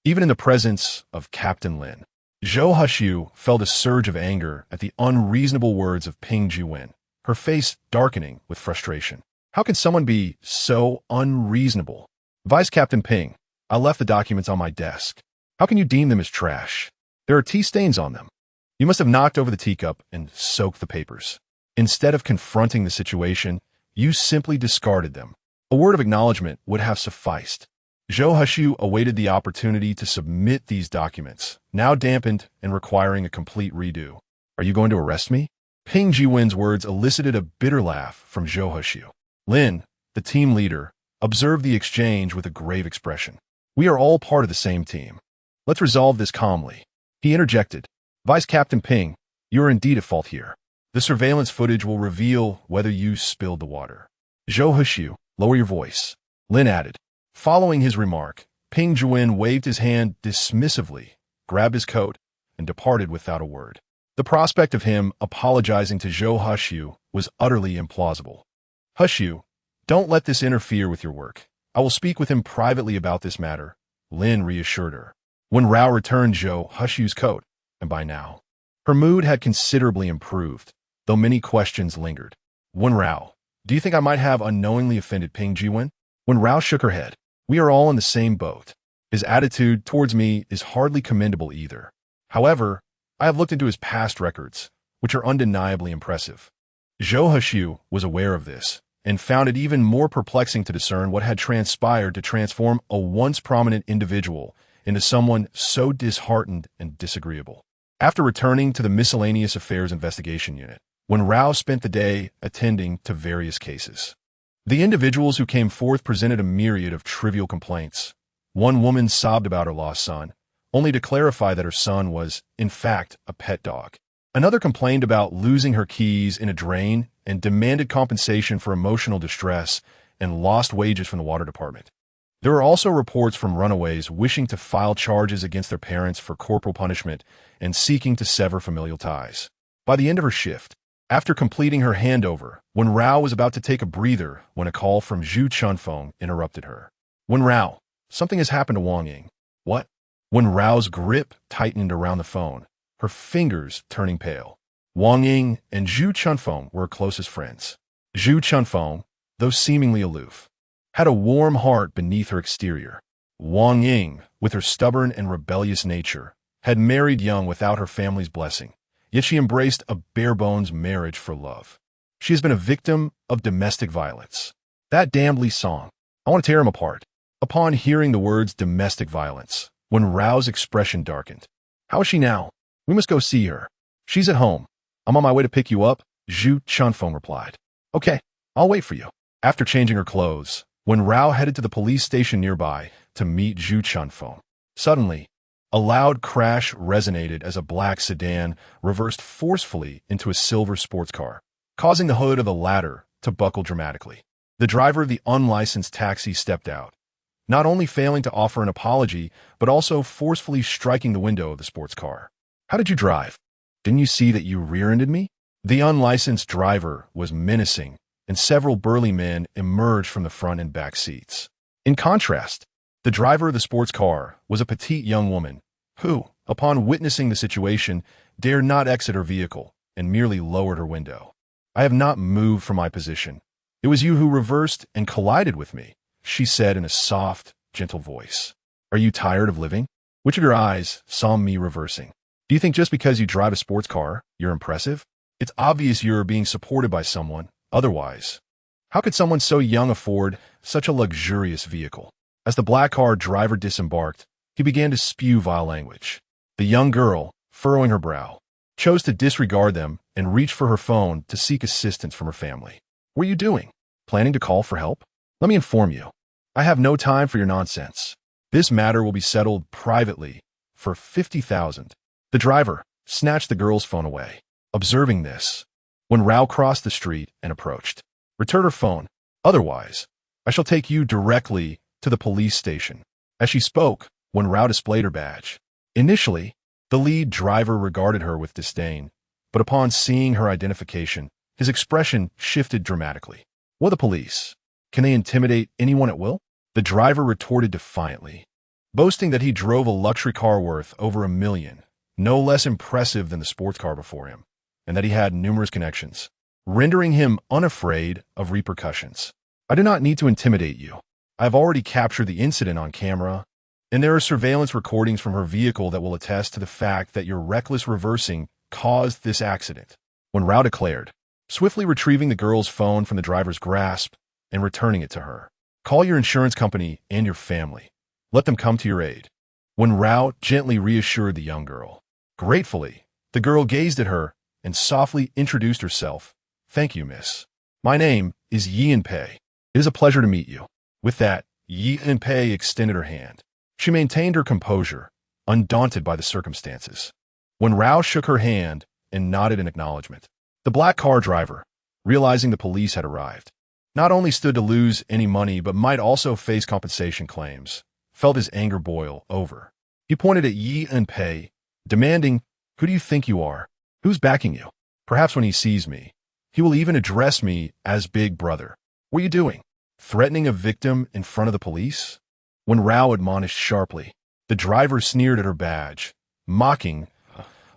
Even in the presence of Captain Lin, Zhou Huxiu felt a surge of anger at the unreasonable words of Ping Jiwen, her face darkening with frustration. How can someone be so unreasonable? Vice Captain Ping, I left the documents on my desk. How can you deem them as trash? There are tea stains on them. You must have knocked over the teacup and soaked the papers. Instead of confronting the situation, you simply discarded them. A word of acknowledgement would have sufficed. Zhou Huxiu awaited the opportunity to submit these documents, now dampened and requiring a complete redo. Are you going to arrest me? Ping Jiwen's words elicited a bitter laugh from Zhou Huxiu. Lin, the team leader, observed the exchange with a grave expression. We are all part of the same team. Let's resolve this calmly. He interjected. Vice Captain Ping, you are indeed at fault here. The surveillance footage will reveal whether you spilled the water. Zhou Huxiu, lower your voice. Lin added. Following his remark, Ping Jiwen waved his hand dismissively, grabbed his coat, and departed without a word. The prospect of him apologizing to Zhou Huxiu was utterly implausible. Huxiu, don't let this interfere with your work. I will speak with him privately about this matter, Lin reassured her. Wen Rao returned Zhou Huxiu's coat, and by now, her mood had considerably improved, though many questions lingered. Wen Rao, do you think I might have unknowingly offended Ping Jiwen? Wen Rao shook her head. We are all in the same boat. His attitude towards me is hardly commendable either. However, I have looked into his past records, which are undeniably impressive. Zhou Huxiu was aware of this, and found it even more perplexing to discern what had transpired to transform a once prominent individual into someone so disheartened and disagreeable. After returning to the Miscellaneous Affairs Investigation Unit, Wen Rao spent the day attending to various cases. The individuals who came forth presented a myriad of trivial complaints. One woman sobbed about her lost son, only to clarify that her son was, in fact, a pet dog. Another complained about losing her keys in a drain and demanded compensation for emotional distress and lost wages from the water department. There were also reports from runaways wishing to file charges against their parents for corporal punishment and seeking to sever familial ties. By the end of her shift, after completing her handover, Wen Rao was about to take a breather when a call from Zhu Chunfeng interrupted her. Wen Rao, something has happened to Wang Ying. What? Wen Rao's grip tightened around the phone, her fingers turning pale. Wang Ying and Zhu Chunfeng were her closest friends. Zhu Chunfeng, though seemingly aloof, had a warm heart beneath her exterior. Wang Ying, with her stubborn and rebellious nature, had married young without her family's blessing, yet she embraced a bare-bones marriage for love. She has been a victim of domestic violence. That damned Li Song. I want to tear him apart. Upon hearing the words domestic violence, Wen Rao's expression darkened. How is she now? We must go see her. She's at home. I'm on my way to pick you up, Zhu Chunfeng replied. Okay, I'll wait for you. After changing her clothes, Wen Rao headed to the police station nearby to meet Zhu Chunfeng. Suddenly, a loud crash resonated as a black sedan reversed forcefully into a silver sports car, causing the hood of the latter to buckle dramatically. The driver of the unlicensed taxi stepped out, not only failing to offer an apology, but also forcefully striking the window of the sports car. How did you drive? Didn't you see that you rear-ended me? The unlicensed driver was menacing, and several burly men emerged from the front and back seats. In contrast, the driver of the sports car was a petite young woman who, upon witnessing the situation, dared not exit her vehicle and merely lowered her window. I have not moved from my position. It was you who reversed and collided with me, she said in a soft, gentle voice. Are you tired of living? Which of your eyes saw me reversing? Do you think just because you drive a sports car, you're impressive? It's obvious you're being supported by someone. Otherwise, how could someone so young afford such a luxurious vehicle? As the black car driver disembarked, he began to spew vile language. The young girl, furrowing her brow, chose to disregard them and reached for her phone to seek assistance from her family. What are you doing? Planning to call for help? Let me inform you. I have no time for your nonsense. This matter will be settled privately for 50,000. The driver snatched the girl's phone away. Observing this, Wen Rao crossed the street and approached. Return her phone. Otherwise, I shall take you directly to the police station. As she spoke, Wen Rao displayed her badge. Initially, The lead driver regarded her with disdain, but upon seeing her identification, his expression shifted dramatically. What, the police? Can they intimidate anyone at will? The driver retorted defiantly, boasting that he drove a luxury car worth over $1 million, no less impressive than the sports car before him, and that he had numerous connections, rendering him unafraid of repercussions. I do not need to intimidate you. I have already captured the incident on camera, and there are surveillance recordings from her vehicle that will attest to the fact that your reckless reversing caused this accident. Wen Rao declared, swiftly retrieving the girl's phone from the driver's grasp and returning it to her. Call your insurance company and your family. Let them come to your aid. Wen Rao gently reassured the young girl. Gratefully, the girl gazed at her and softly introduced herself. Thank you, miss. My name is Yin Pei. It is a pleasure to meet you. With that, Yin Pei extended her hand. She maintained her composure, undaunted by the circumstances. Wen Rao shook her hand and nodded in acknowledgement. The black car driver, realizing the police had arrived, not only stood to lose any money but might also face compensation claims, felt his anger boil over. He pointed at Yin Pei, demanding, who do you think you are? Who's backing you? Perhaps when he sees me, he will even address me as Big Brother. What are you doing? Threatening a victim in front of the police? Wen Rao admonished sharply. The driver sneered at her badge, mocking,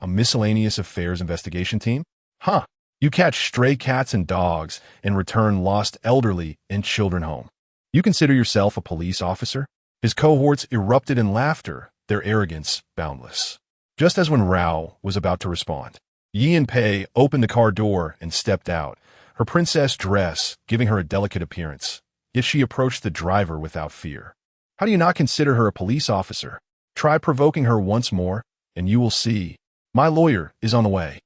a miscellaneous affairs investigation team? Huh, you catch stray cats and dogs and return lost elderly and children home. You consider yourself a police officer? His cohorts erupted in laughter, their arrogance boundless. Just as Wen Rao was about to respond, Yin Pei opened the car door and stepped out, her princess dress giving her a delicate appearance. Yet she approached the driver without fear. How do you not consider her a police officer? Try provoking her once more, and you will see. My lawyer is on the way.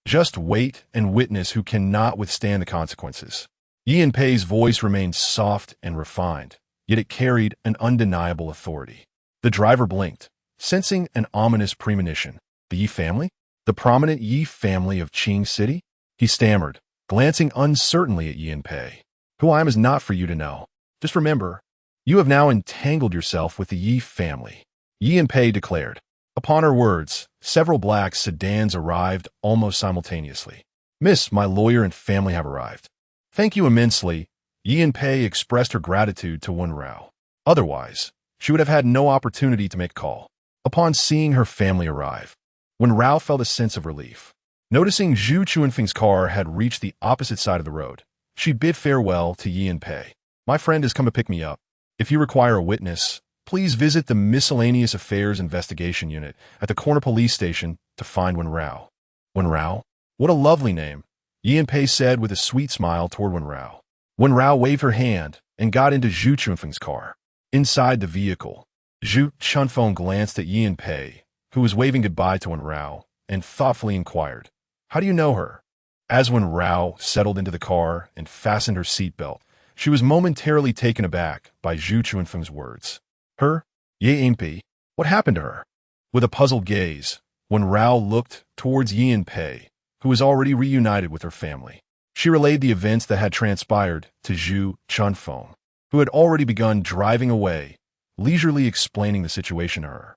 Just wait and witness who cannot withstand the consequences. Yin Pei's voice remained soft and refined, yet it carried an undeniable authority. The driver blinked, sensing an ominous premonition. The Yi family? The prominent Yi family of Qing City? He stammered, glancing uncertainly at Yin Pei. Who I am is not for you to know. Just remember, you have now entangled yourself with the Yi family, Yin Pei declared. Upon her words, several black sedans arrived almost simultaneously. Miss, my lawyer and family have arrived. Thank you immensely. Yin Pei expressed her gratitude to Wen Rao. Otherwise, she would have had no opportunity to make a call. Upon seeing her family arrive, Wen Rao felt a sense of relief. Noticing Zhu Chuanfeng's car had reached the opposite side of the road, she bid farewell to Yin Pei. My friend has come to pick me up. If you require a witness, please visit the Miscellaneous Affairs Investigation Unit at the corner police station to find Wen Rao. Wen Rao? What a lovely name, Yin Pei said with a sweet smile toward Wen Rao. Wen Rao waved her hand and got into Zhu Chunfeng's car. Inside the vehicle, Zhu Chunfeng glanced at Yin Pei, who was waving goodbye to Wen Rao, and thoughtfully inquired, how do you know her? As Wen Rao settled into the car and fastened her seatbelt, she was momentarily taken aback by Zhu Chunfeng's words. Her? Yin Pei? What happened to her? With a puzzled gaze, Wen Rao looked towards Yin Pei, who was already reunited with her family. She relayed the events that had transpired to Zhu Chunfeng, who had already begun driving away, leisurely explaining the situation to her.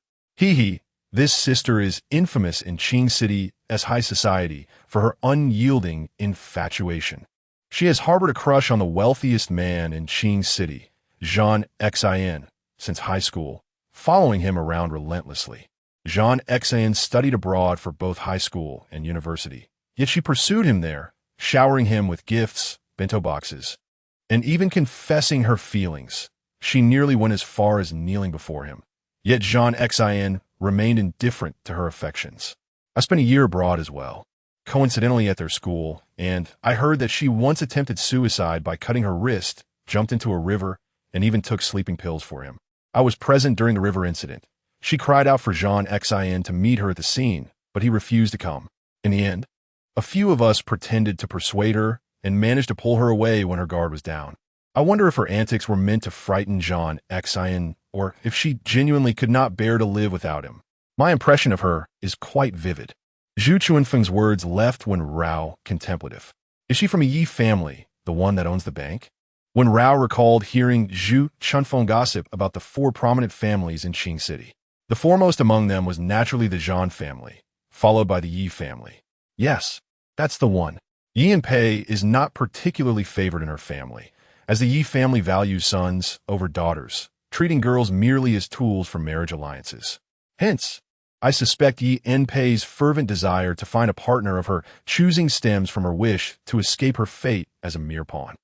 This sister is infamous in Qing City as high society for her unyielding infatuation. She has harbored a crush on the wealthiest man in Qing City, Zhang Xin, since high school, following him around relentlessly. Zhang Xin studied abroad for both high school and university, yet she pursued him there, showering him with gifts, bento boxes, and even confessing her feelings. She nearly went as far as kneeling before him. Yet Zhang Xin remained indifferent to her affections. I spent a year abroad as well, coincidentally at their school, and I heard that she once attempted suicide by cutting her wrist, jumped into a river, and even took sleeping pills for him. I was present during the river incident. She cried out for Zhang Xin to meet her at the scene, but he refused to come. In the end, a few of us pretended to persuade her and managed to pull her away when her guard was down. I wonder if her antics were meant to frighten Zhang Xin, or if she genuinely could not bear to live without him. My impression of her is quite vivid. Zhu Chunfeng's words left Wen Rao contemplative. Is she from a Yi family, the one that owns the bank? Wen Rao recalled hearing Zhu Chunfeng gossip about the 4 prominent families in Qing City. The foremost among them was naturally the Zhan family, followed by the Yi family. Yes, that's the one. Yi and Pei is not particularly favored in her family, as the Yi family values sons over daughters, treating girls merely as tools for marriage alliances. Hence, I suspect Yi and Pei's fervent desire to find a partner of her choosing stems from her wish to escape her fate as a mere pawn.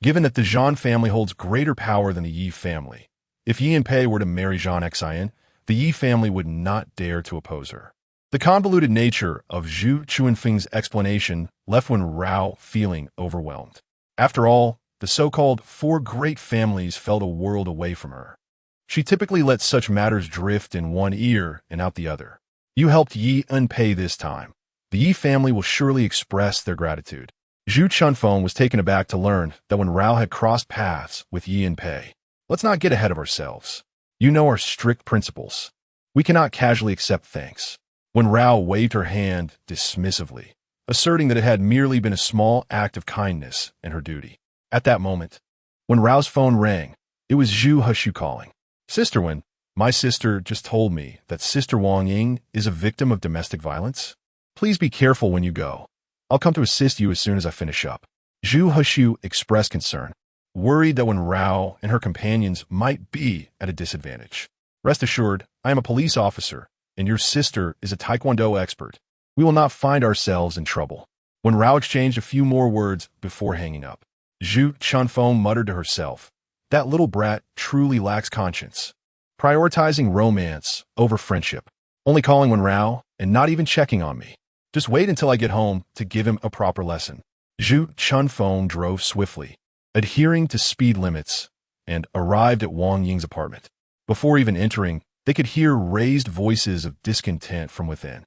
Given that the Zhan family holds greater power than the Yi family, if Yi and Pei were to marry Zhan Xian, the Yi family would not dare to oppose her. The convoluted nature of Zhu Chuanfeng's explanation left Wen Rao feeling overwhelmed. After all, the so-called four great families felt a world away from her. She typically let such matters drift in one ear and out the other. You helped Yi and Pei this time. The Yi family will surely express their gratitude. Zhu Chunfeng was taken aback to learn that Wen Rao had crossed paths with Yi and Pei. Let's not get ahead of ourselves. You know our strict principles. We cannot casually accept thanks. Wen Rao waved her hand dismissively, asserting that it had merely been a small act of kindness and her duty. At that moment, when Rao's phone rang, it was Zhu Hushu calling. Sister Wen, my sister just told me that Sister Wang Ying is a victim of domestic violence. Please be careful when you go. I'll come to assist you as soon as I finish up. Zhu Hushu expressed concern, worried that Wen Rao and her companions might be at a disadvantage. Rest assured, I am a police officer, and your sister is a Taekwondo expert. We will not find ourselves in trouble. Wen Rao exchanged a few more words before hanging up. Zhu Chunfeng muttered to herself, that little brat truly lacks conscience. Prioritizing romance over friendship. Only calling Wen Rao and not even checking on me. Just wait until I get home to give him a proper lesson. Zhu Chunfeng drove swiftly, adhering to speed limits, and arrived at Wang Ying's apartment. Before even entering, they could hear raised voices of discontent from within.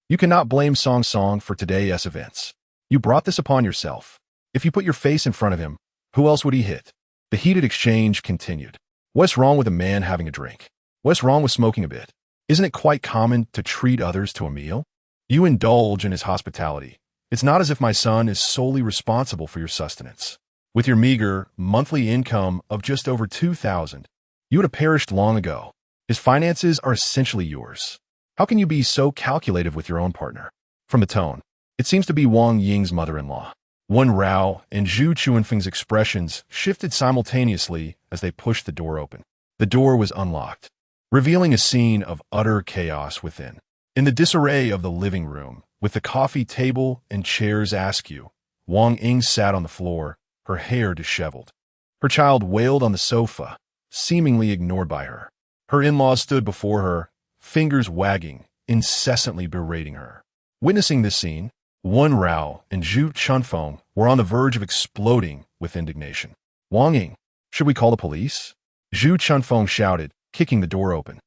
You cannot blame Song Song for today's events. You brought this upon yourself. If you put your face in front of him, who else would he hit? The heated exchange continued. What's wrong with a man having a drink? What's wrong with smoking a bit? Isn't it quite common to treat others to a meal? You indulge in his hospitality. It's not as if my son is solely responsible for your sustenance. With your meager monthly income of just over 2,000, you would have perished long ago. His finances are essentially yours. How can you be so calculative with your own partner? From the tone, it seems to be Wang Ying's mother-in-law. Wen Rao and Zhu Chuanfeng's expressions shifted simultaneously as they pushed the door open. The door was unlocked, revealing a scene of utter chaos within. In the disarray of the living room, with the coffee table and chairs askew, Wang Ying sat on the floor, her hair disheveled. Her child wailed on the sofa, seemingly ignored by her. Her in-laws stood before her, fingers wagging, incessantly berating her. Witnessing this scene, Wen Rao and Zhu Chunfeng were on the verge of exploding with indignation. Wang Ying, should we call the police? Zhu Chunfeng shouted, kicking the door open.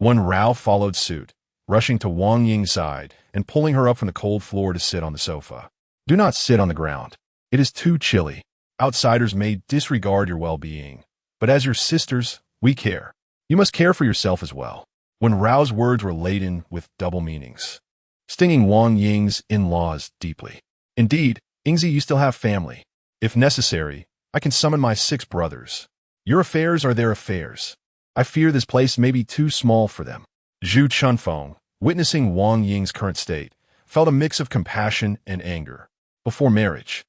Wen Rao followed suit, rushing to Wang Ying's side and pulling her up from the cold floor to sit on the sofa. Do not sit on the ground. It is too chilly. Outsiders may disregard your well-being, but as your sisters, we care. You must care for yourself as well. Wen Rao's words were laden with double meanings, stinging Wang Ying's in-laws deeply. Indeed, Yingzi, you still have family. If necessary, I can summon my 6 brothers. Your affairs are their affairs. I fear this place may be too small for them. Zhu Chunfeng, witnessing Wang Ying's current state, felt a mix of compassion and anger. Before marriage,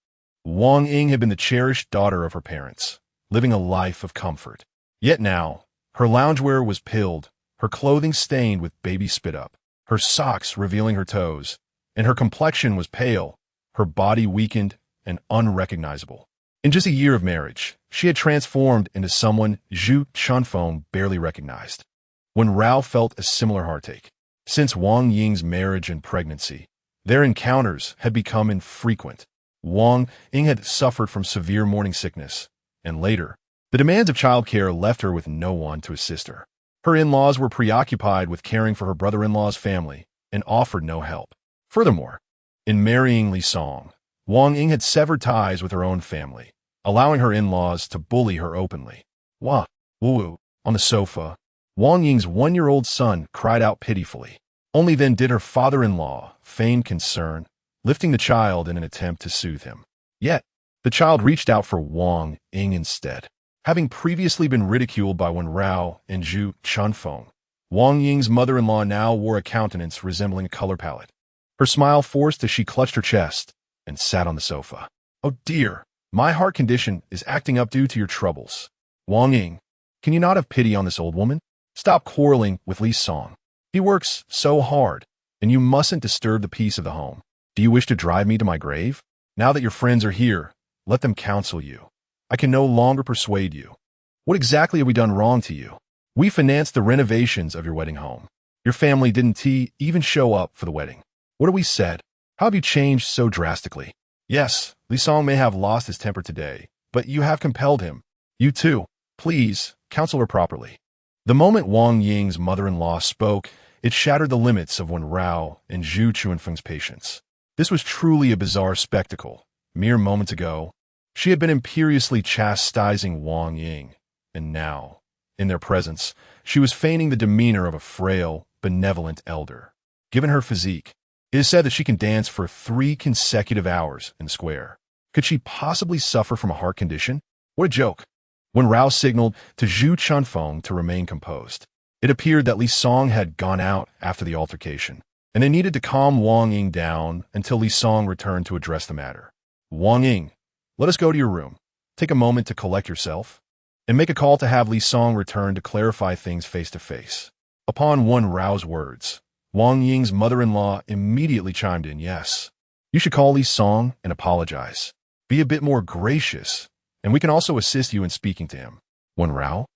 Wang Ying had been the cherished daughter of her parents, living a life of comfort. Yet now, her loungewear was pilled, her clothing stained with baby spit-up, her socks revealing her toes, and her complexion was pale, her body weakened and unrecognizable. In just a year of marriage, she had transformed into someone Zhu Chunfeng barely recognized. Wen Rao felt a similar heartache. Since Wang Ying's marriage and pregnancy, their encounters had become infrequent. Wang Ying had suffered from severe morning sickness, and later, the demands of childcare left her with no one to assist her. Her in-laws were preoccupied with caring for her brother-in-law's family and offered no help. Furthermore, in marrying Li Song, Wang Ying had severed ties with her own family, allowing her in-laws to bully her openly. Wah, woo, on the sofa, Wang Ying's 1-year-old son cried out pitifully. Only then did her father-in-law feign concern, lifting the child in an attempt to soothe him. Yet, the child reached out for Wang Ying instead. Having previously been ridiculed by Wen Rao and Zhu Chunfeng, Wang Ying's mother-in-law now wore a countenance resembling a color palette. Her smile forced as she clutched her chest and sat on the sofa. "Oh dear, my heart condition is acting up due to your troubles. Wang Ying, can you not have pity on this old woman? Stop quarreling with Li Song. He works so hard, and you mustn't disturb the peace of the home. Do you wish to drive me to my grave? Now that your friends are here, let them counsel you. I can no longer persuade you. What exactly have we done wrong to you? We financed the renovations of your wedding home. Your family didn't even show up for the wedding. What have we said? How have you changed so drastically? Yes, Li Song may have lost his temper today, but you have compelled him. You too. Please, counsel her properly." The moment Wang Ying's mother-in-law spoke, it shattered the limits of Wen Rao and Zhu Chuanfeng's patience. This was truly a bizarre spectacle. Mere moments ago, she had been imperiously chastising Wang Ying, and now, in their presence, she was feigning the demeanor of a frail, benevolent elder. Given her physique, it is said that she can dance for 3 consecutive hours in the square. Could she possibly suffer from a heart condition? What a joke. When Rao signaled to Zhu Chunfeng to remain composed, it appeared that Li Song had gone out after the altercation, and they needed to calm Wang Ying down until Li Song returned to address the matter. "Wang Ying, let us go to your room. Take a moment to collect yourself, and make a call to have Li Song return to clarify things face to face." Upon Wen Rao's words, Wang Ying's mother-in-law immediately chimed in, "Yes, you should call Li Song and apologize. Be a bit more gracious, and we can also assist you in speaking to him." Wen Rao,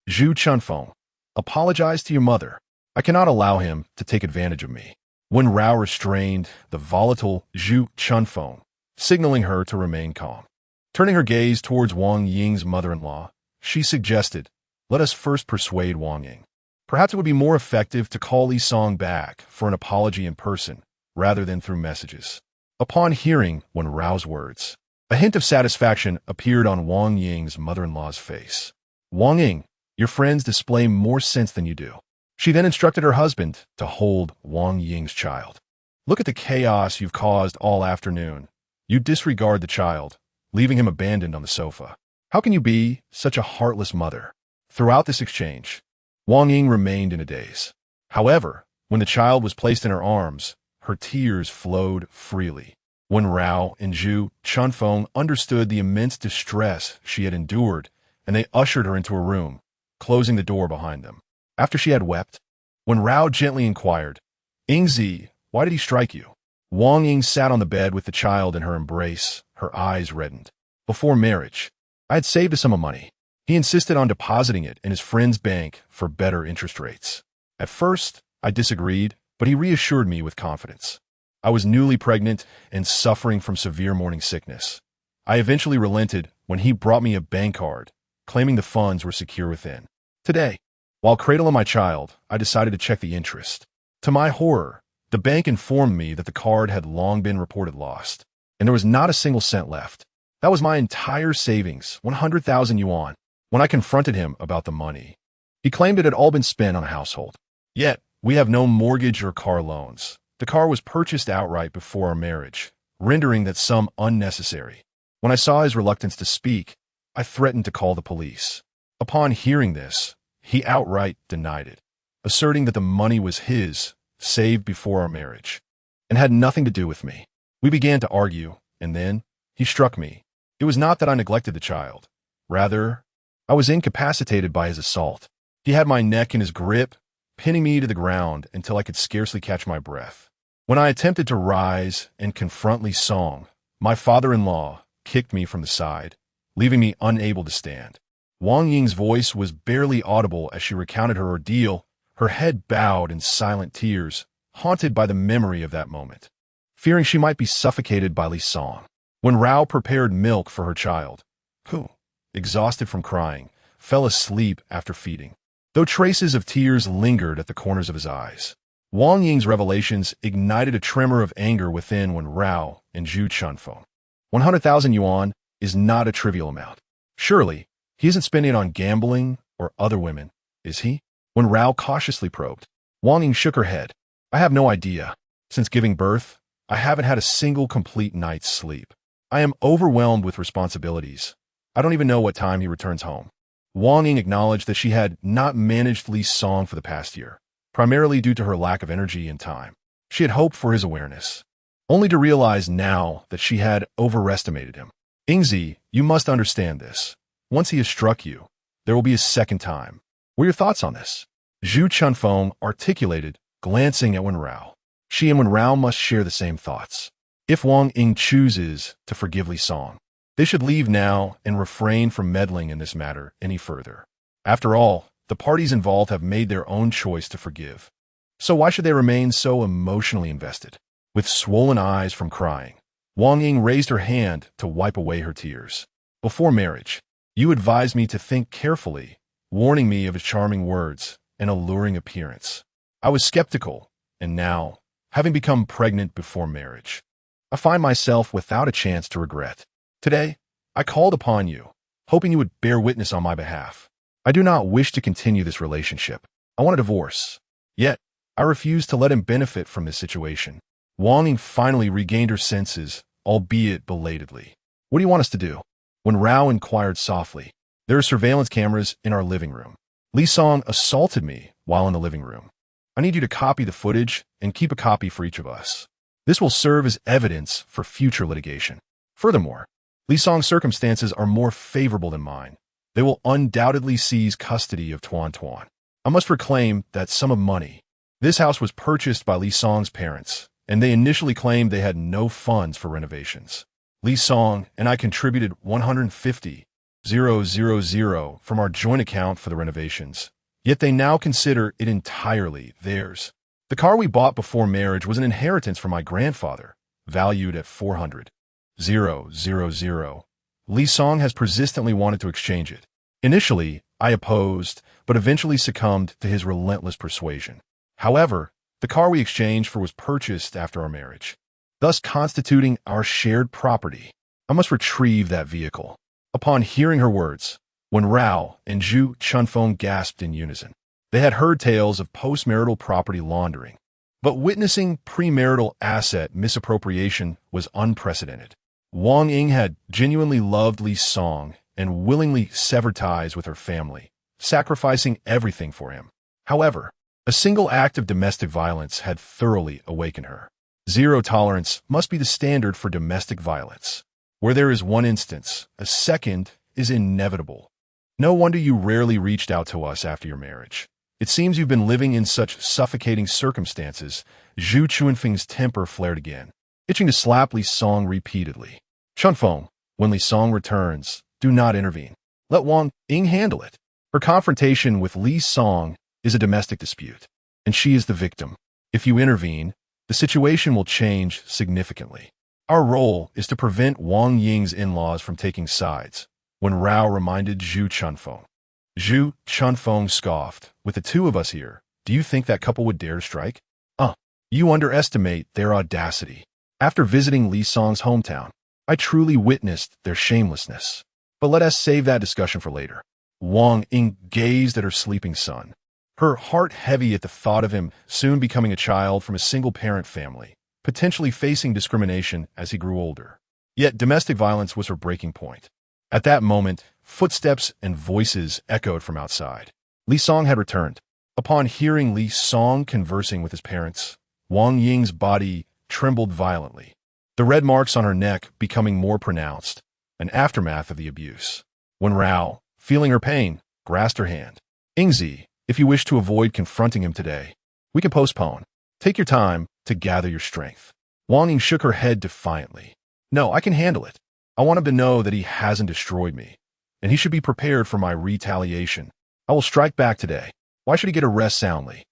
Zhu Chunfeng, apologize to your mother. I cannot allow him to take advantage of me. Wen Rao restrained the volatile Zhu Chunfeng, signaling her to remain calm. Turning her gaze towards Wang Ying's mother-in-law, she suggested, "Let us first persuade Wang Ying. Perhaps it would be more effective to call Li Song back for an apology in person, rather than through messages." Upon hearing Wen Rao's words, a hint of satisfaction appeared on Wang Ying's mother-in-law's face. "Wang Ying, your friends display more sense than you do." She then instructed her husband to hold Wang Ying's child. "Look at the chaos you've caused all afternoon. You disregard the child, leaving him abandoned on the sofa. How can you be such a heartless mother?" Throughout this exchange, Wang Ying remained in a daze. However, when the child was placed in her arms, her tears flowed freely. Wen Rao and Zhu Chunfeng understood the immense distress she had endured, and they ushered her into a room, closing the door behind them. After she had wept, Wen Rao gently inquired, "Yingzi, why did he strike you?" Wang Ying sat on the bed with the child in her embrace, her eyes reddened. "Before marriage, I had saved a sum of money. He insisted on depositing it in his friend's bank for better interest rates. At first, I disagreed, but he reassured me with confidence. I was newly pregnant and suffering from severe morning sickness. I eventually relented when he brought me a bank card, claiming the funds were secure within. Today, while cradling my child, I decided to check the interest. To my horror, the bank informed me that the card had long been reported lost, and there was not a single cent left. That was my entire savings, 100,000 yuan. When I confronted him about the money, he claimed it had all been spent on a household. Yet, we have no mortgage or car loans. The car was purchased outright before our marriage, rendering that sum unnecessary. When I saw his reluctance to speak, I threatened to call the police. Upon hearing this, he outright denied it, asserting that the money was his, saved before our marriage, and had nothing to do with me. We began to argue, and then he struck me. It was not that I neglected the child. Rather, I was incapacitated by his assault. He had my neck in his grip, pinning me to the ground until I could scarcely catch my breath. When I attempted to rise and confront Li Song, my father-in-law kicked me from the side, leaving me unable to stand. Wang Ying's voice was barely audible as she recounted her ordeal, her head bowed in silent tears, haunted by the memory of that moment, fearing she might be suffocated by Li Song. When Rao prepared milk for her child, who, exhausted from crying, fell asleep after feeding, though traces of tears lingered at the corners of his eyes. Wang Ying's revelations ignited a tremor of anger within Wen Rao and Zhu Chunfeng. 100,000 yuan is not a trivial amount. Surely, he isn't spending it on gambling or other women, is he? Wen Rao cautiously probed. Wang Ying shook her head. "I have no idea. Since giving birth, I haven't had a single complete night's sleep. I am overwhelmed with responsibilities. I don't even know what time he returns home." Wang Ying acknowledged that she had not managed Li Song for the past year. primarily due to her lack of energy and time. She had hoped for his awareness, only to realize now that she had overestimated him. Ingzi, you must understand this. Once he has struck you, there will be a second time. What are your thoughts on this? Zhu Chunfeng articulated, glancing at Wen Rao. She and Wen Rao must share the same thoughts. If Wang Ying chooses to forgive Li Song, they should leave now and refrain from meddling in this matter any further. After all, the parties involved have made their own choice to forgive. So why should they remain so emotionally invested? With swollen eyes from crying, Wang Ying raised her hand to wipe away her tears. Before marriage, you advised me to think carefully, warning me of his charming words and alluring appearance. I was skeptical, and now, having become pregnant before marriage, I find myself without a chance to regret. Today, I called upon you, hoping you would bear witness on my behalf. I do not wish to continue this relationship. I want a divorce. Yet, I refuse to let him benefit from this situation. Wang Ying finally regained her senses, albeit belatedly. What do you want us to do? When Rao inquired softly, there are surveillance cameras in our living room. Li Song assaulted me while in the living room. I need you to copy the footage and keep a copy for each of us. This will serve as evidence for future litigation. Furthermore, Li Song's circumstances are more favorable than mine. They will undoubtedly seize custody of Tuan Tuan. I must reclaim that sum of money. This house was purchased by Li Song's parents, and they initially claimed they had no funds for renovations. Li Song and I contributed 150,000 from our joint account for the renovations, yet they now consider it entirely theirs. The car we bought before marriage was an inheritance from my grandfather, valued at 400,000. Li Song has persistently wanted to exchange it. Initially, I opposed, but eventually succumbed to his relentless persuasion. However, the car we exchanged for was purchased after our marriage, thus constituting our shared property. I must retrieve that vehicle. Upon hearing her words, Wen Rao and Zhu Chunfeng gasped in unison. They had heard tales of post-marital property laundering, but witnessing premarital asset misappropriation was unprecedented. Wang Ying had genuinely loved Li Song and willingly severed ties with her family, sacrificing everything for him. However, a single act of domestic violence had thoroughly awakened her. Zero tolerance must be the standard for domestic violence. Where there is one instance, a second is inevitable. No wonder you rarely reached out to us after your marriage. It seems you've been living in such suffocating circumstances. Zhu Chunfeng's temper flared again, itching to slap Li Song repeatedly. Chunfeng, when Li Song returns, do not intervene. Let Wang Ying handle it. Her confrontation with Li Song is a domestic dispute, and she is the victim. If you intervene, the situation will change significantly. Our role is to prevent Wang Ying's in-laws from taking sides, Wen Rao reminded Zhu Chunfeng. Zhu Chunfeng scoffed. With the two of us here, do you think that couple would dare to strike? You underestimate their audacity. After visiting Li Song's hometown, I truly witnessed their shamelessness. But let us save that discussion for later. Wang Ying gazed at her sleeping son, her heart heavy at the thought of him soon becoming a child from a single-parent family, potentially facing discrimination as he grew older. Yet domestic violence was her breaking point. At that moment, footsteps and voices echoed from outside. Li Song had returned. Upon hearing Li Song conversing with his parents, Wang Ying's body trembled violently, the red marks on her neck becoming more pronounced, an aftermath of the abuse. Wen Rao, feeling her pain, grasped her hand. Ingzi, if you wish to avoid confronting him today, we can postpone. Take your time to gather your strength. Wang Ying shook her head defiantly. No, I can handle it. I want him to know that he hasn't destroyed me, and he should be prepared for my retaliation. I will strike back today. Why should he get a rest soundly?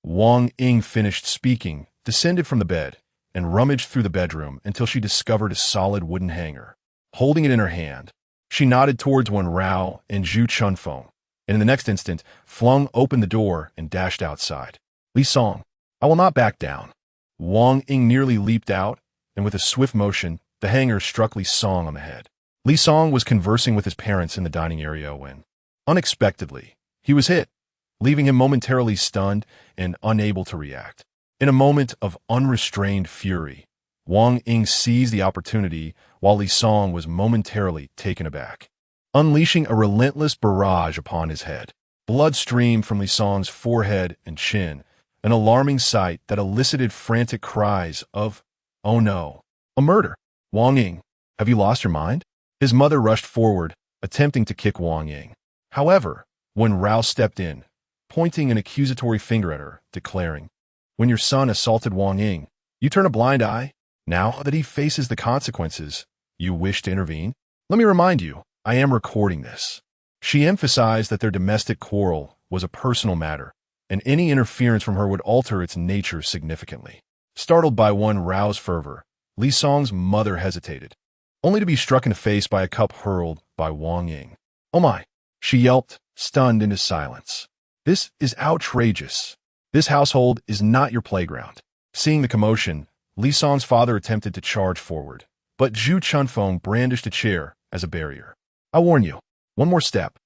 Wang Ying finished speaking, descended from the bed, and rummaged through the bedroom until she discovered a solid wooden hanger. Holding it in her hand, she nodded towards Wen Rao and Zhu Chunfeng, and in the next instant, flung open the door and dashed outside. Li Song, I will not back down. Wang Ying nearly leaped out, and with a swift motion, the hanger struck Li Song on the head. Li Song was conversing with his parents in the dining area when, unexpectedly, he was hit, leaving him momentarily stunned and unable to react. In a moment of unrestrained fury, Wang Ying seized the opportunity while Li Song was momentarily taken aback, unleashing a relentless barrage upon his head. Blood streamed from Li Song's forehead and chin, an alarming sight that elicited frantic cries of, "Oh no, a murder! Wang Ying, have you lost your mind?" His mother rushed forward, attempting to kick Wang Ying. However, Wen Rao stepped in, pointing an accusatory finger at her, declaring, "When your son assaulted Wang Ying, you turn a blind eye? Now that he faces the consequences, you wish to intervene? Let me remind you, I am recording this." She emphasized that their domestic quarrel was a personal matter, and any interference from her would alter its nature significantly. Startled by Wen Rao's fervor, Li Song's mother hesitated, only to be struck in the face by a cup hurled by Wang Ying. "Oh my!" she yelped, stunned into silence. "This is outrageous. This household is not your playground." Seeing the commotion, Li Song's father attempted to charge forward, but Zhu Chunfeng brandished a chair as a barrier. "I warn you, one more step,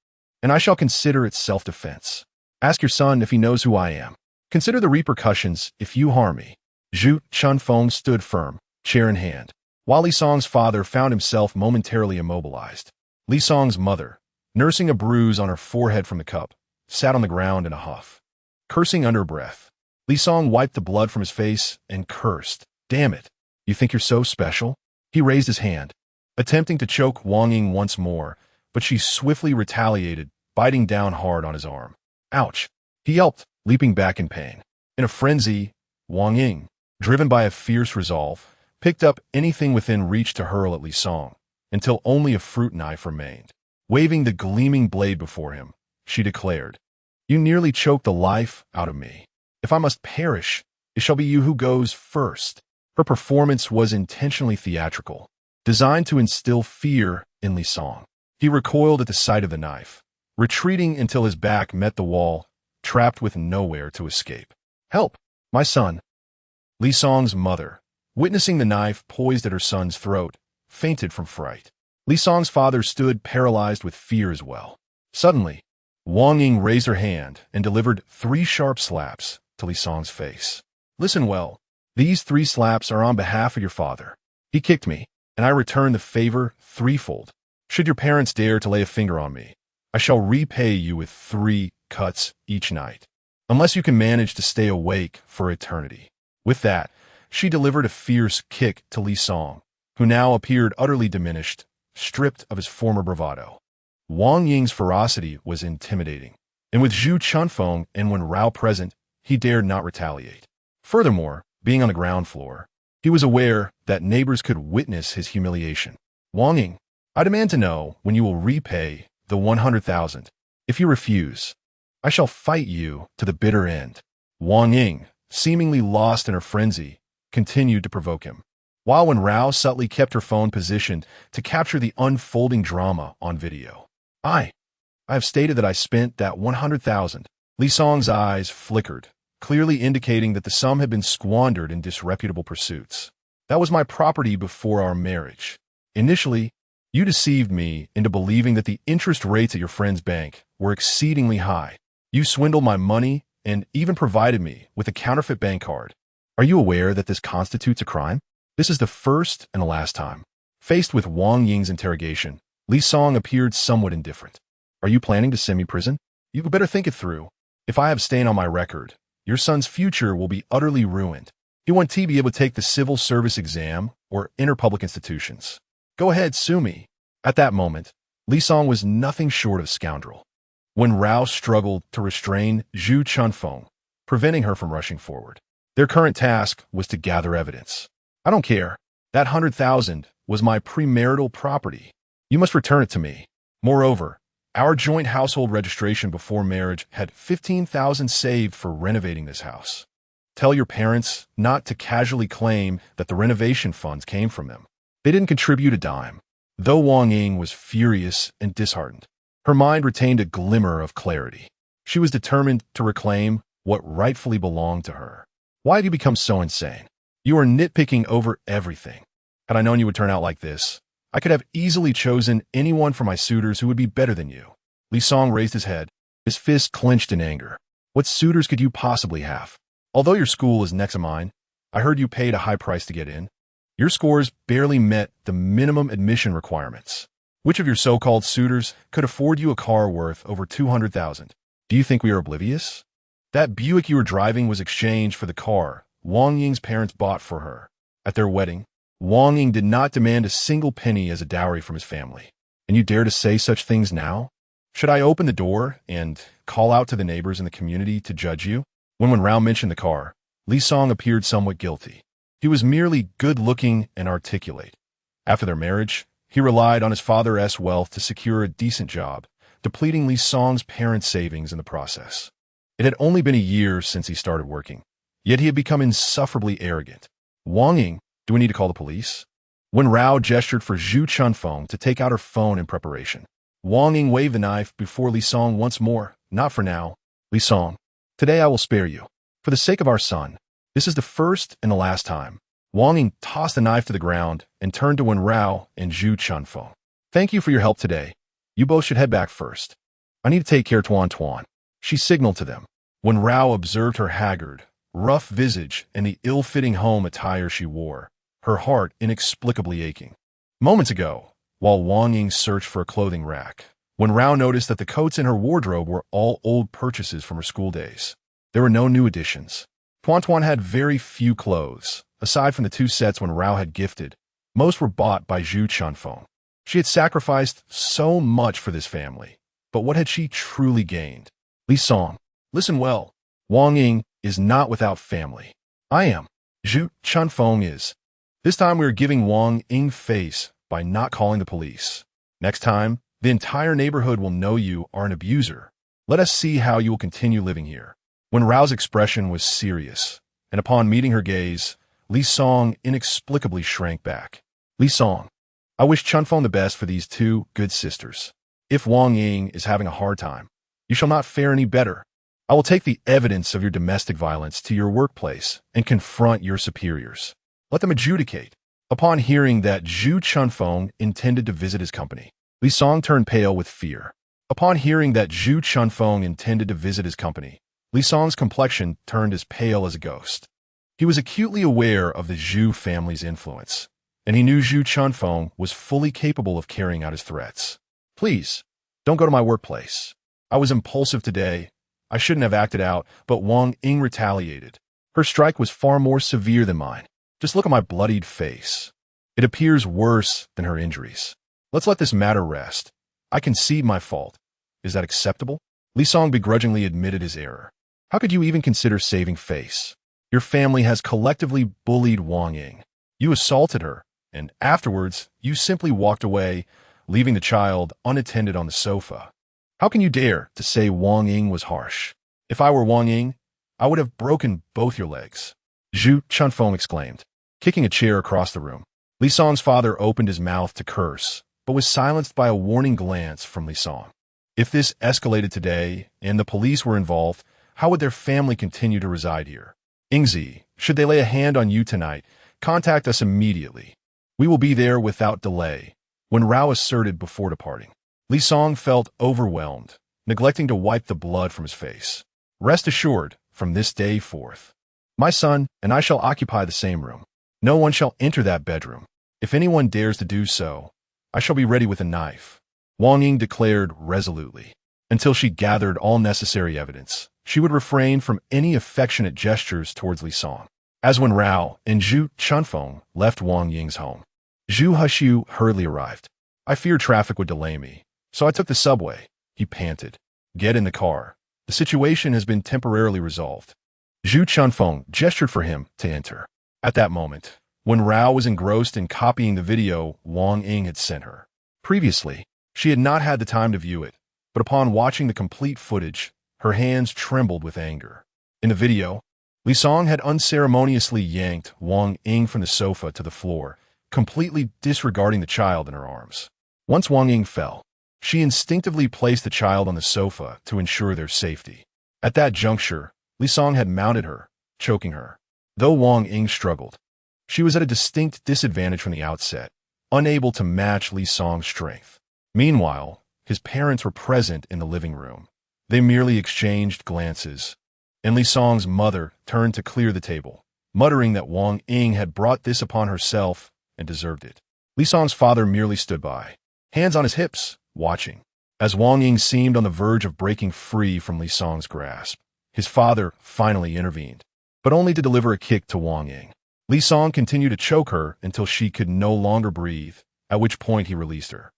and I shall consider it self-defense. Ask your son if he knows who I am. Consider the repercussions if you harm me." Zhu Chunfeng stood firm, chair in hand, while Li Song's father found himself momentarily immobilized. Li Song's mother, nursing a bruise on her forehead from the cup, sat on the ground in a huff. Cursing under her breath, Li Song wiped the blood from his face and cursed, "Damn it, you think you're so special?" He raised his hand, attempting to choke Wang Ying once more, but she swiftly retaliated, biting down hard on his arm. "Ouch!" he yelped, leaping back in pain. In a frenzy, Wang Ying, driven by a fierce resolve, picked up anything within reach to hurl at Li Song, until only a fruit knife remained. Waving the gleaming blade before him, she declared, "You nearly choked the life out of me. If I must perish, it shall be you who goes first." Her performance was intentionally theatrical, designed to instill fear in Li Song. He recoiled at the sight of the knife, retreating until his back met the wall, trapped with nowhere to escape. "Help, my son!" Li Song's mother, witnessing the knife poised at her son's throat, fainted from fright. Li Song's father stood paralyzed with fear as well. Suddenly, Wang Ying raised her hand and delivered 3 sharp slaps to Li Song's face. "Listen well. These 3 slaps are on behalf of your father. He kicked me, and I return the favor threefold. Should your parents dare to lay a finger on me, I shall repay you with 3 cuts each night, unless you can manage to stay awake for eternity." With that, she delivered a fierce kick to Li Song, who now appeared utterly diminished, stripped of his former bravado. Wang Ying's ferocity was intimidating, and with Zhu Chunfeng and Wen Rao present, he dared not retaliate. Furthermore, being on the ground floor, he was aware that neighbors could witness his humiliation. "Wang Ying, I demand to know when you will repay the 100,000. If you refuse, I shall fight you to the bitter end." Wang Ying, seemingly lost in her frenzy, continued to provoke him, while Wen Rao subtly kept her phone positioned to capture the unfolding drama on video. I have stated that I spent that 100,000. Li Song's eyes flickered, clearly indicating that the sum had been squandered in disreputable pursuits. "That was my property before our marriage. Initially, you deceived me into believing that the interest rates at your friend's bank were exceedingly high. You swindled my money and even provided me with a counterfeit bank card. Are you aware that this constitutes a crime? This is the first and the last time." Faced with Wang Ying's interrogation, Li Song appeared somewhat indifferent. "Are you planning to send me to prison? You better think it through. If I have a stain on my record, your son's future will be utterly ruined. He won't be able to take the civil service exam or enter public institutions. Go ahead, sue me." At that moment, Li Song was nothing short of a scoundrel. Wen Rao struggled to restrain Zhu Chunfeng, preventing her from rushing forward. Their current task was to gather evidence. "I don't care. That 100,000 was my premarital property. You must return it to me. Moreover, our joint household registration before marriage had 15,000 saved for renovating this house. Tell your parents not to casually claim that the renovation funds came from them. They didn't contribute a dime." Though Wang Ying was furious and disheartened, her mind retained a glimmer of clarity. She was determined to reclaim what rightfully belonged to her. "Why have you become so insane? You are nitpicking over everything. Had I known you would turn out like this, I could have easily chosen anyone for my suitors who would be better than you." Li Song raised his head, his fist clenched in anger. "What suitors could you possibly have? Although your school is next to mine, I heard you paid a high price to get in. Your scores barely met the minimum admission requirements. Which of your so-called suitors could afford you a car worth over 200,000? Do you think we are oblivious? That Buick you were driving was exchanged for the car Wang Ying's parents bought for her. At their wedding, Wang Ying did not demand a single penny as a dowry from his family. And you dare to say such things now? Should I open the door and call out to the neighbors in the community to judge you? When Wen Rao mentioned the car, Li Song appeared somewhat guilty. He was merely good-looking and articulate. After their marriage, he relied on his father's wealth to secure a decent job, depleting Li Song's parents' savings in the process. It had only been a year since he started working, yet he had become insufferably arrogant. Wang Ying, do we need to call the police? Wen Rao gestured for Zhu Chunfeng to take out her phone in preparation. Wang Ying waved the knife before Li Song once more. Not for now. Li Song, today I will spare you. For the sake of our son, this is the first and the last time. Wang Ying tossed the knife to the ground and turned to Wen Rao and Zhu Chunfeng. Thank you for your help today. You both should head back first. I need to take care of Tuan Tuan. She signaled to them. Wen Rao observed her haggard, rough visage and the ill-fitting home attire she wore, her heart inexplicably aching. Moments ago, while Wang Ying searched for a clothing rack, Wen Rao noticed that the coats in her wardrobe were all old purchases from her school days. There were no new additions. Tuan Tuan had very few clothes. Aside from the 2 sets Wen Rao had gifted, most were bought by Zhu Chunfeng. She had sacrificed so much for this family, but what had she truly gained? Li Song, listen well. Wang Ying is not without family. I am. Zhu Chunfeng is. This time we are giving Wang Ying face by not calling the police. Next time, the entire neighborhood will know you are an abuser. Let us see how you will continue living here. Wen Rao's expression was serious, and upon meeting her gaze, Li Song inexplicably shrank back. Li Song, I wish Chunfeng the best for these 2 good sisters. If Wang Ying is having a hard time, you shall not fare any better. I will take the evidence of your domestic violence to your workplace and confront your superiors. Let them adjudicate. Upon hearing that Zhu Chunfeng intended to visit his company, Li Song turned pale with fear. Upon hearing that Zhu Chunfeng intended to visit his company, Li Song's complexion turned as pale as a ghost. He was acutely aware of the Zhu family's influence, and he knew Zhu Chunfeng was fully capable of carrying out his threats. Please, don't go to my workplace. I was impulsive today. I shouldn't have acted out, but Wang Ying retaliated. Her strike was far more severe than mine. Just look at my bloodied face. It appears worse than her injuries. Let's let this matter rest. I concede my fault. Is that acceptable? Li Song begrudgingly admitted his error. How could you even consider saving face? Your family has collectively bullied Wang Ying. You assaulted her, and afterwards, you simply walked away, leaving the child unattended on the sofa. How can you dare to say Wang Ying was harsh? If I were Wang Ying, I would have broken both your legs. Zhu Chunfeng exclaimed, kicking a chair across the room. Li Song's father opened his mouth to curse, but was silenced by a warning glance from Li Song. If this escalated today and the police were involved, how would their family continue to reside here? Yingzi, should they lay a hand on you tonight, contact us immediately. We will be there without delay. Wen Rao asserted before departing. Li Song felt overwhelmed, neglecting to wipe the blood from his face. Rest assured, from this day forth, my son and I shall occupy the same room. No one shall enter that bedroom. If anyone dares to do so, I shall be ready with a knife. Wang Ying declared resolutely. Until she gathered all necessary evidence, she would refrain from any affectionate gestures towards Li Song. As Wen Rao and Zhu Chunfeng left Wang Ying's home, Zhu Hushu hurriedly arrived. I feared traffic would delay me, so I took the subway. He panted. Get in the car. The situation has been temporarily resolved. Zhu Chunfeng gestured for him to enter. At that moment, Wen Rao was engrossed in copying the video Wang Ying had sent her. Previously, she had not had the time to view it, but upon watching the complete footage, her hands trembled with anger. In the video, Li Song had unceremoniously yanked Wang Ying from the sofa to the floor, completely disregarding the child in her arms. Once Wang Ying fell, she instinctively placed the child on the sofa to ensure their safety. At that juncture, Li Song had mounted her, choking her. Though Wang Ying struggled, she was at a distinct disadvantage from the outset, unable to match Li Song's strength. Meanwhile, his parents were present in the living room. They merely exchanged glances, and Li Song's mother turned to clear the table, muttering that Wang Ying had brought this upon herself and deserved it. Li Song's father merely stood by, hands on his hips, watching. As Wang Ying seemed on the verge of breaking free from Li Song's grasp, his father finally intervened, but only to deliver a kick to Wang Ying. Li Song continued to choke her until she could no longer breathe, at which point he released her.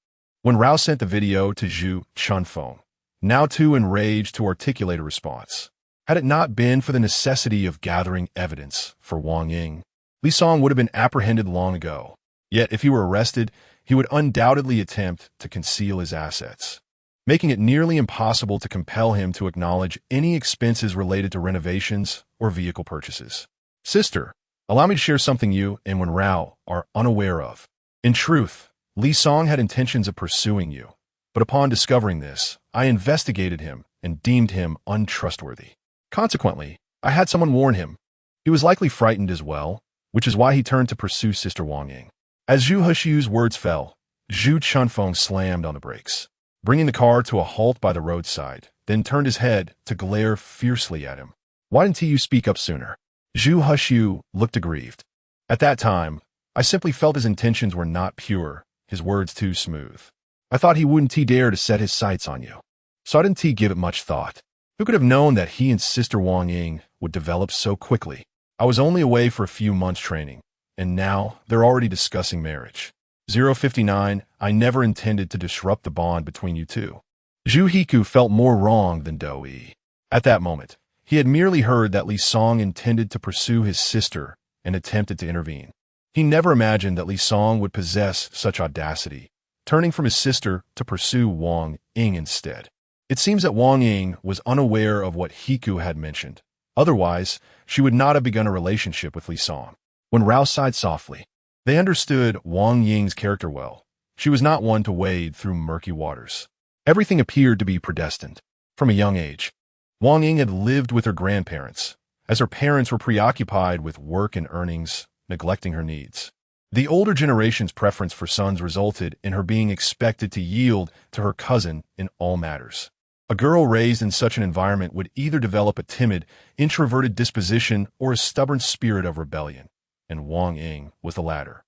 Wen Rao sent the video to Zhu Chunfeng, now too enraged to articulate a response. Had it not been for the necessity of gathering evidence for Wang Ying, Li Song would have been apprehended long ago. Yet if he were arrested, he would undoubtedly attempt to conceal his assets, making it nearly impossible to compel him to acknowledge any expenses related to renovations or vehicle purchases. Sister, allow me to share something you and Wen Rao are unaware of. In truth, Li Song had intentions of pursuing you, but upon discovering this, I investigated him and deemed him untrustworthy. Consequently, I had someone warn him. He was likely frightened as well, which is why he turned to pursue Sister Wang Ying. As Zhu Hexiu's words fell, Zhu Chunfeng slammed on the brakes, bringing the car to a halt by the roadside, then turned his head to glare fiercely at him. Why didn't you speak up sooner? Zhu Hexiu looked aggrieved. At that time, I simply felt his intentions were not pure, his words too smooth. I thought he wouldn't dare to set his sights on you, so I didn't give it much thought. Who could have known that he and Sister Wang Ying would develop so quickly? I was only away for a few months training, and now they're already discussing marriage. 059, I never intended to disrupt the bond between you two. Zhu Hiku felt more wrong than Do Yi. At that moment, he had merely heard that Li Song intended to pursue his sister and attempted to intervene. He never imagined that Li Song would possess such audacity, turning from his sister to pursue Wang Ying instead. It seems that Wang Ying was unaware of what Hiku had mentioned. Otherwise, she would not have begun a relationship with Li Song. Wen Rao sighed softly. They understood Wang Ying's character well. She was not one to wade through murky waters. Everything appeared to be predestined. From a young age, Wang Ying had lived with her grandparents, as her parents were preoccupied with work and earnings, neglecting her needs. The older generation's preference for sons resulted in her being expected to yield to her cousin in all matters. A girl raised in such an environment would either develop a timid, introverted disposition or a stubborn spirit of rebellion, and Wang Ying was the latter.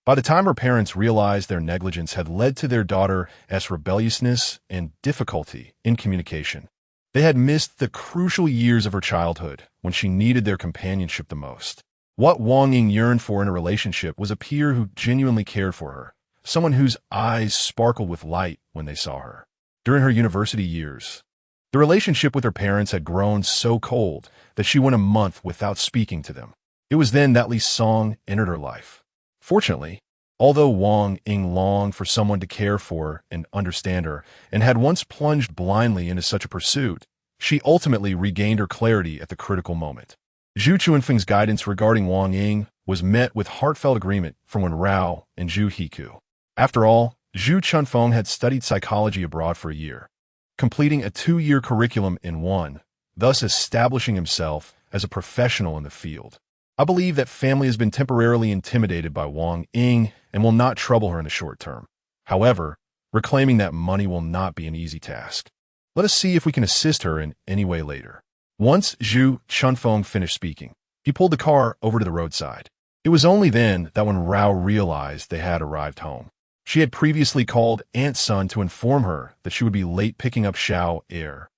By the time her parents realized their negligence had led to their daughter's rebelliousness and difficulty in communication, they had missed the crucial years of her childhood when she needed their companionship the most. What Wang Ying yearned for in a relationship was a peer who genuinely cared for her, someone whose eyes sparkled with light when they saw her. During her university years, the relationship with her parents had grown so cold that she went a month without speaking to them. It was then that Li Song entered her life. Fortunately, although Wang Ying longed for someone to care for and understand her, and had once plunged blindly into such a pursuit, she ultimately regained her clarity at the critical moment. Zhu Chunfeng's guidance regarding Wang Ying was met with heartfelt agreement from Wen Rao and Zhu Hiku. After all, Zhu Chunfeng had studied psychology abroad for a year, completing a 2-year curriculum in one, thus establishing himself as a professional in the field. I believe that family has been temporarily intimidated by Wang Ying and will not trouble her in the short term. However, reclaiming that money will not be an easy task. Let us see if we can assist her in any way later. Once Zhu Chunfeng finished speaking, he pulled the car over to the roadside. It was only then that Wen Rao realized they had arrived home. She had previously called Aunt Sun to inform her that she would be late picking up Xiao Er.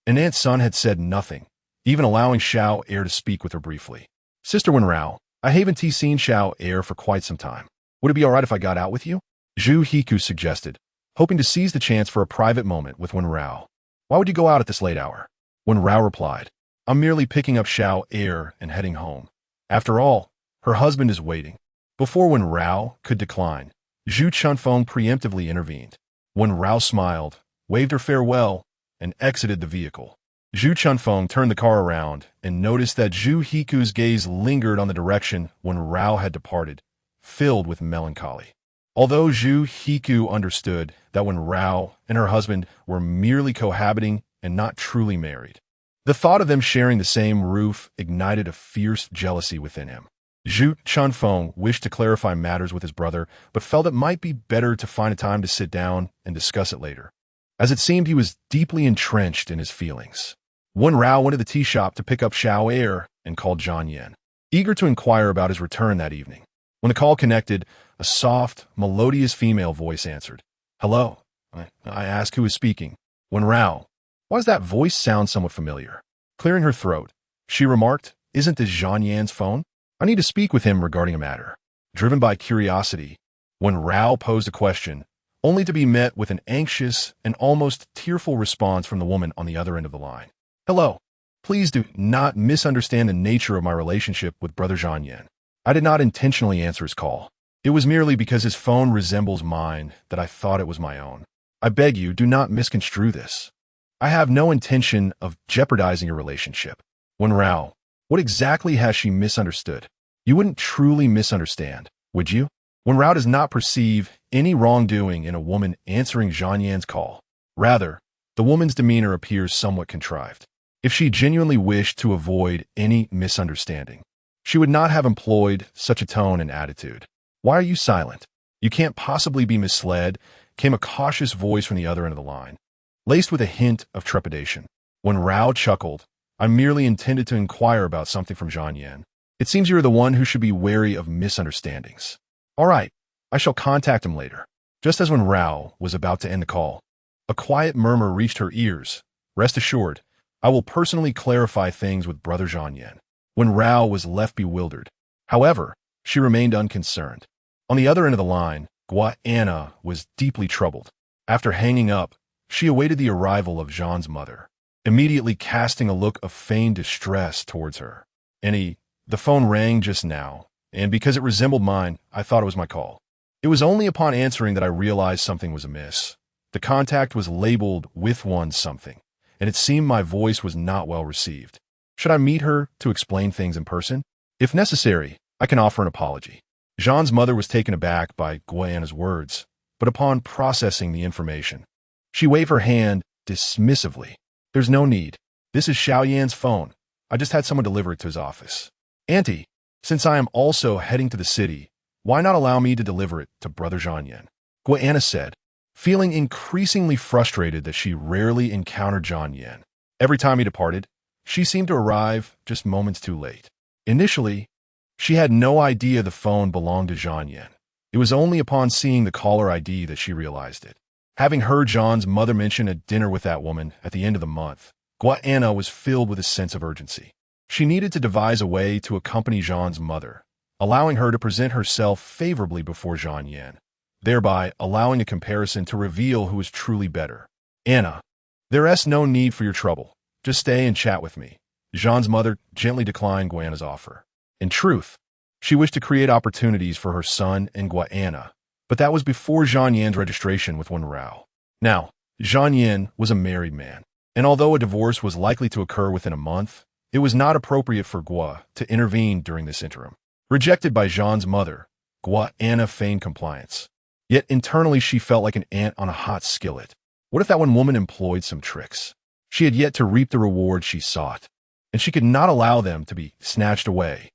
And Aunt Sun had said nothing, even allowing Xiao Er to speak with her briefly. Sister Wen Rao, I haven't seen Xiao Er for quite some time. Would it be all right if I got out with you? Zhu Hiku suggested, hoping to seize the chance for a private moment with Wen Rao. Why would you go out at this late hour? Wen Rao replied, I'm merely picking up Xiao Er and heading home. After all, her husband is waiting. Before Wen Rao could decline, Zhu Chunfeng preemptively intervened. Wen Rao smiled, waved her farewell, and exited the vehicle. Zhu Chunfeng turned the car around and noticed that Zhu Hiku's gaze lingered on the direction Wen Rao had departed, filled with melancholy. Although Zhu Hiku understood that Wen Rao and her husband were merely cohabiting and not truly married, the thought of them sharing the same roof ignited a fierce jealousy within him. Zhu Chunfeng wished to clarify matters with his brother, but felt it might be better to find a time to sit down and discuss it later, as it seemed he was deeply entrenched in his feelings. Wen Rao went to the tea shop to pick up Xiao Er and called Zhang Yan, eager to inquire about his return that evening. When the call connected, a soft, melodious female voice answered. Hello. I asked who was speaking. Wen Rao. Why does that voice sound somewhat familiar? Clearing her throat, she remarked, "Isn't this Zhang Yan's phone? I need to speak with him regarding a matter." Driven by curiosity, Wen Rao posed a question, only to be met with an anxious and almost tearful response from the woman on the other end of the line. "Hello. Please do not misunderstand the nature of my relationship with Brother Zhang Yan. I did not intentionally answer his call. It was merely because his phone resembles mine that I thought it was my own. I beg you, do not misconstrue this. I have no intention of jeopardizing your relationship." Wen Rao, what exactly has she misunderstood? You wouldn't truly misunderstand, would you? Wen Rao does not perceive any wrongdoing in a woman answering Zhang Yan's call. Rather, the woman's demeanor appears somewhat contrived. If she genuinely wished to avoid any misunderstanding, she would not have employed such a tone and attitude. "Why are you silent? You can't possibly be misled," came a cautious voice from the other end of the line, laced with a hint of trepidation. Wen Rao chuckled, "I merely intended to inquire about something from Zhang Yan. It seems you're the one who should be wary of misunderstandings. All right, I shall contact him later." Just as Wen Rao was about to end the call, a quiet murmur reached her ears. "Rest assured, I will personally clarify things with Brother Zhang Yan." Wen Rao was left bewildered. However, she remained unconcerned. On the other end of the line, Anna was deeply troubled. After hanging up, she awaited the arrival of Zhang's mother, immediately casting a look of feigned distress towards her. The phone rang just now, and because it resembled mine, I thought it was my call. It was only upon answering that I realized something was amiss. The contact was labeled with one something, and it seemed my voice was not well received. Should I meet her to explain things in person? If necessary, I can offer an apology. Zhang's mother was taken aback by Anna's words, but upon processing the information, she waved her hand dismissively. "There's no need. This is Xiao Yan's phone. I just had someone deliver it to his office. Auntie, since I am also heading to the city, why not allow me to deliver it to Brother Zhang Yan?" Anna said, feeling increasingly frustrated that she rarely encountered Zhang Yan. Every time he departed, she seemed to arrive just moments too late. Initially, she had no idea the phone belonged to Zhang Yan. It was only upon seeing the caller ID that she realized it. Having heard Zhang's mother mention a dinner with that woman at the end of the month, Anna was filled with a sense of urgency. She needed to devise a way to accompany Zhang's mother, allowing her to present herself favorably before Zhang Yan, thereby allowing a comparison to reveal who is truly better. "Anna, there's no need for your trouble. Just stay and chat with me." Zhang's mother gently declined Anna's offer. In truth, she wished to create opportunities for her son and Anna, but that was before Zhang Yan's registration with Wen Rao. Now, Zhang Yan was a married man, and although a divorce was likely to occur within a month, it was not appropriate for to intervene during this interim. Rejected by Zhang's mother, Anna feigned compliance. Yet internally she felt like an ant on a hot skillet. What if that one woman employed some tricks? She had yet to reap the reward she sought, and she could not allow them to be snatched away.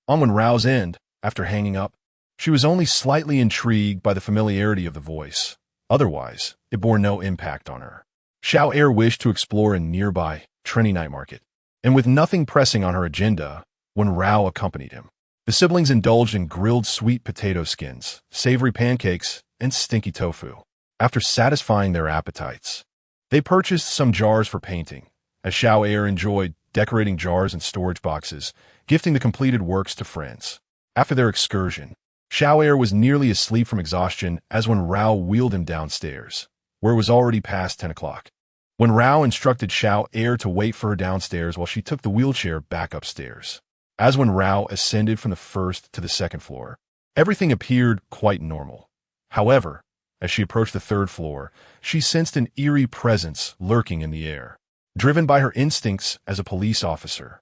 On Wen Rao's end, after hanging up, she was only slightly intrigued by the familiarity of the voice. Otherwise, it bore no impact on her. Xiao Er wished to explore a nearby trendy night market, and with nothing pressing on her agenda, Wen Rao accompanied him. The siblings indulged in grilled sweet potato skins, savory pancakes, and stinky tofu. After satisfying their appetites, they purchased some jars for painting, as Xiao Er enjoyed decorating jars and storage boxes, gifting the completed works to friends. After their excursion, Xiao Er was nearly asleep from exhaustion as Wen Rao wheeled him downstairs, where it was already past 10 o'clock. Wen Rao instructed Xiao Er to wait for her downstairs while she took the wheelchair back upstairs. As Wen Rao ascended from the first to the second floor, everything appeared quite normal. However, as she approached the third floor, she sensed an eerie presence lurking in the air. Driven by her instincts as a police officer,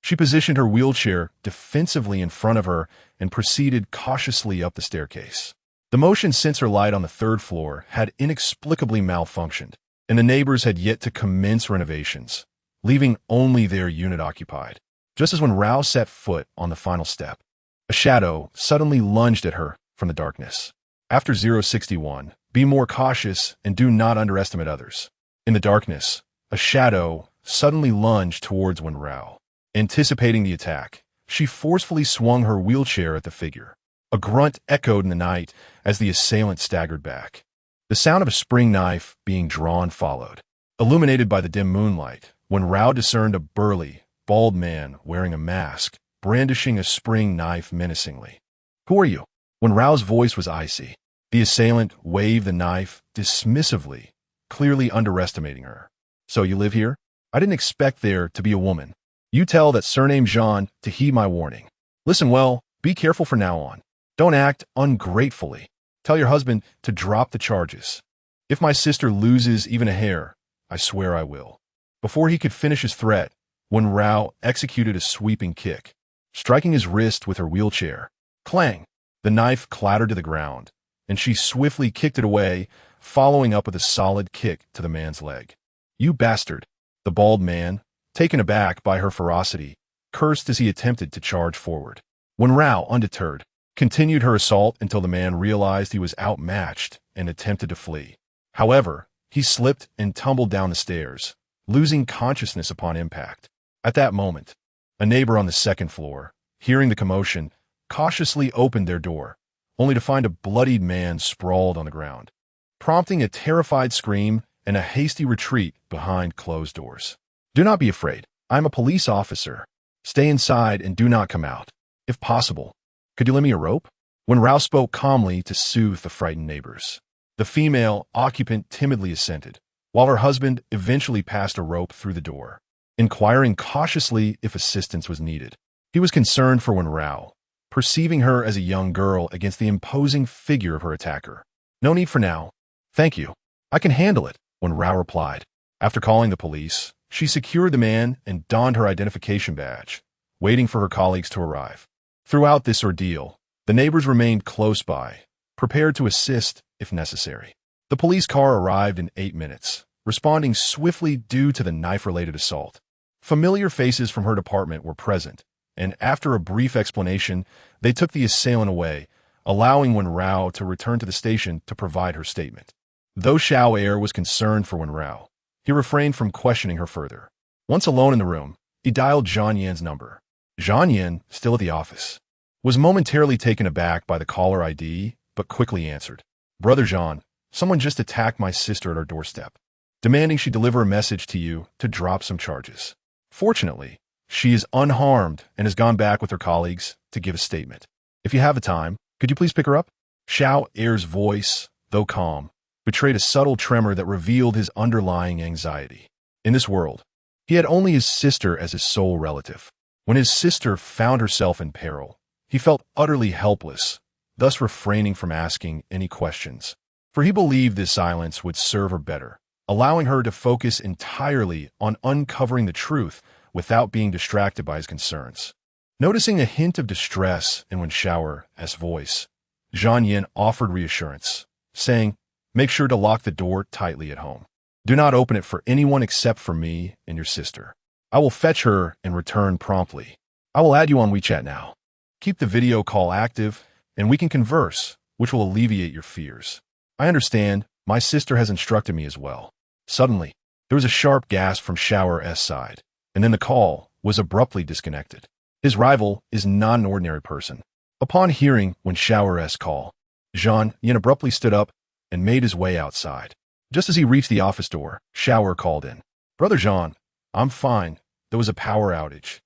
she positioned her wheelchair defensively in front of her and proceeded cautiously up the staircase. The motion sensor light on the third floor had inexplicably malfunctioned, and the neighbors had yet to commence renovations, leaving only their unit occupied. Just as Wen Rao set foot on the final step, a shadow suddenly lunged at her from the darkness. After 061, be more cautious and do not underestimate others. In the darkness, a shadow suddenly lunged towards Wen Rao. Anticipating the attack, she forcefully swung her wheelchair at the figure. A grunt echoed in the night as the assailant staggered back. The sound of a spring knife being drawn followed. Illuminated by the dim moonlight, Wen Rao discerned a burly, bald man wearing a mask, brandishing a spring knife menacingly. "Who are you?" Wen Rao's voice was icy. The assailant waved the knife dismissively, clearly underestimating her. "So you live here? I didn't expect there to be a woman. You tell that surname Jean to heed my warning. Listen well, be careful from now on. Don't act ungratefully. Tell your husband to drop the charges. If my sister loses even a hair, I swear I will." Before he could finish his threat, Wen Rao executed a sweeping kick, striking his wrist with her wheelchair. Clang! The knife clattered to the ground, and she swiftly kicked it away, following up with a solid kick to the man's leg. "You bastard!" The bald man, taken aback by her ferocity, cursed as he attempted to charge forward. Wen Rao, undeterred, continued her assault until the man realized he was outmatched and attempted to flee. However, he slipped and tumbled down the stairs, losing consciousness upon impact. At that moment, a neighbor on the second floor, hearing the commotion, cautiously opened their door, only to find a bloodied man sprawled on the ground, prompting a terrified scream and a hasty retreat behind closed doors. "Do not be afraid. I am a police officer. Stay inside and do not come out. If possible, could you lend me a rope?" Wen Rao spoke calmly to soothe the frightened neighbors. The female occupant timidly assented, while her husband eventually passed a rope through the door, inquiring cautiously if assistance was needed. He was concerned for Wen Rao, perceiving her as a young girl against the imposing figure of her attacker. "No need for now. Thank you. I can handle it," Wen Rao replied. After calling the police, she secured the man and donned her identification badge, waiting for her colleagues to arrive. Throughout this ordeal, the neighbors remained close by, prepared to assist if necessary. The police car arrived in 8 minutes, responding swiftly due to the knife-related assault. Familiar faces from her department were present, and after a brief explanation, they took the assailant away, allowing Wen Rao to return to the station to provide her statement. Though Xiao Air was concerned for Wen Rao, he refrained from questioning her further. Once alone in the room, he dialed Zhang Yan's number. Zhang Yan, still at the office, was momentarily taken aback by the caller ID, but quickly answered. "Brother Zhang, someone just attacked my sister at our doorstep, demanding she deliver a message to you to drop some charges. Fortunately, she is unharmed and has gone back with her colleagues to give a statement. If you have the time, could you please pick her up?" Xiao Air's voice, though calm, betrayed a subtle tremor that revealed his underlying anxiety. In this world, he had only his sister as his sole relative. When his sister found herself in peril, he felt utterly helpless, thus refraining from asking any questions, for he believed this silence would serve her better, allowing her to focus entirely on uncovering the truth without being distracted by his concerns. Noticing a hint of distress in Wen Xiao's voice, Zhang Yan offered reassurance, saying, "Make sure to lock the door tightly at home. Do not open it for anyone except for me and your sister. I will fetch her and return promptly. I will add you on WeChat now. Keep the video call active, and we can converse, which will alleviate your fears. I understand, my sister has instructed me as well." Suddenly, there was a sharp gasp from Xiao's side, and then the call was abruptly disconnected. His rival is not an ordinary person. Upon hearing Wen Xiao's call, Zhang Yan abruptly stood up and made his way outside. Just as he reached the office door, Xiao called in. "Brother Zhang, I'm fine. There was a power outage,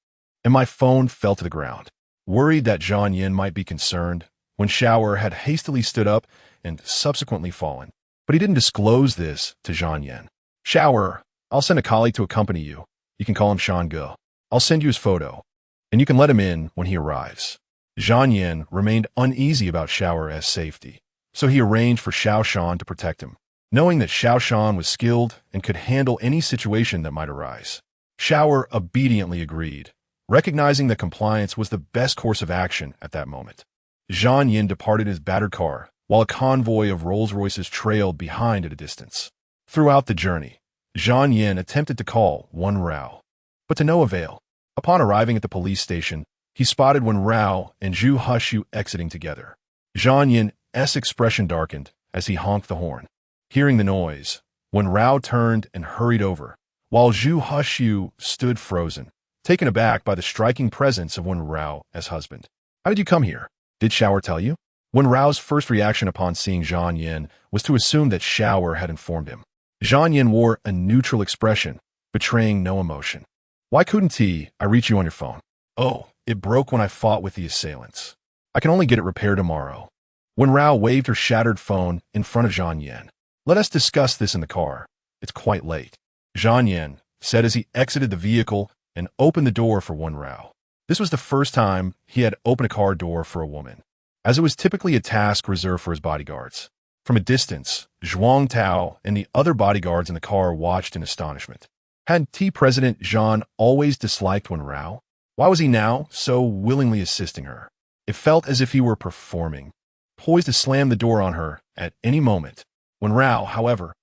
and my phone fell to the ground." Worried that Zhang Yan might be concerned, Wen Xiao had hastily stood up and subsequently fallen. But he didn't disclose this to Zhang Yan. "Xiao, I'll send a colleague to accompany you. You can call him Shangge. I'll send you his photo, and you can let him in when he arrives." Zhang Yan remained uneasy about Xiao's safety, so he arranged for Xiao Shan to protect him, knowing that Xiao Shan was skilled and could handle any situation that might arise. Xiao obediently agreed, recognizing that compliance was the best course of action at that moment. Zhang Yan departed his battered car, while a convoy of Rolls-Royces trailed behind at a distance. Throughout the journey, Zhang Yan attempted to call Wen Rao, but to no avail. Upon arriving at the police station, he spotted Wen Rao and Zhu Hushu exiting together. Zhang Yan's expression darkened as he honked the horn. Hearing the noise, Wen Rao turned and hurried over, while Zhu Hushu stood frozen, taken aback by the striking presence of Wen Rao's husband. "How did you come here? Did Xiao tell you?" Wen Rao's first reaction upon seeing Zhang Yan was to assume that Xiao had informed him. Zhang Yan wore a neutral expression, betraying no emotion. Why couldn't I reach you on your phone? Oh, it broke when I fought with the assailants. I can only get it repaired tomorrow. Wen Rao waved her shattered phone in front of Zhang Yan. Let us discuss this in the car. It's quite late. Zhang Yan said as he exited the vehicle and opened the door for Wen Rao. This was the first time he had opened a car door for a woman, as it was typically a task reserved for his bodyguards. From a distance, Zhuang Tao and the other bodyguards in the car watched in astonishment. Had President Zhang always disliked Wen Rao? Why was he now so willingly assisting her? It felt as if he were performing, poised to slam the door on her at any moment. Wen Rao, however,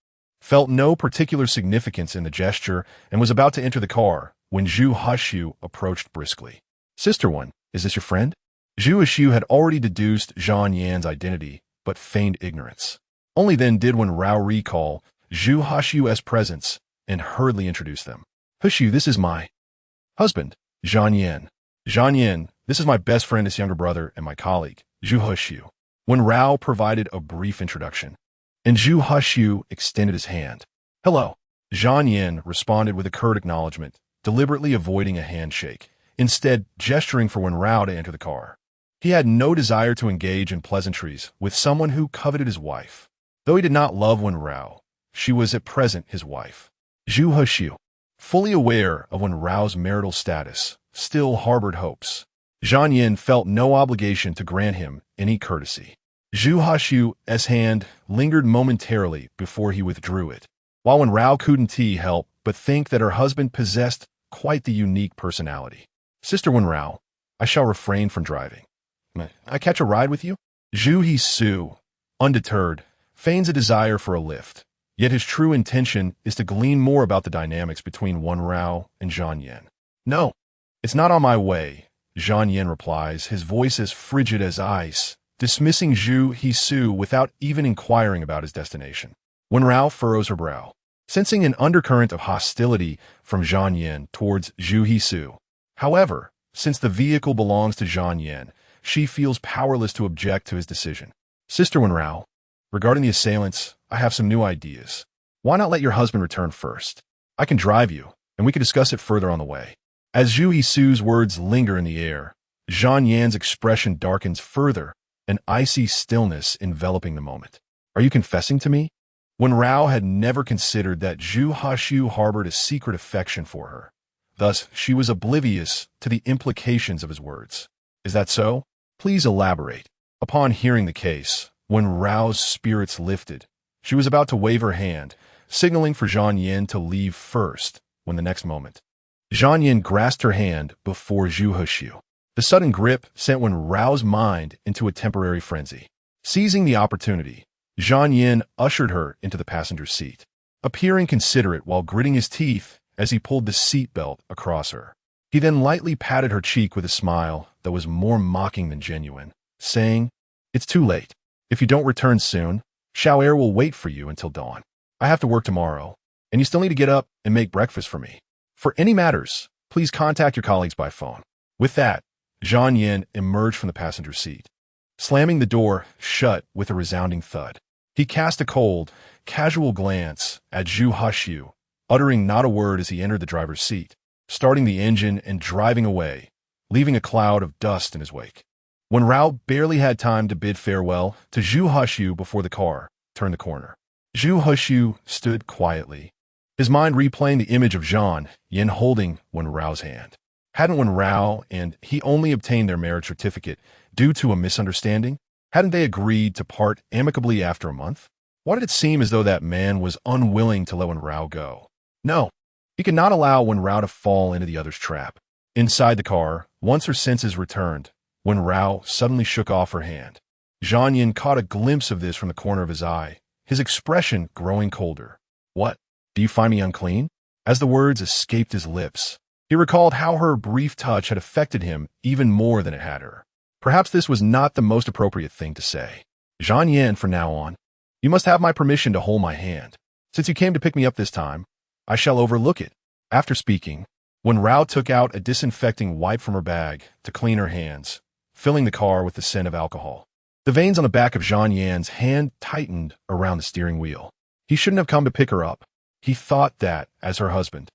felt no particular significance in the gesture and was about to enter the car when Zhu Hushu approached briskly. Sister Wen, is this your friend? Zhu Hushu had already deduced Zhang Yan's identity, but feigned ignorance. Only then did Wen Rao recall Zhu Hushu's presence and hurriedly introduced them. Hushu, this is my husband, Zhang Yan. Zhang Yan, this is my best friend, his younger brother, and my colleague, Zhu Hushu. Wen Rao provided a brief introduction, and Zhu Hushu extended his hand. Hello. Zhang Yan responded with a curt acknowledgement, deliberately avoiding a handshake, instead gesturing for Wen Rao to enter the car. He had no desire to engage in pleasantries with someone who coveted his wife. Though he did not love Wen Rao, she was at present his wife. Zhu Hushu, fully aware of Wen Rao's marital status, still harbored hopes. Zhang Yan felt no obligation to grant him any courtesy. Zhu Hushu's hand lingered momentarily before he withdrew it, while Wen Rao couldn't help but think that her husband possessed quite the unique personality. Sister Wen Rao, I shall refrain from driving. May I catch a ride with you? Zhu Hushu, undeterred, feigns a desire for a lift, yet his true intention is to glean more about the dynamics between Wen Rao and Zhang Yan. No, it's not on my way, Zhang Yan replies, his voice as frigid as ice, dismissing Zhu Hushu without even inquiring about his destination. Wen Rao furrows her brow, sensing an undercurrent of hostility from Zhang Yan towards Zhu Hushu. However, since the vehicle belongs to Zhang Yan, she feels powerless to object to his decision. Sister Wen Rao, regarding the assailants, I have some new ideas. Why not let your husband return first? I can drive you, and we can discuss it further on the way. As Zhu Hushu's words linger in the air, Zhang Yan's expression darkens further, an icy stillness enveloping the moment. Are you confessing to me? Wen Rao had never considered that Zhu Hushu harbored a secret affection for her. Thus, she was oblivious to the implications of his words. Is that so? Please elaborate. Upon hearing the case, Wen Rao's spirits lifted. She was about to wave her hand, signaling for Zhang Yan to leave first, when the next moment, Zhang Yan grasped her hand before Zhu Hushu. The sudden grip sent Wen Rao's mind into a temporary frenzy. Seizing the opportunity, Zhang Yan ushered her into the passenger seat, appearing considerate while gritting his teeth as he pulled the seat belt across her. He then lightly patted her cheek with a smile that was more mocking than genuine, saying, It's too late. If you don't return soon, Xiao Er will wait for you until dawn. I have to work tomorrow, and you still need to get up and make breakfast for me. For any matters, please contact your colleagues by phone. With that, Zhang Yan emerged from the passenger seat, slamming the door shut with a resounding thud. He cast a cold, casual glance at Zhu Hushu, uttering not a word as he entered the driver's seat, starting the engine and driving away, leaving a cloud of dust in his wake. Wen Rao barely had time to bid farewell to Zhu Hushu before the car turned the corner. Zhu Hushu stood quietly, his mind replaying the image of Zhang Yan holding Wen Rao's hand. Hadn't Wen Rao and he only obtained their marriage certificate due to a misunderstanding? Hadn't they agreed to part amicably after a month? Why did it seem as though that man was unwilling to let Wen Rao go? No, he could not allow Wen Rao to fall into the other's trap. Inside the car, once her senses returned, Wen Rao suddenly shook off her hand. Zhang Yan caught a glimpse of this from the corner of his eye, his expression growing colder. What? Do you find me unclean? As the words escaped his lips, he recalled how her brief touch had affected him even more than it had her. Perhaps this was not the most appropriate thing to say. Zhang Yan, from now on, you must have my permission to hold my hand. Since you came to pick me up this time, I shall overlook it. After speaking, Wen Rao took out a disinfecting wipe from her bag to clean her hands, filling the car with the scent of alcohol. The veins on the back of Zhang Yan's hand tightened around the steering wheel. He shouldn't have come to pick her up. He thought that, as her husband,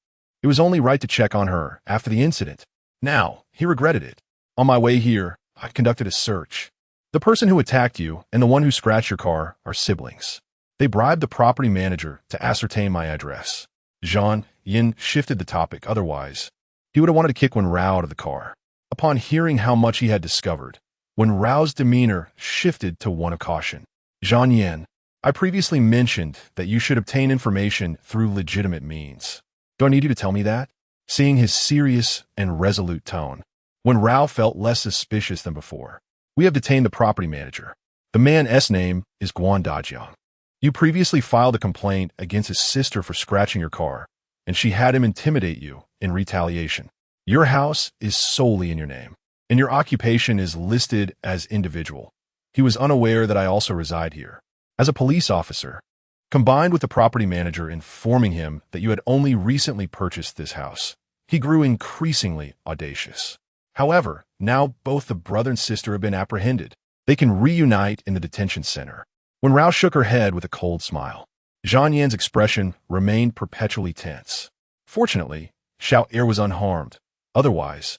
It was only right to check on her after the incident. Now, he regretted it. On my way here, I conducted a search. The person who attacked you and the one who scratched your car are siblings. They bribed the property manager to ascertain my address. Zhang Yin shifted the topic. Otherwise, he would have wanted to kick Wen Rao out of the car. Upon hearing how much he had discovered, Wen Rao's demeanor shifted to one of caution. Zhang Yin, I previously mentioned that you should obtain information through legitimate means. Do I need you to tell me that? Seeing his serious and resolute tone, Wen Rao felt less suspicious than before. We have detained the property manager. The man's name is Guan Dajiang. You previously filed a complaint against his sister for scratching your car, and she had him intimidate you in retaliation. Your house is solely in your name, and your occupation is listed as individual. He was unaware that I also reside here. As a police officer, combined with the property manager informing him that you had only recently purchased this house, he grew increasingly audacious. However, now both the brother and sister have been apprehended. They can reunite in the detention center. Wen Rao shook her head with a cold smile. Zhang Yan's expression remained perpetually tense. Fortunately, Xiao Er was unharmed. Otherwise,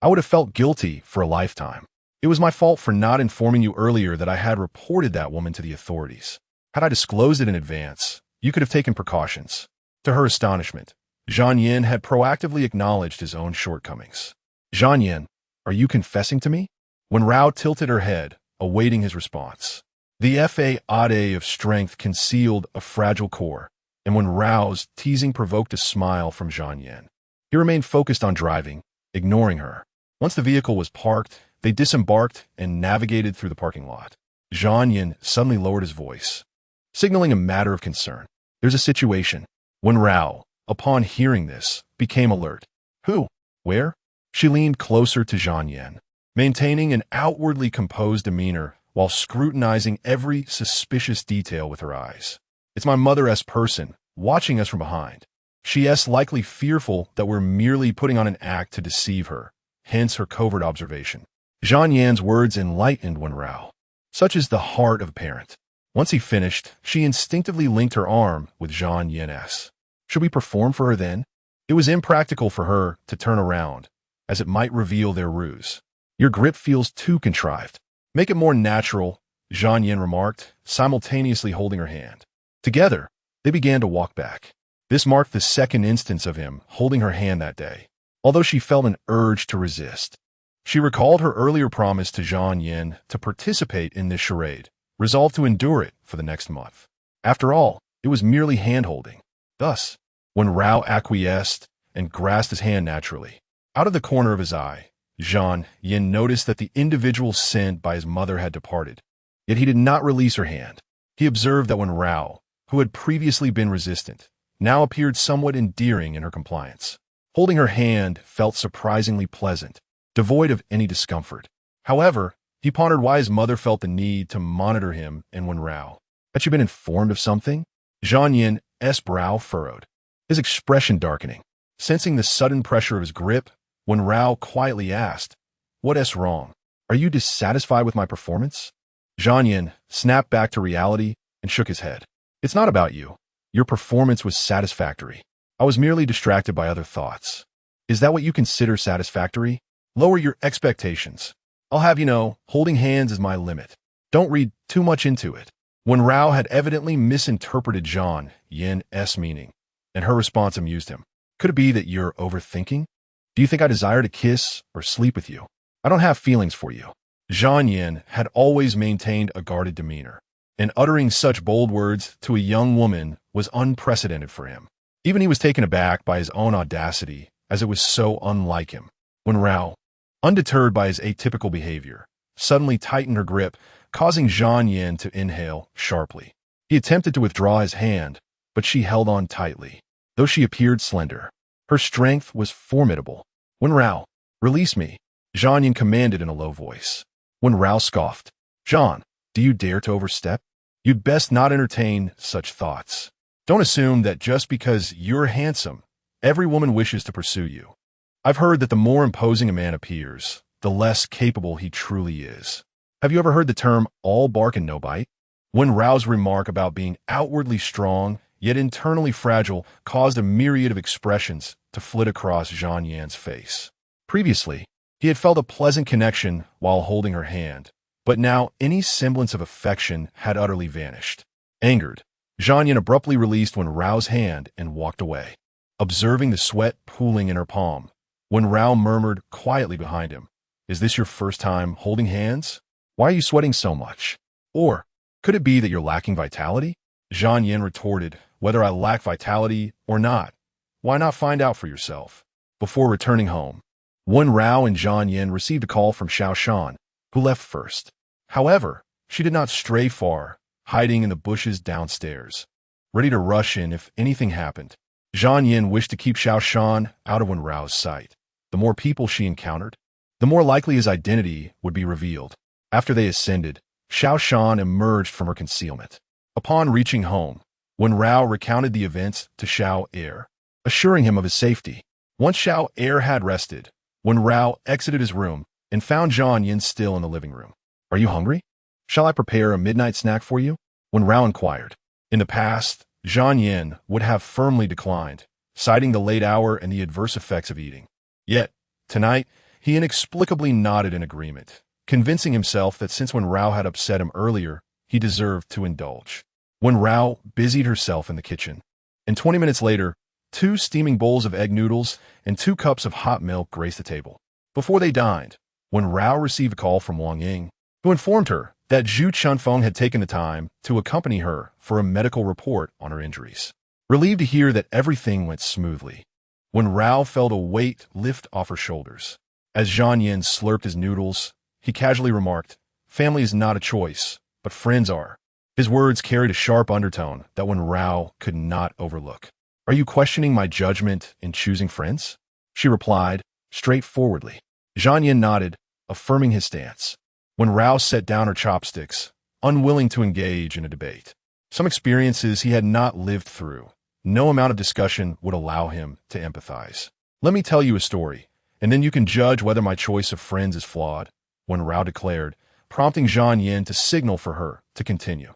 I would have felt guilty for a lifetime. It was my fault for not informing you earlier that I had reported that woman to the authorities. Had I disclosed it in advance, you could have taken precautions. To her astonishment, Zhang Yan had proactively acknowledged his own shortcomings. Zhang Yan, are you confessing to me? Wen Rao tilted her head, awaiting his response. The facade of strength concealed a fragile core, and Wen Rao's teasing provoked a smile from Zhang Yan. He remained focused on driving, ignoring her. Once the vehicle was parked, they disembarked and navigated through the parking lot. Zhang Yan suddenly lowered his voice, signaling a matter of concern. There's a situation. Wen Rao, upon hearing this, became alert. Who? Where? She leaned closer to Zhang Yan, maintaining an outwardly composed demeanor while scrutinizing every suspicious detail with her eyes. It's my mother's person, watching us from behind. She's likely fearful that we're merely putting on an act to deceive her, hence her covert observation. Zhang Yan's words enlightened Wen Rao. Such is the heart of a parent. Once he finished, she instinctively linked her arm with Zhang Yan's. Should we perform for her then? It was impractical for her to turn around, as it might reveal their ruse. Your grip feels too contrived. Make it more natural, Zhang Yan remarked, simultaneously holding her hand. Together, they began to walk back. This marked the second instance of him holding her hand that day, although she felt an urge to resist. She recalled her earlier promise to Zhang Yan to participate in this charade, resolved to endure it for the next month. After all, it was merely hand-holding. Thus, when Rao acquiesced and grasped his hand naturally, out of the corner of his eye, Zhang Yan noticed that the individual sent by his mother had departed. Yet he did not release her hand. He observed that when Rao, who had previously been resistant, now appeared somewhat endearing in her compliance. Holding her hand felt surprisingly pleasant, devoid of any discomfort. However, he pondered why his mother felt the need to monitor him and Wen Rao. Had she been informed of something? Zhang Yan's brow furrowed, his expression darkening. Sensing the sudden pressure of his grip, Wen Rao quietly asked, "What's wrong? Are you dissatisfied with my performance?" Zhang Yan snapped back to reality and shook his head. "It's not about you. Your performance was satisfactory. I was merely distracted by other thoughts." "Is that what you consider satisfactory? Lower your expectations. I'll have you know, holding hands is my limit. Don't read too much into it." Wen Rao had evidently misinterpreted Zhang Yan's meaning, and her response amused him. "Could it be that you're overthinking? Do you think I desire to kiss or sleep with you? I don't have feelings for you." Zhang Yan had always maintained a guarded demeanor, and uttering such bold words to a young woman was unprecedented for him. Even he was taken aback by his own audacity, as it was so unlike him. Wen Rao, undeterred by his atypical behavior, suddenly tightened her grip, causing Zhang Yan to inhale sharply. He attempted to withdraw his hand, but she held on tightly. Though she appeared slender, her strength was formidable. "Wen Rao, release me," Zhang Yan commanded in a low voice. Wen Rao scoffed. "Zhang, do you dare to overstep? You'd best not entertain such thoughts. Don't assume that just because you're handsome, every woman wishes to pursue you. I've heard that the more imposing a man appears, the less capable he truly is. Have you ever heard the term all bark and no bite?" Wen Rao's remark about being outwardly strong yet internally fragile, caused a myriad of expressions to flit across Zhang Yan's face. Previously, he had felt a pleasant connection while holding her hand, but now any semblance of affection had utterly vanished. Angered, Zhang Yan abruptly released Wen Rao's hand and walked away. Observing the sweat pooling in her palm, Wen Rao murmured quietly behind him, "Is this your first time holding hands? Why are you sweating so much? Or could it be that you're lacking vitality?" Zhang Yan retorted, "Whether I lack vitality or not, why not find out for yourself?" Before returning home, Wen Rao and Zhang Yan received a call from Xiao Shan, who left first. However, she did not stray far, hiding in the bushes downstairs, ready to rush in if anything happened. Zhang Yan wished to keep Xiao Shan out of Wen Rao's sight. The more people she encountered, the more likely his identity would be revealed. After they ascended, Xiao Shan emerged from her concealment. Upon reaching home, Wen Rao recounted the events to Xiao Er, assuring him of his safety. Once Xiao Er had rested, Wen Rao exited his room and found Zhang Yan still in the living room. "Are you hungry? Shall I prepare a midnight snack for you?" Wen Rao inquired. In the past, Zhang Yan would have firmly declined, citing the late hour and the adverse effects of eating. Yet, tonight, he inexplicably nodded in agreement, convincing himself that since Wen Rao had upset him earlier, he deserved to indulge. Wen Rao busied herself in the kitchen, and 20 minutes later, 2 steaming bowls of egg noodles and 2 cups of hot milk graced the table. Before they dined, Wen Rao received a call from Wang Ying, who informed her that Zhu Chunfeng had taken the time to accompany her for a medical report on her injuries. Relieved to hear that everything went smoothly, Wen Rao felt a weight lift off her shoulders. As Zhang Yan slurped his noodles, he casually remarked, "Family is not a choice, but friends are." His words carried a sharp undertone that Wen Rao could not overlook. "Are you questioning my judgment in choosing friends?" she replied, straightforwardly. Zhang Yan nodded, affirming his stance. Wen Rao set down her chopsticks, unwilling to engage in a debate. Some experiences he had not lived through. No amount of discussion would allow him to empathize. "Let me tell you a story, and then you can judge whether my choice of friends is flawed," Wen Rao declared, prompting Zhang Yan to signal for her to continue.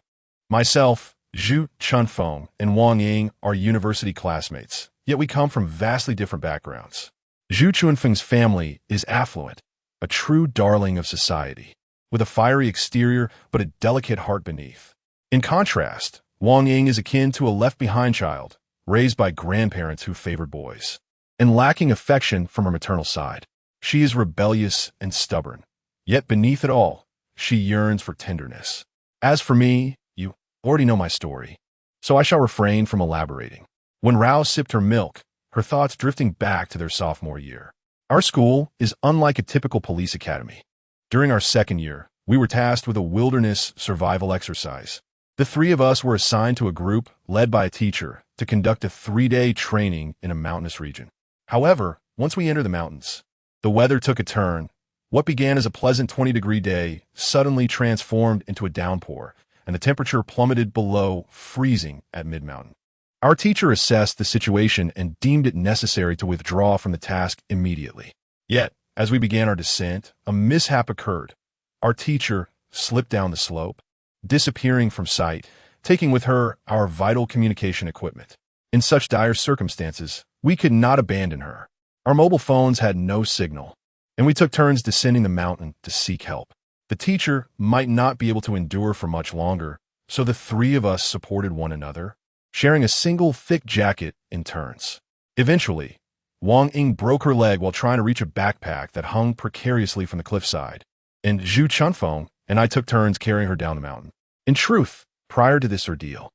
"Myself, Zhu Chunfeng, and Wang Ying are university classmates, yet we come from vastly different backgrounds. Zhu Chunfeng's family is affluent, a true darling of society, with a fiery exterior but a delicate heart beneath. In contrast, Wang Ying is akin to a left-behind child, raised by grandparents who favored boys, and lacking affection from her maternal side. She is rebellious and stubborn, yet beneath it all, she yearns for tenderness. As for me, you already know my story, so I shall refrain from elaborating." When Rao sipped her milk, her thoughts drifting back to their sophomore year. "Our school is unlike a typical police academy. During our second year, we were tasked with a wilderness survival exercise. The 3 of us were assigned to a group led by a teacher to conduct a 3-day training in a mountainous region. However, once we entered the mountains, the weather took a turn. What began as a pleasant 20-degree day suddenly transformed into a downpour, and the temperature plummeted below freezing at mid-mountain. Our teacher assessed the situation and deemed it necessary to withdraw from the task immediately. Yet, as we began our descent, a mishap occurred. Our teacher slipped down the slope, disappearing from sight, taking with her our vital communication equipment. In such dire circumstances, we could not abandon her. Our mobile phones had no signal, and we took turns descending the mountain to seek help. The teacher might not be able to endure for much longer, so the 3 of us supported one another, sharing a single thick jacket in turns. Eventually, Wang Ying broke her leg while trying to reach a backpack that hung precariously from the cliffside, and Zhu Chunfeng and I took turns carrying her down the mountain. In truth, prior to this ordeal,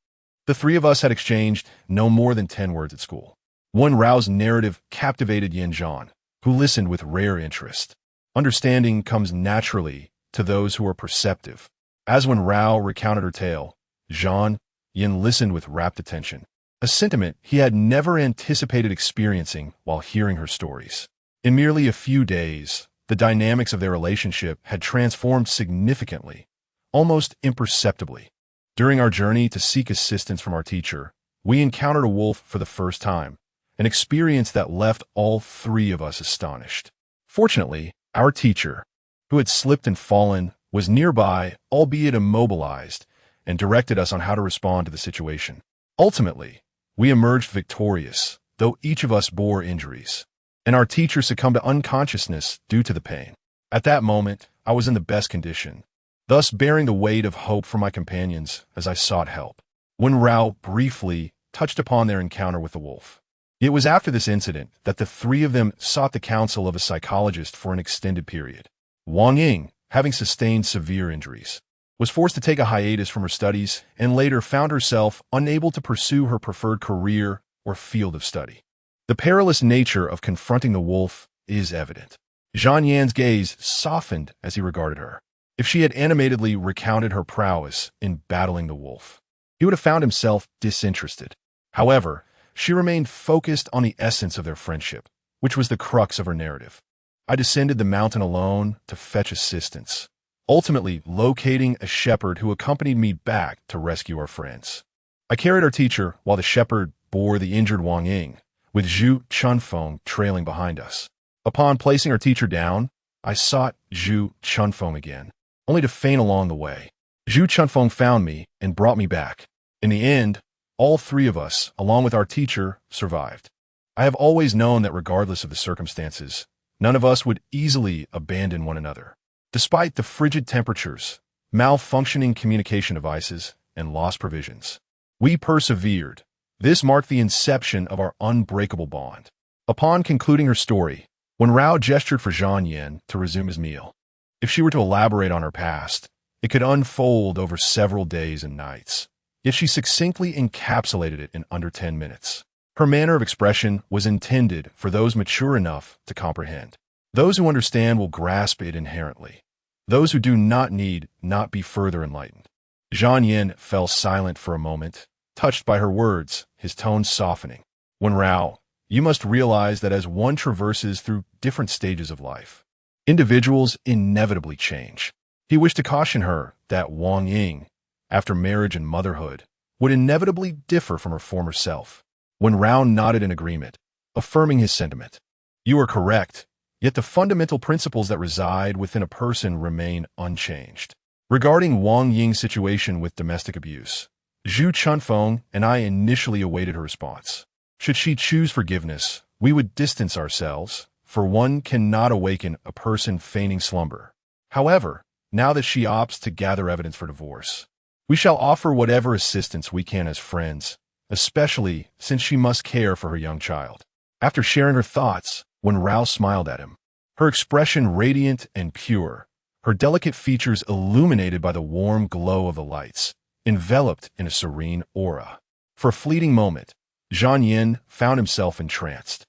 the 3 of us had exchanged no more than 10 words at school. Wen Rao's narrative captivated Yan Zhan, who listened with rare interest. Understanding comes naturally to those who are perceptive. As Wen Rao recounted her tale, Zhan Yan listened with rapt attention, a sentiment he had never anticipated experiencing while hearing her stories. In merely a few days, the dynamics of their relationship had transformed significantly, almost imperceptibly. During our journey to seek assistance from our teacher, we encountered a wolf for the first time, an experience that left all 3 of us astonished. Fortunately, our teacher, who had slipped and fallen, was nearby, albeit immobilized, and directed us on how to respond to the situation. Ultimately, we emerged victorious, though each of us bore injuries, and our teacher succumbed to unconsciousness due to the pain. At that moment, I was in the best condition, thus bearing the weight of hope for my companions as I sought help. Wen Rao briefly touched upon their encounter with the wolf. It was after this incident that the three of them sought the counsel of a psychologist for an extended period. Wang Ying, having sustained severe injuries, was forced to take a hiatus from her studies and later found herself unable to pursue her preferred career or field of study. The perilous nature of confronting the wolf is evident. Zhang Yan's gaze softened as he regarded her. If she had animatedly recounted her prowess in battling the wolf, he would have found himself disinterested. However, she remained focused on the essence of their friendship, which was the crux of her narrative. I descended the mountain alone to fetch assistance, ultimately locating a shepherd who accompanied me back to rescue our friends. I carried our teacher while the shepherd bore the injured Wang Ying, with Zhu Chunfeng trailing behind us. Upon placing our teacher down, I sought Zhu Chunfeng again, only to faint along the way. Zhu Chunfeng found me and brought me back. In the end, all three of us, along with our teacher, survived. I have always known that regardless of the circumstances, none of us would easily abandon one another. Despite the frigid temperatures, malfunctioning communication devices, and lost provisions, we persevered. This marked the inception of our unbreakable bond. Upon concluding her story, Wen Rao gestured for Zhang Yan to resume his meal. If she were to elaborate on her past, it could unfold over several days and nights. Yet she succinctly encapsulated it in under 10 minutes. Her manner of expression was intended for those mature enough to comprehend. Those who understand will grasp it inherently. Those who do not need not be further enlightened. Zhang Yan fell silent for a moment, touched by her words, his tone softening. Wen Rao, you must realize that as one traverses through different stages of life, individuals inevitably change. He wished to caution her that Wang Ying, after marriage and motherhood, would inevitably differ from her former self. Wen Rao nodded in agreement, affirming his sentiment. You are correct, yet the fundamental principles that reside within a person remain unchanged. Regarding Wang Ying's situation with domestic abuse, Zhu Chunfeng and I initially awaited her response. Should she choose forgiveness, we would distance ourselves, for one cannot awaken a person feigning slumber. However, now that she opts to gather evidence for divorce, we shall offer whatever assistance we can as friends, especially since she must care for her young child. After sharing her thoughts, Wen Rao smiled at him, her expression radiant and pure, her delicate features illuminated by the warm glow of the lights, enveloped in a serene aura. For a fleeting moment, Zhang Yan found himself entranced.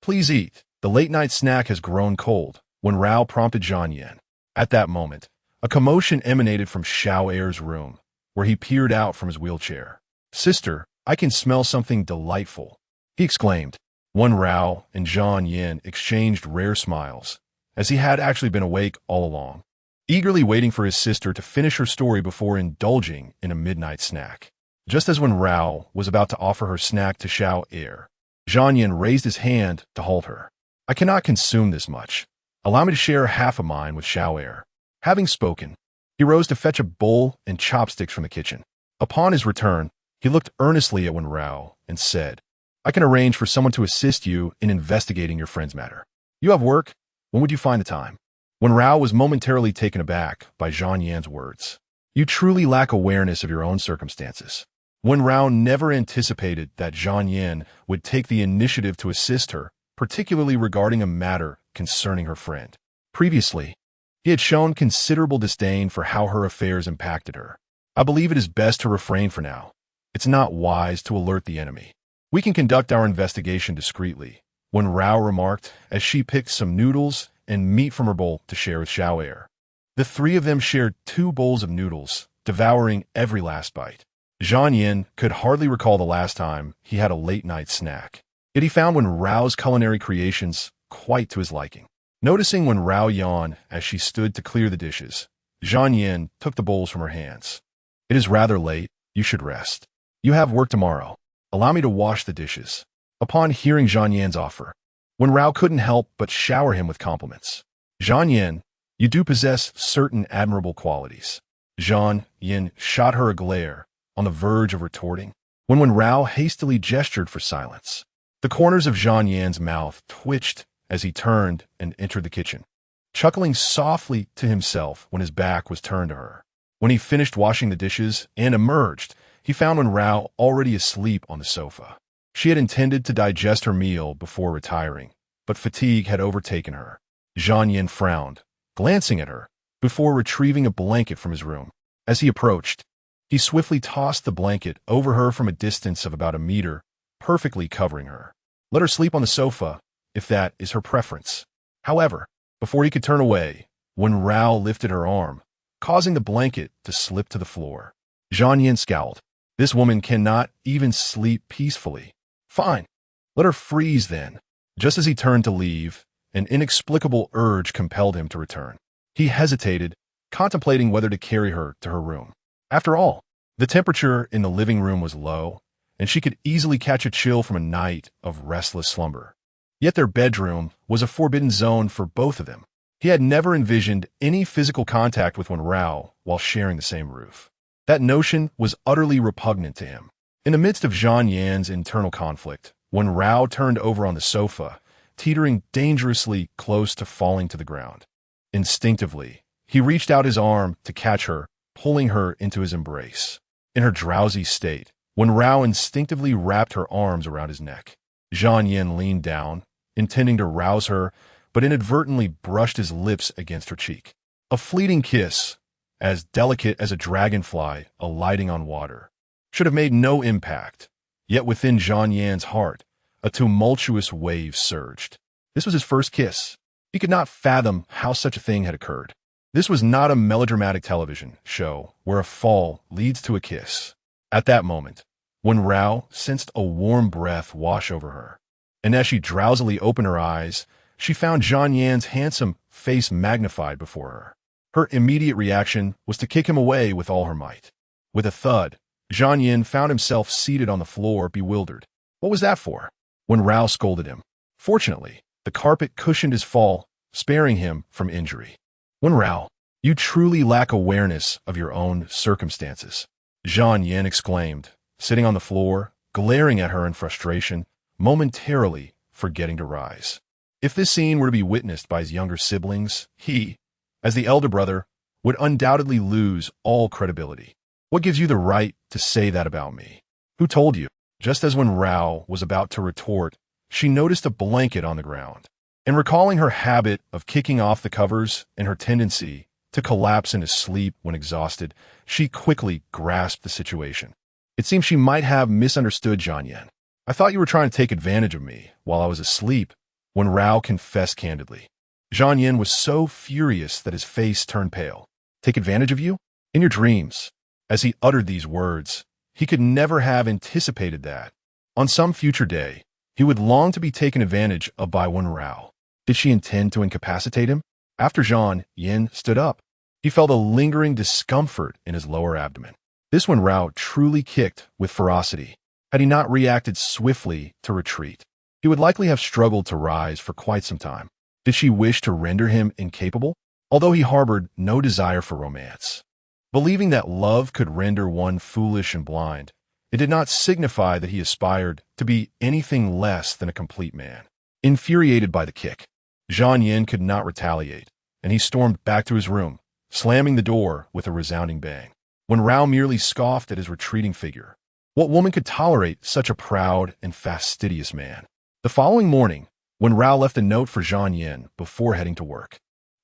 Please eat. The late-night snack has grown cold, Wen Rao prompted Zhang Yan. At that moment, a commotion emanated from Xiao Er's room, where he peered out from his wheelchair. Sister, I can smell something delightful, he exclaimed. Wen Rao and Zhang Yan exchanged rare smiles, as he had actually been awake all along, eagerly waiting for his sister to finish her story before indulging in a midnight snack. Just as Wen Rao was about to offer her snack to Xiao Er, Zhang Yan raised his hand to halt her. I cannot consume this much. Allow me to share half of mine with Xiao Er. Having spoken, he rose to fetch a bowl and chopsticks from the kitchen. Upon his return, he looked earnestly at Wen Rao and said, I can arrange for someone to assist you in investigating your friend's matter. You have work. When would you find the time? Wen Rao was momentarily taken aback by Zhang Yan's words. You truly lack awareness of your own circumstances. Wen Rao never anticipated that Zhang Yan would take the initiative to assist her, particularly regarding a matter concerning her friend. Previously, he had shown considerable disdain for how her affairs impacted her. I believe it is best to refrain for now. It's not wise to alert the enemy. We can conduct our investigation discreetly, Wen Rao remarked as she picked some noodles and meat from her bowl to share with Xiao Er. The three of them shared 2 bowls of noodles, devouring every last bite. Zhang Yan could hardly recall the last time he had a late-night snack, yet he found Wen Rao's culinary creations quite to his liking. Noticing Wen Rao yawned as she stood to clear the dishes, Zhang Yan took the bowls from her hands. It is rather late. You should rest. You have work tomorrow. Allow me to wash the dishes. Upon hearing Zhang Yan's offer, Wen Rao couldn't help but shower him with compliments. Zhang Yan, you do possess certain admirable qualities. Zhang Yan shot her a glare, on the verge of retorting. when Wen Rao hastily gestured for silence. The corners of Zhang Yan's mouth twitched as he turned and entered the kitchen, chuckling softly to himself when his back was turned to her. When he finished washing the dishes and emerged, he found Wen Rao already asleep on the sofa. She had intended to digest her meal before retiring, but fatigue had overtaken her. Zhang Yan frowned, glancing at her, before retrieving a blanket from his room. As he approached, he swiftly tossed the blanket over her from a distance of about a meter, perfectly covering her. Let her sleep on the sofa, if that is her preference. However, before he could turn away, Wen Rao lifted her arm, causing the blanket to slip to the floor. Zhang Yan scowled. This woman cannot even sleep peacefully. Fine. Let her freeze then. Just as he turned to leave, an inexplicable urge compelled him to return. He hesitated, contemplating whether to carry her to her room. After all, the temperature in the living room was low, and she could easily catch a chill from a night of restless slumber. Yet their bedroom was a forbidden zone for both of them. He had never envisioned any physical contact with Wen Rao while sharing the same roof. That notion was utterly repugnant to him. In the midst of Zhang Yan's internal conflict, Wen Rao turned over on the sofa, teetering dangerously close to falling to the ground. Instinctively, he reached out his arm to catch her, pulling her into his embrace. In her drowsy state, Wen Rao instinctively wrapped her arms around his neck. Zhang Yan leaned down, intending to rouse her, but inadvertently brushed his lips against her cheek. A fleeting kiss, as delicate as a dragonfly alighting on water, should have made no impact, yet within Zhang Yan's heart, a tumultuous wave surged. This was his first kiss. He could not fathom how such a thing had occurred. This was not a melodramatic television show where a fall leads to a kiss. At that moment, Wen Rao sensed a warm breath wash over her, and as she drowsily opened her eyes, she found Zhang Yan's handsome face magnified before her. Her immediate reaction was to kick him away with all her might. With a thud, Zhang Yan found himself seated on the floor, bewildered. What was that for? Wen Rao scolded him. Fortunately, the carpet cushioned his fall, sparing him from injury. Wen Rao, you truly lack awareness of your own circumstances, Zhang Yan exclaimed, sitting on the floor, glaring at her in frustration, momentarily forgetting to rise. If this scene were to be witnessed by his younger siblings, he, as the elder brother, would undoubtedly lose all credibility. What gives you the right to say that about me? Who told you? Just as Wen Rao was about to retort, she noticed a blanket on the ground, and recalling her habit of kicking off the covers and her tendency to collapse into sleep when exhausted, she quickly grasped the situation. It seems she might have misunderstood Zhang Yan. I thought you were trying to take advantage of me while I was asleep, Wen Rao confessed candidly. Zhang Yan was so furious that his face turned pale. Take advantage of you? In your dreams. As he uttered these words, he could never have anticipated that. On some future day, he would long to be taken advantage of by Wen Rao. Did she intend to incapacitate him? After Zhang Yan stood up, he felt a lingering discomfort in his lower abdomen. This Wen Rao truly kicked with ferocity. Had he not reacted swiftly to retreat, he would likely have struggled to rise for quite some time. Did she wish to render him incapable? Although he harbored no desire for romance. Believing that love could render one foolish and blind, it did not signify that he aspired to be anything less than a complete man. Infuriated by the kick, Zhang Yan could not retaliate, and he stormed back to his room, slamming the door with a resounding bang. Wen Rao merely scoffed at his retreating figure. What woman could tolerate such a proud and fastidious man? The following morning, Wen Rao left a note for Zhang Yan before heading to work.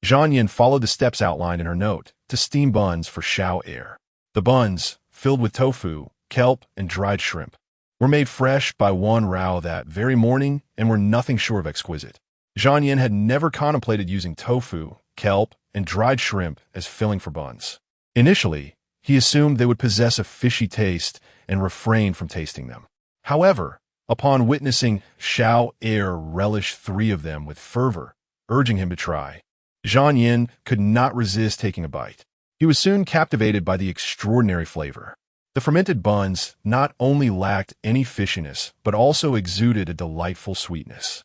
Zhang Yan followed the steps outlined in her note to steam buns for Xiao Air. The buns, filled with tofu, kelp, and dried shrimp, were made fresh by Wen Rao that very morning and were nothing short of exquisite. Zhang Yan had never contemplated using tofu, kelp, and dried shrimp as filling for buns. Initially, he assumed they would possess a fishy taste and refrained from tasting them. However, upon witnessing Xiao Air relish 3 of them with fervor, urging him to try, Zhang Yan could not resist taking a bite. He was soon captivated by the extraordinary flavor. The fermented buns not only lacked any fishiness, but also exuded a delightful sweetness.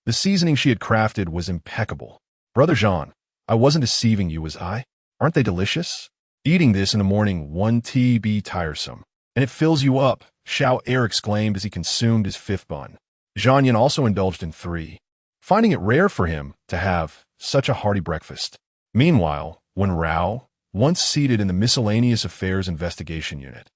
The seasoning she had crafted was impeccable. Brother Zhang, I wasn't deceiving you, was I? Aren't they delicious? Eating this in the morning won't be tiresome, and it fills you up, Xiao Er exclaimed as he consumed his fifth bun. Zhang Yin also indulged in 3, finding it rare for him to have such a hearty breakfast. Meanwhile, Wen Rao, once seated in the Miscellaneous Affairs Investigation Unit,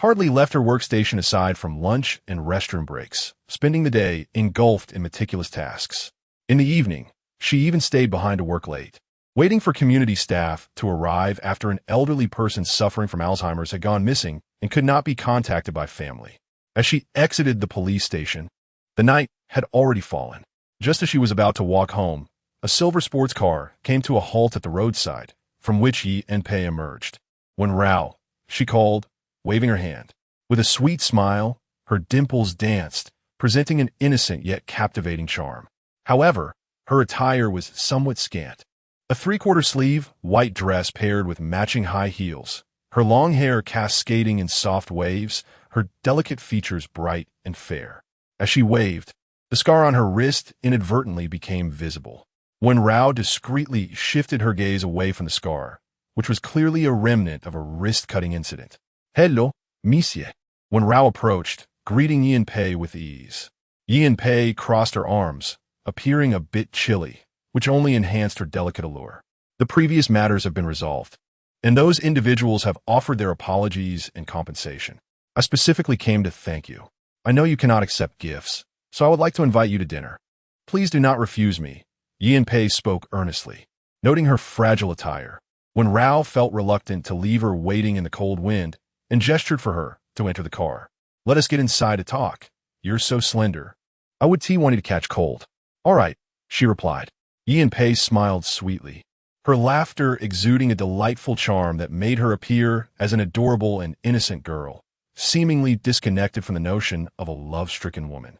hardly left her workstation aside from lunch and restroom breaks, spending the day engulfed in meticulous tasks. In the evening, she even stayed behind to work late, waiting for community staff to arrive after an elderly person suffering from Alzheimer's had gone missing and could not be contacted by family. As she exited the police station, the night had already fallen. Just as she was about to walk home, a silver sports car came to a halt at the roadside, from which Yi and Pei emerged. Wen Rao, she called, waving her hand. With a sweet smile, her dimples danced, presenting an innocent yet captivating charm. However, her attire was somewhat scant. A three-quarter sleeve, white dress paired with matching high heels, her long hair cascading in soft waves, her delicate features bright and fair. As she waved, the scar on her wrist inadvertently became visible. Wen Rao discreetly shifted her gaze away from the scar, which was clearly a remnant of a wrist-cutting incident. "Hello, monsieur." Wen Rao approached, greeting Yi and Pei with ease. Yi and Pei crossed her arms, appearing a bit chilly, which only enhanced her delicate allure. The previous matters have been resolved, and those individuals have offered their apologies and compensation. I specifically came to thank you. I know you cannot accept gifts, so I would like to invite you to dinner. Please do not refuse me. Yi and Pei spoke earnestly, noting her fragile attire. Wen Rao felt reluctant to leave her waiting in the cold wind and gestured for her to enter the car. "Let us get inside to talk. You're so slender. I would want you to catch cold." "All right," she replied. Yi and Pei smiled sweetly, her laughter exuding a delightful charm that made her appear as an adorable and innocent girl, seemingly disconnected from the notion of a love-stricken woman.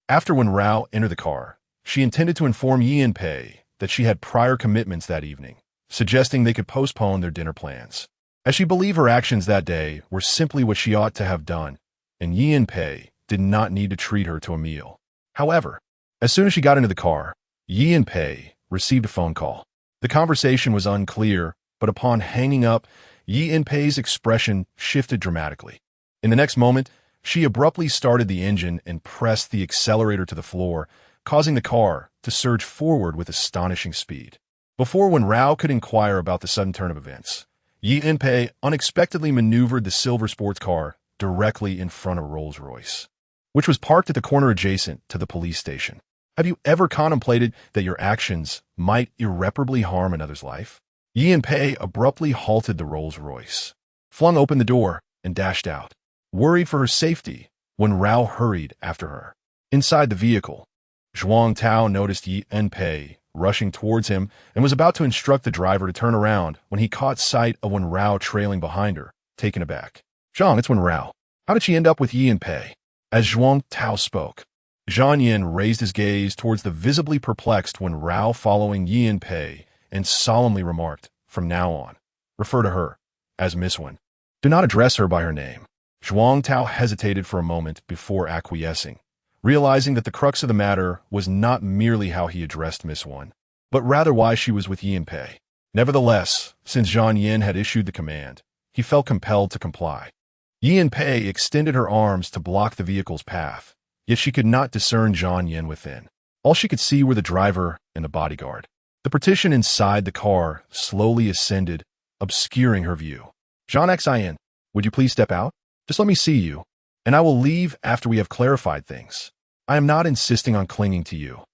After Wen Rao entered the car, she intended to inform Yi and Pei that she had prior commitments that evening, suggesting they could postpone their dinner plans, as she believed her actions that day were simply what she ought to have done, and Yi and Pei did not need to treat her to a meal. However, as soon as she got into the car, Yi and Pei received a phone call. The conversation was unclear, but upon hanging up, Yi and Pei's expression shifted dramatically. In the next moment, she abruptly started the engine and pressed the accelerator to the floor, causing the car to surge forward with astonishing speed. Before Wen Rao could inquire about the sudden turn of events, Yi and Pei unexpectedly maneuvered the silver sports car directly in front of Rolls-Royce, which was parked at the corner adjacent to the police station. Have you ever contemplated that your actions might irreparably harm another's life? Yi and Pei abruptly halted the Rolls-Royce, flung open the door, and dashed out. Worried for her safety, Wen Rao hurried after her. Inside the vehicle, Zhuang Tao noticed Yi and Pei rushing towards him and was about to instruct the driver to turn around when he caught sight of Wen Rao trailing behind her, taken aback. "Zhang, it's Wen Rao. How did she end up with Yi and Pei?" As Zhuang Tao spoke, Zhang Yin raised his gaze towards the visibly perplexed Wen Rao following Yi and Pei and solemnly remarked, "From now on, refer to her as Miss Wen. Do not address her by her name." Zhuang Tao hesitated for a moment before acquiescing, realizing that the crux of the matter was not merely how he addressed Miss Wen, but rather why she was with Yi and Pei. Nevertheless, since Zhang Yin had issued the command, he felt compelled to comply. Yi and Pei extended her arms to block the vehicle's path, yet she could not discern Zhang Yin within. All she could see were the driver and the bodyguard. The partition inside the car slowly ascended, obscuring her view. "Zhang Xin, would you please step out? Just let me see you, and I will leave after we have clarified things. I am not insisting on clinging to you.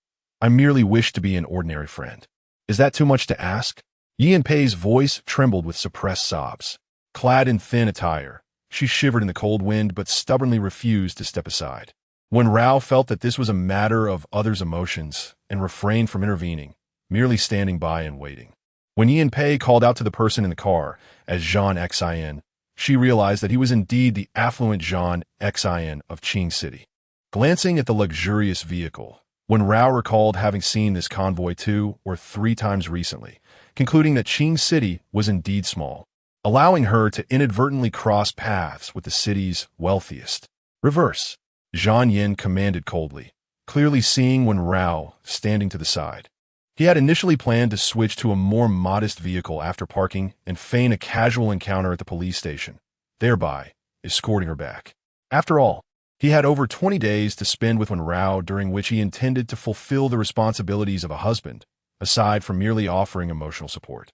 I merely wish to be an ordinary friend. Is that too much to ask?" Yi and Pei's voice trembled with suppressed sobs. Clad in thin attire, she shivered in the cold wind but stubbornly refused to step aside. Wen Rao felt that this was a matter of others' emotions and refrained from intervening, merely standing by and waiting. When Yi and Pei called out to the person in the car as Zhang Xin, she realized that he was indeed the affluent Zhang Xin of Qing City. Glancing at the luxurious vehicle, Wen Rao recalled having seen this convoy 2 or 3 times recently, concluding that Qing City was indeed small, allowing her to inadvertently cross paths with the city's wealthiest. "Reverse," Zhang Yin commanded coldly, clearly seeing Wen Rao standing to the side. He had initially planned to switch to a more modest vehicle after parking and feign a casual encounter at the police station, thereby escorting her back. After all, he had over 20 days to spend with Wen Rao, during which he intended to fulfill the responsibilities of a husband, aside from merely offering emotional support.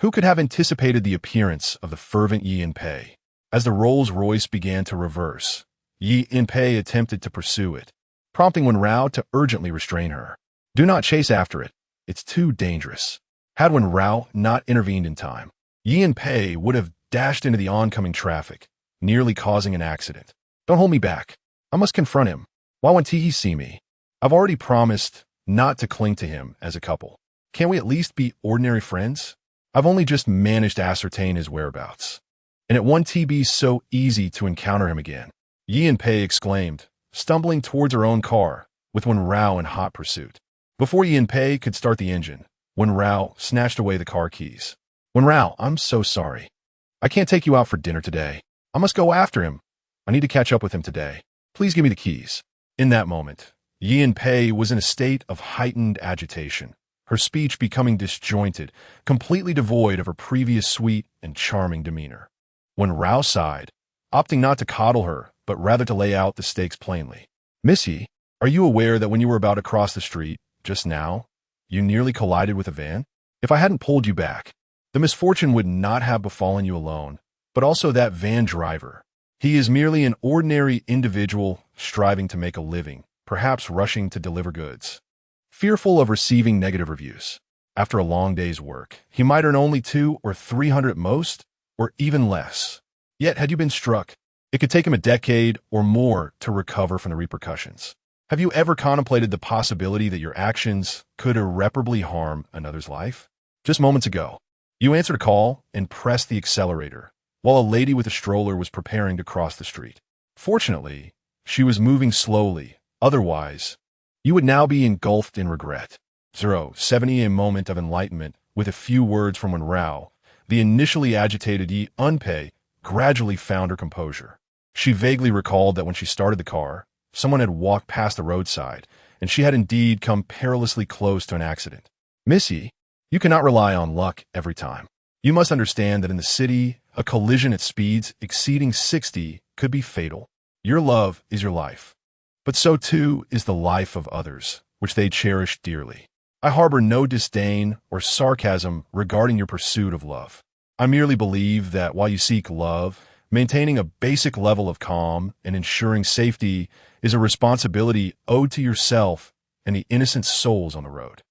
Who could have anticipated the appearance of the fervent Yi In-pei? As the Rolls-Royce began to reverse, Yi In-pei attempted to pursue it, prompting Wen Rao to urgently restrain her. Do not chase after it. It's too dangerous. Had Wen Rao not intervened in time, Yi In-pei would have dashed into the oncoming traffic, nearly causing an accident. Don't hold me back. I must confront him. Why won't he see me? I've already promised not to cling to him as a couple. Can't we at least be ordinary friends? I've only just managed to ascertain his whereabouts. And it won't be so easy to encounter him again. Yi In-pei exclaimed, stumbling towards her own car, with Wen Rao in hot pursuit. Before Yi In-pei could start the engine, Wen Rao snatched away the car keys. Wen Rao, I'm so sorry. I can't take you out for dinner today. I must go after him. I need to catch up with him today. Please give me the keys. In that moment, Yi In-pei was in a state of heightened agitation, her speech becoming disjointed, completely devoid of her previous sweet and charming demeanor. Wen Rao sighed, opting not to coddle her, but rather to lay out the stakes plainly. Miss Yi, are you aware that when you were about to cross the street, just now, you nearly collided with a van? If I hadn't pulled you back, the misfortune would not have befallen you alone, but also that van driver. He is merely an ordinary individual striving to make a living, perhaps rushing to deliver goods. Fearful of receiving negative reviews. After a long day's work, he might earn only 200 or 300 at most, or even less. Yet, had you been struck, it could take him a decade or more to recover from the repercussions. Have you ever contemplated the possibility that your actions could irreparably harm another's life? Just moments ago, you answered a call and pressed the accelerator, while a lady with a stroller was preparing to cross the street. Fortunately, she was moving slowly. Otherwise, you would now be engulfed in regret. 070 A moment of enlightenment, with a few words from Wen Rao, the initially agitated Yi In-pei gradually found her composure. She vaguely recalled that when she started the car, someone had walked past the roadside, and she had indeed come perilously close to an accident. Miss Yi, you cannot rely on luck every time. You must understand that in the city, a collision at speeds exceeding 60 could be fatal. Your love is your life, but so too is the life of others, which they cherish dearly. I harbor no disdain or sarcasm regarding your pursuit of love. I merely believe that while you seek love, maintaining a basic level of calm and ensuring safety is a responsibility owed to yourself and the innocent souls on the road.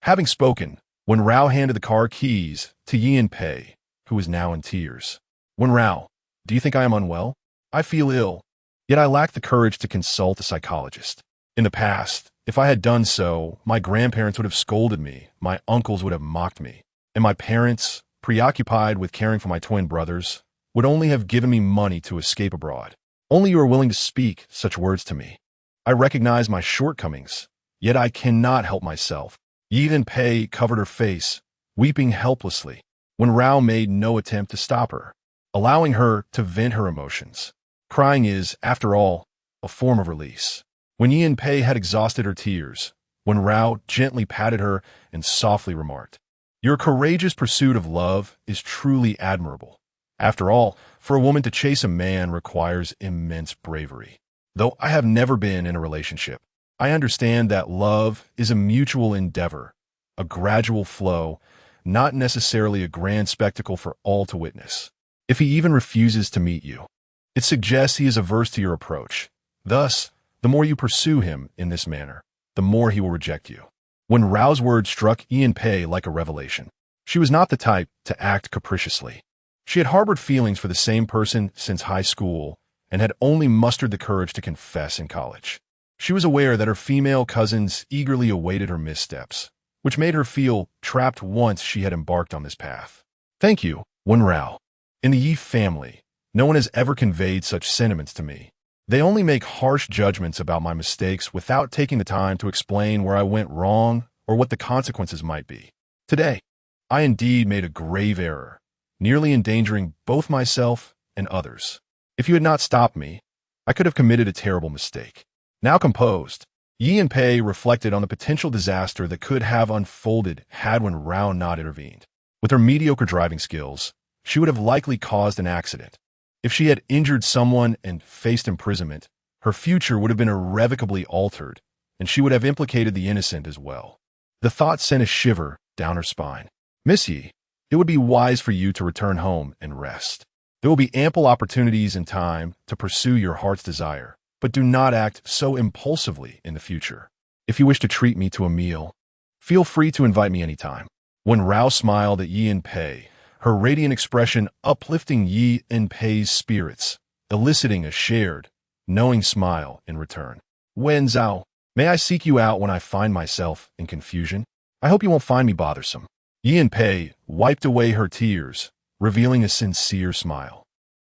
Having spoken, Wen Rao handed the car keys to Yi In-pei, who was now in tears. Wen Rao, do you think I am unwell? I feel ill, yet I lack the courage to consult a psychologist. In the past, if I had done so, my grandparents would have scolded me, my uncles would have mocked me, and my parents, preoccupied with caring for my twin brothers, would only have given me money to escape abroad. Only you are willing to speak such words to me. I recognize my shortcomings, yet I cannot help myself. Yi In-pei covered her face, weeping helplessly. Wen Rao made no attempt to stop her, allowing her to vent her emotions. Crying is, after all, a form of release. When Yi In-pei had exhausted her tears, Wen Rao gently patted her and softly remarked, "Your courageous pursuit of love is truly admirable. After all, for a woman to chase a man requires immense bravery. Though I have never been in a relationship, I understand that love is a mutual endeavor, a gradual flow, not necessarily a grand spectacle for all to witness. If he even refuses to meet you, it suggests he is averse to your approach. Thus, the more you pursue him in this manner, the more he will reject you." Wen Rao's words struck Yi In-pei like a revelation. She was not the type to act capriciously. She had harbored feelings for the same person since high school and had only mustered the courage to confess in college. She was aware that her female cousins eagerly awaited her missteps, which made her feel trapped once she had embarked on this path. "Thank you, Wen Rao. In the Yi family, no one has ever conveyed such sentiments to me. They only make harsh judgments about my mistakes without taking the time to explain where I went wrong or what the consequences might be. Today, I indeed made a grave error, nearly endangering both myself and others. If you had not stopped me, I could have committed a terrible mistake." Now composed, Yi In-pei reflected on the potential disaster that could have unfolded had Wen Rao not intervened. With her mediocre driving skills, she would have likely caused an accident. If she had injured someone and faced imprisonment, her future would have been irrevocably altered, and she would have implicated the innocent as well. The thought sent a shiver down her spine. Miss Yi, it would be wise for you to return home and rest. There will be ample opportunities and time to pursue your heart's desire, but do not act so impulsively in the future. If you wish to treat me to a meal, feel free to invite me anytime. Wen Rao smiled at Yi and Pei, her radiant expression uplifting Yi and Pei's spirits, eliciting a shared, knowing smile in return. Wen Zhao, may I seek you out when I find myself in confusion? I hope you won't find me bothersome. Yi and Pei wiped away her tears, revealing a sincere smile.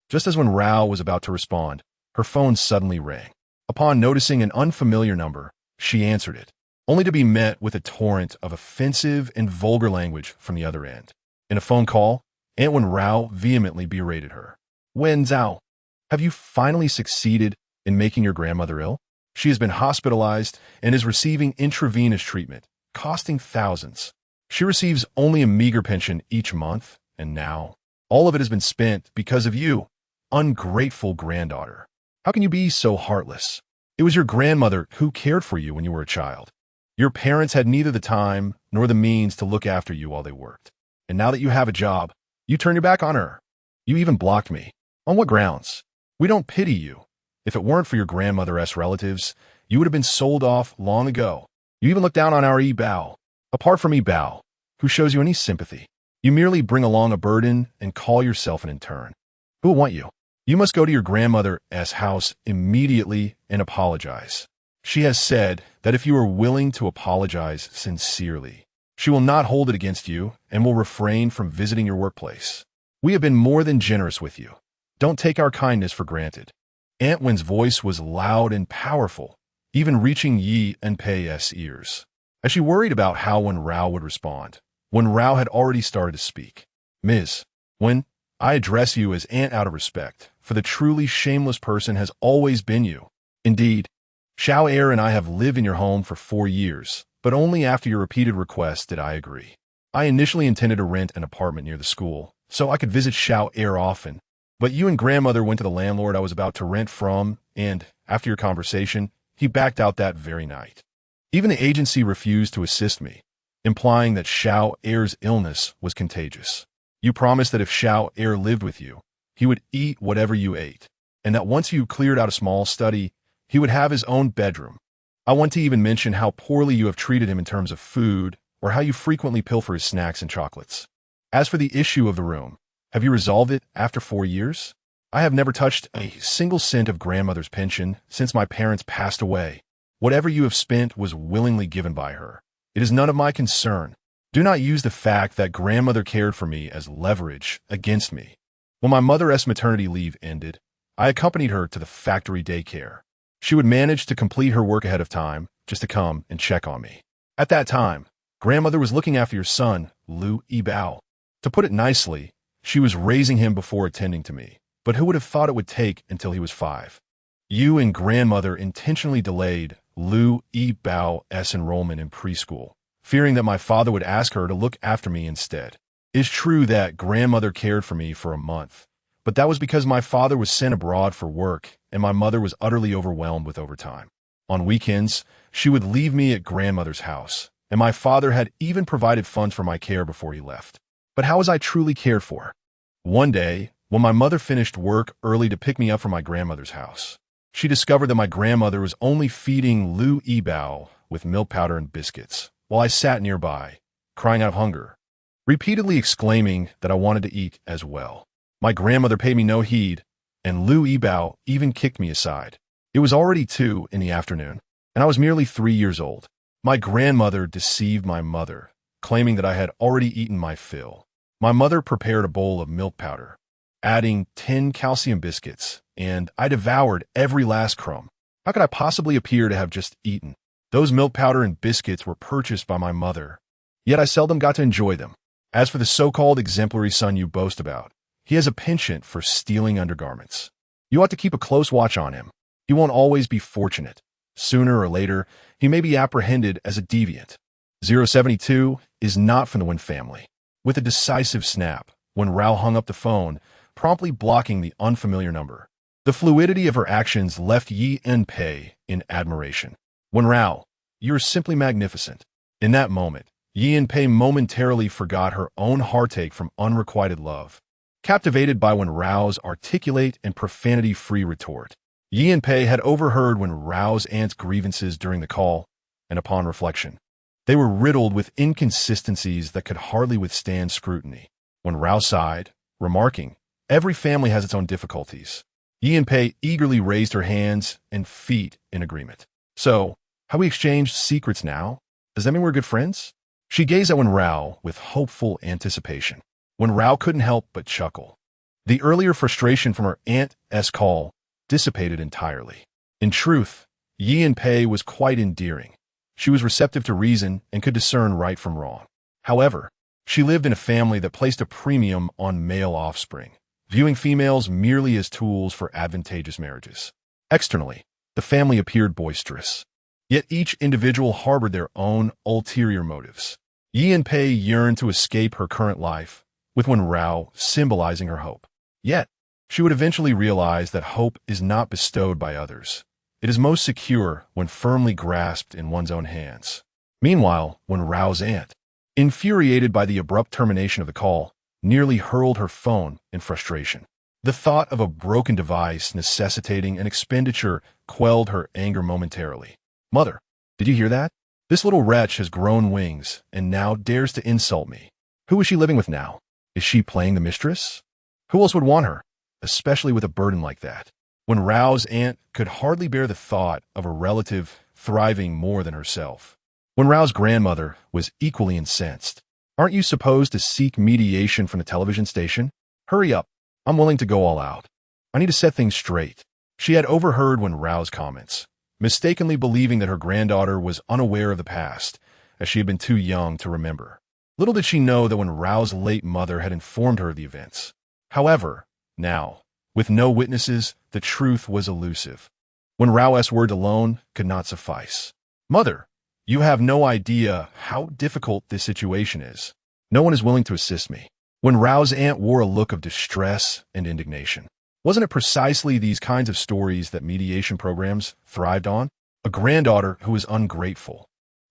Just as Wen Rao was about to respond, her phone suddenly rang. Upon noticing an unfamiliar number, she answered it, only to be met with a torrent of offensive and vulgar language from the other end. In a phone call, Aunt Wen Rao vehemently berated her. Wen Zhao, have you finally succeeded in making your grandmother ill? She has been hospitalized and is receiving intravenous treatment, costing thousands. She receives only a meager pension each month, and now, all of it has been spent because of you, ungrateful granddaughter. How can you be so heartless? It was your grandmother who cared for you when you were a child. Your parents had neither the time nor the means to look after you while they worked. And now that you have a job, you turn your back on her. You even blocked me. On what grounds? We don't pity you. If it weren't for your grandmother's relatives, you would have been sold off long ago. You even look down on our Bao. Apart from Bao, who shows you any sympathy, you merely bring along a burden and call yourself an intern. Who will want you? You must go to your grandmother's house immediately and apologize. She has said that if you are willing to apologize sincerely, she will not hold it against you and will refrain from visiting your workplace. We have been more than generous with you. Don't take our kindness for granted. Aunt Wen's voice was loud and powerful, even reaching Yi and Pei's ears. As she worried about how Wen Rao would respond, Wen Rao had already started to speak. Ms. Wen, I address you as aunt out of respect, for the truly shameless person has always been you. Indeed, Xiao Er and I have lived in your home for 4 years, but only after your repeated requests did I agree. I initially intended to rent an apartment near the school, so I could visit Xiao Er often, but you and grandmother went to the landlord I was about to rent from, and, after your conversation, he backed out that very night. Even the agency refused to assist me, implying that Xiao Er's illness was contagious. You promised that if Xiao Er lived with you, he would eat whatever you ate, and that once you cleared out a small study, he would have his own bedroom. I want to even mention how poorly you have treated him in terms of food, or how you frequently pilfer his snacks and chocolates. As for the issue of the room, have you resolved it after 4 years? I have never touched a single cent of grandmother's pension since my parents passed away. Whatever you have spent was willingly given by her. It is none of my concern. Do not use the fact that grandmother cared for me as leverage against me. When my mother's maternity leave ended, I accompanied her to the factory daycare. She would manage to complete her work ahead of time, just to come and check on me. At that time, grandmother was looking after your son, Lu Yibao. To put it nicely, she was raising him before attending to me, but who would have thought it would take until he was 5? You and grandmother intentionally delayed Lu Yibao's enrollment in preschool, fearing that my father would ask her to look after me instead. It's true that grandmother cared for me for a month, but that was because my father was sent abroad for work and my mother was utterly overwhelmed with overtime. On weekends, she would leave me at grandmother's house, and my father had even provided funds for my care before he left. But how was I truly cared for? One day, when my mother finished work early to pick me up from my grandmother's house, she discovered that my grandmother was only feeding Lu Yibao with milk powder and biscuits, while I sat nearby, crying out of hunger, repeatedly exclaiming that I wanted to eat as well. My grandmother paid me no heed, and Lu Yibao even kicked me aside. It was already 2 in the afternoon, and I was merely 3 years old. My grandmother deceived my mother, claiming that I had already eaten my fill. My mother prepared a bowl of milk powder, adding 10 calcium biscuits, and I devoured every last crumb. How could I possibly appear to have just eaten? Those milk powder and biscuits were purchased by my mother, yet I seldom got to enjoy them. As for the so-called exemplary son you boast about, he has a penchant for stealing undergarments. You ought to keep a close watch on him. He won't always be fortunate. Sooner or later, he may be apprehended as a deviant. 072 is not from the Wen family. With a decisive snap, when Rao hung up the phone, promptly blocking the unfamiliar number. The fluidity of her actions left Yi and Pei in admiration. Wen Rao, you're simply magnificent. In that moment, Yi and Pei momentarily forgot her own heartache from unrequited love. Captivated by Wen Rao's articulate and profanity-free retort, Yi and Pei had overheard Wen Rao's aunt's grievances during the call, and upon reflection, they were riddled with inconsistencies that could hardly withstand scrutiny. Wen Rao sighed, remarking, "Every family has its own difficulties." Yi and Pei eagerly raised her hands and feet in agreement. "So, have we exchanged secrets now? Does that mean we're good friends?" She gazed at Wen Rao with hopeful anticipation. Wen Rao couldn't help but chuckle. The earlier frustration from her aunt's call dissipated entirely. In truth, Yi and Pei was quite endearing. She was receptive to reason and could discern right from wrong. However, she lived in a family that placed a premium on male offspring, viewing females merely as tools for advantageous marriages. Externally, the family appeared boisterous. Yet each individual harbored their own ulterior motives. Yi and Pei yearned to escape her current life, with Wen Rao symbolizing her hope. Yet, she would eventually realize that hope is not bestowed by others. It is most secure when firmly grasped in one's own hands. Meanwhile, Wen Rao's aunt, infuriated by the abrupt termination of the call, nearly hurled her phone in frustration. The thought of a broken device necessitating an expenditure quelled her anger momentarily. "Mother, did you hear that? This little wretch has grown wings and now dares to insult me. Who is she living with now? Is she playing the mistress? Who else would want her, especially with a burden like that?" Wen Rao's aunt could hardly bear the thought of a relative thriving more than herself. Wen Rao's grandmother was equally incensed. "Aren't you supposed to seek mediation from the television station? Hurry up. I'm willing to go all out. I need to set things straight." She had overheard Wen Rao's comments, mistakenly believing that her granddaughter was unaware of the past, as she had been too young to remember. Little did she know that Wen Rao's late mother had informed her of the events. However, now, with no witnesses, the truth was elusive. Wen Rao's words alone could not suffice. "Mother, you have no idea how difficult this situation is. No one is willing to assist me." Wen Rao's aunt wore a look of distress and indignation. Wasn't it precisely these kinds of stories that mediation programs thrived on? A granddaughter who was ungrateful,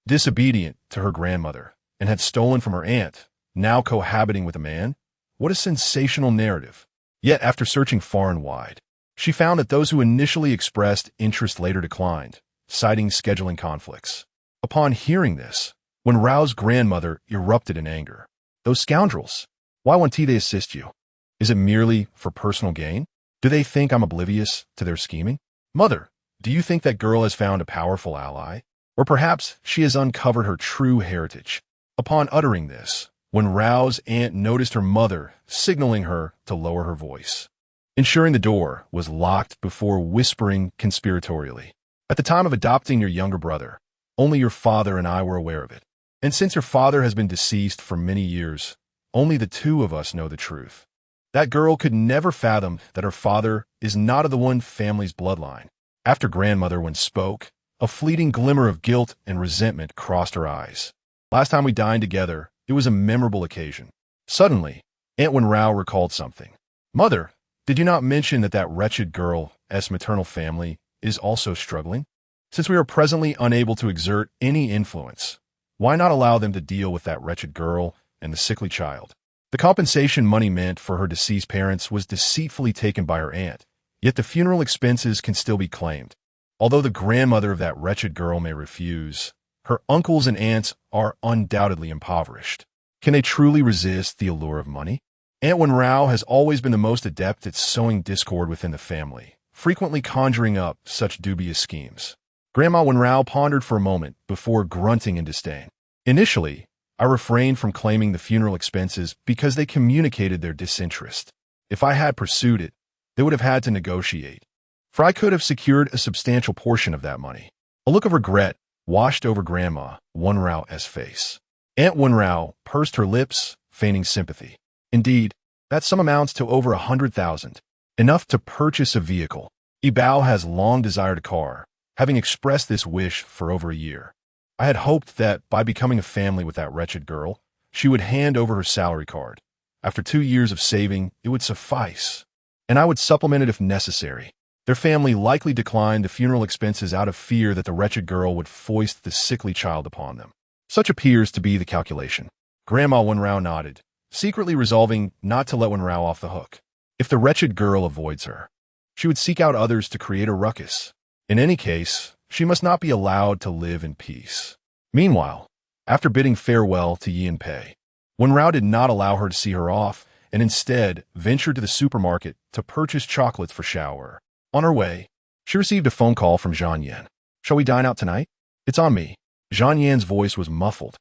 disobedient to her grandmother, and had stolen from her aunt, now cohabiting with a man? What a sensational narrative. Yet, after searching far and wide, she found that those who initially expressed interest later declined, citing scheduling conflicts. Upon hearing this, Wen Rao's grandmother erupted in anger. "Those scoundrels! Why won't they assist you? Is it merely for personal gain? Do they think I'm oblivious to their scheming? Mother, do you think that girl has found a powerful ally? Or perhaps she has uncovered her true heritage?" Upon uttering this, Wen Rao's aunt noticed her mother signaling her to lower her voice, ensuring the door was locked before whispering conspiratorially. "At the time of adopting your younger brother, only your father and I were aware of it. And since your father has been deceased for many years, only the two of us know the truth. That girl could never fathom that her father is not of the one family's bloodline." After grandmother Wen spoke, a fleeting glimmer of guilt and resentment crossed her eyes. "Last time we dined together, it was a memorable occasion." Suddenly, Aunt Wen Rao recalled something. "Mother, did you not mention that that wretched girl's maternal family is also struggling? Since we are presently unable to exert any influence, why not allow them to deal with that wretched girl and the sickly child?" The compensation money meant for her deceased parents was deceitfully taken by her aunt, yet the funeral expenses can still be claimed. Although the grandmother of that wretched girl may refuse, her uncles and aunts are undoubtedly impoverished. Can they truly resist the allure of money? Aunt Wen Rao has always been the most adept at sowing discord within the family, frequently conjuring up such dubious schemes. Grandma Wen Rao pondered for a moment before grunting in disdain. "Initially, I refrained from claiming the funeral expenses because they communicated their disinterest. If I had pursued it, they would have had to negotiate, for I could have secured a substantial portion of that money." A look of regret washed over Grandma Wen Rao's face. Aunt Wen Rao pursed her lips, feigning sympathy. "Indeed, that sum amounts to over 100,000, enough to purchase a vehicle. Ibao has long desired a car, having expressed this wish for over a year. I had hoped that by becoming a family with that wretched girl, she would hand over her salary card, After 2 years of saving, it would suffice. And I would supplement it if necessary. Their family likely declined the funeral expenses out of fear that the wretched girl would foist the sickly child upon them. Such appears to be the calculation. Grandma Wen Rao nodded, secretly resolving not to let Wen Rao off the hook. If the wretched girl avoids her, she would seek out others to create a ruckus. In any case, she must not be allowed to live in peace. Meanwhile, after bidding farewell to Yin Pei, Wen Rao did not allow her to see her off and instead ventured to the supermarket to purchase chocolates for Shower. On her way, she received a phone call from Zhang Yan. "Shall we dine out tonight?" "It's on me." Zhang Yan's voice was muffled,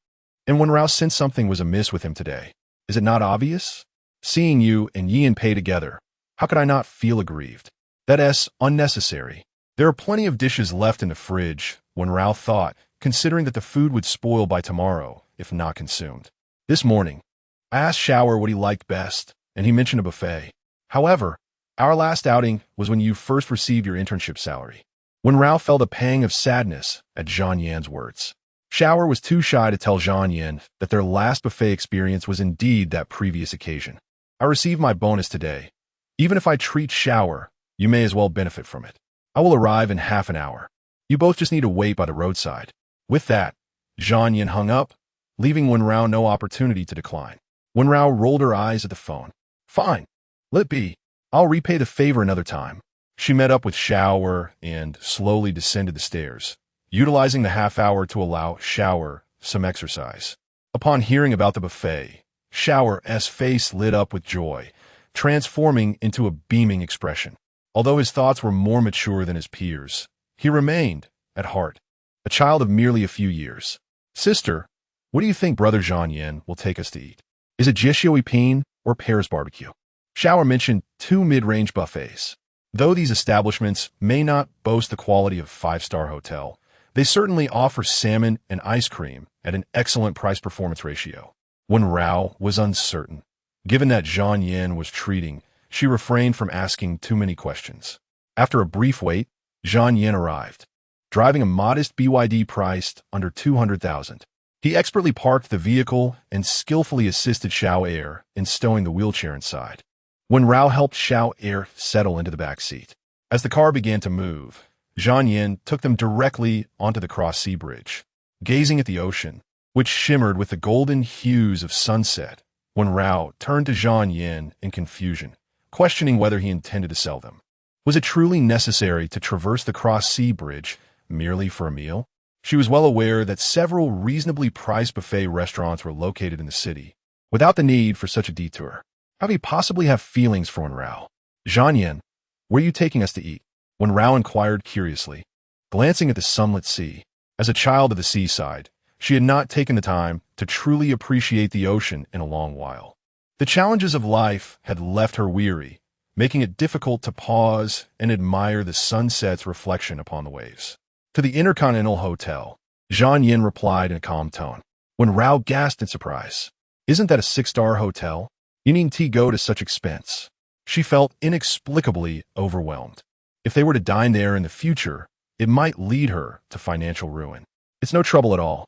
and Wen Rao sensed something was amiss with him today. "Is it not obvious? Seeing you and Yin Pei together, how could I not feel aggrieved? That's unnecessary. There are plenty of dishes left in the fridge," Wen Rao thought, considering that the food would spoil by tomorrow if not consumed. This morning, I asked Shower what he liked best, and he mentioned a buffet. However, our last outing was when you first received your internship salary. Wen Rao felt a pang of sadness at Zhang Yan's words. Shower was too shy to tell Zhang Yan that their last buffet experience was indeed that previous occasion. "I received my bonus today. Even if I treat Shower, you may as well benefit from it. I will arrive in half an hour. You both just need to wait by the roadside." With that, Zhang Yan hung up, leaving Wen Rao no opportunity to decline. Wen Rao rolled her eyes at the phone. "Fine. Let it be. I'll repay the favor another time." She met up with Shower and slowly descended the stairs, utilizing the half hour to allow Shower some exercise. Upon hearing about the buffet, Shower's face lit up with joy, transforming into a beaming expression. Although his thoughts were more mature than his peers, he remained, at heart, a child of merely a few years. "Sister, what do you think Brother Zhang Yan will take us to eat? Is it Jishui Peen or Paris barbecue?" Shower mentioned 2 mid-range buffets. Though these establishments may not boast the quality of a 5-star hotel, they certainly offer salmon and ice cream at an excellent price-performance ratio. Wen Rao was uncertain. Given that Zhang Yan was treating, she refrained from asking too many questions. After a brief wait, Zhang Yan arrived, driving a modest BYD priced under 200,000. He expertly parked the vehicle and skillfully assisted Xiao Air in stowing the wheelchair inside. Wen Rao helped Xiao Air settle into the back seat. As the car began to move, Zhang Yan took them directly onto the cross-sea bridge. Gazing at the ocean, which shimmered with the golden hues of sunset, Wen Rao turned to Zhang Yan in confusion, questioning whether he intended to sell them. Was it truly necessary to traverse the cross-sea bridge merely for a meal? She was well aware that several reasonably priced buffet restaurants were located in the city, without the need for such a detour. How could he possibly have feelings for Wen Rao? "Zhang Yan, where are you taking us to eat?" Wen Rao inquired curiously, glancing at the sunlit sea. As a child of the seaside, she had not taken the time to truly appreciate the ocean in a long while. The challenges of life had left her weary, making it difficult to pause and admire the sunset's reflection upon the waves. "To the Intercontinental Hotel," Zhang Yan replied in a calm tone. Wen Rao gasped in surprise. "Isn't that a 6-star hotel? You needn't go to such expense." She felt inexplicably overwhelmed. If they were to dine there in the future, it might lead her to financial ruin. "It's no trouble at all.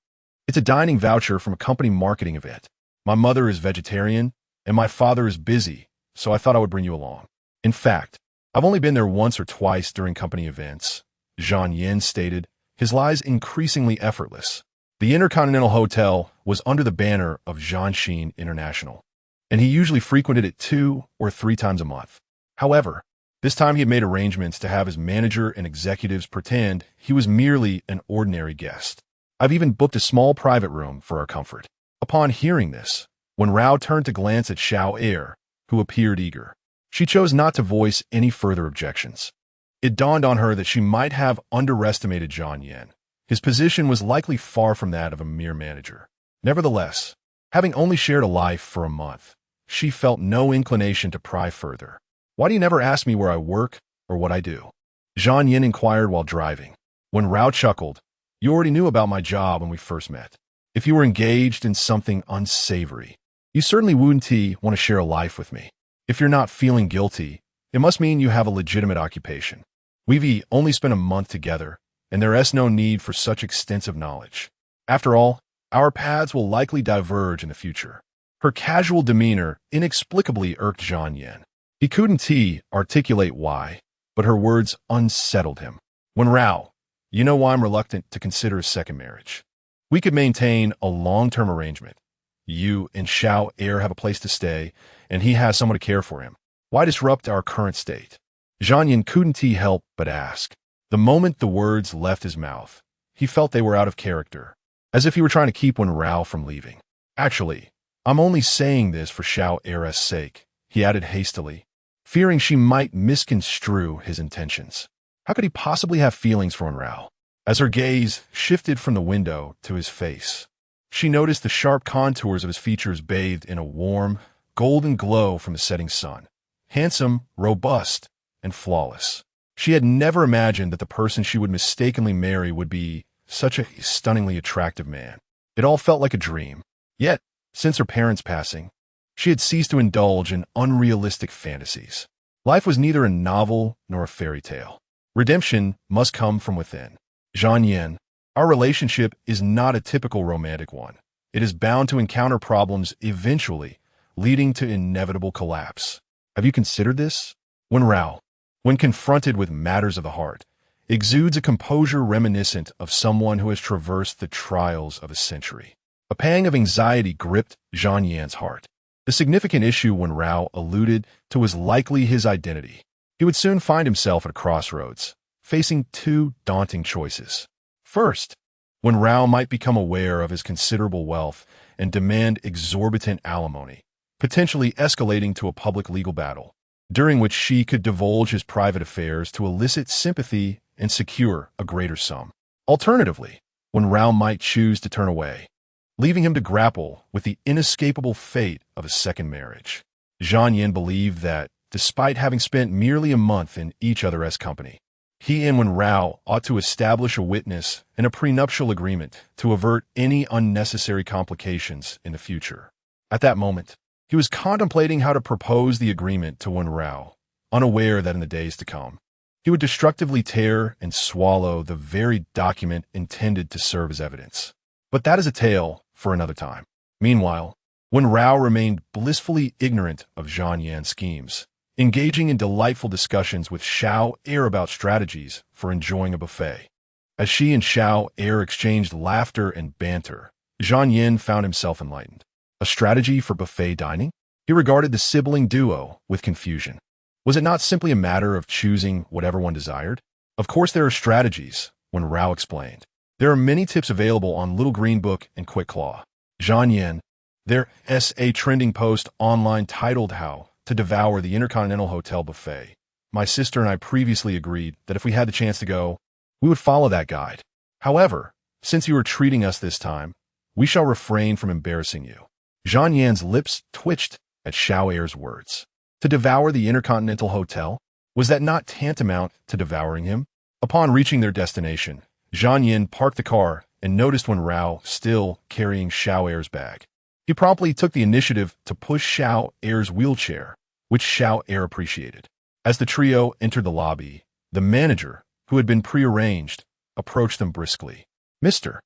It's a dining voucher from a company marketing event. My mother is vegetarian, and my father is busy, so I thought I would bring you along. In fact, I've only been there once or twice during company events," Zhang Yan stated, his lies increasingly effortless. The Intercontinental Hotel was under the banner of Zhanshin International, and he usually frequented it 2 or 3 times a month. However, this time he had made arrangements to have his manager and executives pretend he was merely an ordinary guest. "I've even booked a small private room for our comfort." Upon hearing this, Wen Rao turned to glance at Xiao Air, who appeared eager. She chose not to voice any further objections. It dawned on her that she might have underestimated Zhang Yan. His position was likely far from that of a mere manager. Nevertheless, having only shared a life for a month, she felt no inclination to pry further. "Why do you never ask me where I work or what I do?" Zhang Yan inquired while driving. Wen Rao chuckled. "You already knew about my job when we first met. If you were engaged in something unsavory, you certainly wouldn't want to share a life with me. If you're not feeling guilty, it must mean you have a legitimate occupation. We've only spent a month together, and there's no need for such extensive knowledge. After all, our paths will likely diverge in the future." Her casual demeanor inexplicably irked Zhang Yan. He couldn't articulate why, but her words unsettled him. Wen Rao, you know why I'm reluctant to consider a second marriage. We could maintain a long-term arrangement. You and Xiao Heir have a place to stay, and he has someone to care for him. Why disrupt our current state? Zhang Yan couldn't help but ask. The moment the words left his mouth, he felt they were out of character, as if he were trying to keep Wen Rao from leaving. Actually, I'm only saying this for Xiao Heir's sake, he added hastily, fearing she might misconstrue his intentions. How could he possibly have feelings for Wen Rao? As her gaze shifted from the window to his face, she noticed the sharp contours of his features bathed in a warm, golden glow from the setting sun. Handsome, robust, and flawless. She had never imagined that the person she would mistakenly marry would be such a stunningly attractive man. It all felt like a dream. Yet, since her parents' passing, she had ceased to indulge in unrealistic fantasies. Life was neither a novel nor a fairy tale. Redemption must come from within. Zhang Yan, our relationship is not a typical romantic one. It is bound to encounter problems eventually, leading to inevitable collapse. Have you considered this? Wen Rao, when confronted with matters of the heart, exudes a composure reminiscent of someone who has traversed the trials of a century. A pang of anxiety gripped Zhang Yan's heart. The significant issue Wen Rao alluded to was likely his identity. He would soon find himself at a crossroads, facing two daunting choices. First, Wen Rao might become aware of his considerable wealth and demand exorbitant alimony, potentially escalating to a public legal battle, during which she could divulge his private affairs to elicit sympathy and secure a greater sum. Alternatively, Wen Rao might choose to turn away, leaving him to grapple with the inescapable fate of a second marriage. Zhang Yan believed that, despite having spent merely a month in each other's company, he and Wen Rao ought to establish a witness and a prenuptial agreement to avert any unnecessary complications in the future. At that moment, he was contemplating how to propose the agreement to Wen Rao, unaware that in the days to come, he would destructively tear and swallow the very document intended to serve as evidence. But that is a tale for another time. Meanwhile, Wen Rao remained blissfully ignorant of Zhang Yan's schemes, engaging in delightful discussions with Xiao Heir about strategies for enjoying a buffet. As she and Xiao Heir exchanged laughter and banter, Zhang Yan found himself enlightened. A strategy for buffet dining? He regarded the sibling duo with confusion. Was it not simply a matter of choosing whatever one desired? Of course there are strategies, Wen Rao explained. There are many tips available on Little Green Book and Quick Claw. Zhang Yan, there's a trending post online titled How to Devour the Intercontinental Hotel Buffet. My sister and I previously agreed that if we had the chance to go, we would follow that guide. However, since you are treating us this time, we shall refrain from embarrassing you. Zhang Yan's lips twitched at Xiao Heir's words. To devour the Intercontinental Hotel? Was that not tantamount to devouring him? Upon reaching their destination, Zhang Yan parked the car and noticed Wen Rao still carrying Xiao Heir's bag. He promptly took the initiative to push Xiao Heir's wheelchair, which Xiao Heir appreciated. As the trio entered the lobby, the manager, who had been prearranged, approached them briskly. Mr.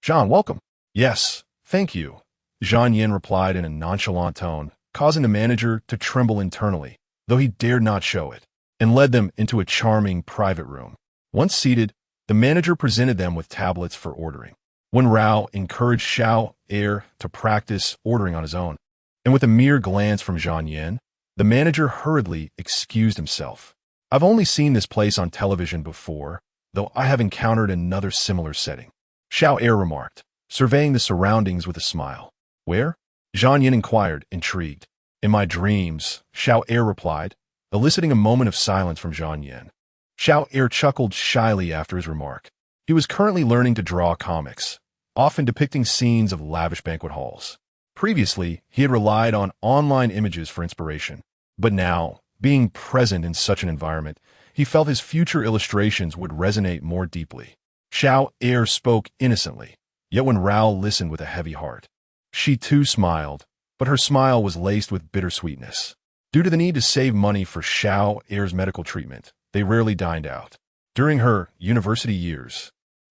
Zhang, welcome. Yes, thank you, Zhang Yan replied in a nonchalant tone, causing the manager to tremble internally, though he dared not show it, and led them into a charming private room. Once seated, the manager presented them with tablets for ordering. Wen Rao encouraged Xiao Heir to practice ordering on his own, and with a mere glance from Zhang Yan, the manager hurriedly excused himself. I've only seen this place on television before, though I have encountered another similar setting, Xiao Heir remarked, surveying the surroundings with a smile. Where? Zhang Yan inquired, intrigued. In my dreams, Xiao Heir replied, eliciting a moment of silence from Zhang Yan. Xiao Heir chuckled shyly after his remark. He was currently learning to draw comics, often depicting scenes of lavish banquet halls. Previously, he had relied on online images for inspiration, but now, being present in such an environment, he felt his future illustrations would resonate more deeply. Xiao Heir spoke innocently, yet Wen Rao listened with a heavy heart. She too smiled, but her smile was laced with bittersweetness. Due to the need to save money for Xiao Heir's medical treatment, they rarely dined out. During her university years,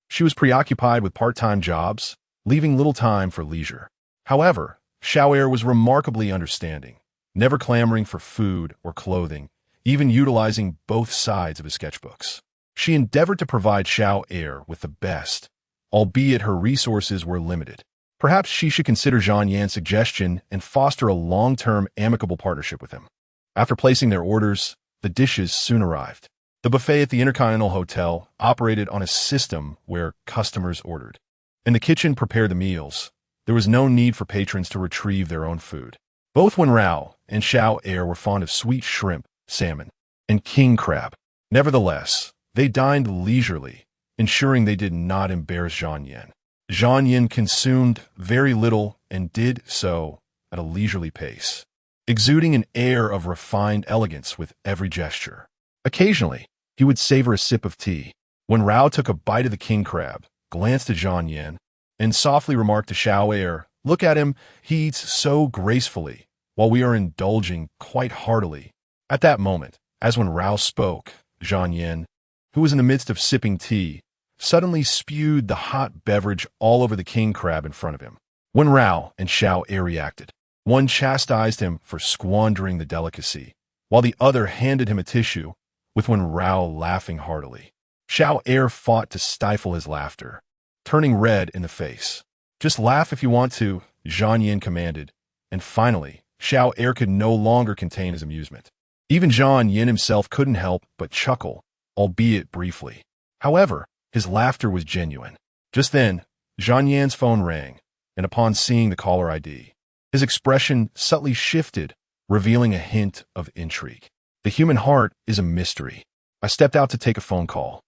she was preoccupied with part-time jobs, leaving little time for leisure. However, Xiao'er was remarkably understanding, never clamoring for food or clothing, even utilizing both sides of his sketchbooks. She endeavored to provide Xiao'er with the best, albeit her resources were limited. Perhaps she should consider Zhang Yan's suggestion and foster a long-term amicable partnership with him. After placing their orders, the dishes soon arrived. The buffet at the Intercontinental Hotel operated on a system where customers ordered, and the kitchen prepared the meals. There was no need for patrons to retrieve their own food. Both Wen Rao and Xiao'er were fond of sweet shrimp, salmon, and king crab. Nevertheless, they dined leisurely, ensuring they did not embarrass Zhang Yan. Zhang Yan consumed very little and did so at a leisurely pace, exuding an air of refined elegance with every gesture. Occasionally, he would savor a sip of tea. When Rao took a bite of the king crab, glanced at Zhang Yan, and softly remarked to Xiao'er, "Look at him, he eats so gracefully, while we are indulging quite heartily." At that moment, as when Rao spoke, Zhang Yan, who was in the midst of sipping tea, suddenly spewed the hot beverage all over the king crab in front of him. When Rao and Xiao'er reacted, one chastised him for squandering the delicacy, while the other handed him a tissue, with Wen Rao laughing heartily. Xiao'er fought to stifle his laughter, turning red in the face. "Just laugh if you want to," Zhang Yan commanded, and finally, Xiao'er could no longer contain his amusement. Even Zhang Yan himself couldn't help but chuckle, albeit briefly. However, his laughter was genuine. Just then, Zhang Yan's phone rang, and upon seeing the caller ID, his expression subtly shifted, revealing a hint of intrigue. The human heart is a mystery. I stepped out to take a phone call,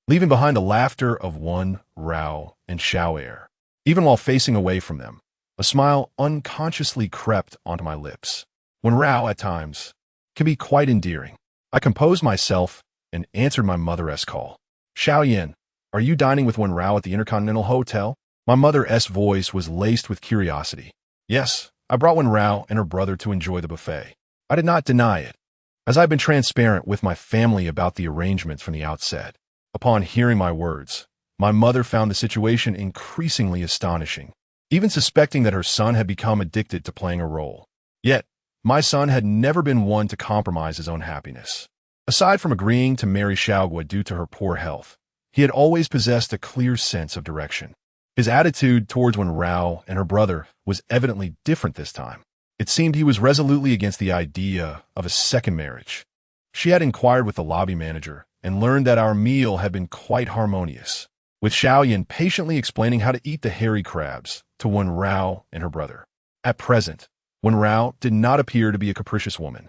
leaving behind the laughter of Wen Rao and Xiao'er. Even while facing away from them, a smile unconsciously crept onto my lips. Wen Rao, at times, can be quite endearing. I composed myself and answered my mother's call. "Xiaoyan, are you dining with Wen Rao at the Intercontinental Hotel?" My mother's voice was laced with curiosity. "Yes, I brought Wen Rao and her brother to enjoy the buffet." I did not deny it, as I had been transparent with my family about the arrangements from the outset. Upon hearing my words, my mother found the situation increasingly astonishing, even suspecting that her son had become addicted to playing a role. Yet, my son had never been one to compromise his own happiness. Aside from agreeing to marry Xiaogua due to her poor health, he had always possessed a clear sense of direction. His attitude towards Wen Rao and her brother was evidently different this time. It seemed he was resolutely against the idea of a second marriage. She had inquired with the lobby manager and learned that our meal had been quite harmonious, with Xiaoyan patiently explaining how to eat the hairy crabs to Wen Rao and her brother. At present, Wen Rao did not appear to be a capricious woman.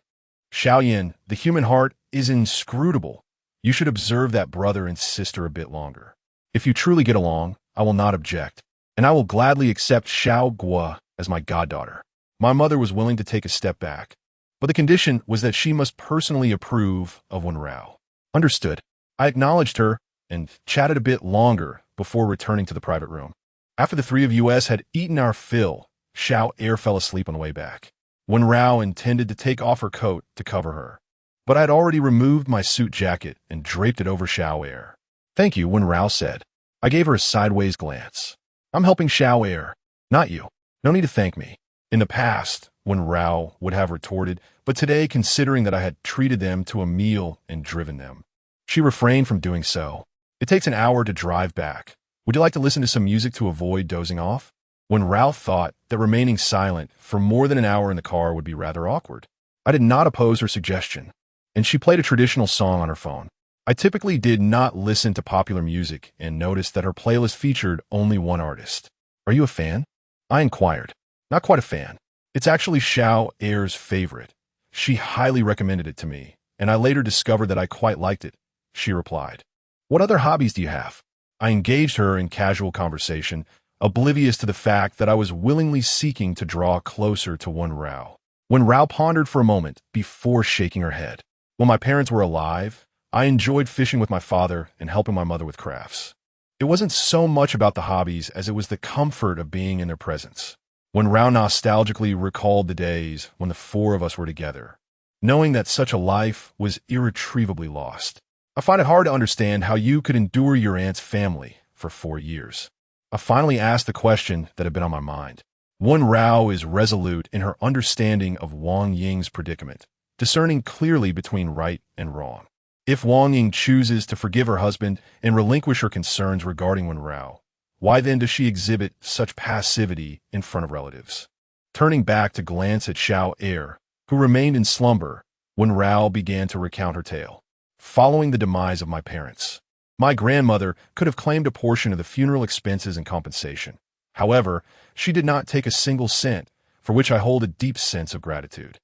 "Xiaoyan, the human heart is inscrutable. You should observe that brother and sister a bit longer. If you truly get along, I will not object, and I will gladly accept Xiaogua as my goddaughter." My mother was willing to take a step back, but the condition was that she must personally approve of Wen Rao. Understood. I acknowledged her and chatted a bit longer before returning to the private room. After the three of us had eaten our fill, Xiao'er fell asleep on the way back. Wen Rao intended to take off her coat to cover her, but I had already removed my suit jacket and draped it over Xiao'er. "Thank you," Wen Rao said. I gave her a sideways glance. "I'm helping Xiao'er, not you. No need to thank me." In the past, Wen Rao would have retorted, but today, considering that I had treated them to a meal and driven them, she refrained from doing so. "It takes an hour to drive back. Would you like to listen to some music to avoid dozing off?" Wen Rao thought that remaining silent for more than an hour in the car would be rather awkward. I did not oppose her suggestion, and she played a traditional song on her phone. I typically did not listen to popular music and noticed that her playlist featured only one artist. "Are you a fan?" I inquired. "Not quite a fan. It's actually Xiao'er's favorite. She highly recommended it to me, and I later discovered that I quite liked it," she replied. "What other hobbies do you have?" I engaged her in casual conversation, oblivious to the fact that I was willingly seeking to draw closer to Wen Rao. Wen Rao pondered for a moment before shaking her head. "When my parents were alive, I enjoyed fishing with my father and helping my mother with crafts. It wasn't so much about the hobbies as it was the comfort of being in their presence." Wen Rao nostalgically recalled the days when the four of us were together, knowing that such a life was irretrievably lost. "I find it hard to understand how you could endure your aunt's family for 4 years." I finally asked the question that had been on my mind. Wen Rao is resolute in her understanding of Wang Ying's predicament, discerning clearly between right and wrong. If Wang Ying chooses to forgive her husband and relinquish her concerns regarding Wen Rao, why then does she exhibit such passivity in front of relatives? Turning back to glance at Xiao Er, who remained in slumber, Wen Rao began to recount her tale. Following the demise of my parents, my grandmother could have claimed a portion of the funeral expenses and compensation. However, she did not take a single cent, for which I hold a deep sense of gratitude.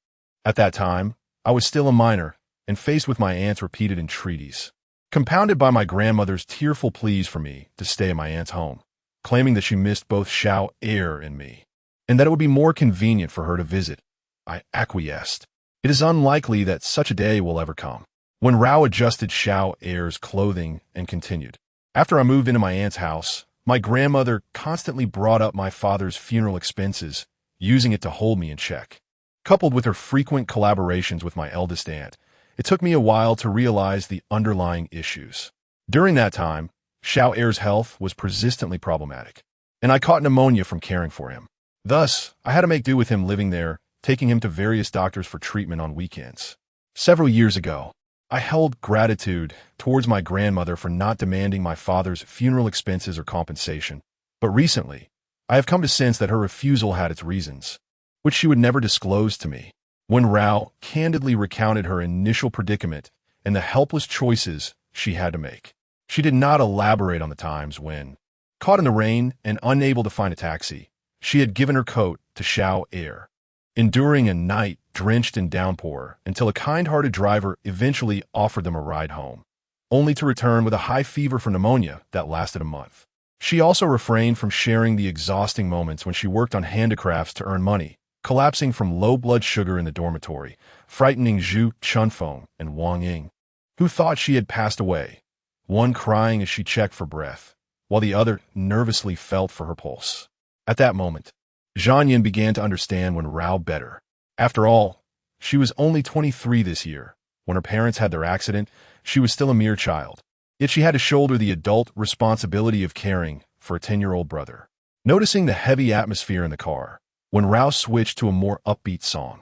At that time, I was still a minor, and faced with my aunt's repeated entreaties, compounded by my grandmother's tearful pleas for me to stay at my aunt's home, claiming that she missed both Xiao Er and me, and that it would be more convenient for her to visit. I acquiesced. It is unlikely that such a day will ever come. When Rao adjusted Xiao Er's clothing and continued, after I moved into my aunt's house, my grandmother constantly brought up my father's funeral expenses, using it to hold me in check. Coupled with her frequent collaborations with my eldest aunt, it took me a while to realize the underlying issues. During that time, Xiao Er's health was persistently problematic, and I caught pneumonia from caring for him. Thus, I had to make do with him living there, taking him to various doctors for treatment on weekends. Several years ago, I held gratitude towards my grandmother for not demanding my father's funeral expenses or compensation, but recently, I have come to sense that her refusal had its reasons, which she would never disclose to me. When Rao candidly recounted her initial predicament and the helpless choices she had to make, she did not elaborate on the times when, caught in the rain and unable to find a taxi, she had given her coat to Xiao Er, enduring a night drenched in downpour until a kind-hearted driver eventually offered them a ride home, only to return with a high fever from pneumonia that lasted a month. She also refrained from sharing the exhausting moments when she worked on handicrafts to earn money, collapsing from low blood sugar in the dormitory, frightening Zhu Chunfeng and Wang Ying, who thought she had passed away, one crying as she checked for breath, while the other nervously felt for her pulse. At that moment, Zhang Yin began to understand Wen Rao better. After all, she was only 23 this year. When her parents had their accident, she was still a mere child. Yet she had to shoulder the adult responsibility of caring for a 10-year-old brother. Noticing the heavy atmosphere in the car, Wen Rao switched to a more upbeat song.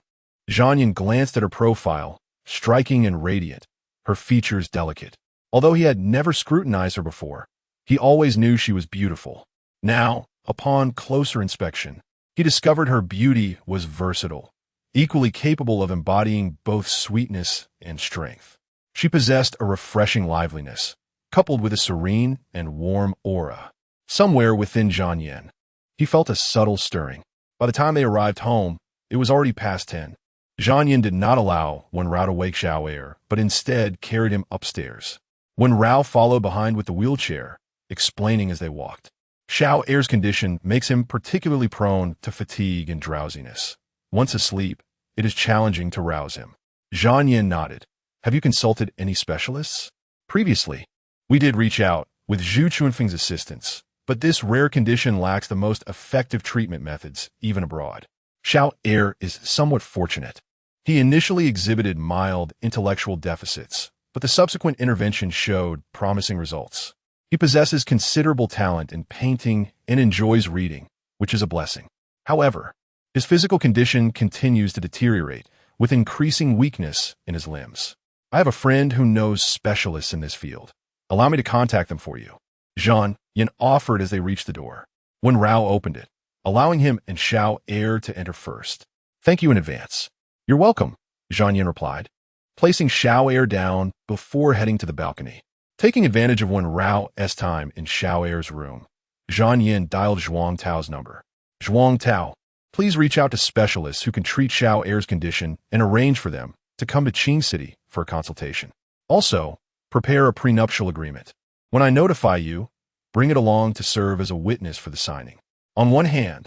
Zhang Yin glanced at her profile, striking and radiant, her features delicate. Although he had never scrutinized her before, he always knew she was beautiful. Now, upon closer inspection, he discovered her beauty was versatile, equally capable of embodying both sweetness and strength. She possessed a refreshing liveliness, coupled with a serene and warm aura. Somewhere within Zhang Yin, he felt a subtle stirring. By the time they arrived home, it was already past 10. Zhang Yin did not allow Wen Rao to wake Xiao Er, but instead carried him upstairs. Wen Rao followed behind with the wheelchair, explaining as they walked. Xiao Er's condition makes him particularly prone to fatigue and drowsiness. Once asleep, it is challenging to rouse him. Zhang Yin nodded. Have you consulted any specialists? Previously, we did reach out with Zhu Chunfeng's assistance, but this rare condition lacks the most effective treatment methods, even abroad. Xiao Er is somewhat fortunate. He initially exhibited mild intellectual deficits, but the subsequent intervention showed promising results. He possesses considerable talent in painting and enjoys reading, which is a blessing. However, his physical condition continues to deteriorate, with increasing weakness in his limbs. I have a friend who knows specialists in this field. Allow me to contact them for you. Zhang Yin offered as they reached the door. Wen Rao opened it, allowing him and Xiao Er to enter first. Thank you in advance. You're welcome, Zhang Yin replied, placing Xiao Er down before heading to the balcony. Taking advantage of Wen Rao's time in Xiao Er's room, Zhang Yin dialed Zhuang Tao's number. Zhuang Tao, please reach out to specialists who can treat Xiao Er's condition and arrange for them to come to Qing City for a consultation. Also, prepare a prenuptial agreement. When I notify you, bring it along to serve as a witness for the signing. On one hand,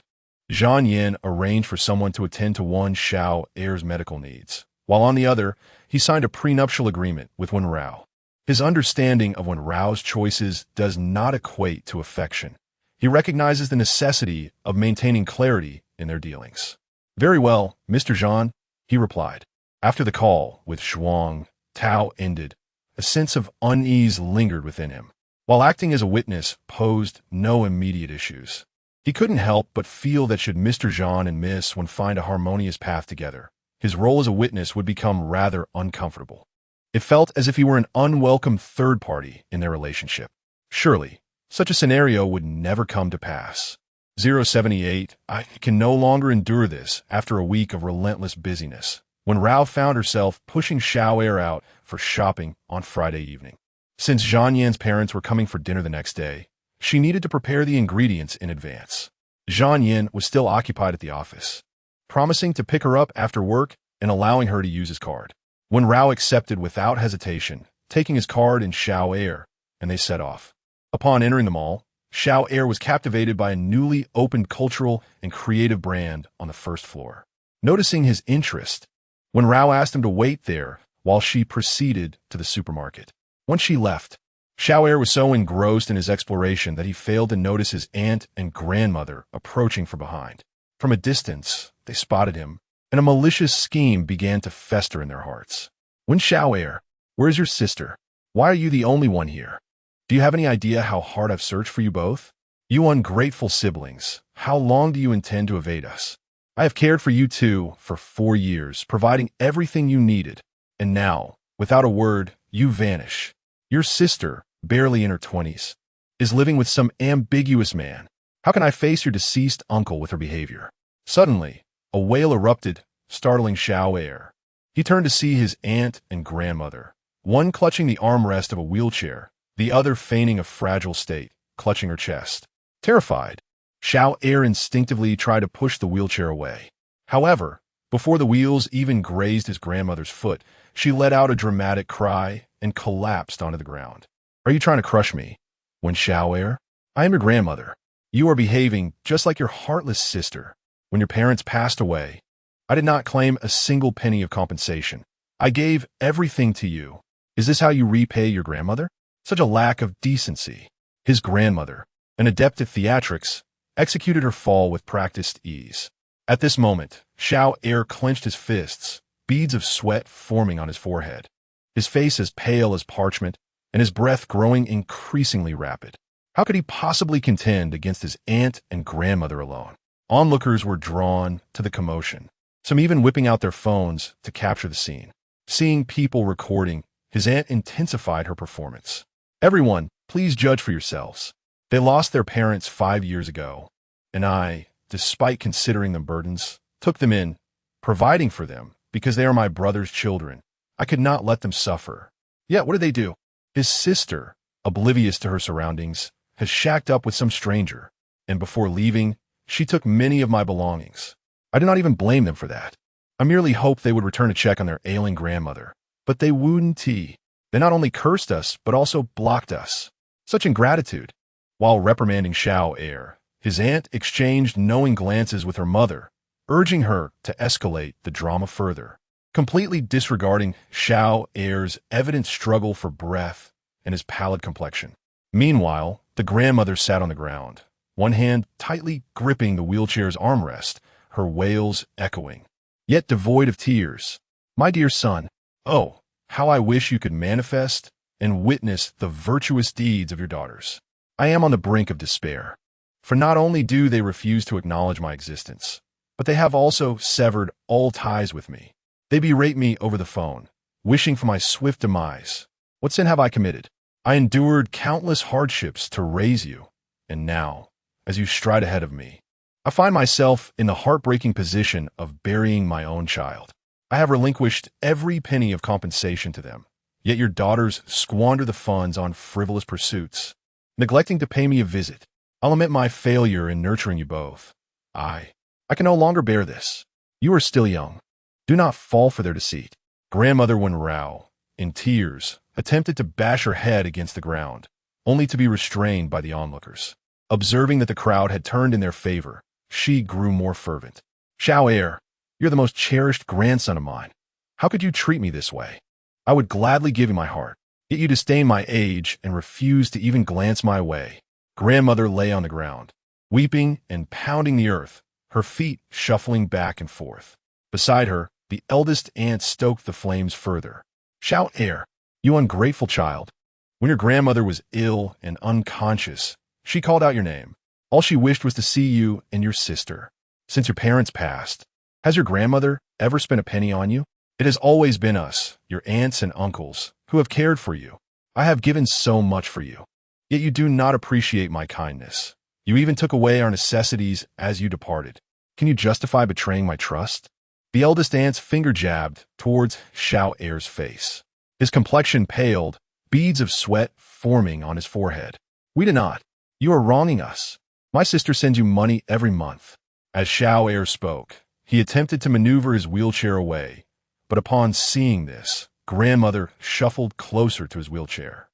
Zhang Yin arranged for someone to attend to Wen Xiao Er's medical needs, while on the other, he signed a prenuptial agreement with Wen Rao. His understanding of Wen Rao's choices does not equate to affection. He recognizes the necessity of maintaining clarity in their dealings. Very well, Mr. Zhang, he replied. After the call with Zhuang Tao ended, a sense of unease lingered within him. While acting as a witness posed no immediate issues, He couldn't help but feel that should Mr. Jean and Miss Wen find a harmonious path together, his role as a witness would become rather uncomfortable. It felt as if he were an unwelcome third party in their relationship. Surely, such a scenario would never come to pass. 078, I can no longer endure this after a week of relentless busyness, when Rao found herself pushing Xiao out for shopping on Friday evening. Since Zhang Yan's parents were coming for dinner the next day, she needed to prepare the ingredients in advance. Zhang Yan was still occupied at the office, promising to pick her up after work and allowing her to use his card. Wen Rao accepted without hesitation, taking his card and Xiao, and they set off. Upon entering the mall, Xiao was captivated by a newly opened cultural and creative brand on the first floor. Noticing his interest, Wen Rao asked him to wait there while she proceeded to the supermarket. Once she left, Xiao was so engrossed in his exploration that he failed to notice his aunt and grandmother approaching from behind. From a distance, they spotted him, and a malicious scheme began to fester in their hearts. Wen Xiao, where is your sister? Why are you the only one here? Do you have any idea how hard I've searched for you both? You ungrateful siblings, how long do you intend to evade us? I have cared for you two for 4 years, providing everything you needed, and now, without a word, you vanish. Your sister, barely in her 20s, is living with some ambiguous man. How can I face your deceased uncle with her behavior? Suddenly, a wail erupted, startling Xiao. He turned to see his aunt and grandmother, one clutching the armrest of a wheelchair, the other feigning a fragile state, clutching her chest. Terrified, Xiao instinctively tried to push the wheelchair away. However, before the wheels even grazed his grandmother's foot, she let out a dramatic cry and collapsed onto the ground. Are you trying to crush me? Wen Xiao, I am your grandmother. You are behaving just like your heartless sister. When your parents passed away, I did not claim a single penny of compensation. I gave everything to you. Is this how you repay your grandmother? Such a lack of decency. His grandmother, an adept at theatrics, executed her fall with practiced ease. At this moment, Xiao clenched his fists, beads of sweat forming on his forehead. His face as pale as parchment, and his breath growing increasingly rapid. How could he possibly contend against his aunt and grandmother alone? Onlookers were drawn to the commotion, some even whipping out their phones to capture the scene. Seeing people recording, his aunt intensified her performance. Everyone, please judge for yourselves. They lost their parents 5 years ago, and I, despite considering them burdens, took them in, providing for them because they are my brother's children. I could not let them suffer. Yet what did they do? His sister, oblivious to her surroundings, has shacked up with some stranger, and before leaving, she took many of my belongings. I do not even blame them for that. I merely hoped they would return a check on their ailing grandmother. But they wouldn't. They not only cursed us, but also blocked us. Such ingratitude. While reprimanding Xiao, his aunt exchanged knowing glances with her mother, urging her to escalate the drama further, completely disregarding Xiao's evident struggle for breath and his pallid complexion. Meanwhile, the grandmother sat on the ground, one hand tightly gripping the wheelchair's armrest, her wails echoing, yet devoid of tears. My dear son, oh, how I wish you could manifest and witness the virtuous deeds of your daughters. I am on the brink of despair, for not only do they refuse to acknowledge my existence, but they have also severed all ties with me. They berate me over the phone, wishing for my swift demise. What sin have I committed? I endured countless hardships to raise you, and now, as you stride ahead of me, I find myself in the heartbreaking position of burying my own child. I have relinquished every penny of compensation to them, yet your daughters squander the funds on frivolous pursuits, neglecting to pay me a visit. I'll admit my failure in nurturing you both. I can no longer bear this. You are still young. Do not fall for their deceit. Grandmother Wen Rao, in tears, attempted to bash her head against the ground, only to be restrained by the onlookers. Observing that the crowd had turned in their favor, she grew more fervent. Xiao, you're the most cherished grandson of mine. How could you treat me this way? I would gladly give you my heart, yet you disdain my age and refuse to even glance my way. Grandmother lay on the ground, weeping and pounding the earth, her feet shuffling back and forth. Beside her, the eldest aunt stoked the flames further. Xiao, you ungrateful child. When your grandmother was ill and unconscious, she called out your name. All she wished was to see you and your sister. Since your parents passed, has your grandmother ever spent a penny on you? It has always been us, your aunts and uncles, who have cared for you. I have given so much for you. Yet you do not appreciate my kindness. You even took away our necessities as you departed. Can you justify betraying my trust? The eldest aunt's finger jabbed towards Xiao Er's face. His complexion paled, beads of sweat forming on his forehead. We did not. You are wronging us. My sister sends you money every month. As Xiao Er spoke, he attempted to maneuver his wheelchair away, but upon seeing this, grandmother shuffled closer to his wheelchair.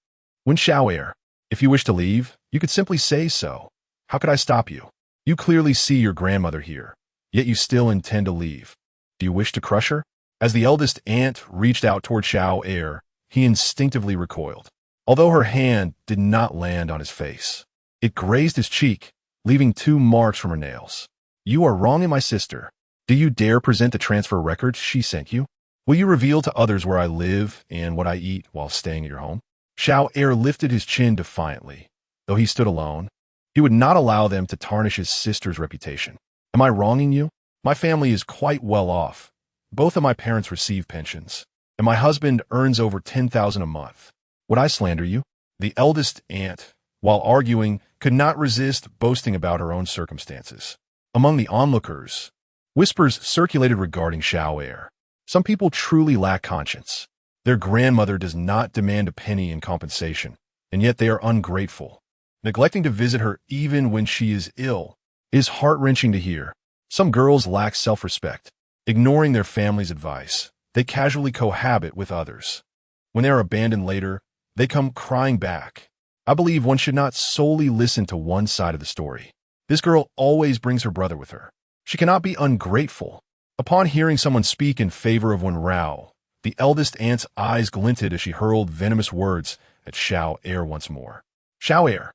Wen Xiao, if you wish to leave, you could simply say so. How could I stop you? You clearly see your grandmother here, yet you still intend to leave. Do you wish to crush her? As the eldest aunt reached out toward Xiao, he instinctively recoiled. Although her hand did not land on his face, it grazed his cheek, leaving 2 marks from her nails. You are wronging my sister. Do you dare present the transfer records she sent you? Will you reveal to others where I live and what I eat while staying at your home? Xiao lifted his chin defiantly. Though he stood alone, he would not allow them to tarnish his sister's reputation. Am I wronging you? My family is quite well off. Both of my parents receive pensions, and my husband earns over 10,000 a month. Would I slander you? The eldest aunt, while arguing, could not resist boasting about her own circumstances. Among the onlookers, whispers circulated regarding Xiao. Some people truly lack conscience. Their grandmother does not demand a penny in compensation, and yet they are ungrateful. Neglecting to visit her even when she is ill is heart-wrenching to hear. Some girls lack self-respect. Ignoring their family's advice, they casually cohabit with others. When they are abandoned later, they come crying back. I believe one should not solely listen to one side of the story. This girl always brings her brother with her. She cannot be ungrateful. Upon hearing someone speak in favor of Wen Rao, the eldest aunt's eyes glinted as she hurled venomous words at Xiao once more. Xiao,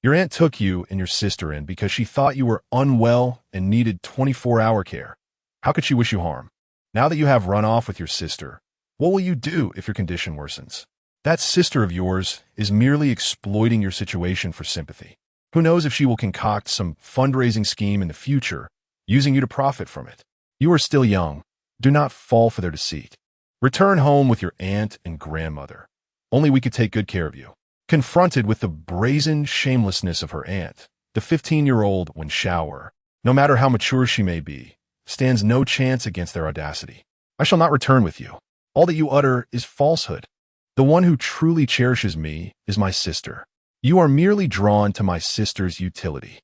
your aunt took you and your sister in because she thought you were unwell and needed 24-hour care. How could she wish you harm? Now that you have run off with your sister, what will you do if your condition worsens? That sister of yours is merely exploiting your situation for sympathy. Who knows if she will concoct some fundraising scheme in the future, using you to profit from it. You are still young. Do not fall for their deceit. Return home with your aunt and grandmother. Only we could take good care of you. Confronted with the brazen shamelessness of her aunt, the 15-year-old Wen Xiao, no matter how mature she may be, stands no chance against their audacity. I shall not return with you. All that you utter is falsehood. The one who truly cherishes me is my sister. You are merely drawn to my sister's utility.